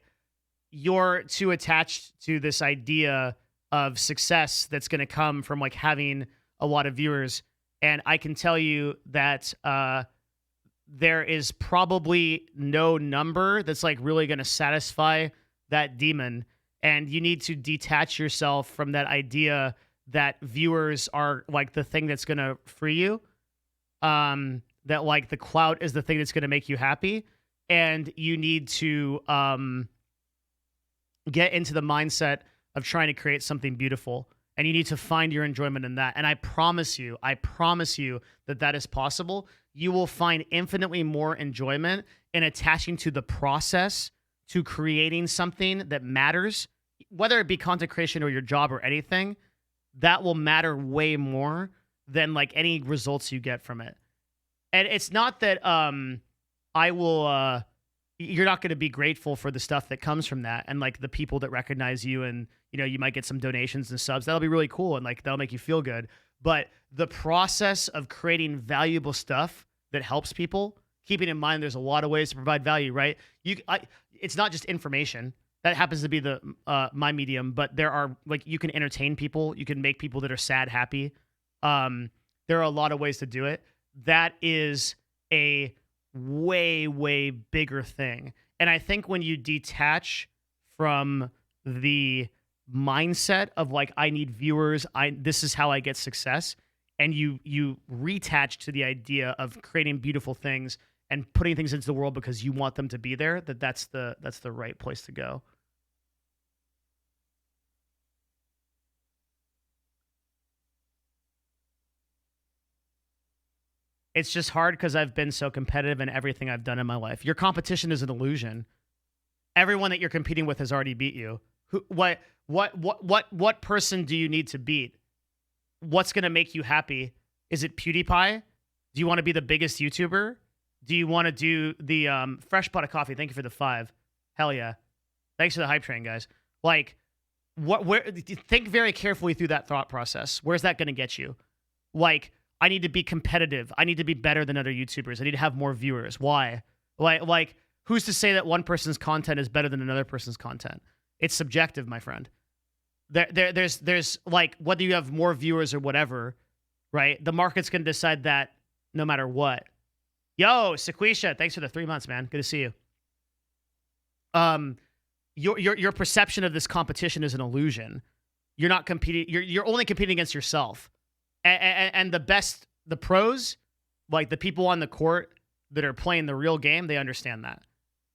Speaker 2: You're too attached to this idea of success that's going to come from like having a lot of viewers. And I can tell you that there is probably no number that's like really going to satisfy that demon. And you need to detach yourself from that idea that viewers are like the thing that's going to free you. That like the clout is the thing that's going to make you happy. And you need to get into the mindset of trying to create something beautiful. And you need to find your enjoyment in that. And I promise you that that is possible. You will find infinitely more enjoyment in attaching to the process, to creating something that matters, whether it be content creation or your job or anything. That will matter way more than like any results you get from it. And it's not that I will you're not going to be grateful for the stuff that comes from that and like the people that recognize you, and you know, you might get some donations and subs. That'll be really cool and like that'll make you feel good. But the process of creating valuable stuff that helps people, keeping in mind there's a lot of ways to provide value, right? It's not just information. That happens to be the my medium, but there are like, you can entertain people, you can make people that are sad happy. There are a lot of ways to do it. That is a way bigger thing. And I think when you detach from the mindset of like, I need viewers, this is how I get success, and you reattach to the idea of creating beautiful things and putting things into the world because you want them to be there, that's the right place to go. It's just hard because I've been so competitive in everything I've done in my life. Your competition is an illusion. Everyone that you're competing with has already beat you. What person do you need to beat? What's going to make you happy? Is it PewDiePie? Do you want to be the biggest YouTuber? Do you want to do the fresh pot of coffee? Thank you for the 5. Hell yeah. Thanks for the hype train, guys. Like, think very carefully through that thought process. Where's that going to get you? Like, I need to be competitive. I need to be better than other YouTubers. I need to have more viewers. Why? Like, who's to say that one person's content is better than another person's content? It's subjective, my friend. There's like, whether you have more viewers or whatever, right? The market's going to decide that no matter what. Yo, Sequisha, thanks for the 3 months, man. Good to see you. Your perception of this competition is an illusion. You're not competing. You're only competing against yourself. And the pros, like the people on the court that are playing the real game, they understand that.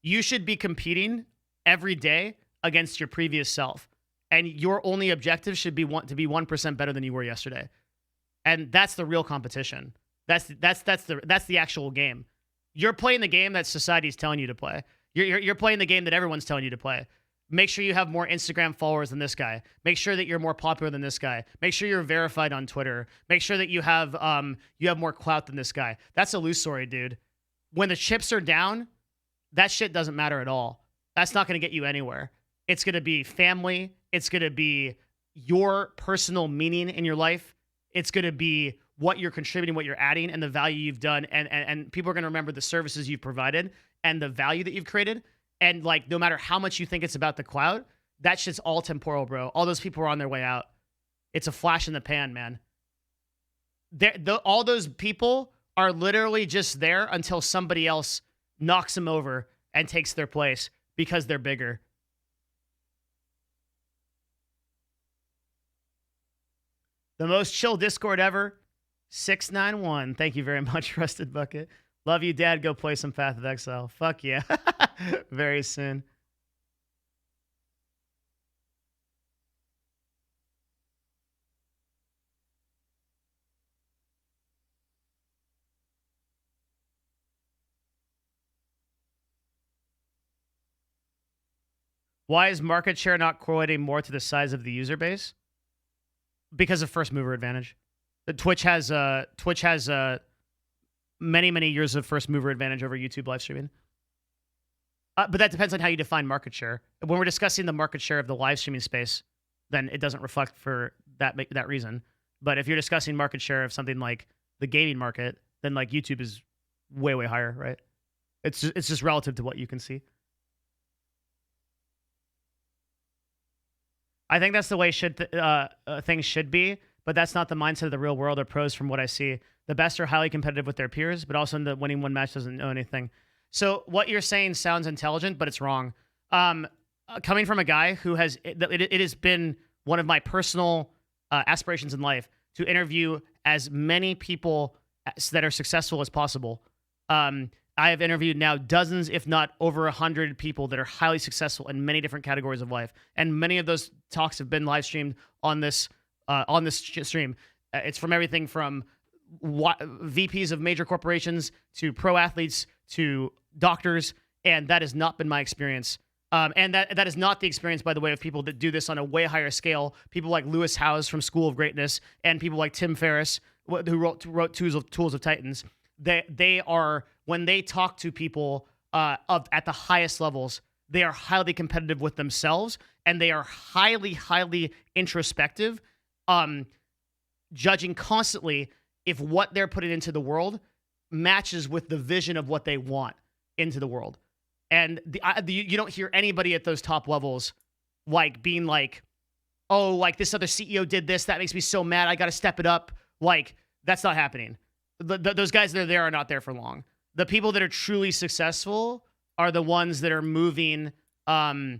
Speaker 2: You should be competing every day against your previous self. And your only objective should be to be 1% better than you were yesterday. And that's the real competition. That's the actual game. You're playing the game that society's telling you to play. You're playing the game that everyone's telling you to play. Make sure you have more Instagram followers than this guy. Make sure that you're more popular than this guy. Make sure you're verified on Twitter. Make sure that you have more clout than this guy. That's illusory, dude. When the chips are down, that shit doesn't matter at all. That's not going to get you anywhere. It's going to be family. It's going to be your personal meaning in your life. It's going to be what you're contributing, what you're adding, and the value you've done. And people are going to remember the services you've provided and the value that you've created. And like, no matter how much you think it's about the clout, that shit's all temporal, bro. All those people are on their way out. It's a flash in the pan, man. All those people are literally just there until somebody else knocks them over and takes their place because they're bigger. The most chill Discord ever. 691. Thank you very much, Rusted Bucket. Love you, Dad. Go play some Path of Exile. Fuck yeah. Very soon. Why is market share not correlating more to the size of the user base? Because of first mover advantage. Twitch has many years of first mover advantage over YouTube live streaming. But that depends on how you define market share. When we're discussing the market share of the live streaming space, then it doesn't reflect for that reason. But if you're discussing market share of something like the gaming market, then like YouTube is way higher, right? It's just relative to what you can see. I think that's the way things should be, but that's not the mindset of the real world or pros from what I see. The best are highly competitive with their peers, but also in the winning one match doesn't know anything. So what you're saying sounds intelligent, but it's wrong. Coming from a guy who has, it has been one of my personal aspirations in life to interview as many people that are successful as possible. I have interviewed now dozens, if not over 100 people that are highly successful in many different categories of life. And many of those talks have been live streamed on this stream. It's from everything from VPs of major corporations to pro athletes to doctors. And that has not been my experience. And that is not the experience, by the way, of people that do this on a way higher scale. People like Lewis Howes from School of Greatness and people like Tim Ferriss, who wrote Tools of Titans. They are, when they talk to people at the highest levels, they are highly competitive with themselves, and they are highly introspective, judging constantly if what they're putting into the world matches with the vision of what they want into the world. And you don't hear anybody at those top levels like being like, oh, like this other CEO did this, that makes me so mad, I got to step it up. Like, that's not happening. Those guys that are there are not there for long. The people that are truly successful are the ones that are moving to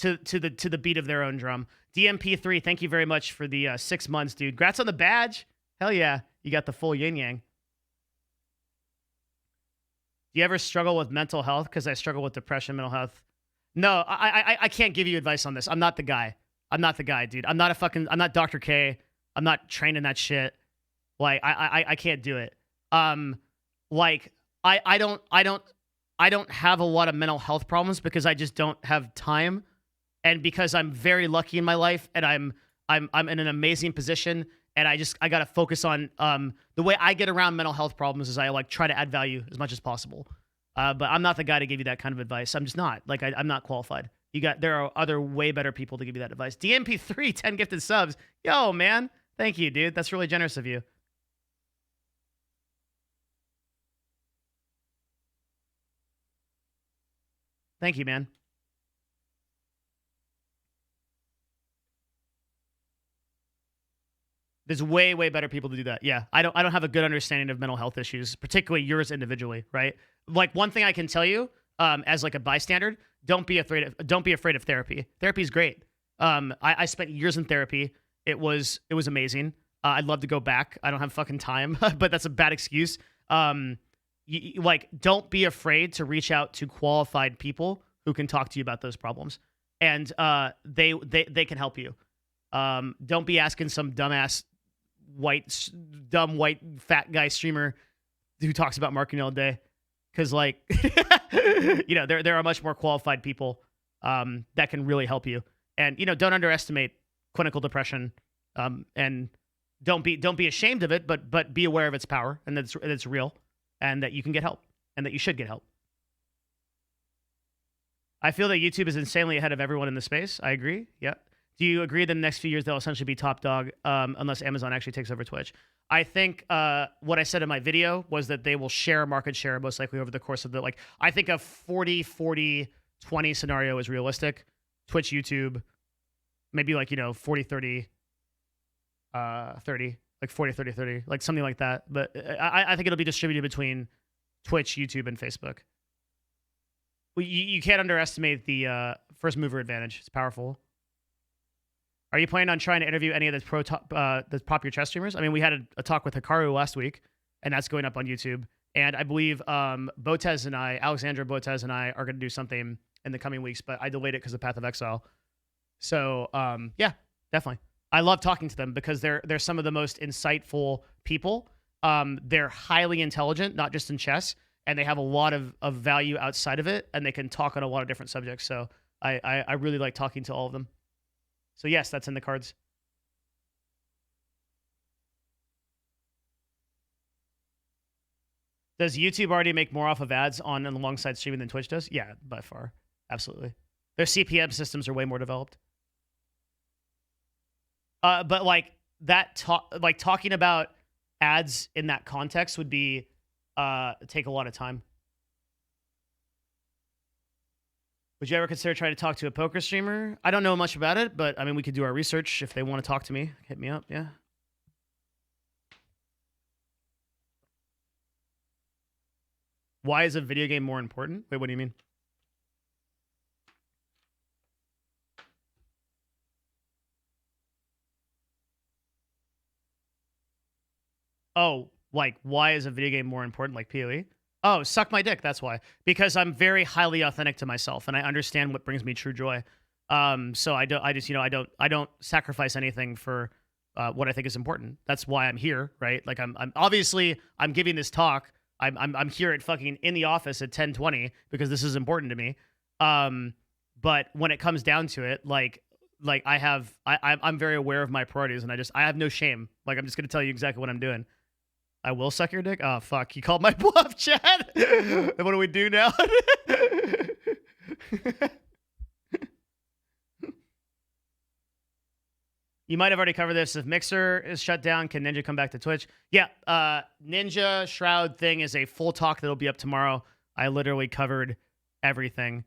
Speaker 2: the beat of their own drum. DMP3, thank you very much for the 6 months, dude. Congrats on the badge. Hell yeah, you got the full yin yang. Do you ever struggle with mental health? Because I struggle with depression, mental health. No, I can't give you advice on this. I'm not the guy. I'm not the guy, dude. I'm not Dr. K. I'm not trained in that shit. Like, I can't do it. Like, I don't have a lot of mental health problems because I just don't have time, and because I'm very lucky in my life, and I'm in an amazing position, and I gotta focus on the way I get around mental health problems is I like try to add value as much as possible. But I'm not the guy to give you that kind of advice. I'm just not. Like, I'm not qualified. There are other way better people to give you that advice. DMP3, 10 gifted subs. Yo, man. Thank you, dude. That's really generous of you. Thank you, man. There's way better people to do that. Yeah, I don't have a good understanding of mental health issues, particularly yours individually, right? Like, one thing I can tell you, as like a bystander, don't be afraid of therapy. Therapy is great. I spent years in therapy. It was amazing. I'd love to go back. I don't have fucking time, but that's a bad excuse. Like, don't be afraid to reach out to qualified people who can talk to you about those problems, and they can help you. Don't be asking some dumb white fat guy streamer who talks about marketing all day, because like there are much more qualified people that can really help you. And don't underestimate clinical depression, and don't be ashamed of it, but be aware of its power and that it's real, and that you can get help, and that you should get help. I feel that YouTube is insanely ahead of everyone in the space. I agree. Yeah. Do you agree that in the next few years they'll essentially be top dog unless Amazon actually takes over Twitch? I think what I said in my video was that they will share market share most likely over the course of the, like, I think a 40-40-20 scenario is realistic. Twitch, YouTube, maybe like, 40-30, 30, like 40-30-30, like something like that. But I think it'll be distributed between Twitch, YouTube, and Facebook. Well, you can't underestimate the first mover advantage. It's powerful. Are you planning on trying to interview any of the popular chess streamers? I mean, we had a talk with Hikaru last week, and that's going up on YouTube. And I believe Alexandra Botez and I are going to do something in the coming weeks, but I delayed it because of Path of Exile. So, yeah, definitely. I love talking to them because they're some of the most insightful people. They're highly intelligent, not just in chess, and they have a lot of value outside of it, and they can talk on a lot of different subjects. So I really like talking to all of them. So yes, that's in the cards. Does YouTube already make more off of ads on and alongside streaming than Twitch does? Yeah, by far. Absolutely. Their CPM systems are way more developed. But like that talking about ads in that context would be take a lot of time. Would you ever consider trying to talk to a poker streamer? I don't know much about it, but I mean, we could do our research. If they want to talk to me, hit me up. Yeah. Why is a video game more important? Wait, what do you mean? Oh, like, why is a video game more important, like PoE? Oh, suck my dick, that's why. Because I'm very highly authentic to myself, and I understand what brings me true joy. So I don't sacrifice anything for what I think is important. That's why I'm here, right? Like, I'm obviously I'm giving this talk. I'm here at fucking in the office at 10:20 because this is important to me. But when it comes down to it, I'm very aware of my priorities, and I have no shame. Like, I'm just gonna tell you exactly what I'm doing. I will suck your dick? Oh, fuck. You called my bluff, Chad. What do we do now? You might have already covered this. If Mixer is shut down, can Ninja come back to Twitch? Yeah. Ninja Shroud thing is a full talk that'll be up tomorrow. I literally covered everything.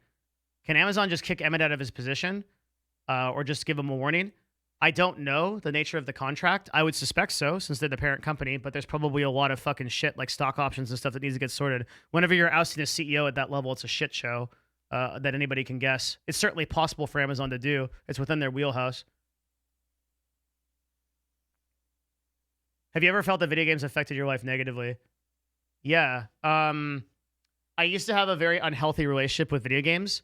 Speaker 2: Can Amazon just kick Emmett out of his position? Or just give him a warning? I don't know the nature of the contract. I would suspect so, since they're the parent company, but there's probably a lot of fucking shit like stock options and stuff that needs to get sorted. Whenever you're ousting a CEO at that level, it's a shit show that anybody can guess. It's certainly possible for Amazon to do. It's within their wheelhouse. Have you ever felt that video games affected your life negatively? Yeah. I used to have a very unhealthy relationship with video games,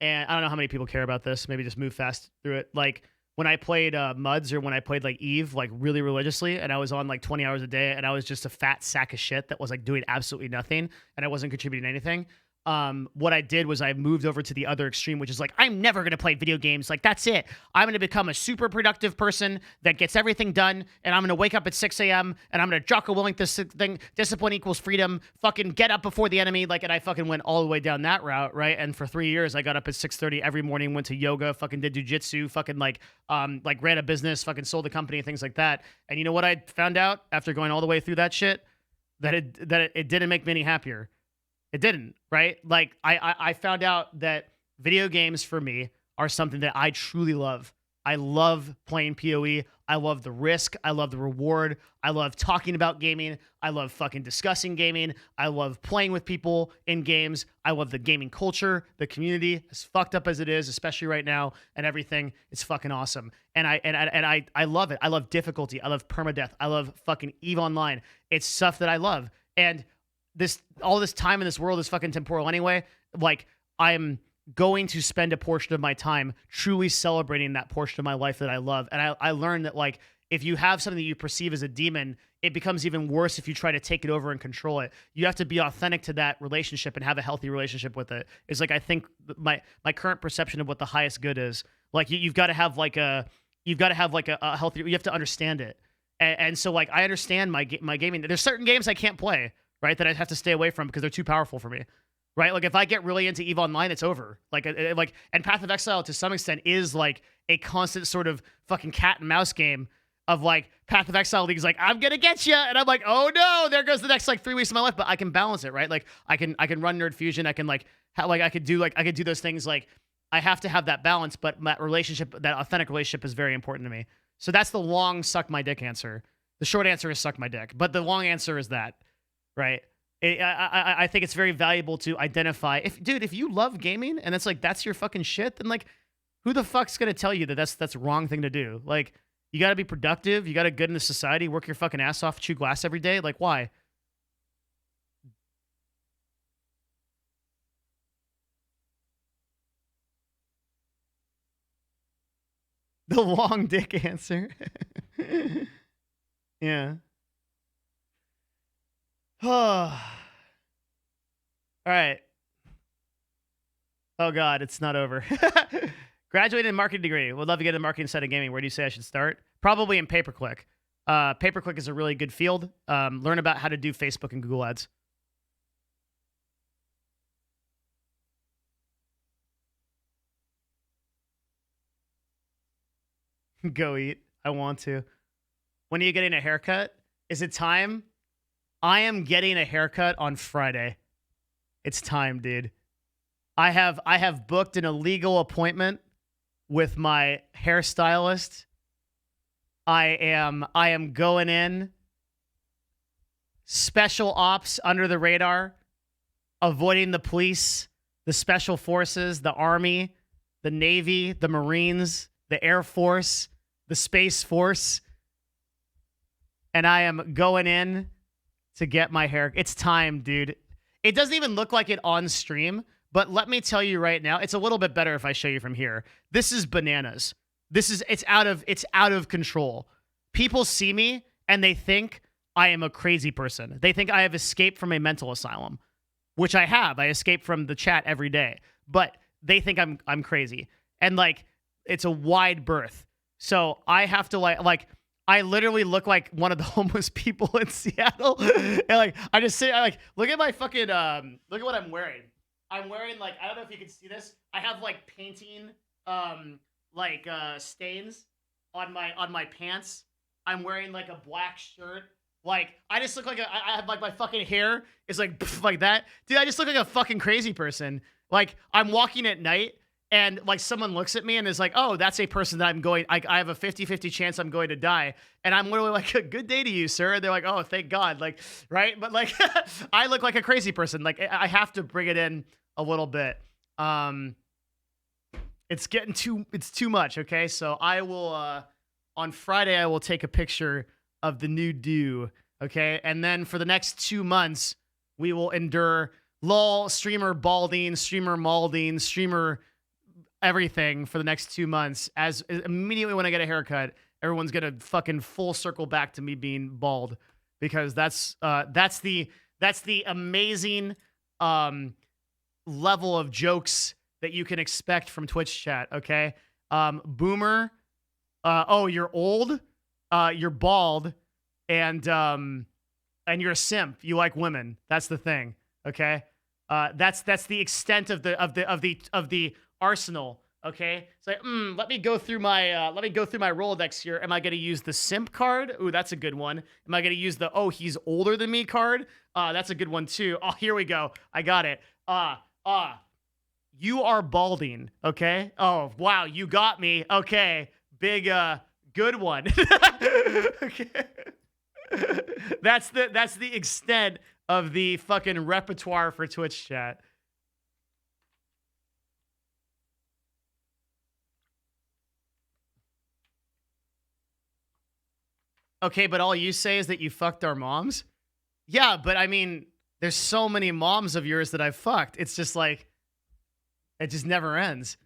Speaker 2: and I don't know how many people care about this. Maybe just move fast through it. Like, when I played MUDs or when I played like Eve, like really religiously, and I was on like 20 hours a day, and I was just a fat sack of shit that was like doing absolutely nothing, and I wasn't contributing anything. What I did was I moved over to the other extreme, which is like, I'm never going to play video games. Like, that's it. I'm going to become a super productive person that gets everything done. And I'm going to wake up at 6 a.m. and I'm going to Jocko Willink this thing. Discipline equals freedom. Fucking get up before the enemy. Like, and I fucking went all the way down that route, right? And for 3 years, I got up at 6:30 every morning, went to yoga, fucking did jujitsu, fucking like ran a business, fucking sold a company, things like that. And you know what I found out after going all the way through that shit? That it didn't make me any happier. It didn't, right? Like, I found out that video games for me are something that I truly love. I love playing PoE. I love the risk. I love the reward. I love talking about gaming. I love fucking discussing gaming. I love playing with people in games. I love the gaming culture, the community, as fucked up as it is, especially right now, and everything. It's fucking awesome. And I love it. I love difficulty. I love permadeath. I love fucking EVE Online. It's stuff that I love. And all this time in this world is fucking temporal anyway. Like, I'm going to spend a portion of my time truly celebrating that portion of my life that I love. And I learned that, like, if you have something that you perceive as a demon, it becomes even worse if you try to take it over and control it. You have to be authentic to that relationship and have a healthy relationship with it. It's like, I think my current perception of what the highest good is. Like, you've got to have a healthy, you have to understand it. And so, like, I understand my gaming. There's certain games I can't play, right, that I have to stay away from because they're too powerful for me. right? Like if I get really into EVE Online, it's over. Like and Path of Exile to some extent is like a constant sort of fucking cat and mouse game of like Path of Exile League's like, I'm gonna get you, and I'm like, oh no, there goes the next like 3 weeks of my life. But I can balance it, right? Like I can run Nerd Fusion. I can I could do those things. Like I have to have that balance, but that relationship, that authentic relationship, is very important to me. So that's the long suck my dick answer. The short answer is suck my dick, but the long answer is that, right? I think it's very valuable to identify if you love gaming and it's like that's your fucking shit, then like who the fuck's gonna tell you that that's the wrong thing to do? Like you got to be productive, you got to good in the society, work your fucking ass off, chew glass every day. Like why? The long dick answer. Yeah. All right. Oh God, it's not over. Graduated in marketing degree. Would love to get a marketing side of gaming. Where do you say I should start? Probably in pay-per-click. Pay-per-click is a really good field. Learn about how to do Facebook and Google ads. Go eat. I want to. When are you getting a haircut? Is it time? I am getting a haircut on Friday. It's time, dude. I have booked an illegal appointment with my hairstylist. I am going in special ops under the radar, avoiding the police, the special forces, the army, the Navy, the Marines, the Air Force, the Space Force. And I am going in to get my hair. It's time, dude. It doesn't even look like it on stream, but let me tell you right now, it's a little bit better if I show you from here. This is bananas. It's out of control. People see me and they think I am a crazy person. They think I have escaped from a mental asylum, which I have. I escape from the chat every day, but they think I'm crazy. And like, it's a wide berth. So I have to like I literally look like one of the homeless people in Seattle. And like I just say, like, look at my fucking look at what I'm wearing. I'm wearing like, I don't know if you can see this. I have like painting stains on my pants. I'm wearing like a black shirt. Like I just look like I have like my fucking hair is like like that. Dude, I just look like a fucking crazy person. Like I'm walking at night and like someone looks at me and is like, oh, that's a person that I have a 50-50 chance I'm going to die. And I'm literally like, a good day to you, sir. And they're like, oh, thank God. Like, right. But like, I look like a crazy person. Like I have to bring it in a little bit. It's too much. Okay. So I will, on Friday, I will take a picture of the new do. Okay. And then for the next 2 months, we will endure lol, streamer balding, streamer malding, streamer everything for the next 2 months. As immediately when I get a haircut, everyone's gonna fucking full circle back to me being bald, because that's the amazing level of jokes that you can expect from Twitch chat. Okay, boomer, oh, you're old, you're bald, and you're a simp. You like women. That's the thing. Okay, that's the extent of the arsenal. Okay, it's like, let me go through my Rolodex here. Am I going to use the simp card? Ooh, that's a good one. Am I going to use the he's older than me card? That's a good one too. Oh, here we go. I got it. You are balding. Okay. Oh wow, you got me. Okay, big good one. Okay. That's the extent of the fucking repertoire for Twitch chat. Okay, but all you say is that you fucked our moms? Yeah, but I mean, there's so many moms of yours that I've fucked. It's just like, it just never ends.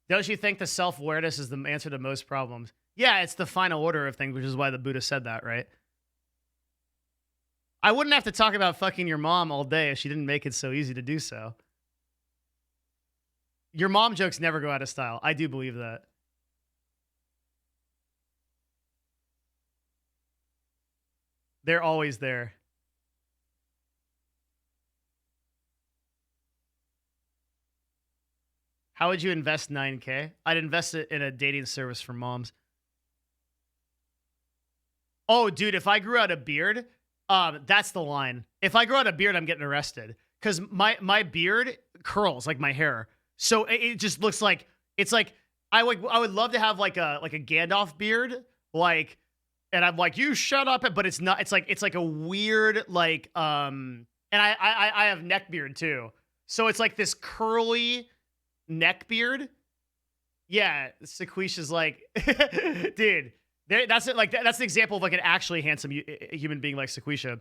Speaker 2: Don't you think the self-awareness is the answer to most problems? Yeah, it's the final order of things, which is why the Buddha said that, right? I wouldn't have to talk about fucking your mom all day if she didn't make it so easy to do so. Your mom jokes never go out of style. I do believe that. They're always there. How would you invest 9K? I'd invest it in a dating service for moms. Oh, dude, if I grew out a beard, that's the line. If I grow out a beard, I'm getting arrested. Because my beard curls like my hair. So it just looks like, it's like, I would love to have like a Gandalf beard. Like, and I'm like, you shut up. But it's not, it's like a weird, like, and I have neck beard too. So it's like this curly neck beard. Yeah, Sequisha's like, dude, that's it. Like that's the example of like an actually handsome human being like Sequisha.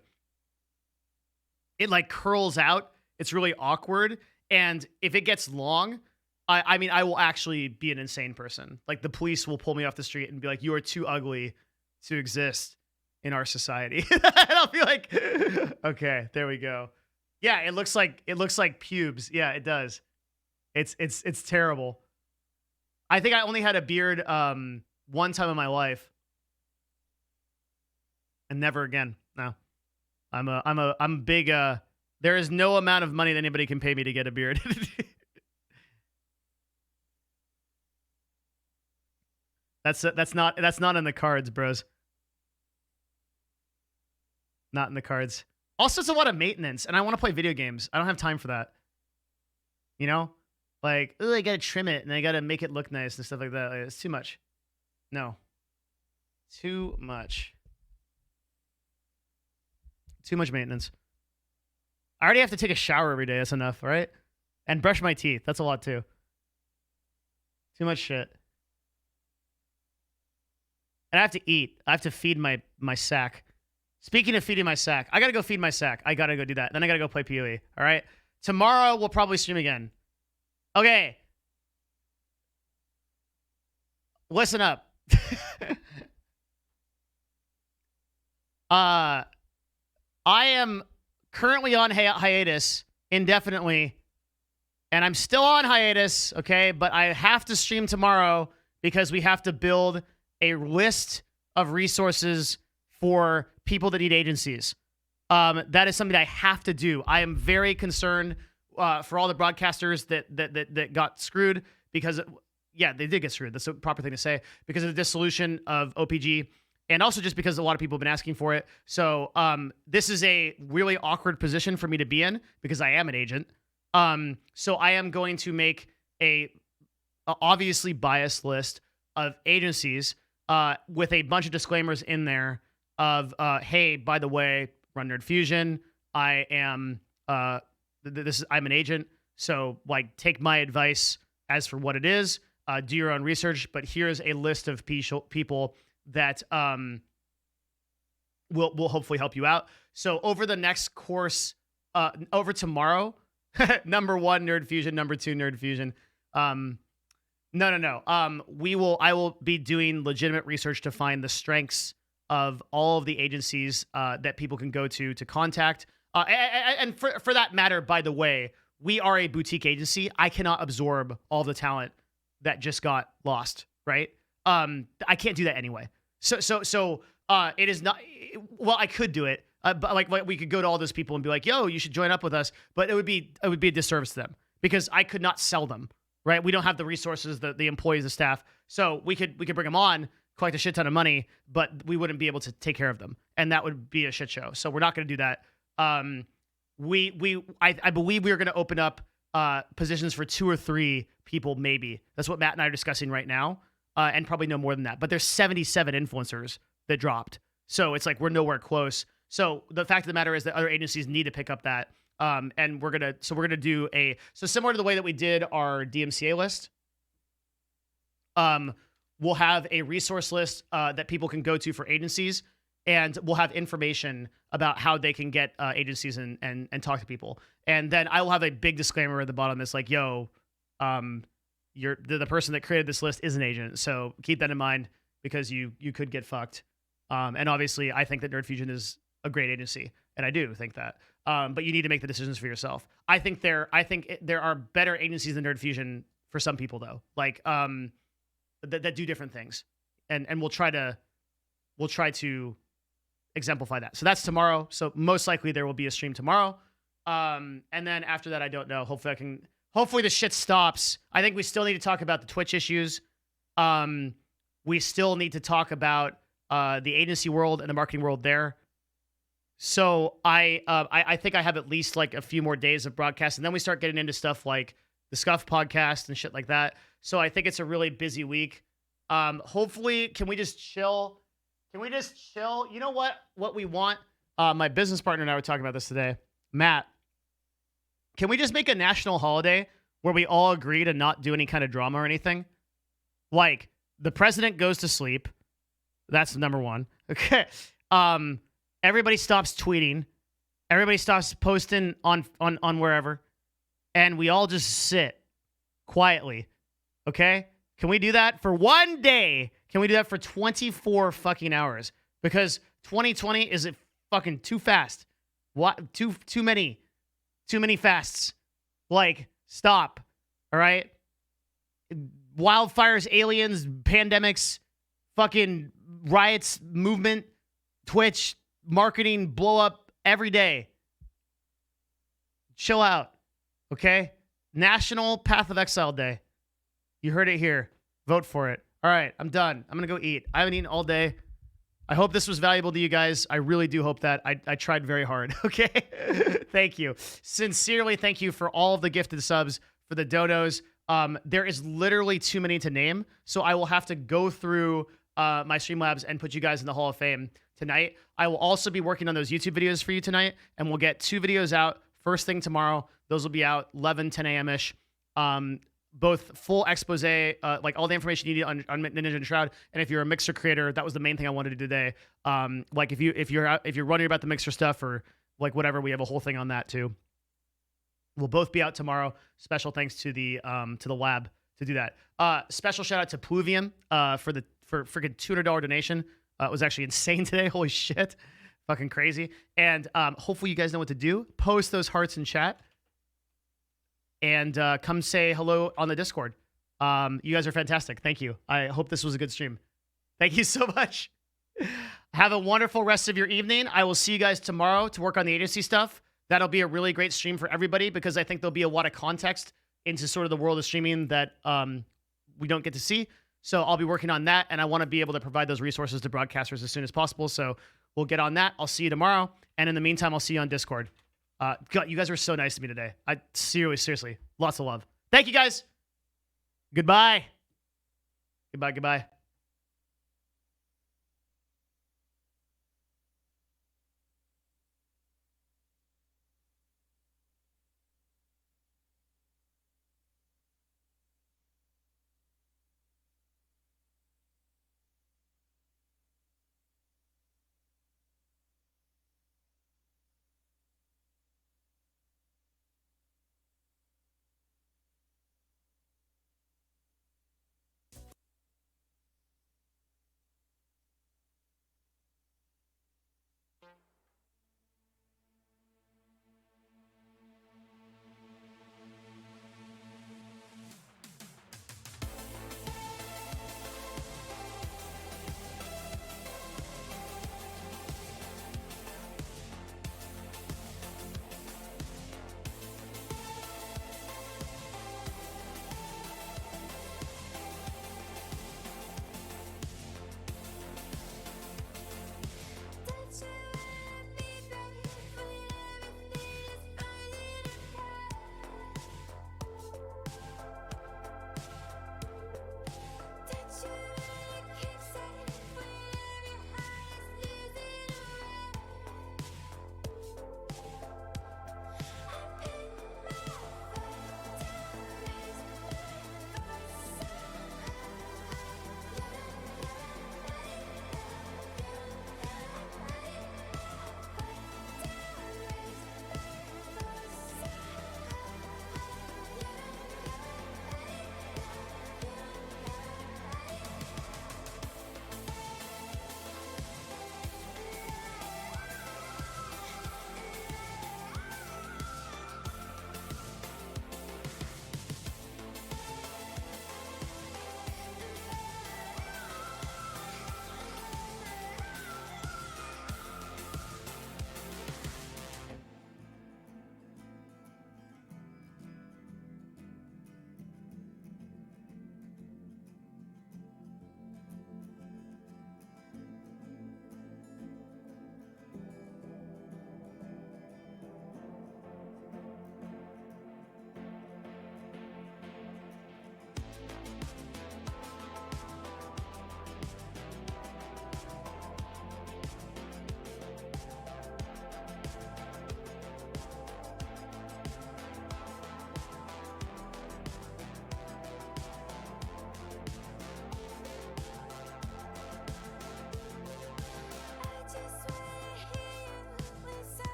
Speaker 2: It like curls out. It's really awkward, and if it gets long, I mean, I will actually be an insane person. Like the police will pull me off the street and be like, "You are too ugly to exist in our society," and I'll be like, "Okay, there we go." Yeah, it looks like pubes. Yeah, it does. It's terrible. I think I only had a beard one time in my life, and never again. No, I'm big. There is no amount of money that anybody can pay me to get a beard. That's not in the cards, bros. Not in the cards. Also, it's a lot of maintenance, and I want to play video games. I don't have time for that. You know, like, oh, I gotta trim it and I gotta make it look nice and stuff like that. Like, it's too much. No, too much. Too much maintenance. I already have to take a shower every day. That's enough, all right? And brush my teeth. That's a lot too. Too much shit. And I have to eat. I have to feed my sack. Speaking of feeding my sack, I gotta go feed my sack. I gotta go do that. Then I gotta go play PoE. All right? Tomorrow we'll probably stream again. Okay. Listen up. I am currently on hiatus indefinitely, and I'm still on hiatus, okay? But I have to stream tomorrow because we have to build a list of resources for people that need agencies. That is something that I have to do. I am very concerned for all the broadcasters that got screwed because, yeah, they did get screwed. That's the proper thing to say, because of the dissolution of OPG. And also just because a lot of people have been asking for it. So this is a really awkward position for me to be in because I am an agent. So I am going to make a obviously biased list of agencies with a bunch of disclaimers in there of, hey, by the way, run Nerd Fusion. I am I'm an agent. So like, take my advice as for what it is. Do your own research. But here's a list of people that will hopefully help you out. So over the next course, over tomorrow, number 1, Nerd Fusion. Number 2, Nerd Fusion. No. I will be doing legitimate research to find the strengths of all of the agencies that people can go to contact. And for that matter, by the way, we are a boutique agency. I cannot absorb all the talent that just got lost, right? I can't do that anyway. So it is not. Well, I could do it, but like we could go to all those people and be like, "Yo, you should join up with us." But it would be a disservice to them because I could not sell them. Right? We don't have the resources, the employees, the staff. So we could bring them on, collect a shit ton of money, but we wouldn't be able to take care of them, and that would be a shit show. So we're not going to do that. I believe we are going to open up positions for 2 or 3 people, maybe. That's what Matt and I are discussing right now. And probably no more than that. But there's 77 influencers that dropped. So it's like we're nowhere close. So the fact of the matter is that other agencies need to pick up that. And we're gonna do so similar to the way that we did our DMCA list. We'll have a resource list that people can go to for agencies, and we'll have information about how they can get agencies and talk to people. And then I will have a big disclaimer at the bottom that's like, yo, the person that created this list is an agent, so keep that in mind because you could get fucked. And obviously, I think that Nerd Fusion is a great agency, and I do think that. But you need to make the decisions for yourself. I think there are better agencies than Nerd Fusion for some people, though, like that do different things, and we'll try to exemplify that. So that's tomorrow. So most likely there will be a stream tomorrow. And then after that, I don't know. Hopefully the shit stops. I think we still need to talk about the Twitch issues. We still need to talk about the agency world and the marketing world there. So I think I have at least like a few more days of broadcast, and then we start getting into stuff like the Scuff podcast and shit like that. So I think it's a really busy week. Hopefully, can we just chill? You know what we want? My business partner and I were talking about this today. Matt, can we just make a national holiday where we all agree to not do any kind of drama or anything? Like, the president goes to sleep. That's number one. Okay. Everybody stops tweeting. Everybody stops posting on wherever. And we all just sit quietly. Okay? Can we do that for one day? Can we do that for 24 fucking hours? Because 2020 is fucking too fast. What? Too many fasts. Like, stop. All right? Wildfires, aliens, pandemics, fucking riots, movement, Twitch, marketing, blow up every day. Chill out, okay? National Path of Exile Day. You heard it here. Vote for it. All right, I'm done. I'm going to go eat. I haven't eaten all day. I hope this was valuable to you guys. I really do hope that. I tried very hard, okay? Thank you. Sincerely, thank you for all of the gifted subs, for the donos. There is literally too many to name, so I will have to go through my Streamlabs and put you guys in the Hall of Fame tonight. I will also be working on those YouTube videos for you tonight, and we'll get 2 videos out first thing tomorrow. Those will be out 10 a.m.-ish. Both full expose, like all the information you need on Ninja and Shroud. And if you're a Mixer creator, that was the main thing I wanted to do today. Like if you're wondering about the Mixer stuff or like whatever, we have a whole thing on that too. We'll both be out tomorrow. Special thanks to the lab to do that. Special shout out to Pluvium for freaking $200 donation. It was actually insane today. Holy shit. Fucking crazy. And hopefully you guys know what to do. Post those hearts in chat. And come say hello on the Discord. You guys are fantastic. Thank you. I hope this was a good stream. Thank you so much. Have a wonderful rest of your evening. I will see you guys tomorrow to work on the agency stuff. That'll be a really great stream for everybody because I think there'll be a lot of context into sort of the world of streaming that we don't get to see. So I'll be working on that, and I want to be able to provide those resources to broadcasters as soon as possible. So we'll get on that. I'll see you tomorrow. And in the meantime, I'll see you on Discord. God, you guys were so nice to me today. I seriously, lots of love. Thank you guys. Goodbye. Goodbye.